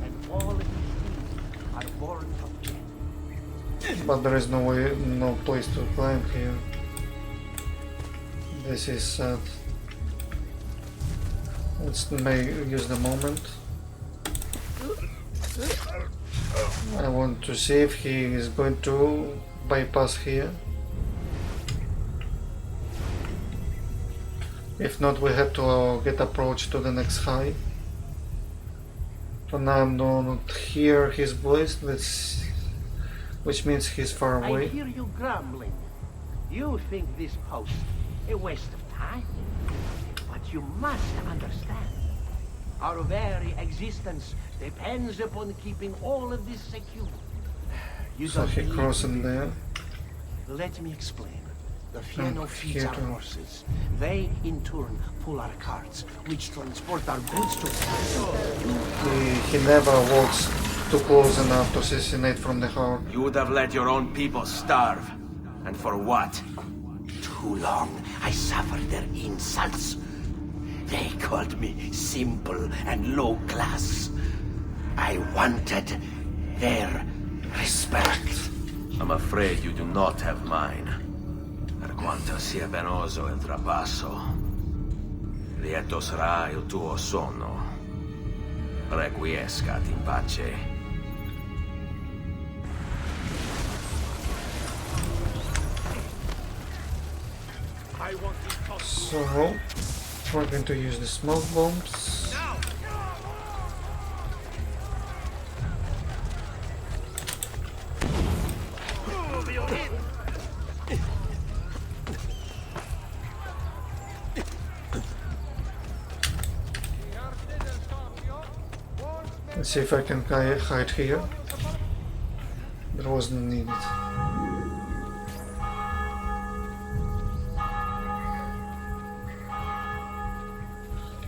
And all of these things are born of death. But there is no place to climb here. This is sad. Let's use the moment. I want to see if he is going to bypass here. If not, we have to get approach to the next high. For now, I don't hear his voice, which means he's far away. I hear you grumbling. You think this post a waste of time? But you must understand. Our very existence depends upon keeping all of this secure. You So don't he believe crossing me? there. Let me explain. The Fieno feeds here our too. horses. They, in turn, pull our carts, which transport our goods to He never walks too close enough to assassinate from the heart. You would have let your own people starve. And for what? Too long I suffered their insults. They called me simple and low class. I wanted their respect. I'm afraid you do not have mine. Per quanto sia penoso il trapasso, lieto sarà il tuo sonno. Requiescat in pace. So, we're going to use the smoke bombs. Let's see if I can hide here. There wasn't needed.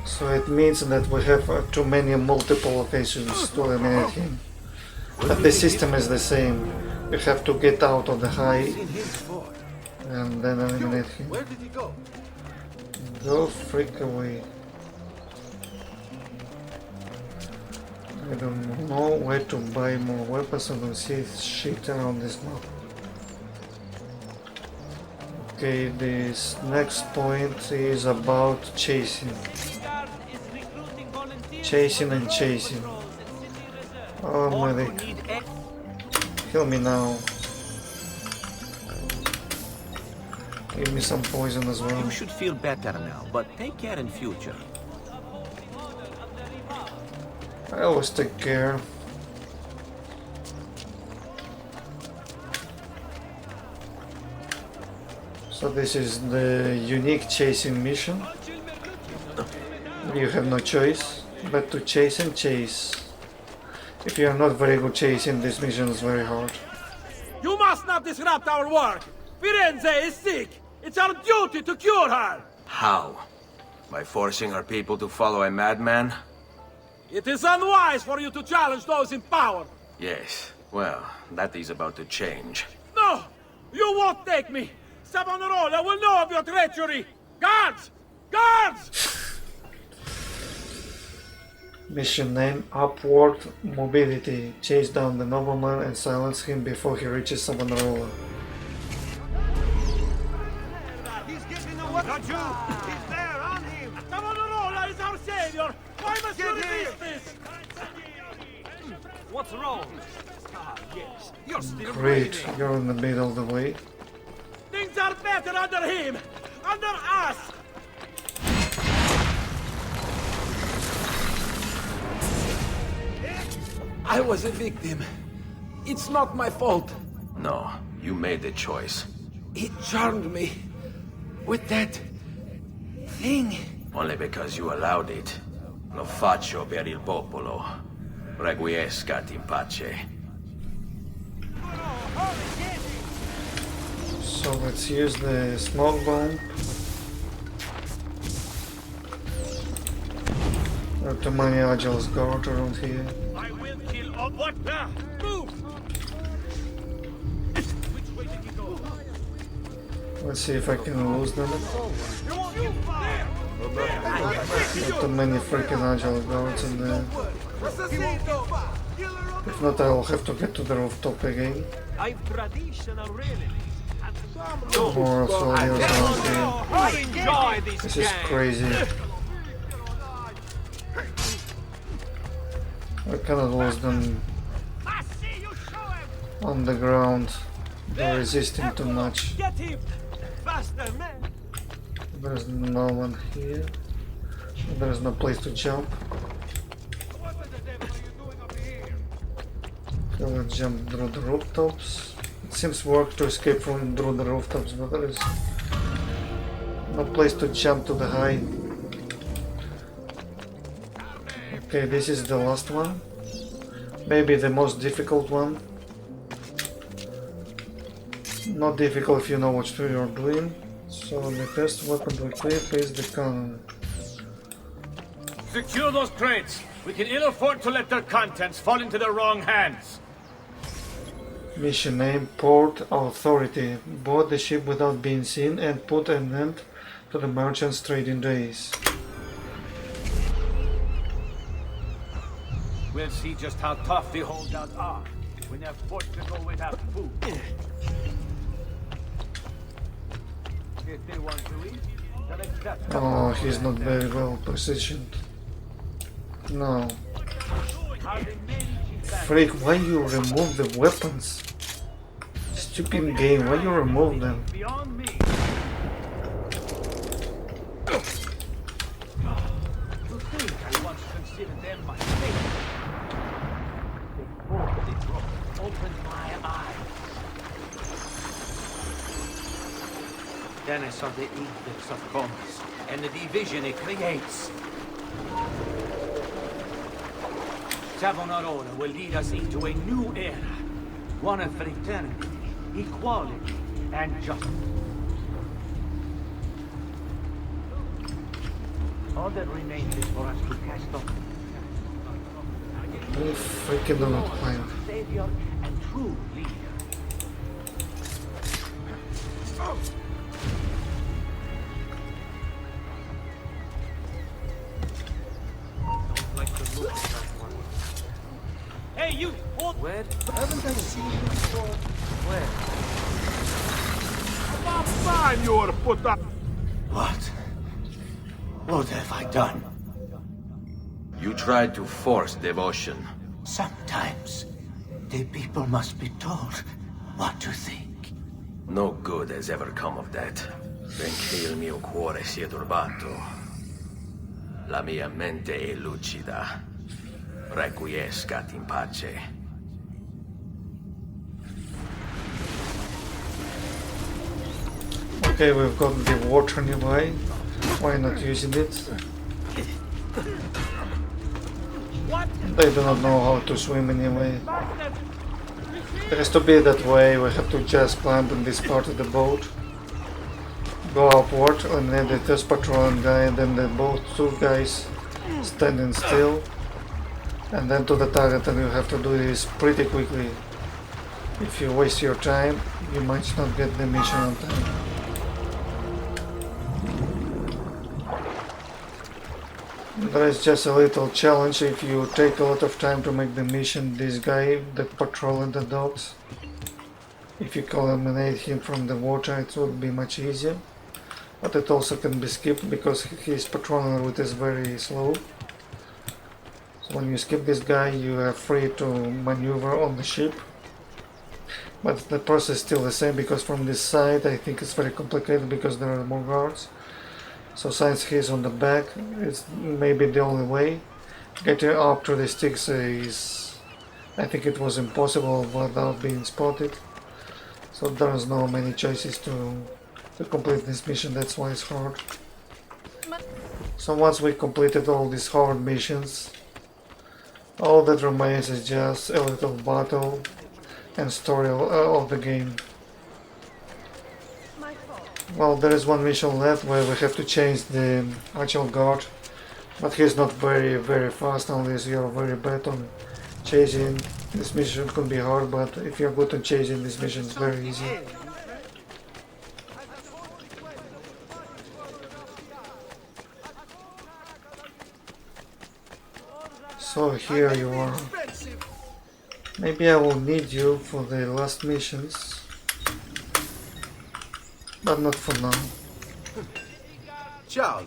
So it means that we have too many multiple locations to eliminate him. But the system is the same. You have to get out of the high and then eliminate him. Where did he go? Go freak away. I don't know where to buy more weapons. I don't see shit around this map. Okay, this next point is about chasing. Chasing and chasing. Oh my god. Kill me now. Give me some poison as well. You should feel better now, but take care in future. I always take care. So this is the unique chasing mission. You have no choice but to chase and chase. If you are not very good chasing, this mission is very hard. You must not disrupt our work! Firenze is sick! It's our duty to cure her! How? By forcing our people to follow a madman? It is unwise for you to challenge those in power! Yes. Well, that is about to change. No! You won't take me! Savonarola will know of your treachery! Guards! Guards! Mission name: Upward Mobility. Chase down the nobleman and silence him before he reaches Savonarola. Not you! He's there, on him! Savonarola is our savior! Why must you resist this? What's wrong? Ah, yes. You're still Great, breathing. you're in the middle of the way. Things are better under him! Under us! I was a victim. It's not my fault. No, you made the choice. He charmed me with that thing. Only because you allowed it. Lo faccio per il popolo. Requiescat in pace. So let's use the smoke bomb. There are too many Agiles guard around here. I will kill all. What now? Move! Which way did he go? Let's see if I can lose them. There are too many freaking Agile guards in there. If not, I'll have to get to the rooftop again. More soldiers around here. This is crazy. I cannot lose them on the ground. They're resisting too much. There's no one here. There's no place to jump. Okay, let's jump through the rooftops. It seems work to escape from through the rooftops, but there is no place to jump to the height. Okay, this is the last one. Maybe the most difficult one. Not difficult if you know what you're doing. So the first weapon to equip is the cannon. Secure those crates. We can ill afford to let their contents fall into the wrong hands. Mission name: Port Authority. Board the ship without being seen and put an end to the merchants' trading days. We'll see just how tough the holdouts are when they're forced to go without food. If they want to eat, they'll accept. Oh, he's not very well positioned. No. Freak, why you remove the weapons? Stupid game, why you remove them? Beyond me. To think I once considered them my favorite. Opened my eyes. Then I saw the eclipse of commerce and the division it creates. Savonarola will lead us into a new era, one of fraternity, equality, and justice. All that remains is for us to cast off. I freaking do not find. Savior and true leader. seen you before. Where? About time you were put up. What? What have I done? You tried to force devotion. Sometimes the people must be told what to think. No good has ever come of that. Benché il mio cuore sia turbato, la mia mente è lucida. Requiescat in pace. Okay, we've got the water nearby. Why not using it? They do not know how to swim anyway. It has to be that way. We have to just climb on this part of the boat, go upward, and then the first patrolling guy, and then the both two guys standing still, and then to the target. And you have to do this pretty quickly. If you waste your time, you might not get the mission on time. There is just a little challenge. If you take a lot of time to make the mission, this guy that patrolling the docks, if you can eliminate him from the water, it would be much easier. But it also can be skipped because his patrolling route is very slow. So when you skip this guy, you are free to maneuver on the ship. But the process is still the same, because from this side I think it's very complicated because there are more guards. So since he's on the back, it's maybe the only way. Getting up to the sticks is, I think it was impossible without being spotted. So there's no many choices to complete this mission, that's why it's hard. So once we completed all these hard missions, all that remains is just a little battle and story of the game. Well, there is one mission left where we have to change the actual guard, but he's not very fast unless you're very bad on chasing. This mission could be hard, but if you're good on chasing, this mission is very easy. So here you are. Maybe I will need you for the last missions, but not for now. Charlie.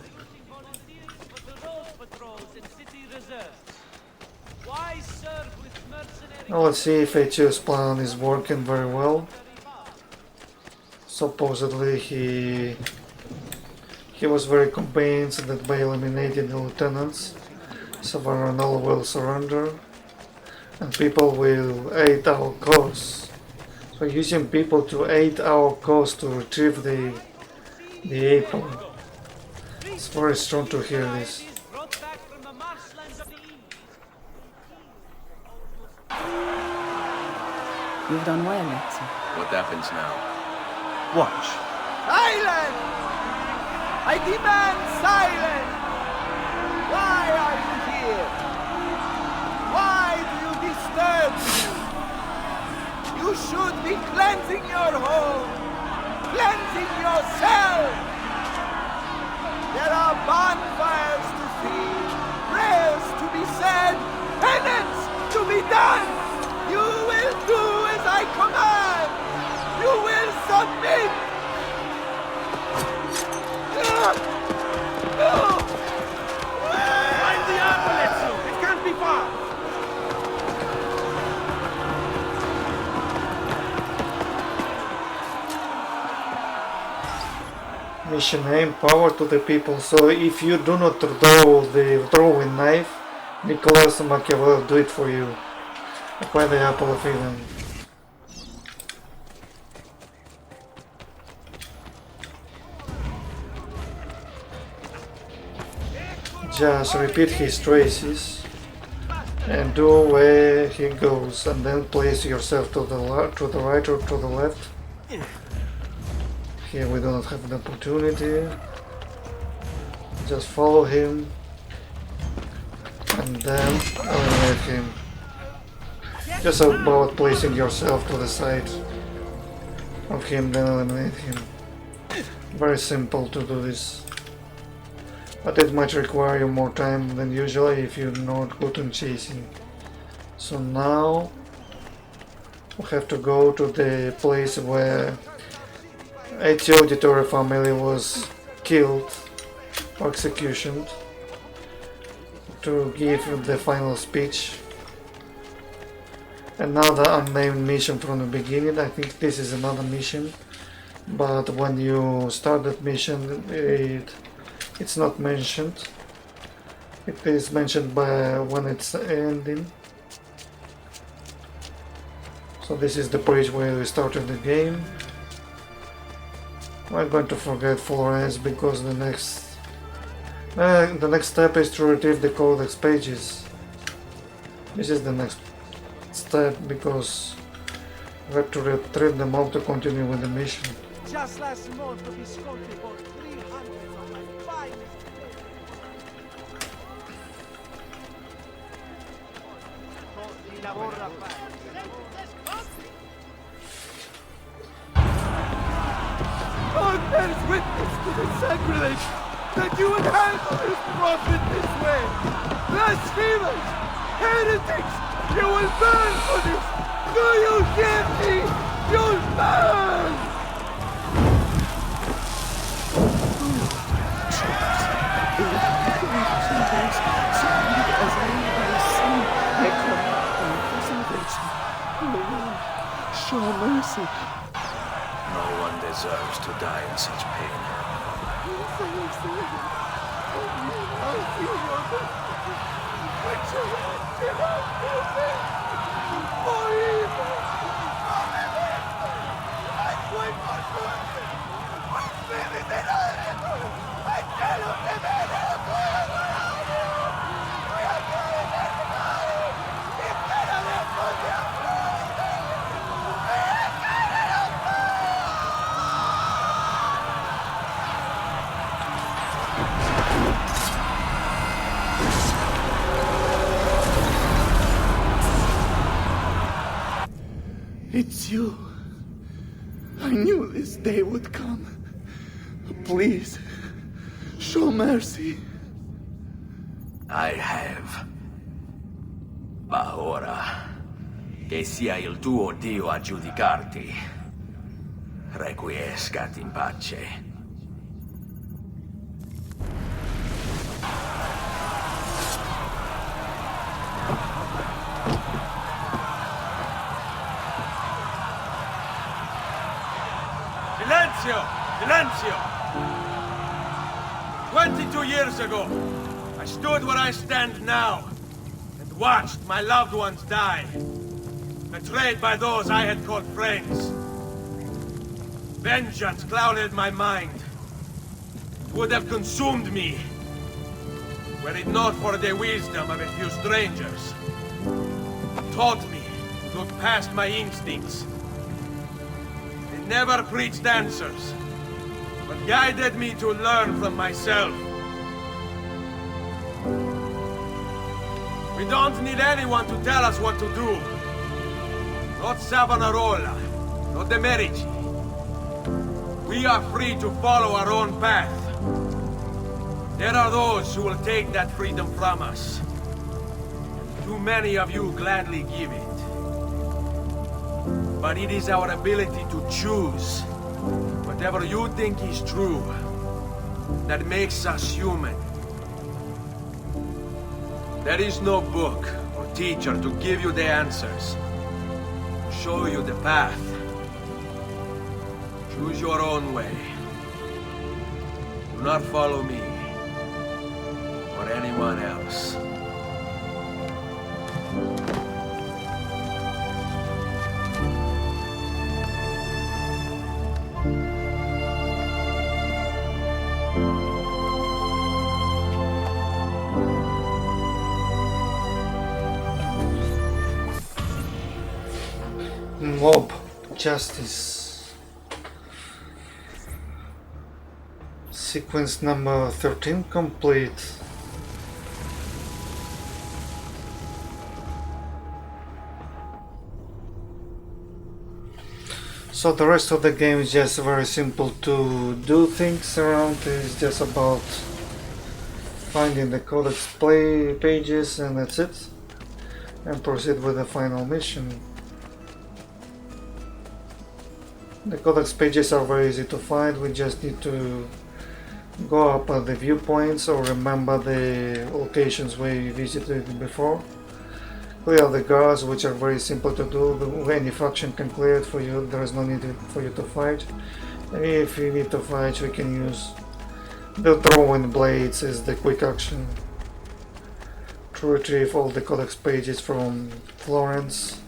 Now let's see if HU's plan is working very well. Supposedly he was very convinced that by eliminating the lieutenants, Savannah will surrender and people will aid our cause. So using people to aid our cause to retrieve the apple. It's very strong to hear this. You've done well, Lexi. What happens now? Watch. Silence! I demand silence! Why are you here? Why do you disturb me? You should be cleansing your home, cleansing yourself. There are bonfires to see, prayers to be said, penance to be done. You will do as I command. You will submit. Find the ambulance! It can't be far! Mission aim, power to the people. So if you do not throw the throwing knife, Nicholas and Machiavelli do it for you. Acquire the apple of Eden. Just repeat his traces and do where he goes, and then place yourself to the right or to the left. Here we do not have an opportunity. Just follow him and then eliminate him. Just about placing yourself to the side of him, then eliminate him. Very simple to do this. But it might require you more time than usually if you're not good on chasing. So now We have to go to the place where a Auditory family was killed or executed to give the final speech. Another unnamed mission from the beginning. I think this is another mission, but when you start that mission it's not mentioned. It is mentioned by when it's ending. So this is the page where we started the game. I'm going to forget Florence because the next step is to retrieve the Codex Pages. This is the next step because we have to retrieve them all to continue with the mission. Just last month, the Visconti bought 300 of my finest. God bears witness to the sacrilege that you would handle this prophet this way. Blasphemers! Heretics! You will burn for this! Do you hear me? You'll burn! Show mercy. No one deserves to die in such pain. It's you. I knew this day would come. Please, show mercy. I have. Ma ora, che sia il tuo Dio a giudicarti, requiescat in pace. Silenzio! 22 years ago, I stood where I stand now, and watched my loved ones die, betrayed by those I had called friends. Vengeance clouded my mind. It would have consumed me, were it not for the wisdom of a few strangers. It taught me to look past my instincts. They never preached answers, but guided me to learn from myself. We don't need anyone to tell us what to do. Not Savonarola, not the Medici. We are free to follow our own path. There are those who will take that freedom from us. Too many of you gladly give it. But it is our ability to choose whatever you think is true that makes us human. There is no book or teacher to give you the answers, to show you the path. Choose your own way. Do not follow me or anyone else. Mob Justice. Sequence number 13 complete. So the rest of the game is just very simple to do things around. It's just about finding the Codex Pages and that's it. And proceed with the final mission. The Codex Pages are very easy to find. We just need to go up at the viewpoints or remember the locations we visited before. Clear the guards, which are very simple to do. Any faction can clear it for you. There is no need for you to fight. And if you need to fight, we can use the throwing blades as the quick action to retrieve all the Codex Pages from Florence,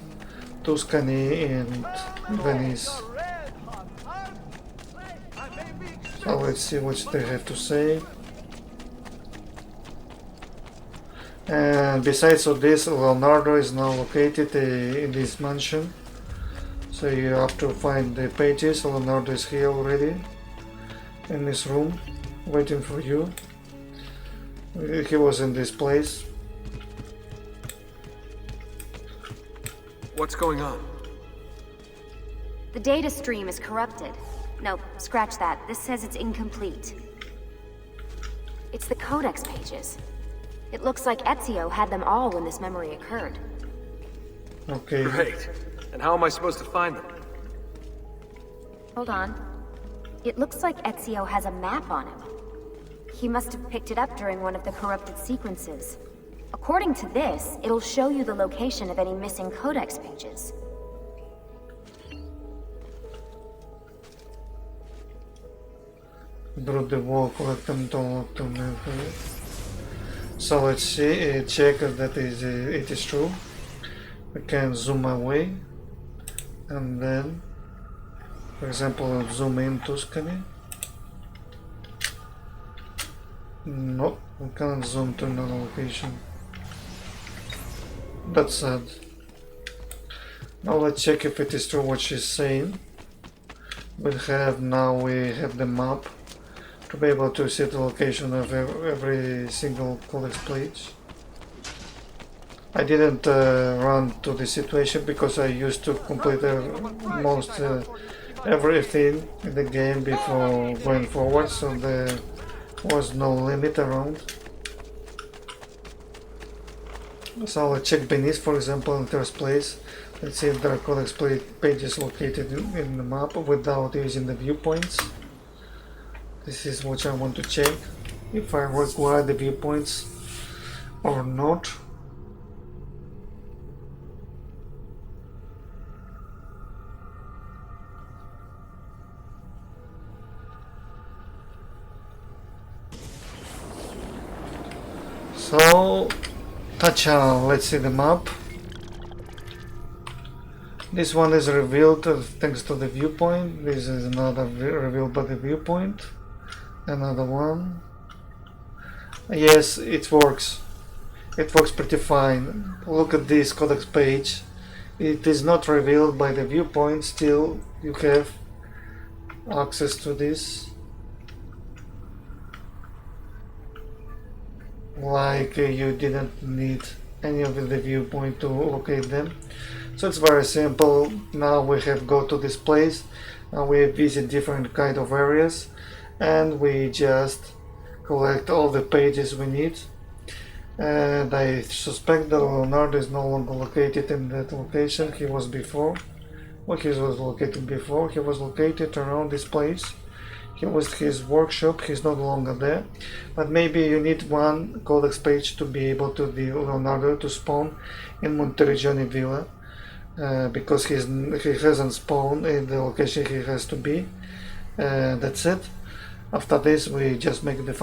Tuscany and Venice. So let's see what they have to say. And besides of this, Leonardo is now located in this mansion. So you have to find the pages. Leonardo is here already in this room waiting for you. He was in this place. What's going on? The data stream is corrupted. No, scratch that. This says it's incomplete. It's the Codex Pages. It looks like Ezio had them all when this memory occurred. Okay. Great. And how am I supposed to find them? Hold on. It looks like Ezio has a map on him. He must have picked it up during one of the corrupted sequences. According to this, it'll show you the location of any missing Codex Pages. Broke the wall, collect them, don't look them. So let's see, check that it is true. We can zoom away, and then, for example, zoom in Tuscany. No, we can't zoom to another location. That's sad. Now let's check if it is true what she's saying. We have the map to be able to see the location of every single Codex page. I didn't run to the situation because I used to complete most everything in the game before going forward, so there was no limit around. So let's check Venice, for example, in first place. Let's see if there are Codex pages located in the map without using the viewpoints. This is what I want to check, if I require the viewpoints or not. So, let's see the map. This one is revealed thanks to the viewpoint. This is another revealed by the viewpoint. Another one. Yes, it works. It works pretty fine. Look at this Codex page. It is not revealed by the viewpoint. Still, you have access to this. Like you didn't need any of the viewpoint to locate them. So it's very simple. Now we have go to this place and we visit different kind of areas, and we just collect all the pages we need. And I suspect that Leonardo is no longer located in that location he was before. Well, he was located before. He was located around this place. He was his workshop. He's no longer there. But maybe you need one Codex page to be able to the Leonardo to spawn in Monteriggioni Villa, because he hasn't spawned in the location he has to be. That's it. After this, we just make the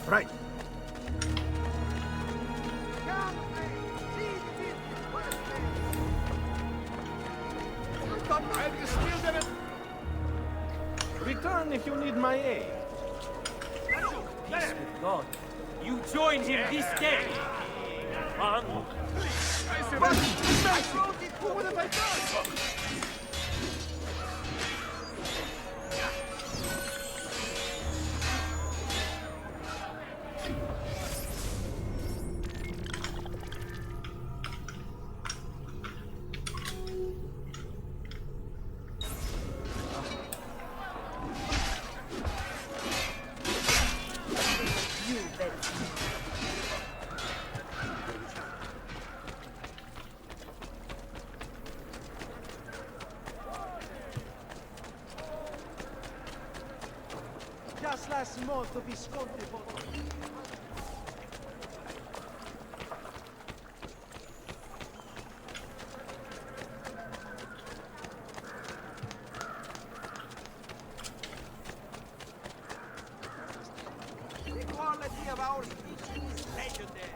Right. I still didn't. Return if you need my aid. Peace with God. You join him this day. Man. What have I done? Molto Visconti. The quality of our speech is legendary.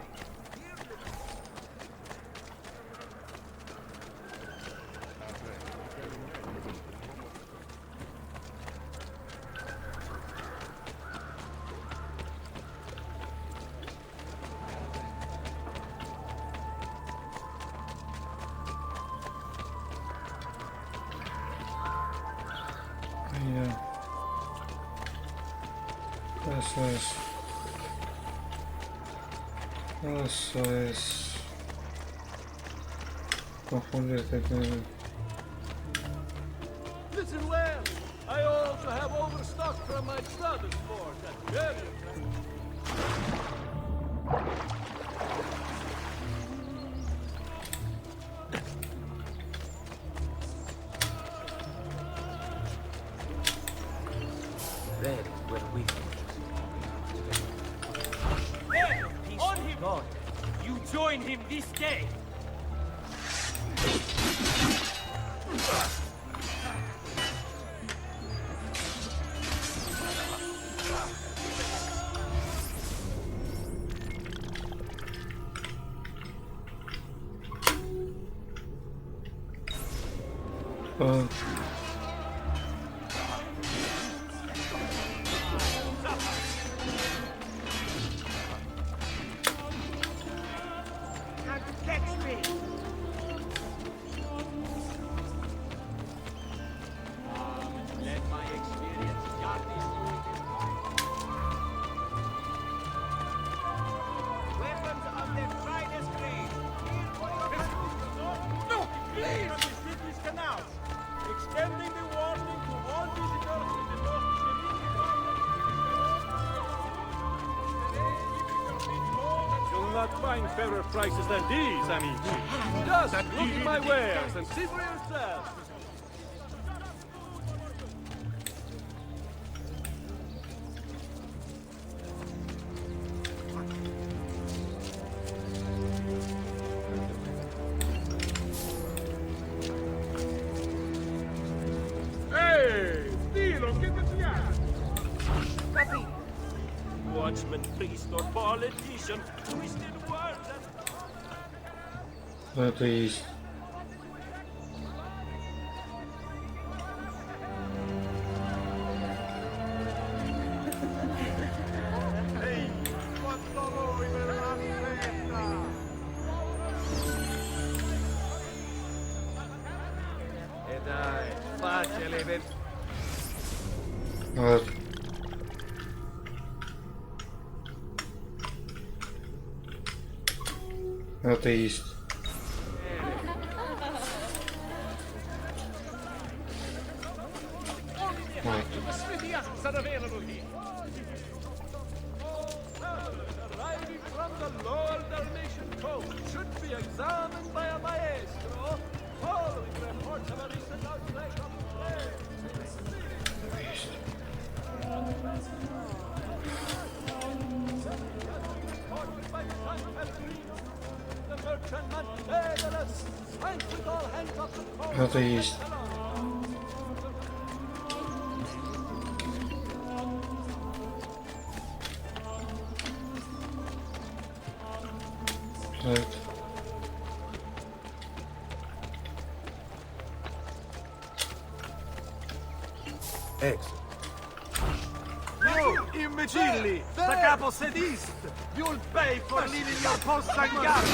Eso es confundirte con... Listen well. I also have overstock from my brother's fort at Majeure. There were we. On him! God. You join him this day! Find fairer prices than these, amici. Just look at my wares and see for yourself. Hey, Stilo, che ti piace? Capito? Watchman, priest, or politician, twisted words and... Это есть. E dai, facile per... Вот. Это есть. Arriving from the lower Dalmatian coast should be examined by a maestro, following reports of a recent outbreak of plague. Reported by San Pellegrino, the merchantman Daedalus sank with all hands off the coast. Это есть. Right. Excellent. You imbecilli! The capo sedist! You'll pay for leaving your post sanguinary!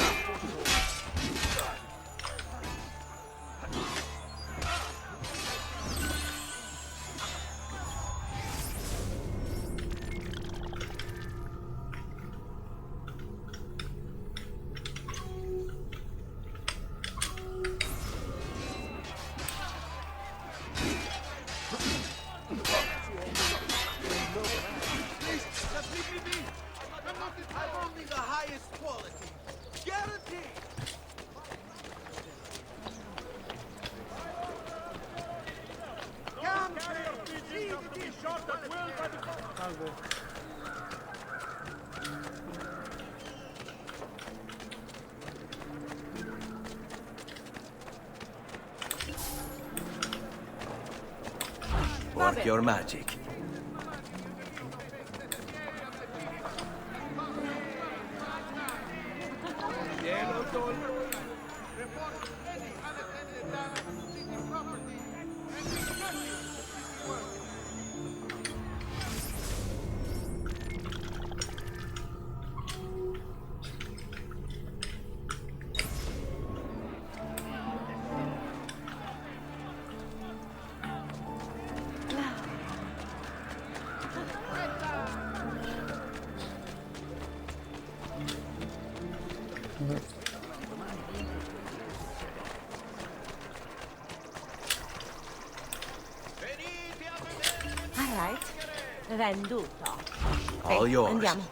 Work your magic. Alright. Venduto. All yours. Andiamo.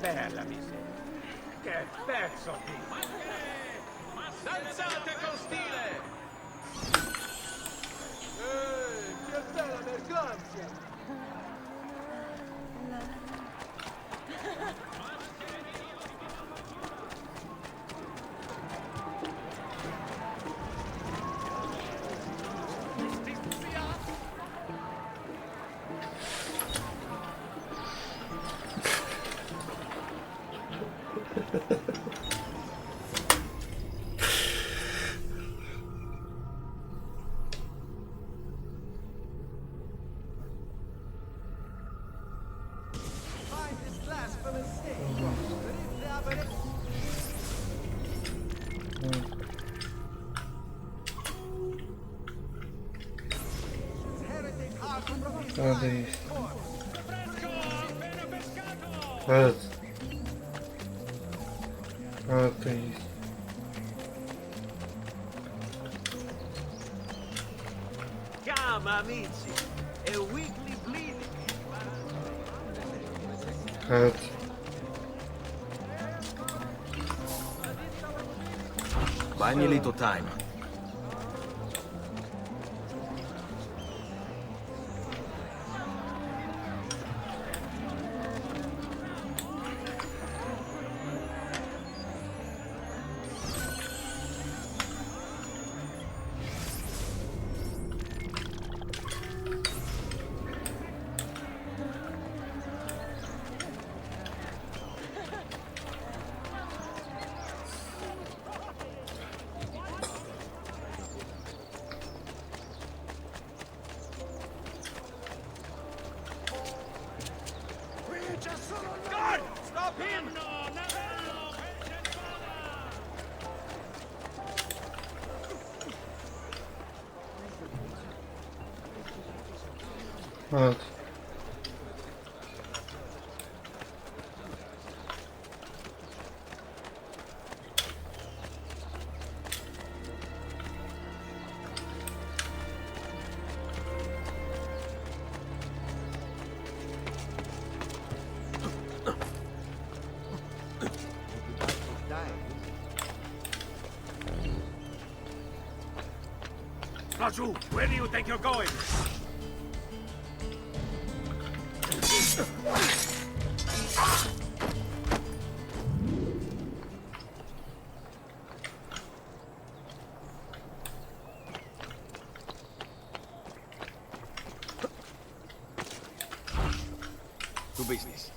Bella miseria. Che pezzo di... Danzate con stile! Che bella mercanzia! Chiama amici! È weekly bleeding! Buy me a little time. Guard! Stop him! Right. Raju, where do you think you're going? business.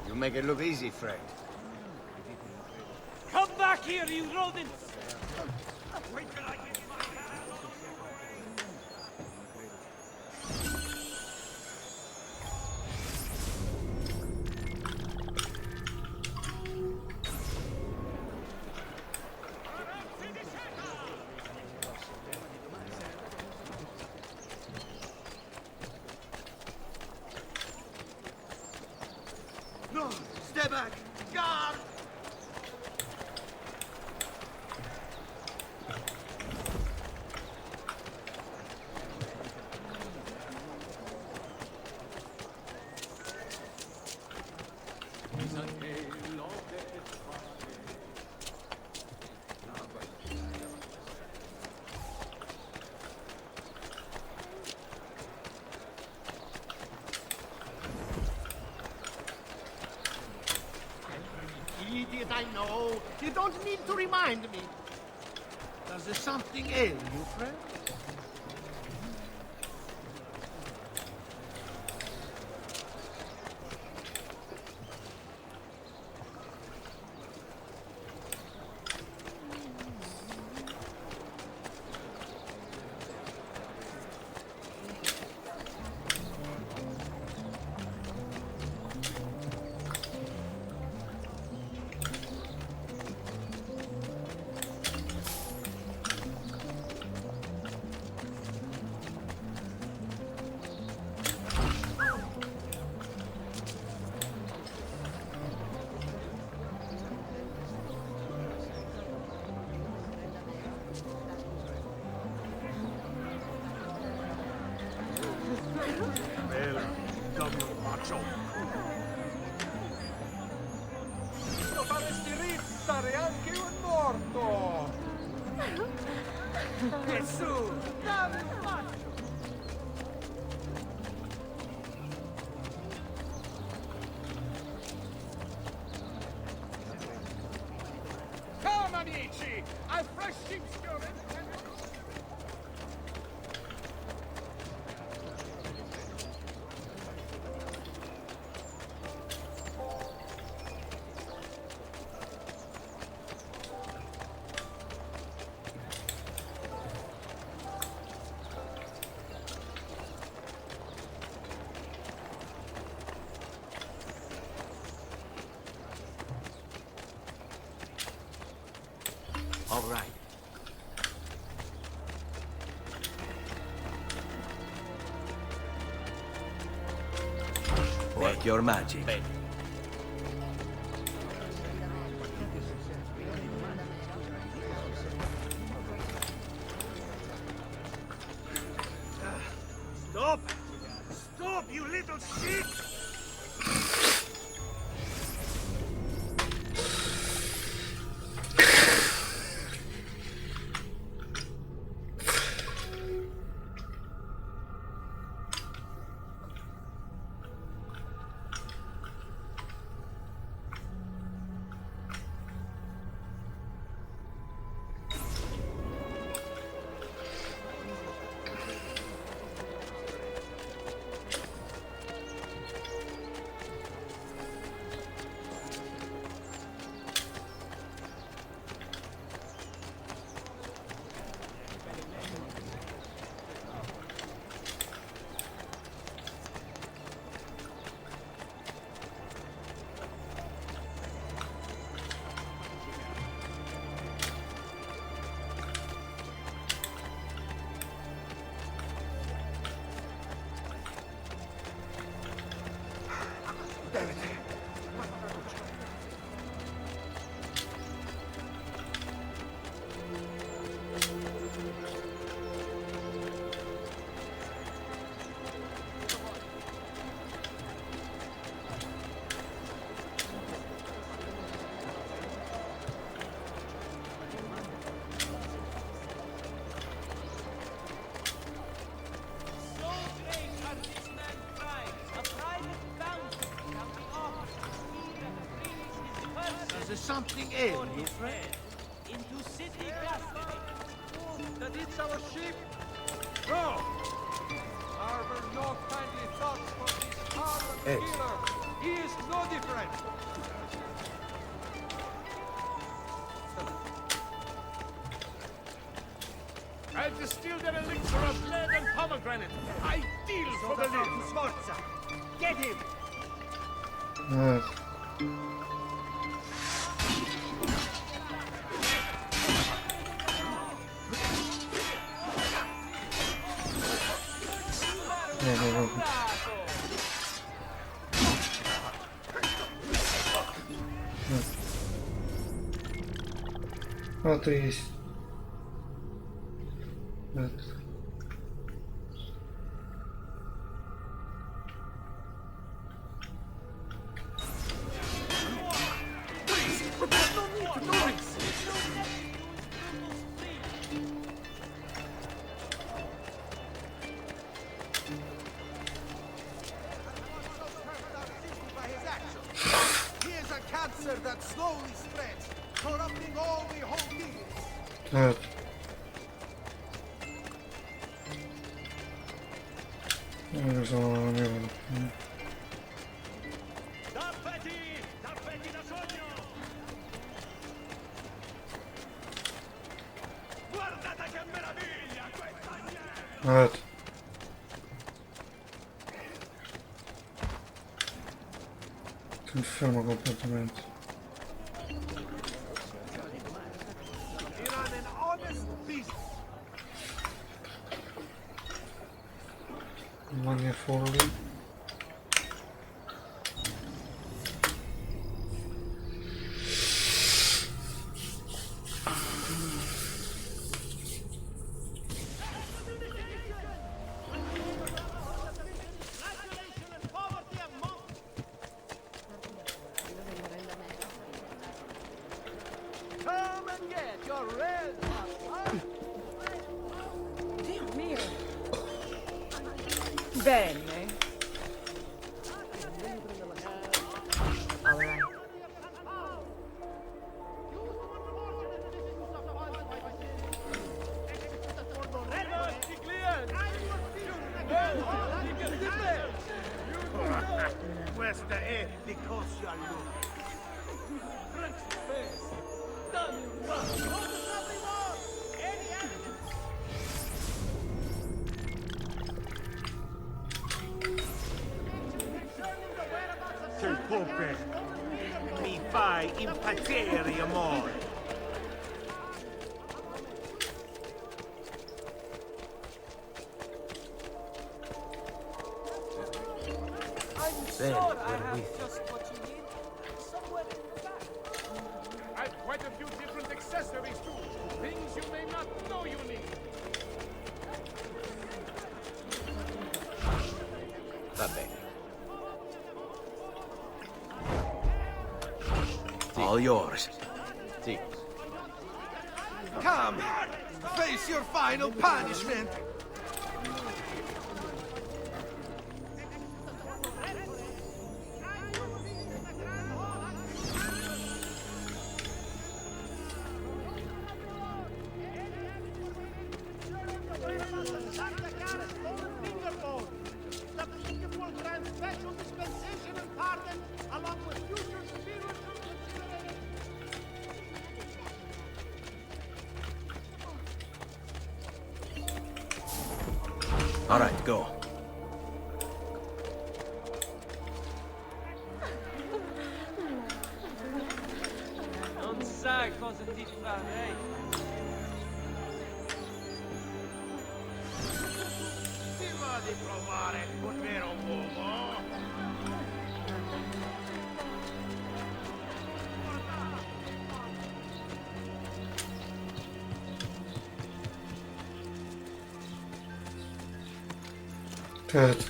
You make it look easy, friend. Come back here, you rodents! Wait till I give you my No! Stay back! Guard! Idiot, I know. You don't need to remind me. Does there something ail you, friend? Lo faresti rizzare anche un morto! E su, dammi un bacio! Come amici! I've fresh sheep's urine! All right. Work your magic. Stop! Stop, you little shit! Does something ail you, friend? Into city custody. That it's our ship? No! Harbor no kindly thoughts for this hardened killer. He is no different. I've distilled an elixir of lead and pomegranate. Ideal for the live. Sforza. Get him! What is that? Here's a cancer that slowly spreads, corrupting all we hold dear. There's a lot of them. Tappeti da sogno! Guardate che meraviglia questa What? Confermo completamente. You're an honest beast. Money Forli. Come and get your red one. Dio mio. Bene. All right. Questa è di cosa allora. Pope, mi fai impazzire, amore. Bene, we're with you. I've quite a few different accessories too. Things you may not know you need. Va bene. All yours. Sì. Come, face your final punishment. All right, go. Non sai cosa ti farei. Ti va di provare un vero uomo? Good.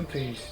Please.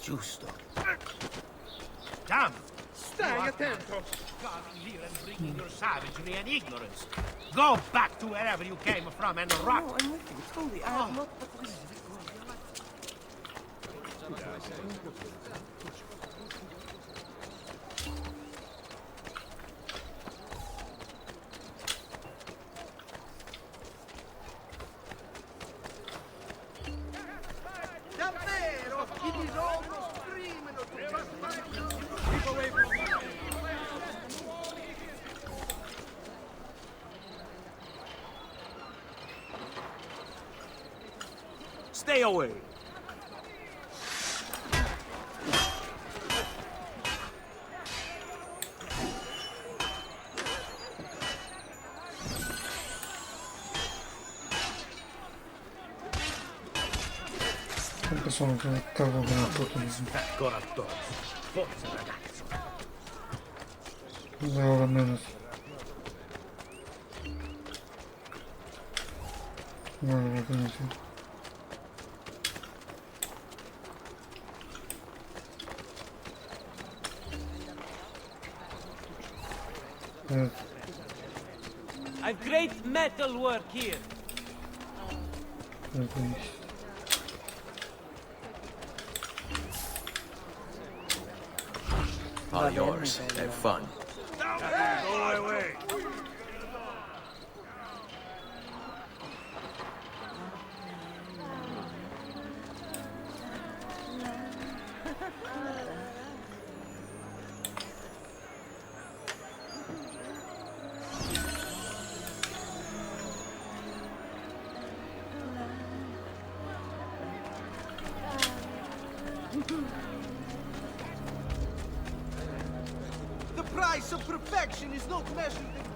Giusto. Damn! Stai attento! Coming here and bringing your savagery and ignorance. Go back to wherever you came from and rot. No, I'm with you. Totally. I have not... Davvero! I bisogni esprimono Keep away from me! Stay away. Anche sono che cavo con la potenza. Ancora addosso. Forza, ragazzo. Ora meno. No, va bene sì. I've great metal work here. All yours. Have fun. Go away. The price of perfection is not measured in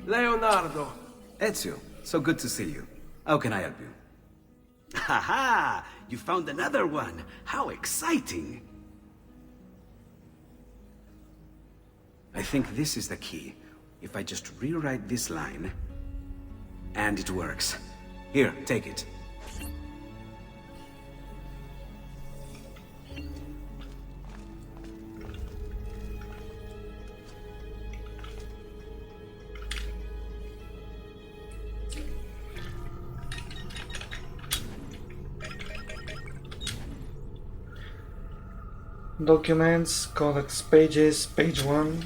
Leonardo. Ezio, so good to see you. How can I help you? Ha! You found another one! How exciting! I think this is the key. If I just rewrite this line... And it works. Here, take it. Documents, Codex Pages, page 1.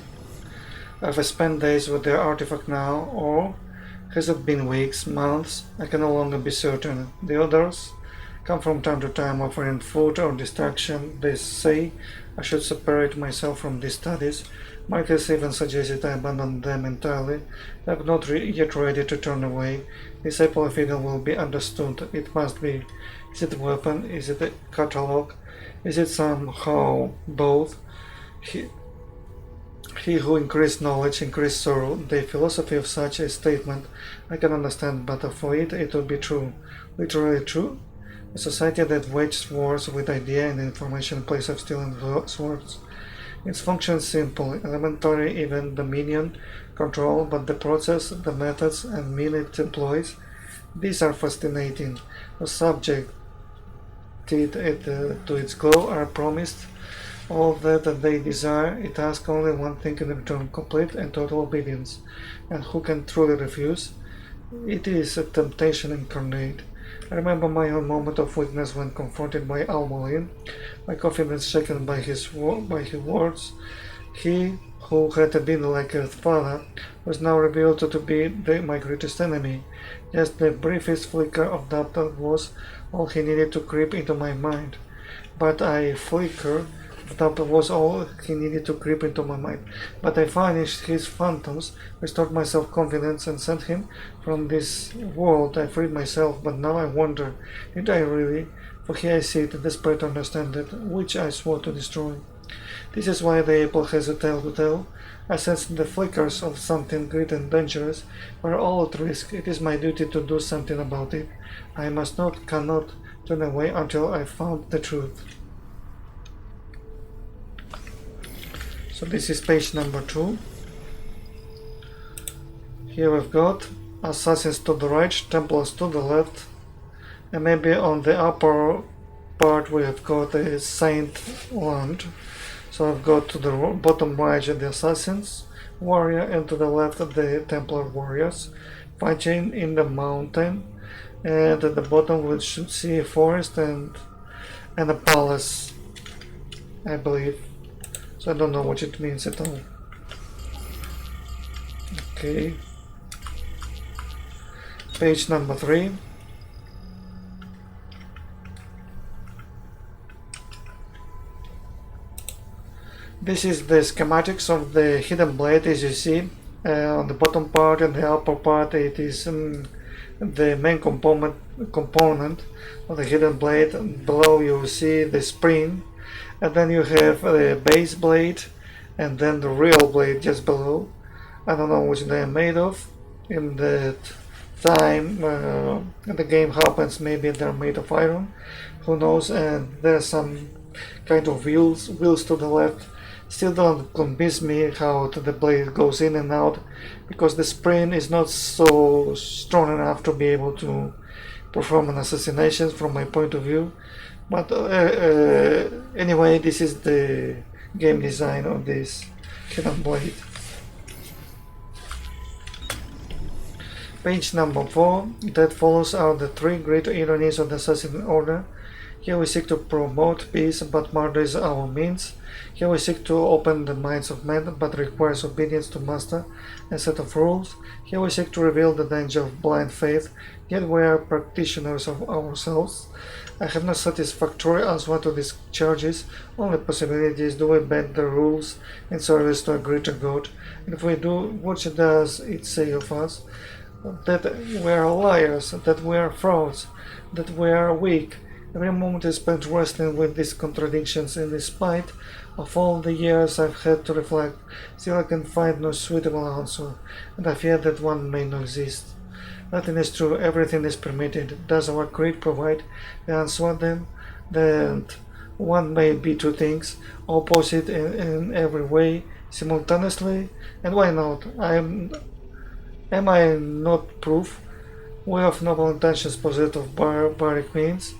Have I spent days with the artifact now, or has it been weeks, months? I can no longer be certain. The others come from time to time offering food or distraction. They say I should separate myself from these studies. Marcus even suggested I abandon them entirely. I'm not yet ready to turn away. This apple of Eden will be understood. It must be. Is it a weapon? Is it a catalog? Is it somehow both? He who increased knowledge increased sorrow. The philosophy of such a statement I can understand, but for it would be true. Literally true? A society that wages wars with idea and information in place of steel and swords. Its function is simple, elementary, even dominion, control, but the process, the methods, and mean it employs, these are fascinating. The subject to its glow are promised all that they desire. It asks only one thing in return: complete and total obedience. And who can truly refuse? It is a temptation incarnate. I remember my own moment of weakness when confronted by Almolin, my confidence shaken by his words. He who had been like a father was now revealed to be my greatest enemy. Just the briefest flicker of doubt was all he needed to creep into my mind. But I vanished his phantoms, restored my self-confidence, and sent him from this world. I freed myself, but now I wonder, did I really? For here I sit, desperate to understand that which I swore to destroy. This is why the apple has a tale to tell. I sensed the flickers of something great and dangerous. We're all at risk. It is my duty to do something about it. I cannot turn away until I found the truth. So this is page number 2. Here we've got assassins to the right, Templars to the left, and maybe on the upper part we have got a Saint land. So I've got to the bottom right the assassins warrior, and to the left the Templar warriors fighting in the mountain, and at the bottom we should see a forest and a palace, I believe. So I don't know what it means at all. Okay. Page number 3. This is the schematics of the hidden blade, as you see. On the bottom part and the upper part it is the main component of the hidden blade. Below you will see the spring, and then you have the base blade and then the real blade just below. I don't know which they are made of. In the time the game happens, maybe they're made of iron, who knows. And there's some kind of wheels to the left. Still don't convince me how the blade goes in and out, because the spring is not so strong enough to be able to perform an assassination from my point of view. But anyway, this is the game design of this hidden blade. Page number 4. That follows are the 3 great ironies of the Assassin Order. Here we seek to promote peace, but murder is our means. Here we seek to open the minds of men, but requires obedience to master and set of rules. Here we seek to reveal the danger of blind faith, yet we are practitioners of ourselves. I have no satisfactory answer to these charges. Only possibility is, do we bend the rules in service to a greater God? And if we do, what does it say of us? That we are liars, that we are frauds, that we are weak. Every moment is spent wrestling with these contradictions, and in spite of all the years I've had to reflect, still I can find no suitable answer, and I fear that one may not exist. Nothing is true, everything is permitted. Does our creed provide the answer then? That one may be two things, opposite in every way, simultaneously? And why not? Am I not proof? We of noble intentions possessed of barbaric means,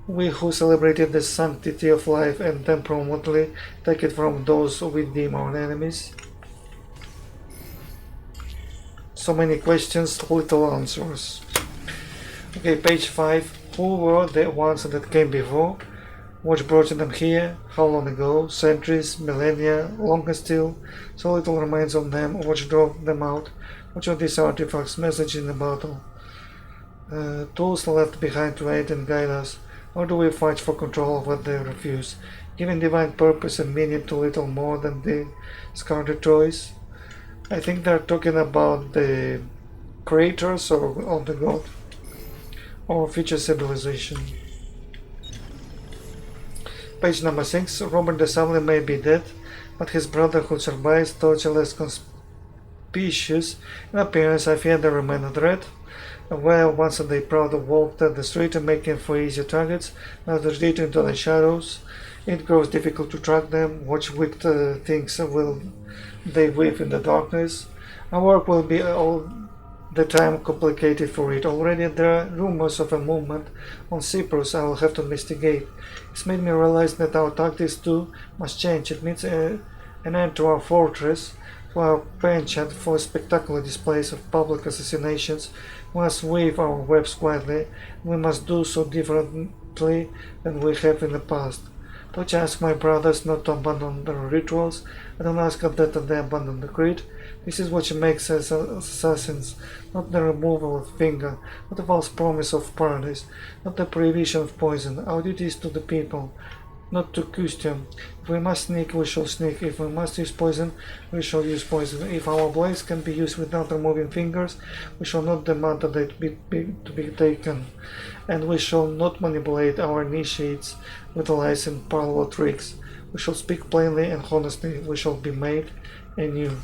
we who celebrated the sanctity of life and temperately take it from those we deem our enemies. So many questions, little answers. Okay, page 5. Who were the ones that came before? What brought them here? How long ago? Centuries? Millennia? Longer still? So little remains of them. What drove them out? Which of these artifacts message in the battle? Tools left behind to aid and guide us. Or do we fight for control of what they refuse, giving divine purpose and meaning to little more than the discarded toys? I think they're talking about the creators or of the god, or future civilization. Page number 6. Robert de Sable may be dead, but his brotherhood survives, tortureless, conspicuous in appearance. I fear they remain a threat. Well, once they proudly walked the street, making for easier targets, now they retreat into the shadows. It grows difficult to track them. Watch wicked things will they weave in the darkness. Our work will be all the time complicated for it. Already there are rumors of a movement on Cyprus I will have to investigate. It's made me realize that our tactics too must change. It means an end to our fortress, to our penchant for spectacular displays of public assassinations. We must weave our webs quietly. We must do so differently than we have in the past. Don't ask my brothers not to abandon their rituals. I don't ask that they abandon the creed. This is what makes us assassins, not the removal of finger, not the false promise of paradise, not the prohibition of poison. Our duty is to the people, not to custom. If we must sneak, we shall sneak. If we must use poison, we shall use poison. If our blades can be used without removing fingers, we shall not demand that they to be taken. And we shall not manipulate our initiates with lies and parallel tricks. We shall speak plainly and honestly. We shall be made anew.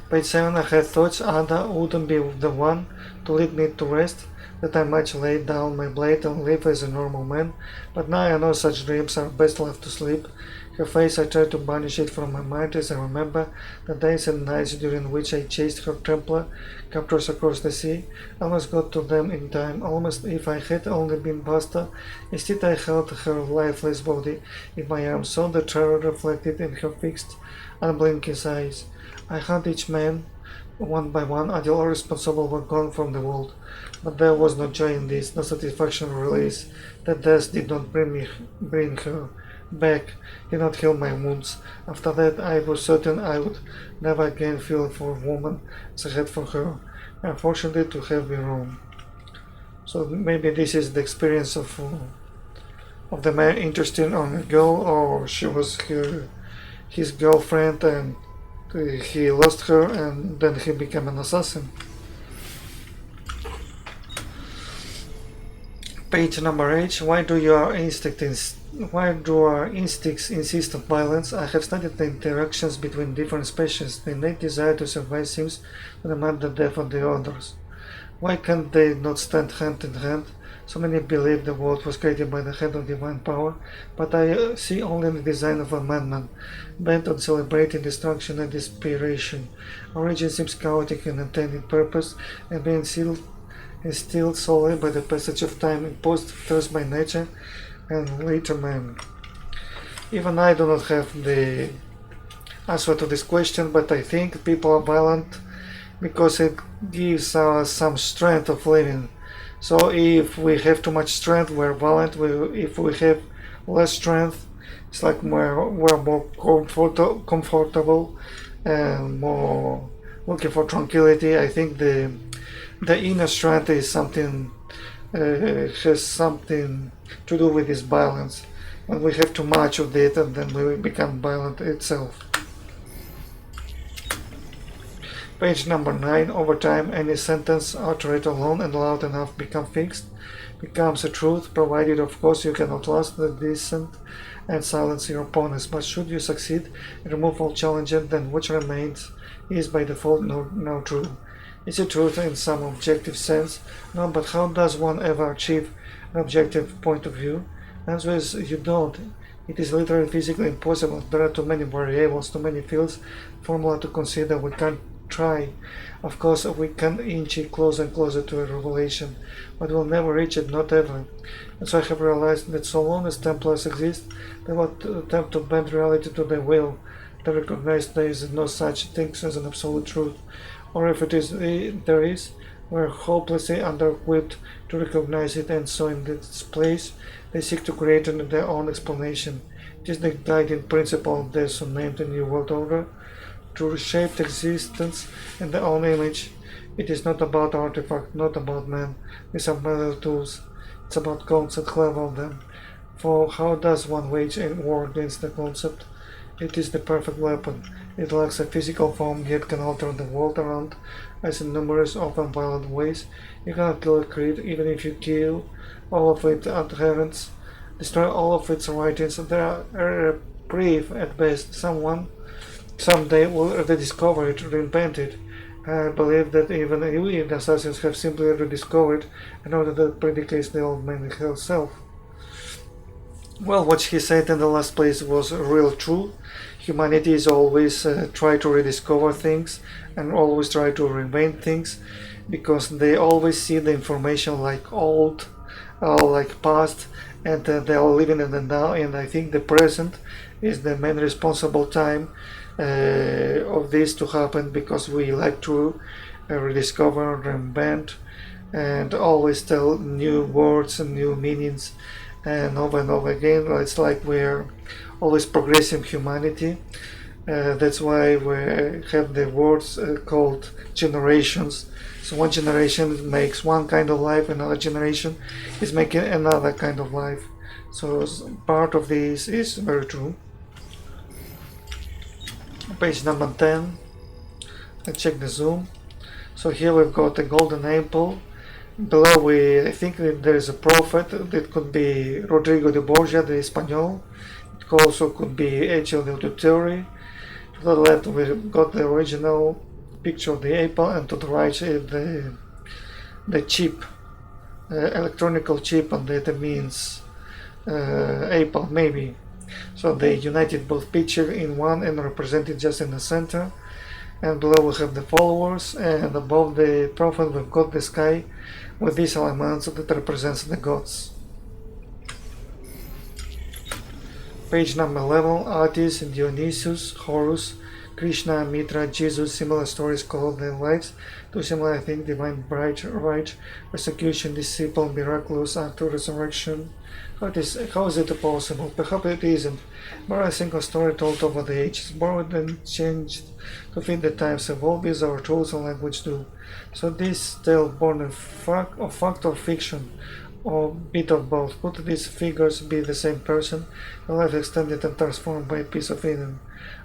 Page 7. I had thoughts Ada wouldn't be the one to lead me to rest, that I might lay down my blade and live as a normal man, but now I know such dreams are best left to sleep. Her face, I try to banish it from my mind as I remember the days and nights during which I chased her Templar captors across the sea. I almost got to them in time, almost if I had only been faster. Instead I held her lifeless body in my arms, saw the terror reflected in her fixed, unblinking eyes. I hunt each man one by one until all responsible were gone from the world. But there was no joy in this, no satisfaction or release. That death did not bring her back, did not heal my wounds. After that I was certain I would never again feel for a woman as I had for her. Unfortunately, to have been wrong. So maybe this is the experience of the man interested on a girl, or she was his girlfriend and he lost her and then he became an assassin. Page number 8. Why do our instincts insist on violence? I have studied the interactions between different species. The innate desire to survive seems to demand the death of the others. Why can't they not stand hand in hand? So many believe the world was created by the hand of divine power, but I see only the design of a madman, bent on celebrating destruction and desperation. Origin seems chaotic in intended purpose, and being instilled solely by the passage of time, imposed first by nature and later man. Even I do not have the answer to this question, but I think people are violent because it gives us some strength of living. So if we have too much strength, we're violent. If we have less strength, it's like we're more comfortable and more looking for tranquility. I think the inner strength is something has something to do with this balance. When we have too much of it, and then we become violent itself. Page number 9. Over time, any sentence uttered alone and loud enough becomes a truth, provided of course you can outlast the dissent and silence your opponents. But should you succeed and remove all challenges, then what remains is by default no true. Is it truth in some objective sense? No, but how does one ever achieve an objective point of view? The answer is you don't. It is literally physically impossible. There are too many variables, too many fields, formula to consider. We can't try. Of course, we can inch it closer and closer to a revelation, but we'll never reach it, not ever. And so I have realized that so long as Templars exist, they will attempt to bend reality to their will. They recognize there is no such thing as an absolute truth, or if it is, there is, we're hopelessly under-equipped to recognize it, and so in this place they seek to create their own explanation. It is the guiding principle of their so-named New World Order, to reshape existence in their own image. It is not about artifact, not about man. These are metal tools. It's about concept level them. For how does one wage a war against the concept? It is the perfect weapon. It lacks a physical form, yet can alter the world around us in numerous, often violent ways. You cannot kill a creed, even if you kill all of its adherents, destroy all of its writings. They are brief at best. Someday will rediscover it, reinvent it. I believe that even the assassins have simply rediscovered in order that predicates the old man himself. Well, what he said in the last place was real true. Humanity is always try to rediscover things and always try to reinvent things, because they always see the information like old, like past, and they are living in the now. And I think the present is the main responsible time of this to happen, because we like to rediscover, reinvent, and always tell new words and new meanings and over again. It's like we're always progressing humanity. That's why we have the words called generations. So one generation makes one kind of life, another generation is making another kind of life. So part of this is very true. Page number 10. Let's check the zoom. So here we've got a golden apple. Below I think that there is a prophet. That could be Rodrigo de Borgia, the Espanol. It also could be H.L. del Tutori. To the left we've got the original picture of the apple, and to the right the chip, electronical chip, and that means apple maybe. So they united both picture in one and represented just in the center. And below we have the followers, and above the prophet we've got the sky with these elements that represents the gods. Page number 11. Artis, Dionysus, Horus, Krishna, Mitra, Jesus. Similar stories called the lights. Too similar, I think. Divine bright, right, persecution, disciple, miraculous, actor, resurrection. How is it possible? Perhaps it isn't. But I think a story told over the ages, borrowed and changed to fit the times, evolved as our tools and language do. So this tale born of fact or fiction, or bit of both. Could these figures be the same person, a life extended and transformed by a piece of Eden?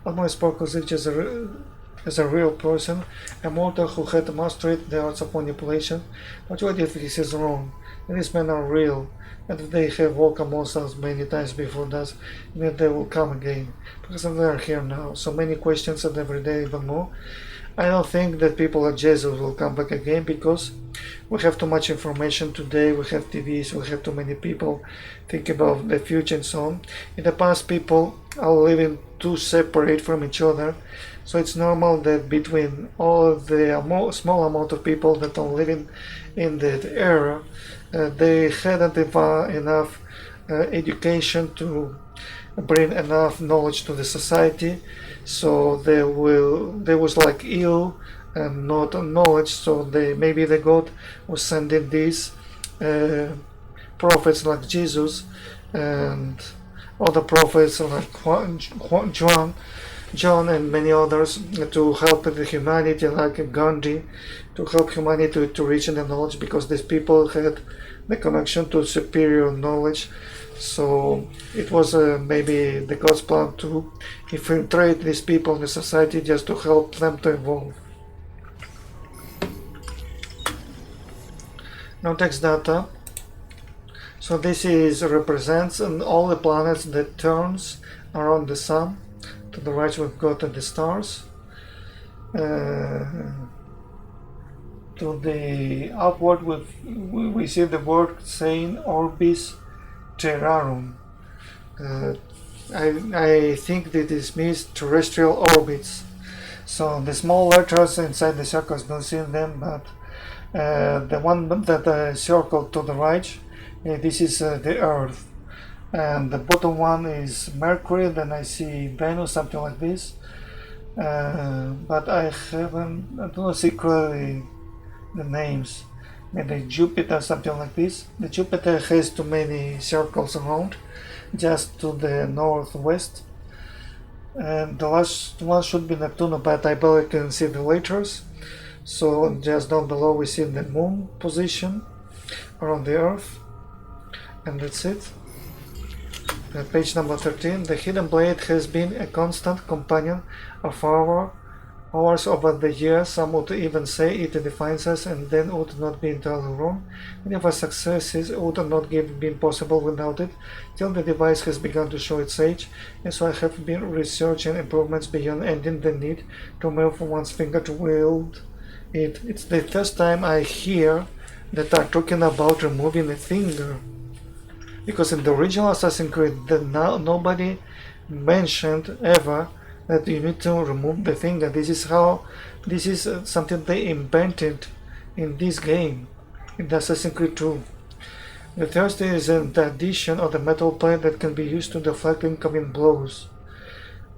Almost spoke as if as a real person, a mortal who had mastered the arts of manipulation. But what if this is wrong? And these men are real, and they have walked amongst us many times before us, and yet they will come again, because they are here now. So many questions, and every day even more. I don't think that people like Jesus will come back again, because we have too much information today. We have TVs, we have too many people think about the future and so on. In the past, people are living too separate from each other, so it's normal that between all the small amount of people that are living in that era, they hadn't enough education to bring enough knowledge to the society, so there was like ill and not knowledge. So maybe the God was sending these prophets like Jesus and other prophets like John and many others to help the humanity, like Gandhi, to help humanity to reach the knowledge, because these people had the connection to superior knowledge. So it was maybe the God's plan to infiltrate these people in the society just to help them to evolve. Now text data. So this represents all the planets that turns around the sun. To the right we've got the stars. To the upward we see the word saying orbis terrarum. I think that this means terrestrial orbits. So the small letters inside the circles, don't see them, but the one that circled to the right, this is the Earth, and the bottom one is Mercury. Then I see Venus, something like this, but I don't see clearly the names. Maybe Jupiter, something like this. The Jupiter has too many circles around, just to the northwest. And the last one should be Neptune, but I barely can see the letters. So just down below we see the moon position around the Earth, and that's it. Page number 13. The hidden blade has been a constant companion of ours over the years. Some would even say it defines us, and then would not be entirely wrong. Many of our successes would not have been possible without it, till the device has begun to show its age, and so I have been researching improvements beyond ending the need to move one's finger to wield it. It's the first time I hear that are talking about removing a finger, because in the original Assassin's Creed nobody mentioned ever that you need to remove the finger. This is something they invented in this game, in the Assassin's Creed 2. The first is the addition of the metal plate that can be used to deflect incoming blows.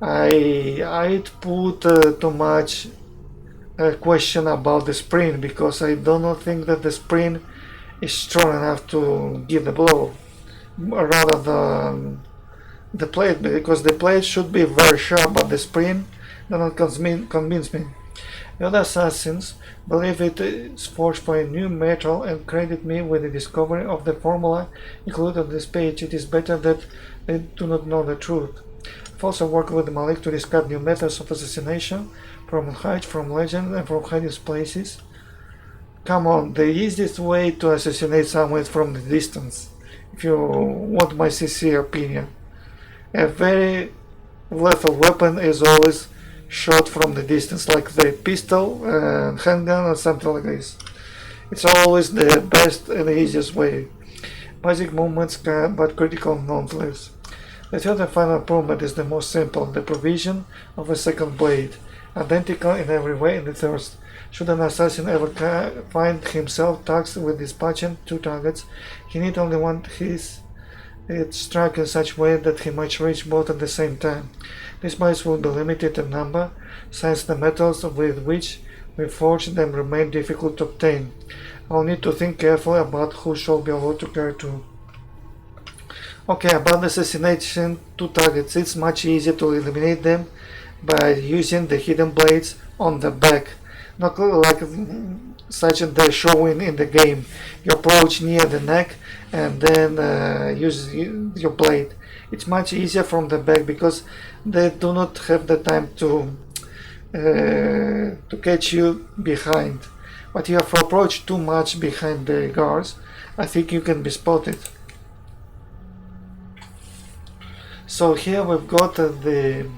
I'd put too much question about the spring, because I do not think that the spring is strong enough to give the blow, rather than the plate, because the plate should be very sharp, but the spring does not convince me. The other assassins believe it is forged by new metal and credit me with the discovery of the formula included on this page. It is better that they do not know the truth. I've also worked with Malik to discover new methods of assassination, from height, from legend, and from hiding places. Come on, the easiest way to assassinate someone is from the distance, if you want my sincere opinion. A very lethal weapon is always shot from the distance, like the pistol, handgun, or something like this. It's always the best and the easiest way. Basic movements can, but critical nonetheless. The third and final improvement is the most simple, the provision of a second blade, identical in every way in the thirst. Should an assassin ever find himself tasked with dispatching two targets, he need only want it struck in such way that he might reach both at the same time. These blades will be limited in number, since the metals with which we forge them remain difficult to obtain. I'll need to think carefully about who shall be allowed to carry two. Okay, about assassination two targets, it's much easier to eliminate them by using the hidden blades on the back, not like such as they're showing in the game. You approach near the neck and then use your blade. It's much easier from the back because they do not have the time to catch you behind. But if you approach too much behind the guards, I think you can be spotted. So here we've got the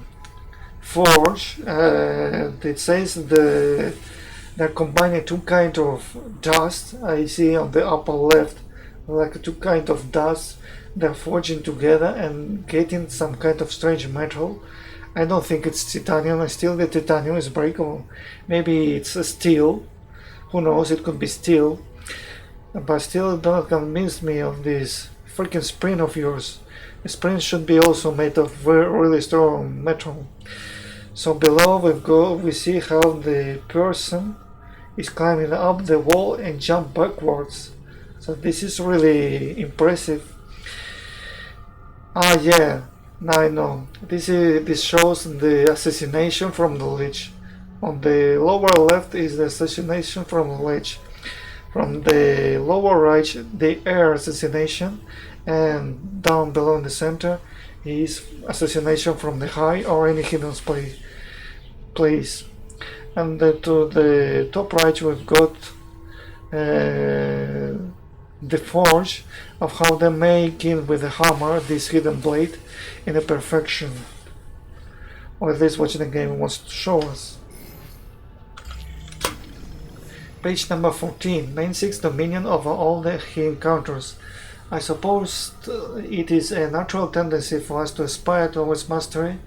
forge. It says they're combining two kinds of dust. I see on the upper left like two kinds of dust. They're forging together and getting some kind of strange metal. I don't think it's titanium. I still the titanium is breakable. Maybe it's a steel. Who knows? It could be steel. But still don't convince me of this freaking spring of yours. The spring should be also made of really strong metal. So below we see how the person is climbing up the wall and jump backwards. So this is really impressive. Ah yeah, now I know. This shows the assassination from the ledge. On the lower left is the assassination from the ledge. From the lower right, the air assassination, and down below in the center is assassination from the high or any hidden place. And to the top right we've got the forge of how they make in with the hammer this hidden blade in a perfection, or at least what the game wants to show us. Page number 14. Main 6 dominion over all that he encounters. I suppose it is a natural tendency for us to aspire towards mastery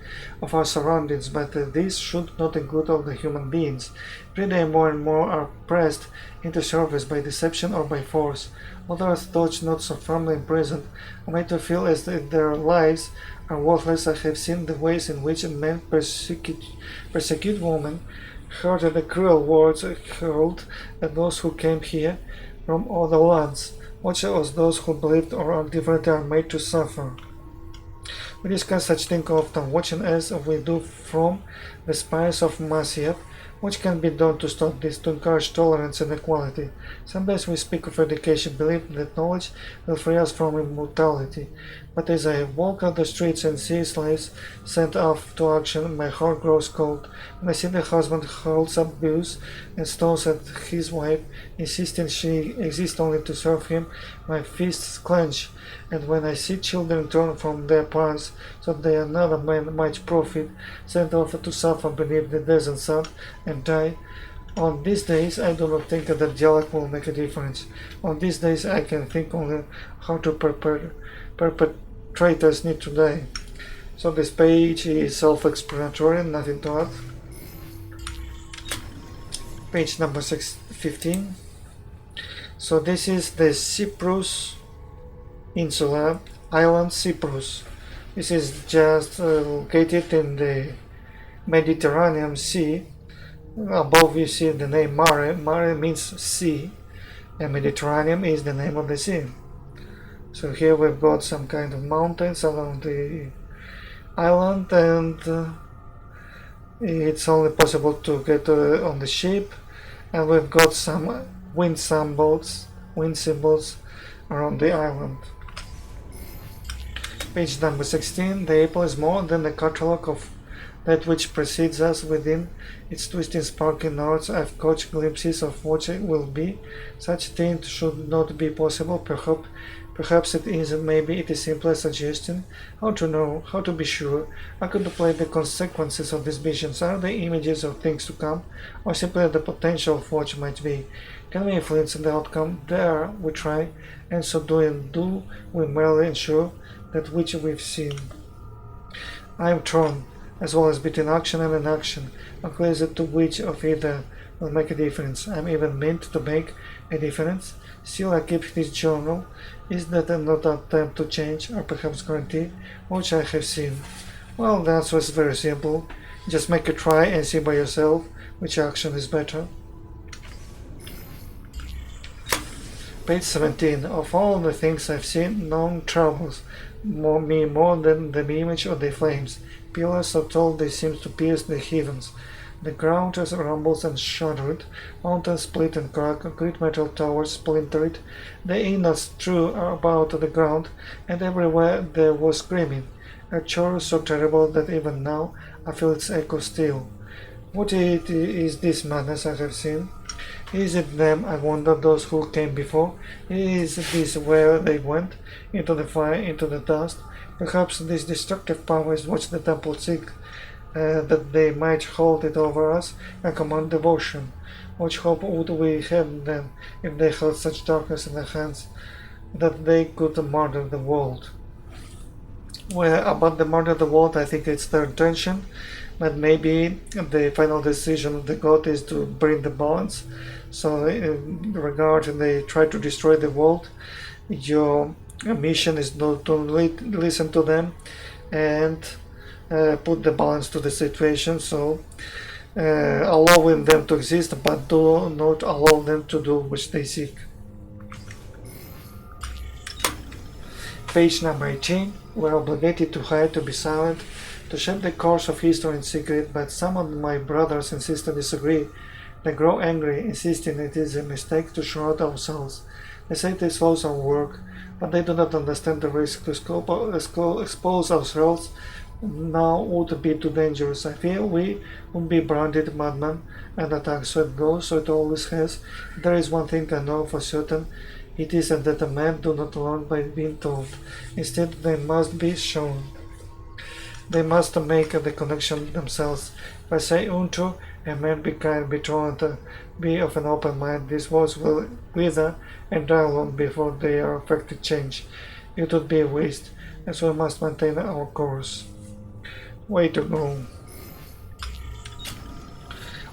of our surroundings, but this should not include all the human beings. Every day more and more are pressed into service by deception or by force. Others, thought not so firmly imprisoned, are made to feel as if their lives are worthless. I have seen the ways in which men persecute women, heard the cruel words hurled at those who came here from other lands. Watch as those who believed or are different are made to suffer. We discuss such things often, watching as we do from the spires of Masyaf. What can be done to stop this, to encourage tolerance and equality? Sometimes we speak of education, believe that knowledge will free us from immortality. But as I walk out the streets and see slaves sent off to action, my heart grows cold. When I see the husband holds up bills and stones at his wife, insisting she exists only to serve him, my fists clench. And when I see children torn from their parents so that another man might profit, sent off to suffer beneath the desert sun and die, on these days I do not think that dialogue will make a difference. On these days I can think only how to perpetrators need to die. So this page is self-explanatory, nothing to add. Page number 15. So this is the Cyprus Insula, island Cyprus. This is just located in the Mediterranean Sea, Above you see the name Mare. Mare means sea, and Mediterranean is the name of the sea. So here we've got some kind of mountains around the island, and it's only possible to get on the ship, and we've got some wind symbols around the island. Page number 16. The apple is more than the catalog of that which precedes us. Within its twisting sparkling notes I've caught glimpses of what it will be. Such things should not be possible. Perhaps it is, maybe it is simply a suggestion. How to know? How to be sure? I contemplate the consequences of these visions. Are they images of things to come, or simply the potential of what might be? Can we influence the outcome? There we try, and so doing, do we merely ensure that which we've seen? I am torn, as well as between action and inaction, unclear as to which of either will make a difference. I am even meant to make a difference. Still I keep this journal. Is that not an attempt to change, or perhaps guarantee, what I have seen? Well, the answer is very simple. Just make a try and see by yourself which action is better. Page 17. Of all the things I've seen, none troubles me more than the image of the flames. Pillars so tall they seem to pierce the heavens. The ground rumbles and shuddered, mountains split and crack, great metal towers splintered, the ingots threw about the ground, and everywhere there was screaming, a chorus so terrible that even now I feel its echo still. What is this madness I have seen? Is it them, I wonder, those who came before? Is this where they went? Into the fire, into the dust? Perhaps this destructive power is what the temple seek, that they might hold it over us and command devotion. What hope would we have then if they held such darkness in their hands that they could murder the world? Well, about the murder of the world, I think it's their intention, but maybe the final decision of the god is to bring the balance. So in regard they try to destroy the world, your mission is not to listen to them and put the balance to the situation, so allowing them to exist but do not allow them to do which they seek. Page number 18. We're obligated to hide, to be silent, to shape the course of history in secret, but some of my brothers and sisters disagree. They grow angry, insisting it is a mistake to shroud ourselves. They say it slows our work, but they do not understand the risk. To expose ourselves now would be too dangerous. I fear we would be branded madmen and attacked. So it goes, so it always has. There is one thing I know for certain. It is that the men do not learn by being told. Instead, they must be shown. They must make the connection themselves. If I say unto, a man be kind, be tolerant, be of an open mind, these words will wither and die long before they are effective change. It would be a waste, and so we must maintain our course. Way to go.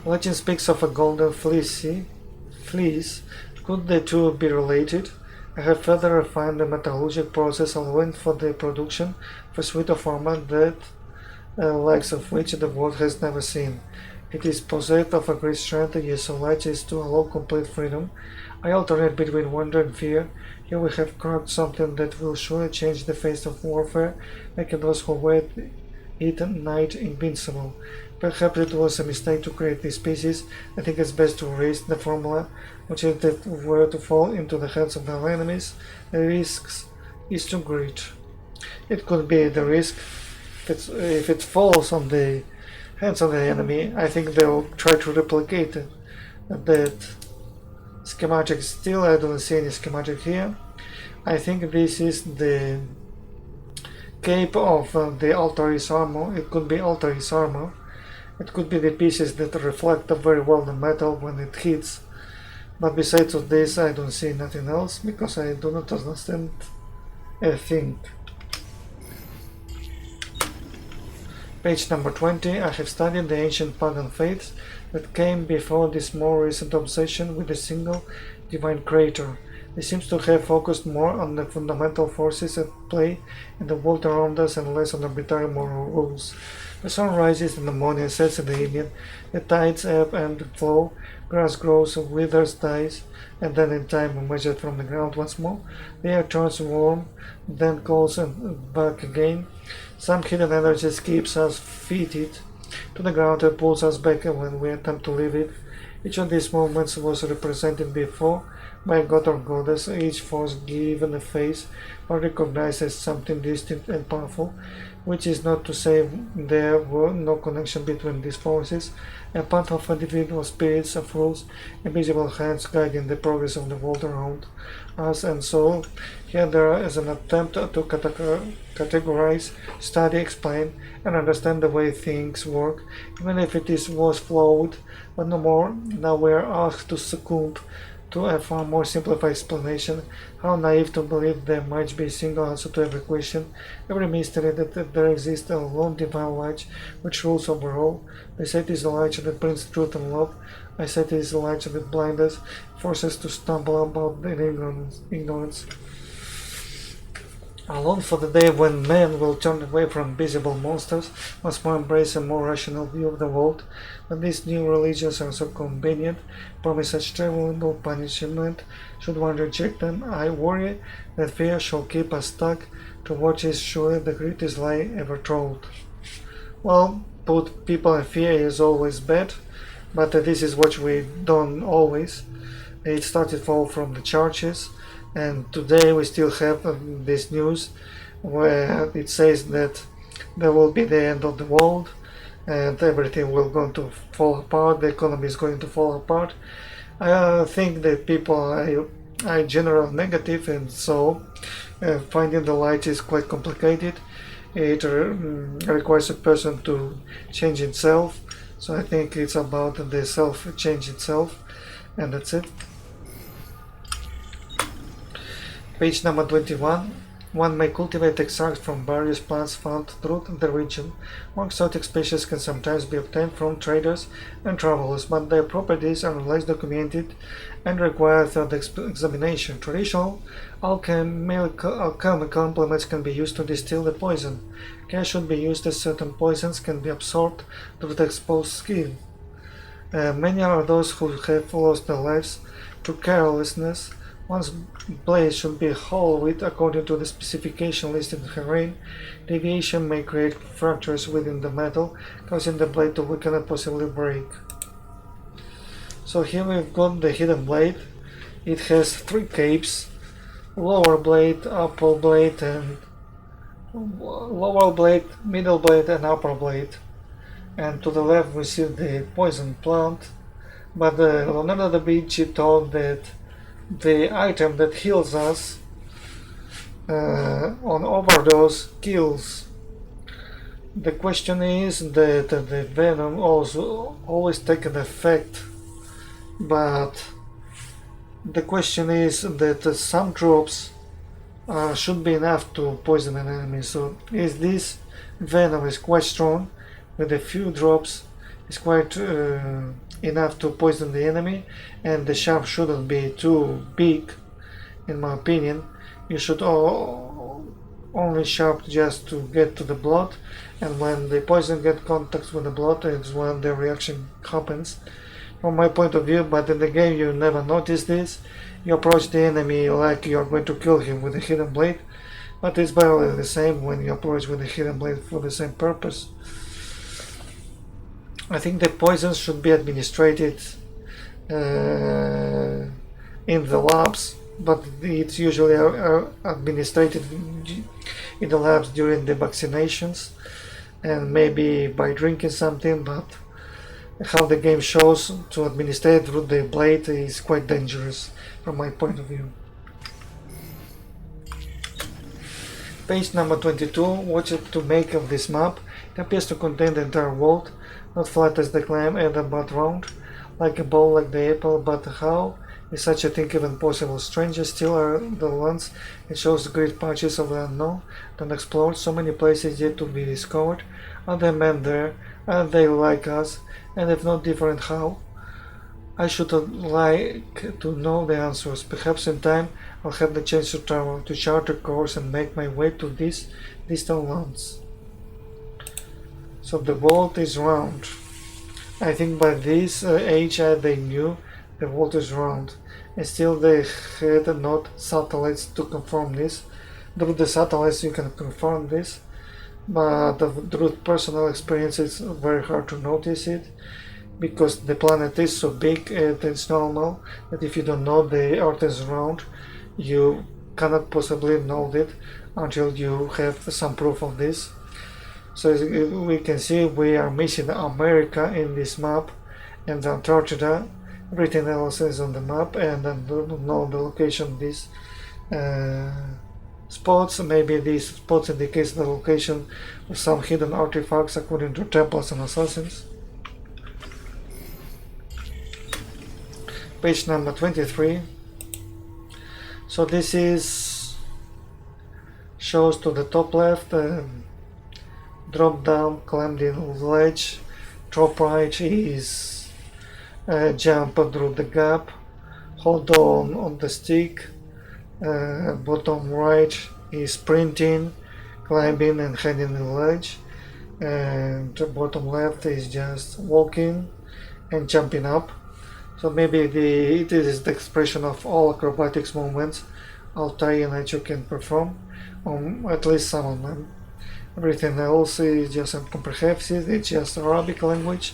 Legend speaks of a golden fleece. Could the two be related? I have further refined the metallurgic process, allowing for the production of a suite of armor that likes of which the world has never seen. It is possessed of a great strength, yet so light as to allow complete freedom. I alternate between wonder and fear. Here we have cracked something that will surely change the face of warfare, making those who wear it at night invincible. Perhaps it was a mistake to create these pieces. I think it's best to erase the formula, which if they were to fall into the hands of our enemies, the risk is too great. It could be the risk if it falls on the hands of the enemy. I think they'll try to replicate that schematic. Still, I don't see any schematic here. I think this is the cape of the Altair's armor. It could be Altair's armor. It could be the pieces that reflect very well the metal when it hits. But besides of this, I don't see nothing else, because I do not understand a thing. Page number 20. I have studied the ancient pagan faiths that came before this more recent obsession with a single divine creator. They seem to have focused more on the fundamental forces at play in the world around us and less on arbitrary moral rules. The sun rises in the morning and sets in the evening, the tides ebb and flow, grass grows, withers, dies, and then in time measured from the ground once more. The air turns warm, then cools and back again. Some hidden energy keeps us fitted to the ground and pulls us back when we attempt to leave it. Each of these movements was represented before by a god or goddess, each force given a face or recognized as something distinct and powerful, which is not to say there were no connection between these forces, a part of individual spirits of rules, invisible hands guiding the progress of the world around us, and so here there is an attempt to categorize, study, explain, and understand the way things work, even if it was flawed, but no more. Now we are asked to succumb to a far more simplified explanation. How naive to believe there might be a single answer to every question, every mystery, that there exists a lone divine light which rules over all. They say it is the light that brings truth and love. I say it is the light that blinds us, forces us to stumble about in ignorance. I long for the day when men will turn away from visible monsters, once more embrace a more rational view of the world. When these new religions are so convenient, promise such terrible punishment, should one reject them, I worry that fear shall keep us stuck to what is surely the greatest lie ever told. Well, put people in fear is always bad, but this is what we done always. It started all from the churches, and today we still have this news where it says that there will be the end of the world and everything will going to fall apart, the economy is going to fall apart. I think that people are generally negative, and so finding the light is quite complicated. It requires a person to change itself, so I think it's about the self change itself, and that's it. Page number 21. One may cultivate extracts from various plants found throughout the region. More exotic species can sometimes be obtained from traders and travelers, but their properties are less documented and require thorough examination. Traditional alchemical implements can be used to distill the poison. Care should be used as certain poisons can be absorbed through the exposed skin. Many are those who have lost their lives through carelessness. One's blade should be whole with according to the specification listed herein. Deviation may create fractures within the metal, causing the blade to weaken and possibly break. So here we've got the hidden blade. It has three capes: lower blade, upper blade, and lower blade, middle blade, and upper blade. And to the left we see the poison plant. But Leonardo da Vinci told that the item that heals us on overdose kills. The question is that the venom also always takes an effect, but the question is that some drops should be enough to poison an enemy. So is this venom is quite strong, with a few drops is quite enough to poison the enemy, and the shaft shouldn't be too big, in my opinion. You should only shaft just to get to the blood, and when the poison gets contact with the blood is when the reaction happens, from my point of view. But in the game you never notice this. You approach the enemy like you are going to kill him with a hidden blade, but it's barely the same when you approach with a hidden blade for the same purpose. I think the poisons should be administered in the labs, but it's usually administered in the labs during the vaccinations and maybe by drinking something, but how the game shows, to administer through the blade is quite dangerous from my point of view. Page number 22. What to make of this map? It appears to contain the entire world, not flat as the claim, but round, like a ball, like the apple. But how is such a thing even possible? Stranger still are the lands. It shows great patches of the unknown, unexplored, so many places yet to be discovered. Are there men there? Are they like us? And if not different, how? I should like to know the answers. Perhaps in time I'll have the chance to travel, to chart a course and make my way to these distant lands. So the world is round. I think by this age they knew the world is round, and still they had not satellites to confirm this. Through the satellites you can confirm this, but through personal experience it's very hard to notice it, because the planet is so big and it's normal that if you don't know the Earth is round, you cannot possibly know it until you have some proof of this. So as we can see, we are missing America in this map and Antarctica. Everything else is on the map, and I don't know the location of these spots. Maybe these spots indicate the location of some hidden artifacts according to Templars and Assassins. Page number 23. So this is shows to the top left, drop down, climb the ledge, top right is jump through the gap, hold on the stick, bottom right is sprinting, climbing and heading the ledge, and the bottom left is just walking and jumping up. So maybe it is the expression of all acrobatics movements Altair nature can perform, at least some of them. Everything else is just incomprehensible, it's just Arabic language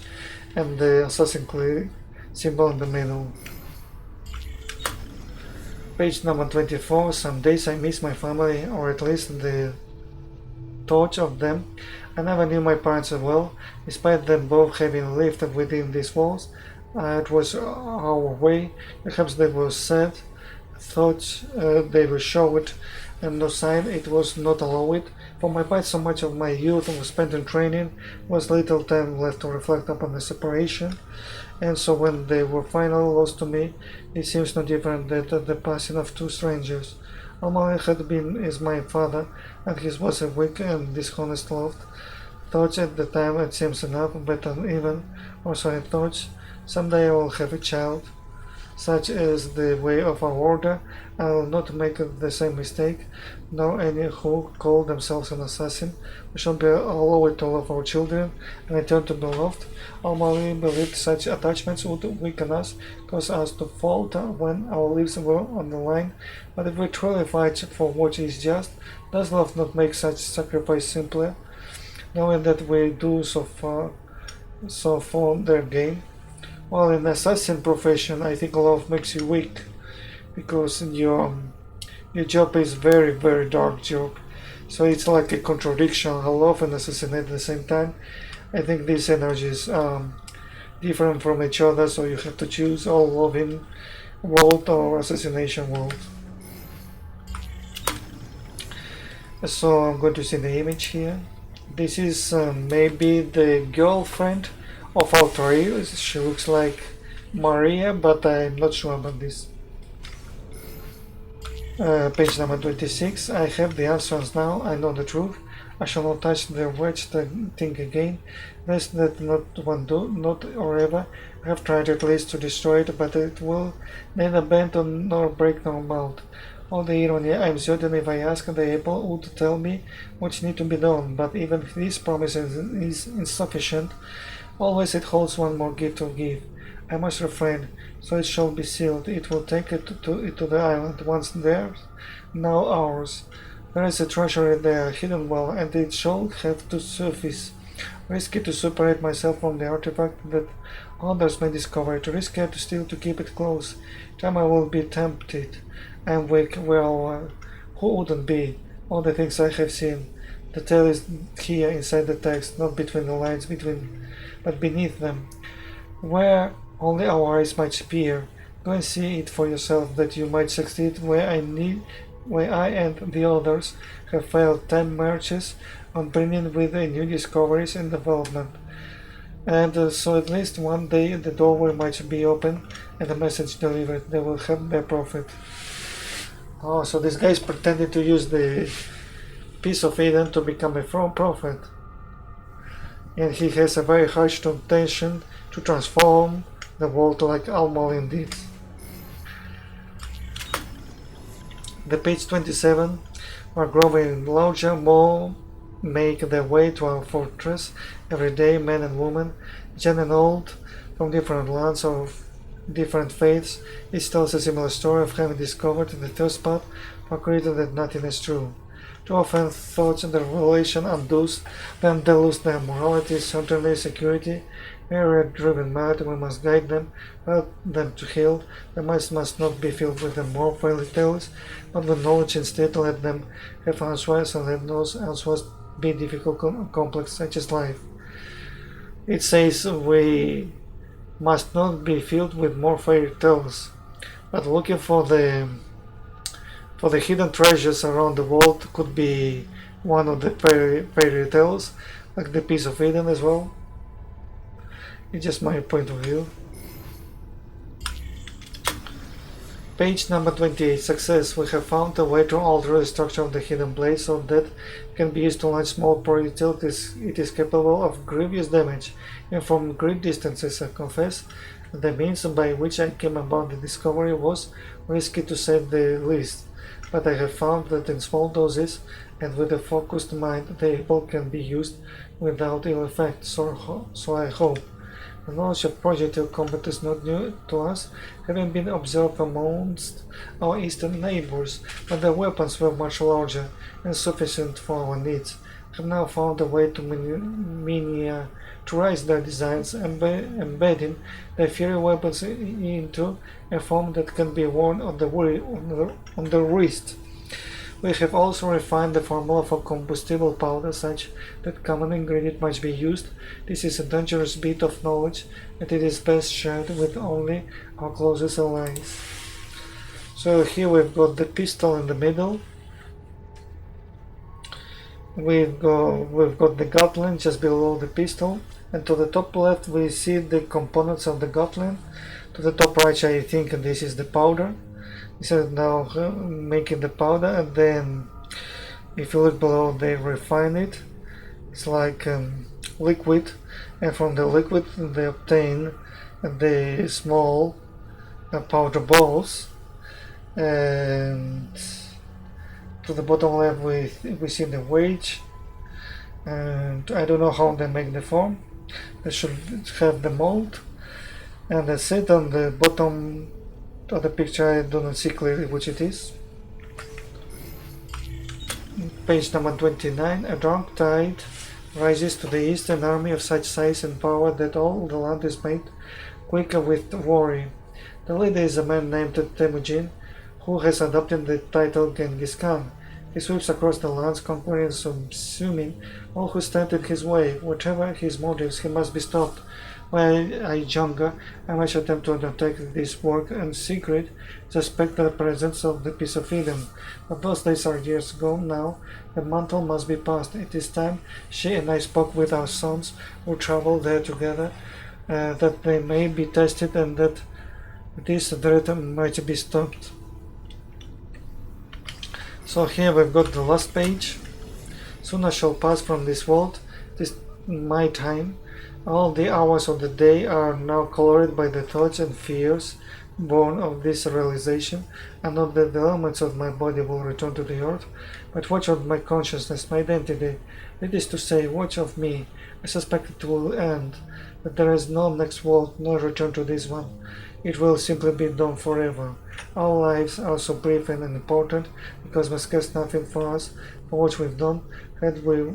and the assassin symbol in the middle. Page number 24. Some days I miss my family, or at least the thought of them. I never knew my parents well, despite them both having lived within these walls. It was our way. Perhaps they were sad, thought they were show it, and no sign it was not allowed. For my part, so much of my youth was spent in training, was little time left to reflect upon the separation, and so when they were finally lost to me, it seems no different than the passing of two strangers. All I had been is my father, and his was a weak and dishonest love. Thoughts at the time it seems enough, but even also I thought, someday I will have a child. Such is the way of our order. I will not make the same mistake, nor any who call themselves an assassin. We shall be allowed to love our children and return to be loved. Almighty believed such attachments would weaken us, cause us to falter when our lives were on the line. But if we truly fight for what is just, does love not make such sacrifice simpler, knowing that we do so for their gain? Well, in the assassin profession, I think love makes you weak, because your job is very, very dark job. So it's like a contradiction, love and assassinate at the same time. I think these energies are different from each other, so you have to choose all loving world or assassination world. So I'm going to see the image here. This is maybe the girlfriend of Altair. She looks like Maria, but I'm not sure about this. Page number 26. I have the answers now. I know the truth. I shall not touch the wretched thing again. Lest that not one do, not or ever. I have tried at least to destroy it, but it will neither bend nor break nor melt. All the irony, I'm certain if I ask, the Apple would tell me what need to be done, but even this promise is insufficient. Always it holds one more gift to give. I must refrain, so it shall be sealed. It will take it to the island, once theirs, now ours. There is a treasury there, hidden well, and it shall have to surface. Risky to separate myself from the artifact that others may discover it. Risky to steal to keep it close. Time I will be tempted. I am weak. Well, who wouldn't be? All the things I have seen. The tale is here inside the text, not between the lines, but beneath them, where only our eyes might peer. Go and see it for yourself, that you might succeed where I and the others have failed 10 marches on bringing with new discoveries and development. And so at least one day the doorway might be open and the message delivered. They will have their profit. Oh, so this guy is pretending to use the piece of Eden to become a prophet. And he has a very harsh temptation to transform the vault like Almalin did. The page 27 are growing larger, more make their way to our fortress every day, men and women, young and old, from different lands of different faiths. Each tells a similar story of having discovered in the third spot for creating that nothing is true. Too often thoughts and the revelation undoes them, they lose their morality, certainty, security. Area-driven mad, we must guide them, help them to heal. The minds must not be filled with the more fairy tales, but with knowledge instead. Let them have answers, and let those answers be difficult and complex, such as life. It says we must not be filled with more fairy tales, but looking for the hidden treasures around the world could be one of the fairy tales, like the Piece of Eden as well. It's just my point of view. Page number 28. Success. We have found a way to alter the structure of the hidden blade so that it can be used to launch small projectiles. It is capable of grievous damage and from great distances. I confess the means by which I came about the discovery was risky to say the least, but I have found that in small doses and with a focused mind the able can be used without ill effect, so I hope. The knowledge of projectile combat is not new to us, having been observed amongst our eastern neighbors, but their weapons were much larger and sufficient for our needs. I have now found a way to miniaturize their designs, embedding their fiery weapons into a form that can be worn on the wrist. We have also refined the formula for combustible powder such that common ingredient must be used. This is a dangerous bit of knowledge and it is best shared with only our closest allies. So here we've got the pistol in the middle. We've got the Gatling just below the pistol, and to the top left we see the components of the Gatling. To the top right I think this is the powder. So now making the powder, and then if you look below they refine it. It's like liquid, and from the liquid they obtain the small powder balls, and to the bottom left we see the wedge, and I don't know how they make the form. They should have the mold, and that's it. On the bottom of the picture I do not see clearly which it is. Page number 29. A dark tide rises to the east, an army of such size and power that all the land is made quicker with worry. The leader is a man named Temujin, who has adopted the title Genghis Khan. He sweeps across the lands, conquering and subsuming all who stand in his way. Whatever his motives, he must be stopped. While I younger, I might attempt to undertake this work in secret, suspect the presence of the Piece of Eden. But those days are years gone now. The mantle must be passed. It is time she and I spoke with our sons, who travel there together, that they may be tested and that this threat might be stopped. So here we've got the last page. Soon I shall pass from this world. It is my time. All the hours of the day are now colored by the thoughts and fears born of this realization, and not that the elements of my body will return to the earth, but watch of my consciousness, my identity. That is to say, watch of me. I suspect it will end, that there is no next world, no return to this one. It will simply be done forever. Our lives are so brief and unimportant, because we scarce nothing for us for what we've done. Had we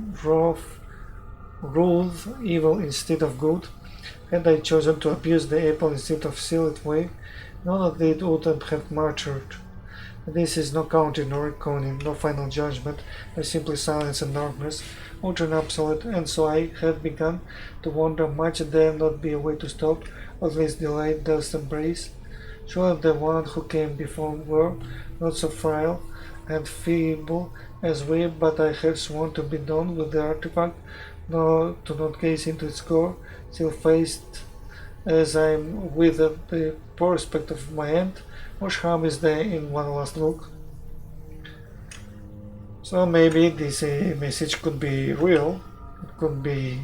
ruled evil instead of good, had I chosen to abuse the apple instead of seal it away, none of it would have matured. This is no counting nor reckoning, no final judgment, but simply silence and darkness, utter and absolute, and so I have begun to wonder much there not be a way to stop, or at least delay death's embrace. Surely the one who came before were not so frail and feeble as we, but I had sworn to be done with the artifact, nor to not gaze into its core, still faced as I am with the prospect of my end. Much harm is there in one last look. So maybe this message could be real. It could be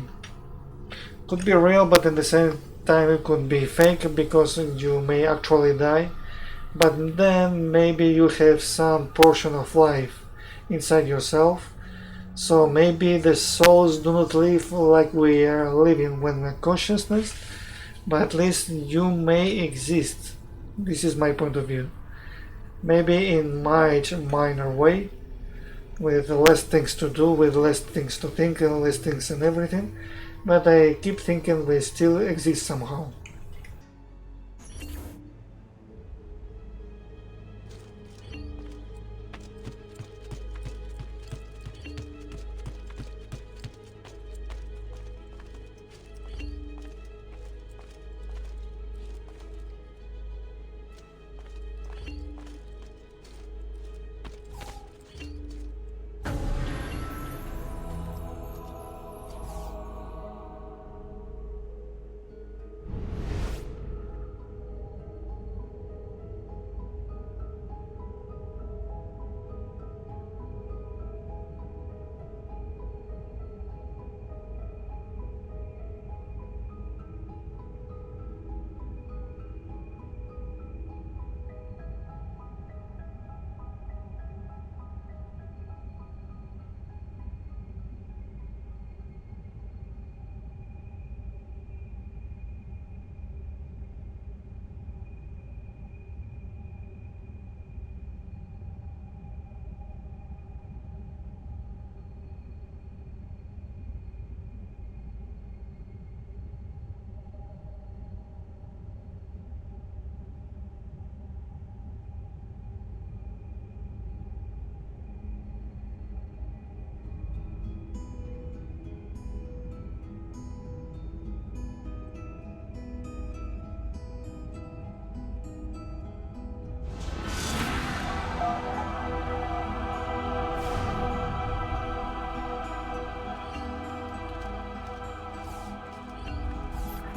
real, but at the same time could be fake because you may actually die, but then maybe you have some portion of life inside yourself, so maybe the souls do not live like we are living when we're consciousness, but at least you may exist. This is my point of view. Maybe in much minor way, with less things to do, with less things to think and less things and everything, but I keep thinking we still exist somehow.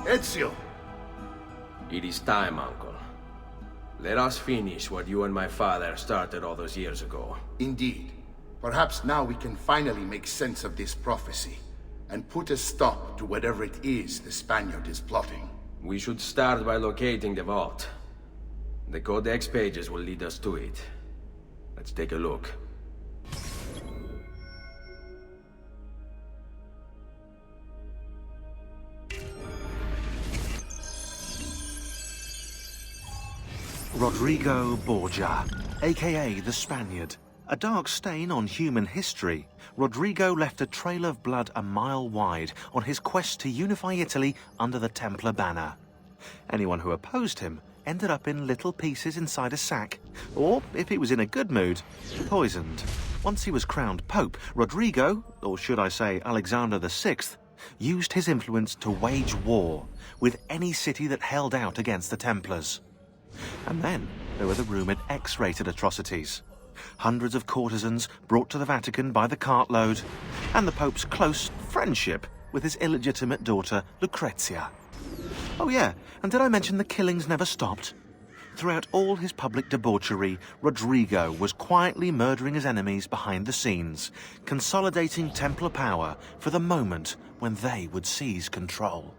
Ezio! It is time, Uncle. Let us finish what you and my father started all those years ago. Indeed. Perhaps now we can finally make sense of this prophecy, and put a stop to whatever it is the Spaniard is plotting. We should start by locating the vault. The Codex Pages will lead us to it. Let's take a look. Rodrigo Borgia, aka the Spaniard. A dark stain on human history, Rodrigo left a trail of blood a mile wide on his quest to unify Italy under the Templar banner. Anyone who opposed him ended up in little pieces inside a sack, or, if he was in a good mood, poisoned. Once he was crowned Pope, Rodrigo, or should I say Alexander VI, used his influence to wage war with any city that held out against the Templars. And then there were the rumoured X-rated atrocities. Hundreds of courtesans brought to the Vatican by the cartload, and the Pope's close friendship with his illegitimate daughter, Lucrezia. Oh yeah, and did I mention the killings never stopped? Throughout all his public debauchery, Rodrigo was quietly murdering his enemies behind the scenes, consolidating Templar power for the moment when they would seize control.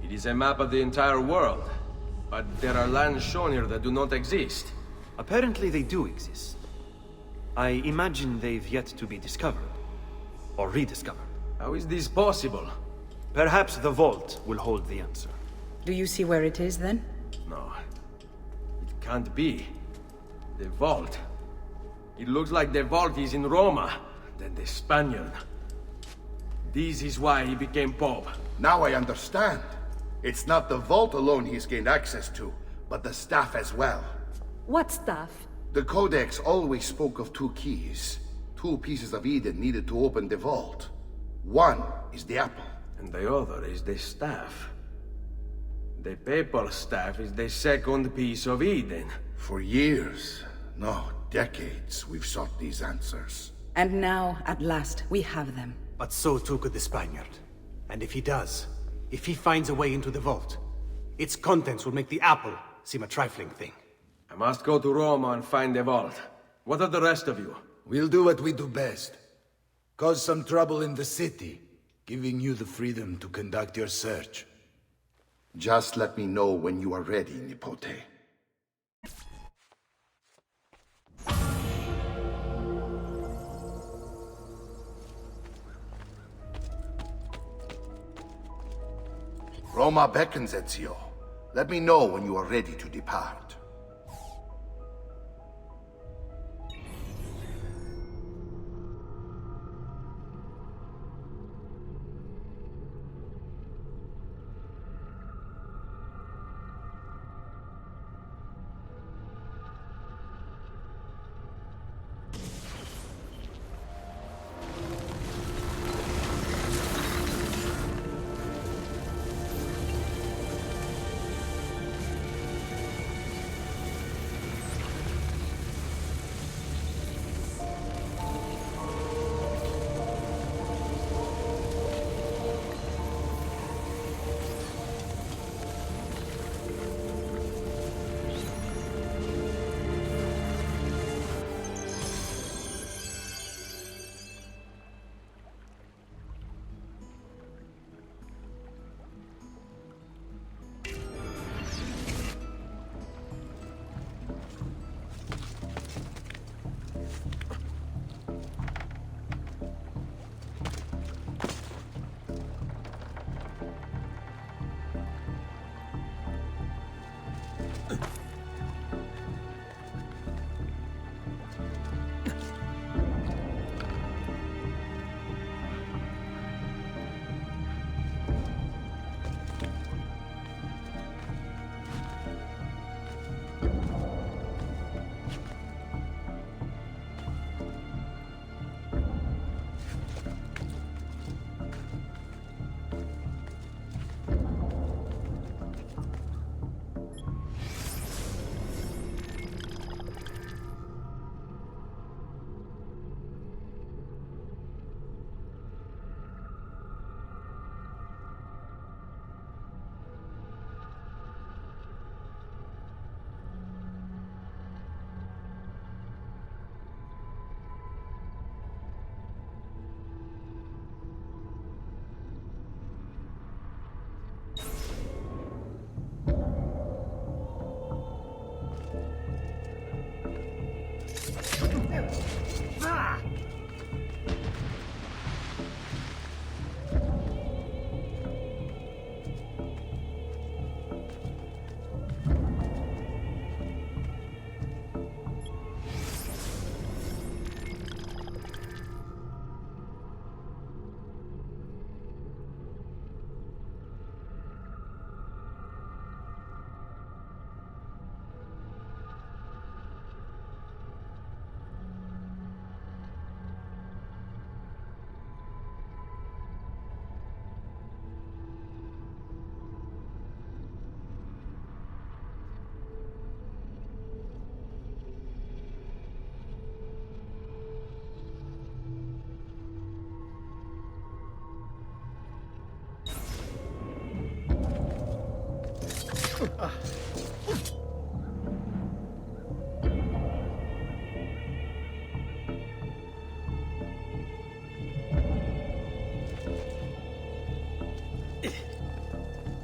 It is a map of the entire world, but there are lands shown here that do not exist. Apparently they do exist. I imagine they've yet to be discovered. Or rediscovered. How is this possible? Perhaps the vault will hold the answer. Do you see where it is, then? No. It can't be. The vault. It looks like the vault is in Roma, then the Spaniard. This is why he became Pope. Now I understand. It's not the vault alone he's gained access to, but the staff as well. What staff? The Codex always spoke of two keys. Two pieces of Eden needed to open the vault. One is the apple. And the other is the staff. The papal staff is the second piece of Eden. For years, no, decades, we've sought these answers. And now, at last, we have them. But so too could the Spaniard. And if he does, if he finds a way into the vault, its contents will make the apple seem a trifling thing. I must go to Roma and find the vault. What are the rest of you? We'll do what we do best. Cause some trouble in the city, giving you the freedom to conduct your search. Just let me know when you are ready, Nipote. Roma beckons, Ezio. Let me know when you are ready to depart.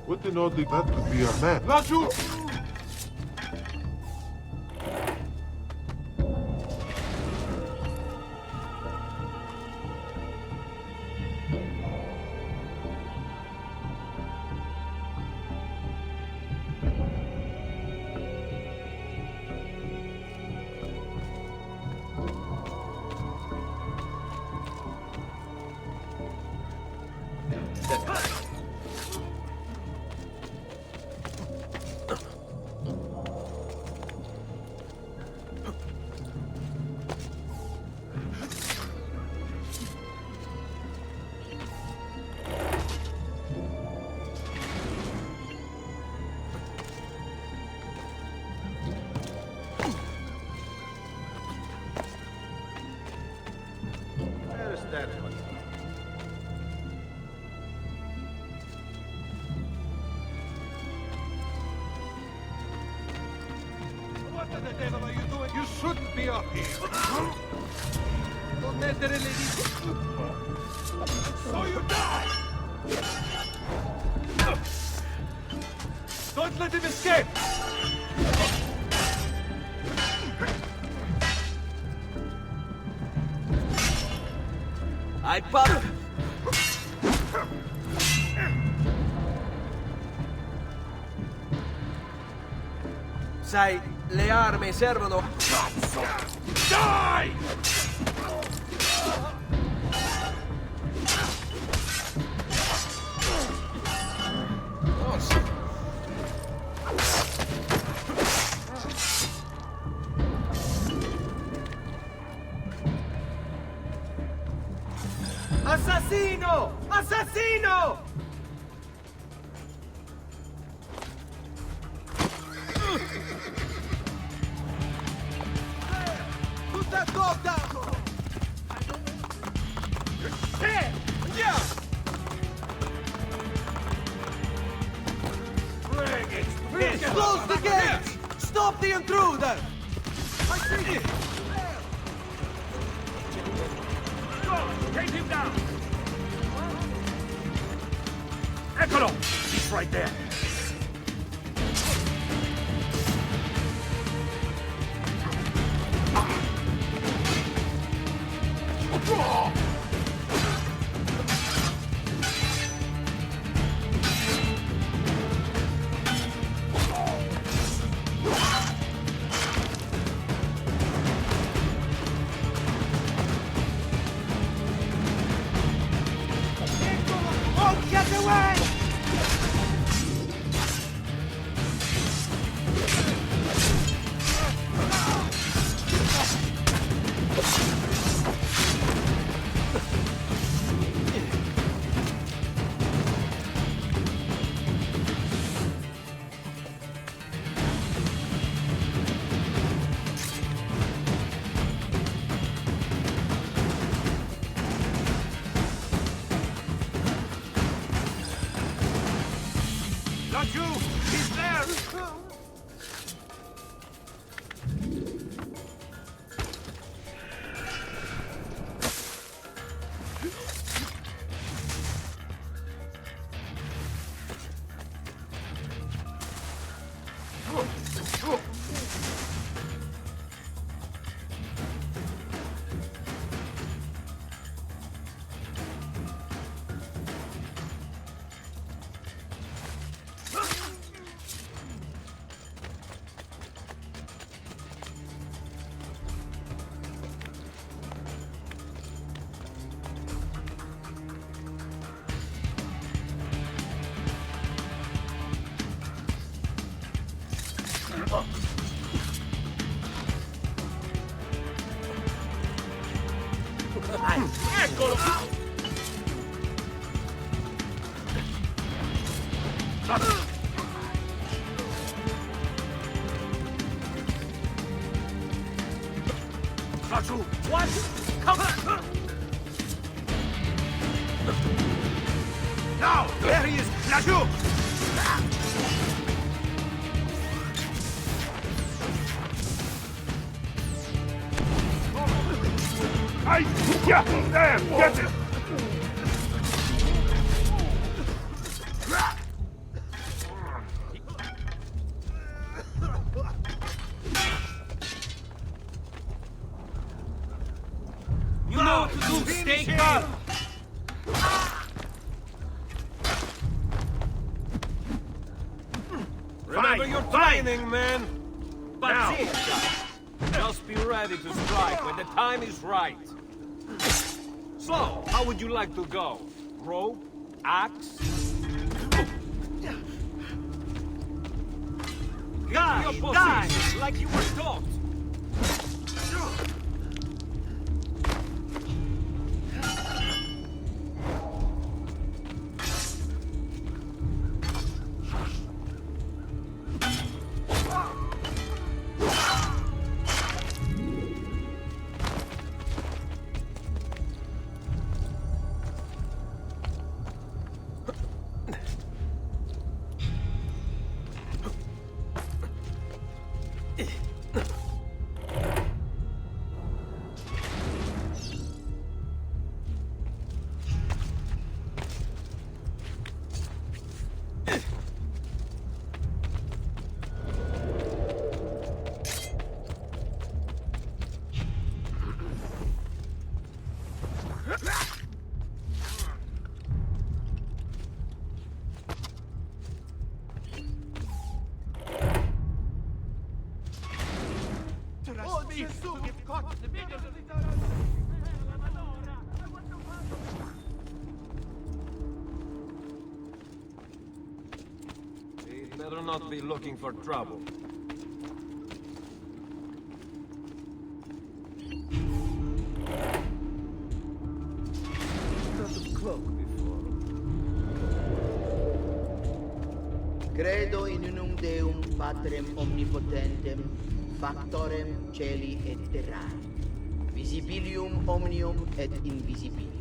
What in all the that could be a man? Laggiù! What the devil are you doing? You shouldn't be up here. Don't mettere le dita. So you die! Don't let him escape! I pop. Sai, le armi servono. Cazzo! Die! Assassino! Assassino! Tutta cotta! Yeah! Bring it! Close the gates! Stop the intruder! I see it! Go! Take him down! Eccolo! He's right there! Not you! He's there! Eccolo! Laggiù! What? Come! Now! There he is! Laggiù! Yeah! There! Get it! You know what to do, stay calm! Remember your training, man! Now! Just be ready to strike when the time is right. So, how would you like to go? Rope? Axe? Guys, your position, like you were taught. Better not be looking for trouble. Credo in unum Deum Patrem omnipotentem, factorem celi et terrae, visibilium omnium et invisibilium.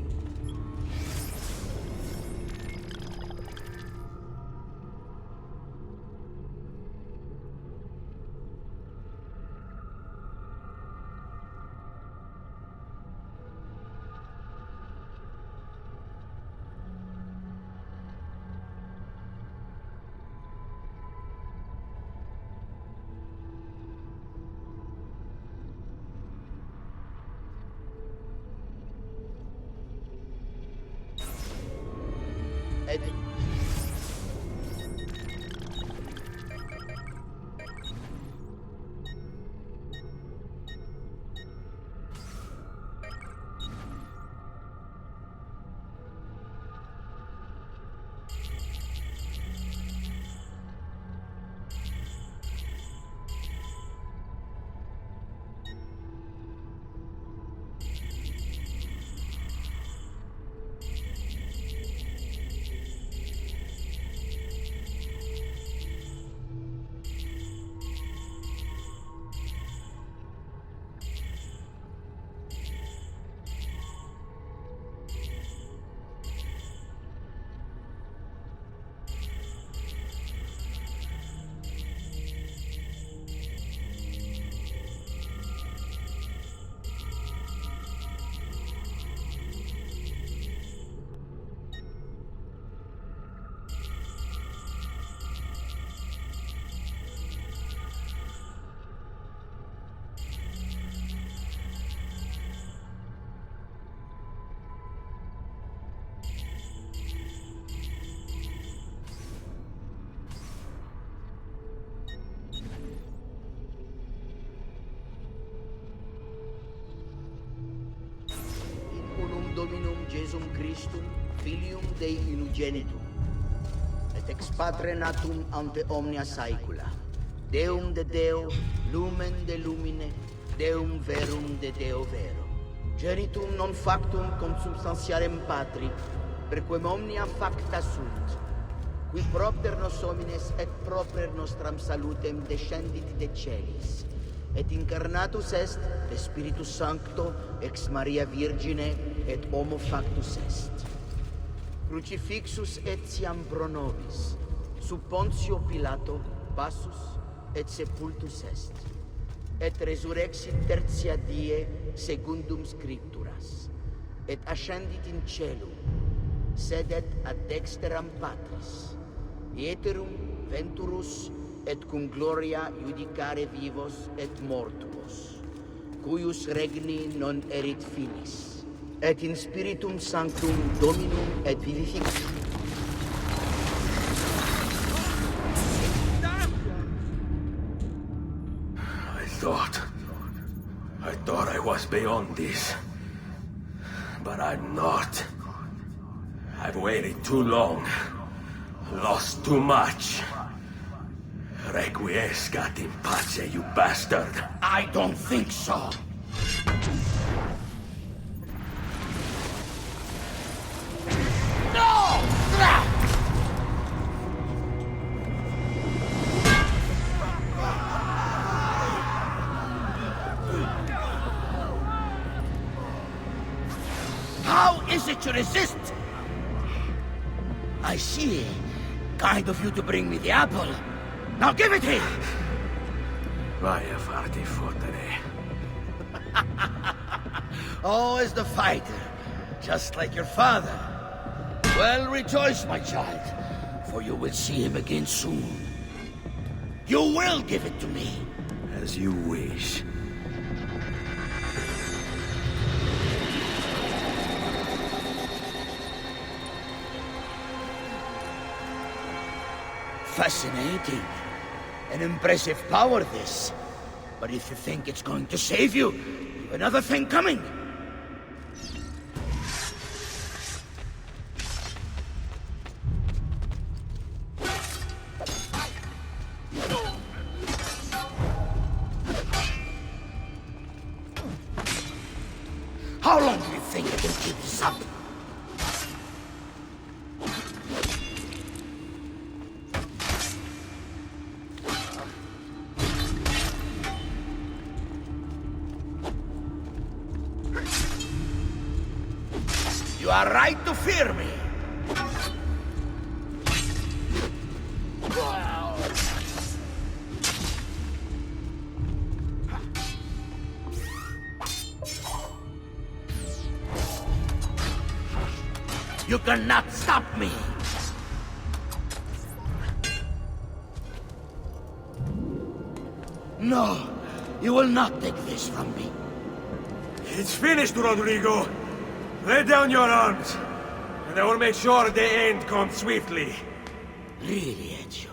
Dominum Jesum Christum, Filium Dei Unigenitum, et ex Patre natum ante omnia saecula, Deum de Deo, Lumen de Lumine, Deum Verum de Deo Vero. Genitum non factum consubstantiarem Patri, perquem omnia facta sunt, qui propter nos homines et proper nostram salutem descendit de celis, et incarnatus est de Spiritus Sancto ex Maria Virgine et homo factus est. Crucifixus etiam pro nobis, sub Pontio Pilato passus et sepultus est, et resurrexit tertia die secundum Scripturas, et ascendit in celum, sedet ad dexteram Patris, iterum venturus et cum gloria judicare vivos et mortuos, cuius regni non erit finis, et in Spiritum Sanctum Dominum et vivificatum. I thought I was beyond this, but I'm not. I've waited too long, lost too much. Requiescat in pace, you bastard! I don't think so. No! How is it you resist? I see. Kind of you to bring me the apple. Now give it here! Vai a farti fottere. Always the fighter, just like your father. Well, rejoice, my child, for you will see him again soon. You will give it to me. As you wish. Fascinating. An impressive power, this. But if you think it's going to save you, you've another thing coming. are right to fear me. You cannot stop me! No, you will not take this from me. It's finished, Rodrigo. Lay down your arms, and I will make sure the end comes swiftly. Really, Ezio?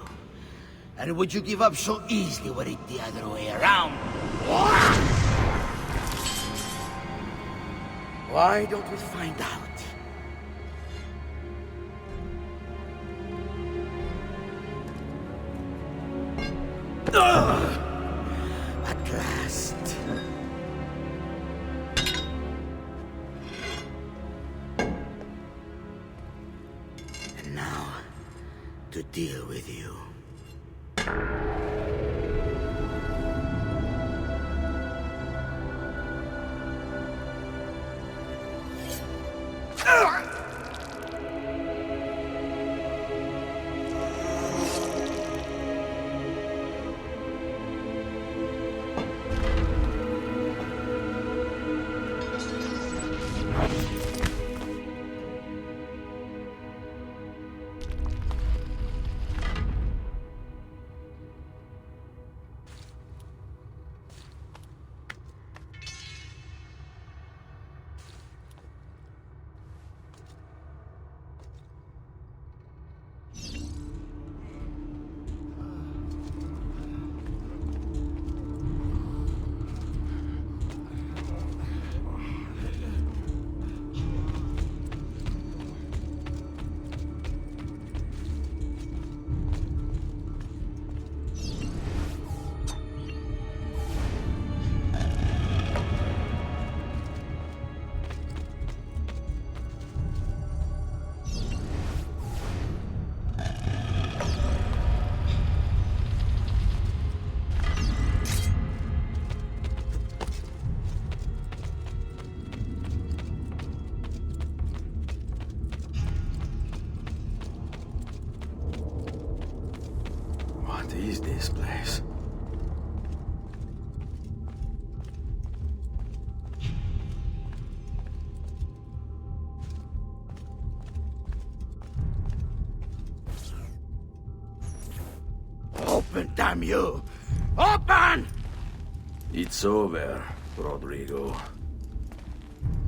And would you give up so easily were it the other way around? Why don't we find out? At last. And now, to deal with you. What is this place? Open, damn you! Open! It's over, Rodrigo.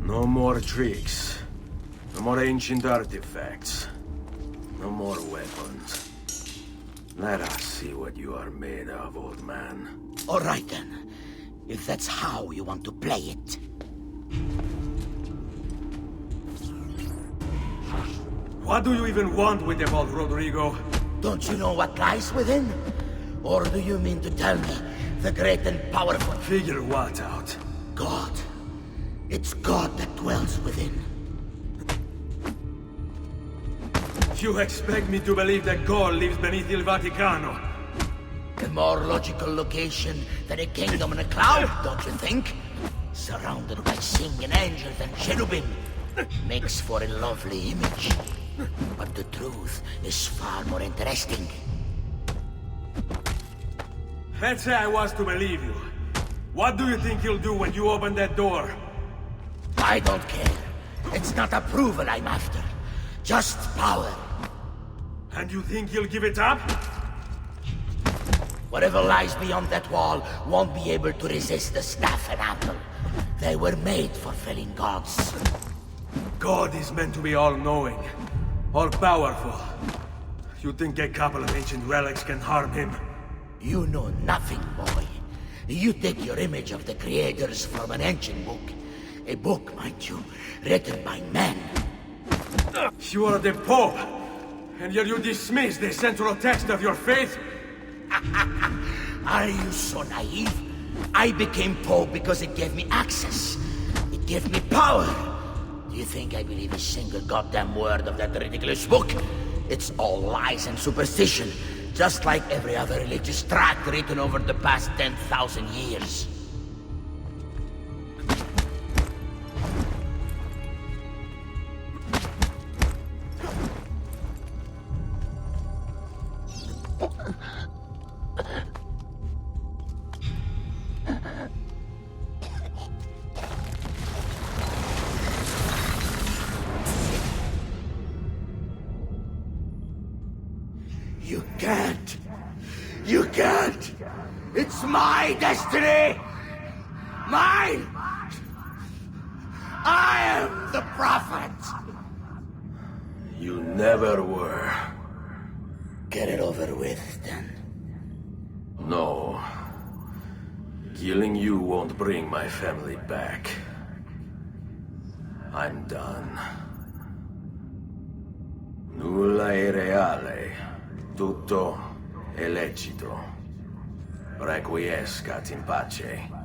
No more tricks. No more ancient artifacts. No more weapons. Let us see what you are made of, old man. All right then. If that's how you want to play it. What do you even want with the vault, Rodrigo? Don't you know what lies within? Or do you mean to tell me the great and powerful... Figure what out? God. It's God that dwells within. You expect me to believe that God lives beneath Il Vaticano? A more logical location than a kingdom in a cloud, don't you think? Surrounded by singing angels and cherubim. Makes for a lovely image. But the truth is far more interesting. Let's say I was to believe you. What do you think you'll do when you open that door? I don't care. It's not approval I'm after. Just power. And you think you'll give it up? Whatever lies beyond that wall won't be able to resist the staff and apple. They were made for felling gods. God is meant to be all-knowing, all-powerful. You think a couple of ancient relics can harm him? You know nothing, boy. You take your image of the creators from an ancient book. A book, mind you, written by men. You are the Pope, and yet you dismiss the central text of your faith? Are you so naive? I became Pope because it gave me access. It gave me power. Do you think I believe a single goddamn word of that ridiculous book? It's all lies and superstition, just like every other religious tract written over the past 10,000 years. You can't! You can't! It's my destiny! Mine! I am the prophet! You never were. Get it over with, then. No. Killing you won't bring my family back. I'm done. Nulla è reale. Tutto è lecito. Requiescat in pace.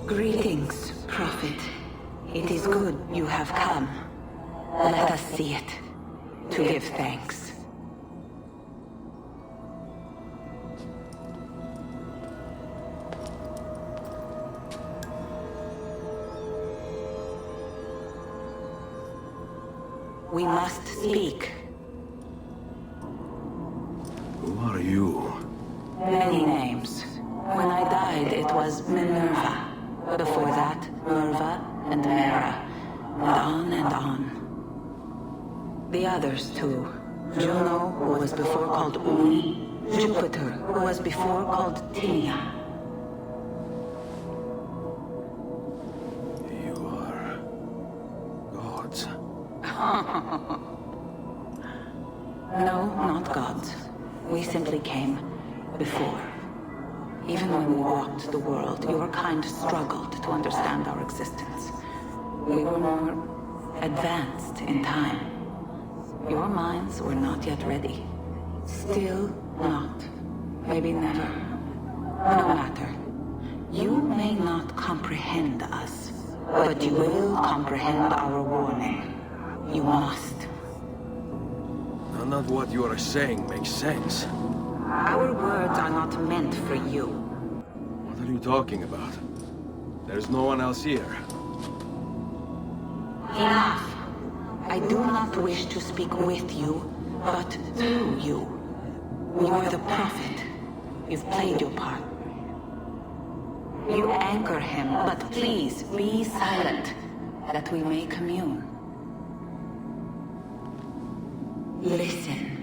Greetings, Prophet. It is good you have come. Let us see it, to give thanks. We must speak. Who are you? Many names. When I died, it was Minerva. Before that, Merva and Mera. And on and on. The others, too. Juno, who was before called Uni. Jupiter, who was before called Tinia. You are... gods. No, not gods. We simply came before. Even when we walked the world, your kind struggled to understand our existence. We were more advanced in time. Your minds were not yet ready. Still not. Maybe never. No matter. You may not comprehend us, but you will comprehend our warning. You must. None of what you are saying makes sense. Our words are not meant for you. What are you talking about? There's no one else here. Enough. I do not wish to speak with you, but through you. You are the prophet. You've played your part. You anchor him, but please be silent, that we may commune. Listen.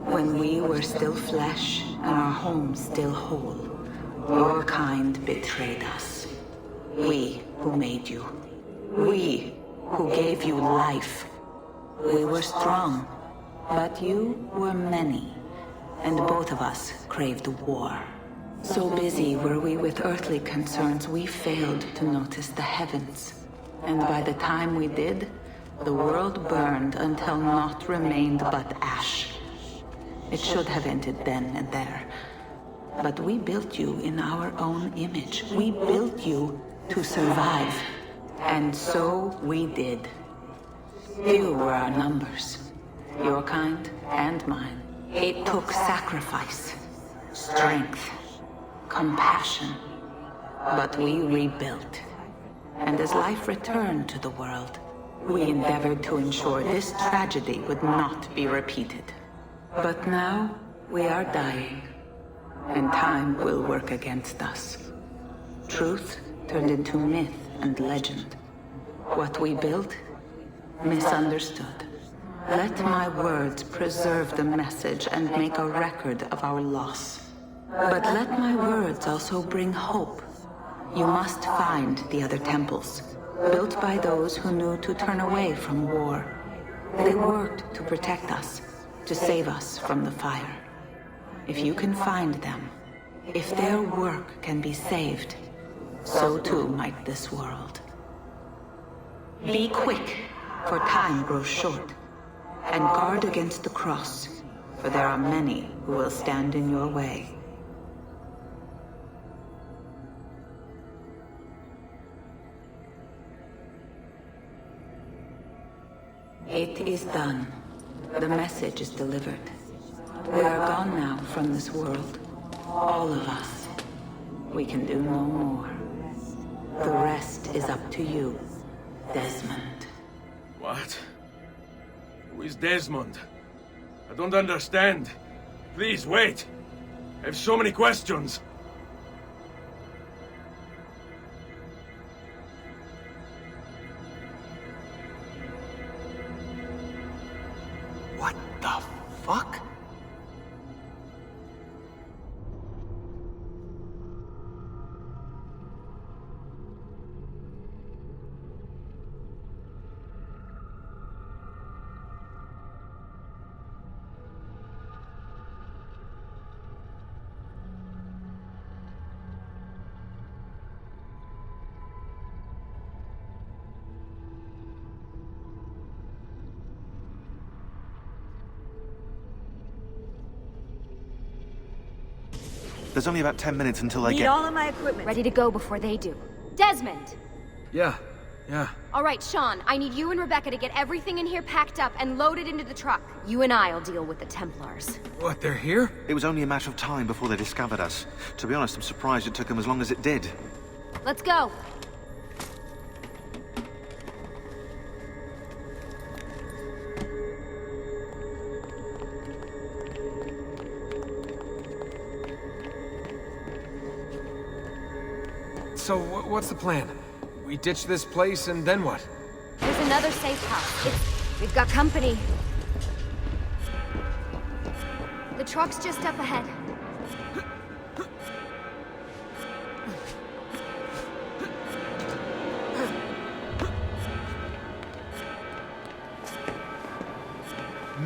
When we were still flesh and our home still whole, your kind betrayed us. We who made you. We who gave you life. We were strong, but you were many, and both of us craved war. So busy were we with earthly concerns, we failed to notice the heavens. And by the time we did, the world burned until naught remained but ash. It should have ended then and there. But we built you in our own image. We built you to survive. And so we did. Few were our numbers. Your kind and mine. It took sacrifice, strength, compassion. But we rebuilt. And as life returned to the world, we endeavored to ensure this tragedy would not be repeated. But now, we are dying, and time will work against us. Truth turned into myth and legend. What we built, misunderstood. Let my words preserve the message and make a record of our loss. But let my words also bring hope. You must find the other temples, built by those who knew to turn away from war. They worked to protect us, to save us from the fire. If you can find them, if their work can be saved, so too might this world. Be quick, for time grows short, and guard against the cross, for there are many who will stand in your way. It is done. The message is delivered. We are gone now from this world. All of us. We can do no more. The rest is up to you, Desmond. What? Who is Desmond? I don't understand. Please, wait. I have so many questions. What the fuck? There's only about 10 minutes until I Need get... all of my equipment. Ready to go before they do. Desmond! Yeah. All right, Sean, I need you and Rebecca to get everything in here packed up and loaded into the truck. You and I'll deal with the Templars. What, they're here? It was only a matter of time before they discovered us. To be honest, I'm surprised it took them as long as it did. Let's go. So, what's the plan? We ditch this place and then what? There's another safe house. We've got company. The truck's just up ahead.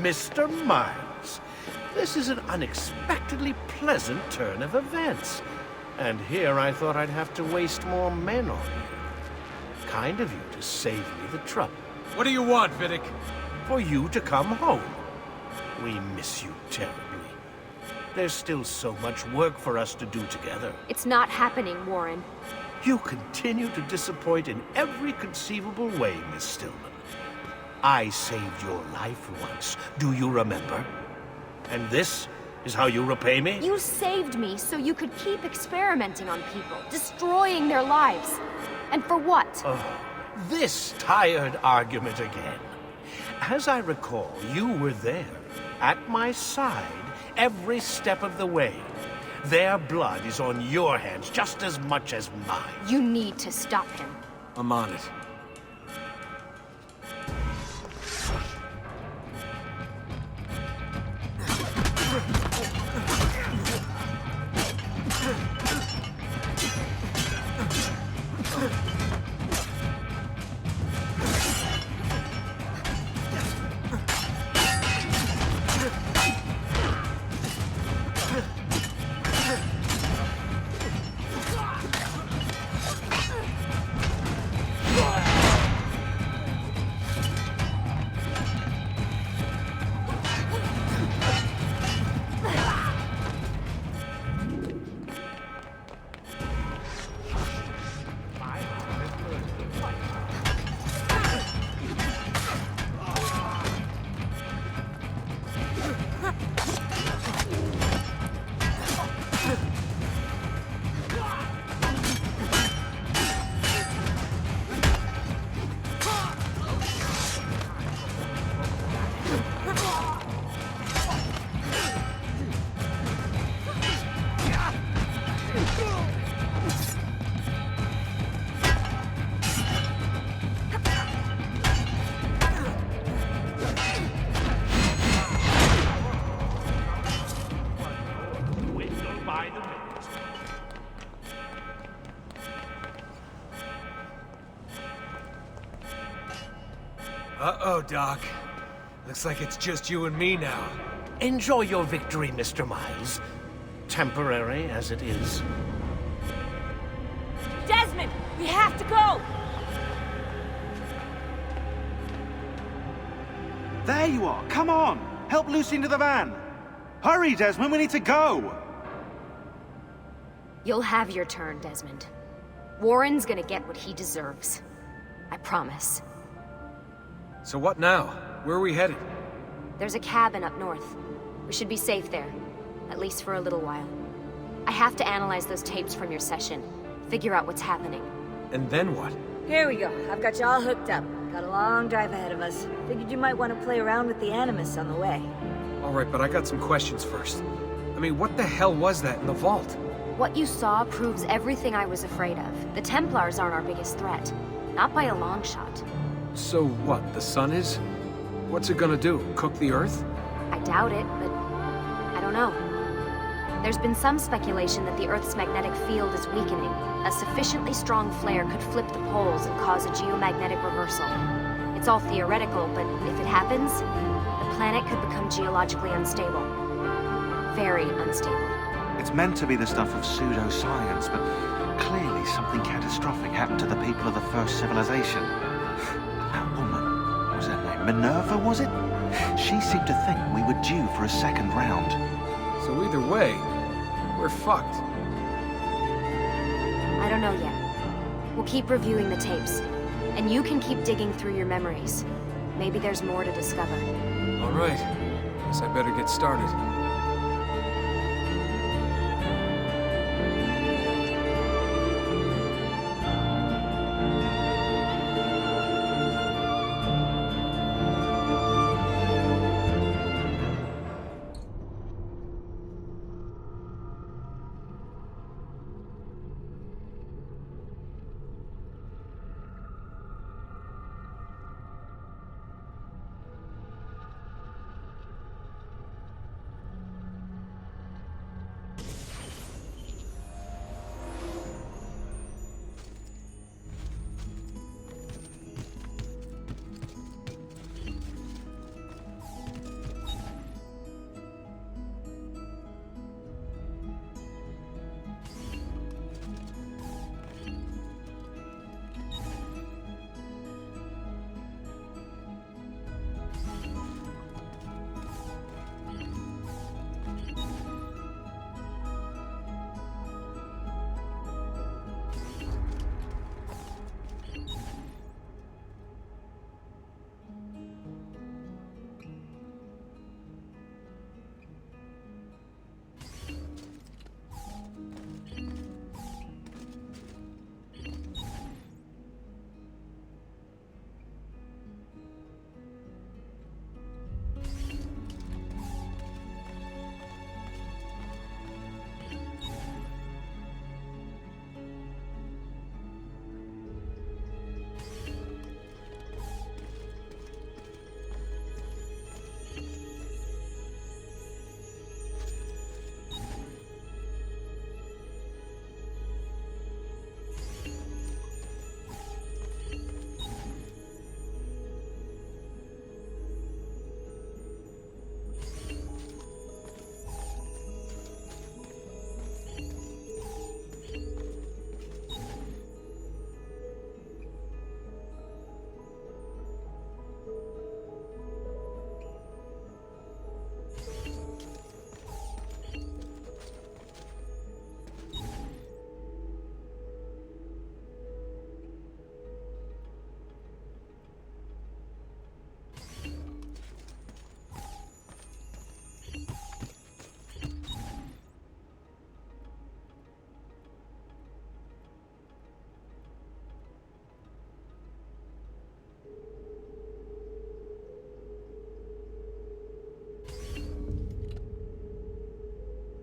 Mr. Miles, this is an unexpectedly pleasant turn of events. And here I thought I'd have to waste more men on you. Kind of you to save me the trouble. What do you want, Vidic? For you to come home. We miss you terribly. There's still so much work for us to do together. It's not happening, Warren. You continue to disappoint in every conceivable way, Miss Stillman. I saved your life once, do you remember? And this is how you repay me? You saved me so you could keep experimenting on people, destroying their lives. And for what? Oh, this tired argument again. As I recall, you were there, at my side, every step of the way. Their blood is on your hands just as much as mine. You need to stop him. I'm on it. Uh-oh, Doc. Looks like it's just you and me now. Enjoy your victory, Mr. Miles. Temporary as it is. Desmond, we have to go! There you are! Come on! Help Lucy into the van! Hurry, Desmond, we need to go! You'll have your turn, Desmond. Warren's gonna get what he deserves. I promise. So what now? Where are we headed? There's a cabin up north. We should be safe there. At least for a little while. I have to analyze those tapes from your session. Figure out what's happening. And then what? Here we go. I've got you all hooked up. Got a long drive ahead of us. Figured you might want to play around with the Animus on the way. Alright, but I got some questions first. I mean, what the hell was that in the vault? What you saw proves everything I was afraid of. The Templars aren't our biggest threat. Not by a long shot. So what, the sun is? What's it gonna do? Cook the Earth? I doubt it, but I don't know. There's been some speculation that the Earth's magnetic field is weakening. A sufficiently strong flare could flip the poles and cause a geomagnetic reversal. It's all theoretical, but if it happens, the planet could become geologically unstable. Very unstable. It's meant to be the stuff of pseudoscience, but clearly something catastrophic happened to the people of the first civilization. That woman, what was her name? Minerva, was it? She seemed to think we were due for a second round. So either way, we're fucked. I don't know yet. We'll keep reviewing the tapes. And you can keep digging through your memories. Maybe there's more to discover. Alright. Guess I better get started.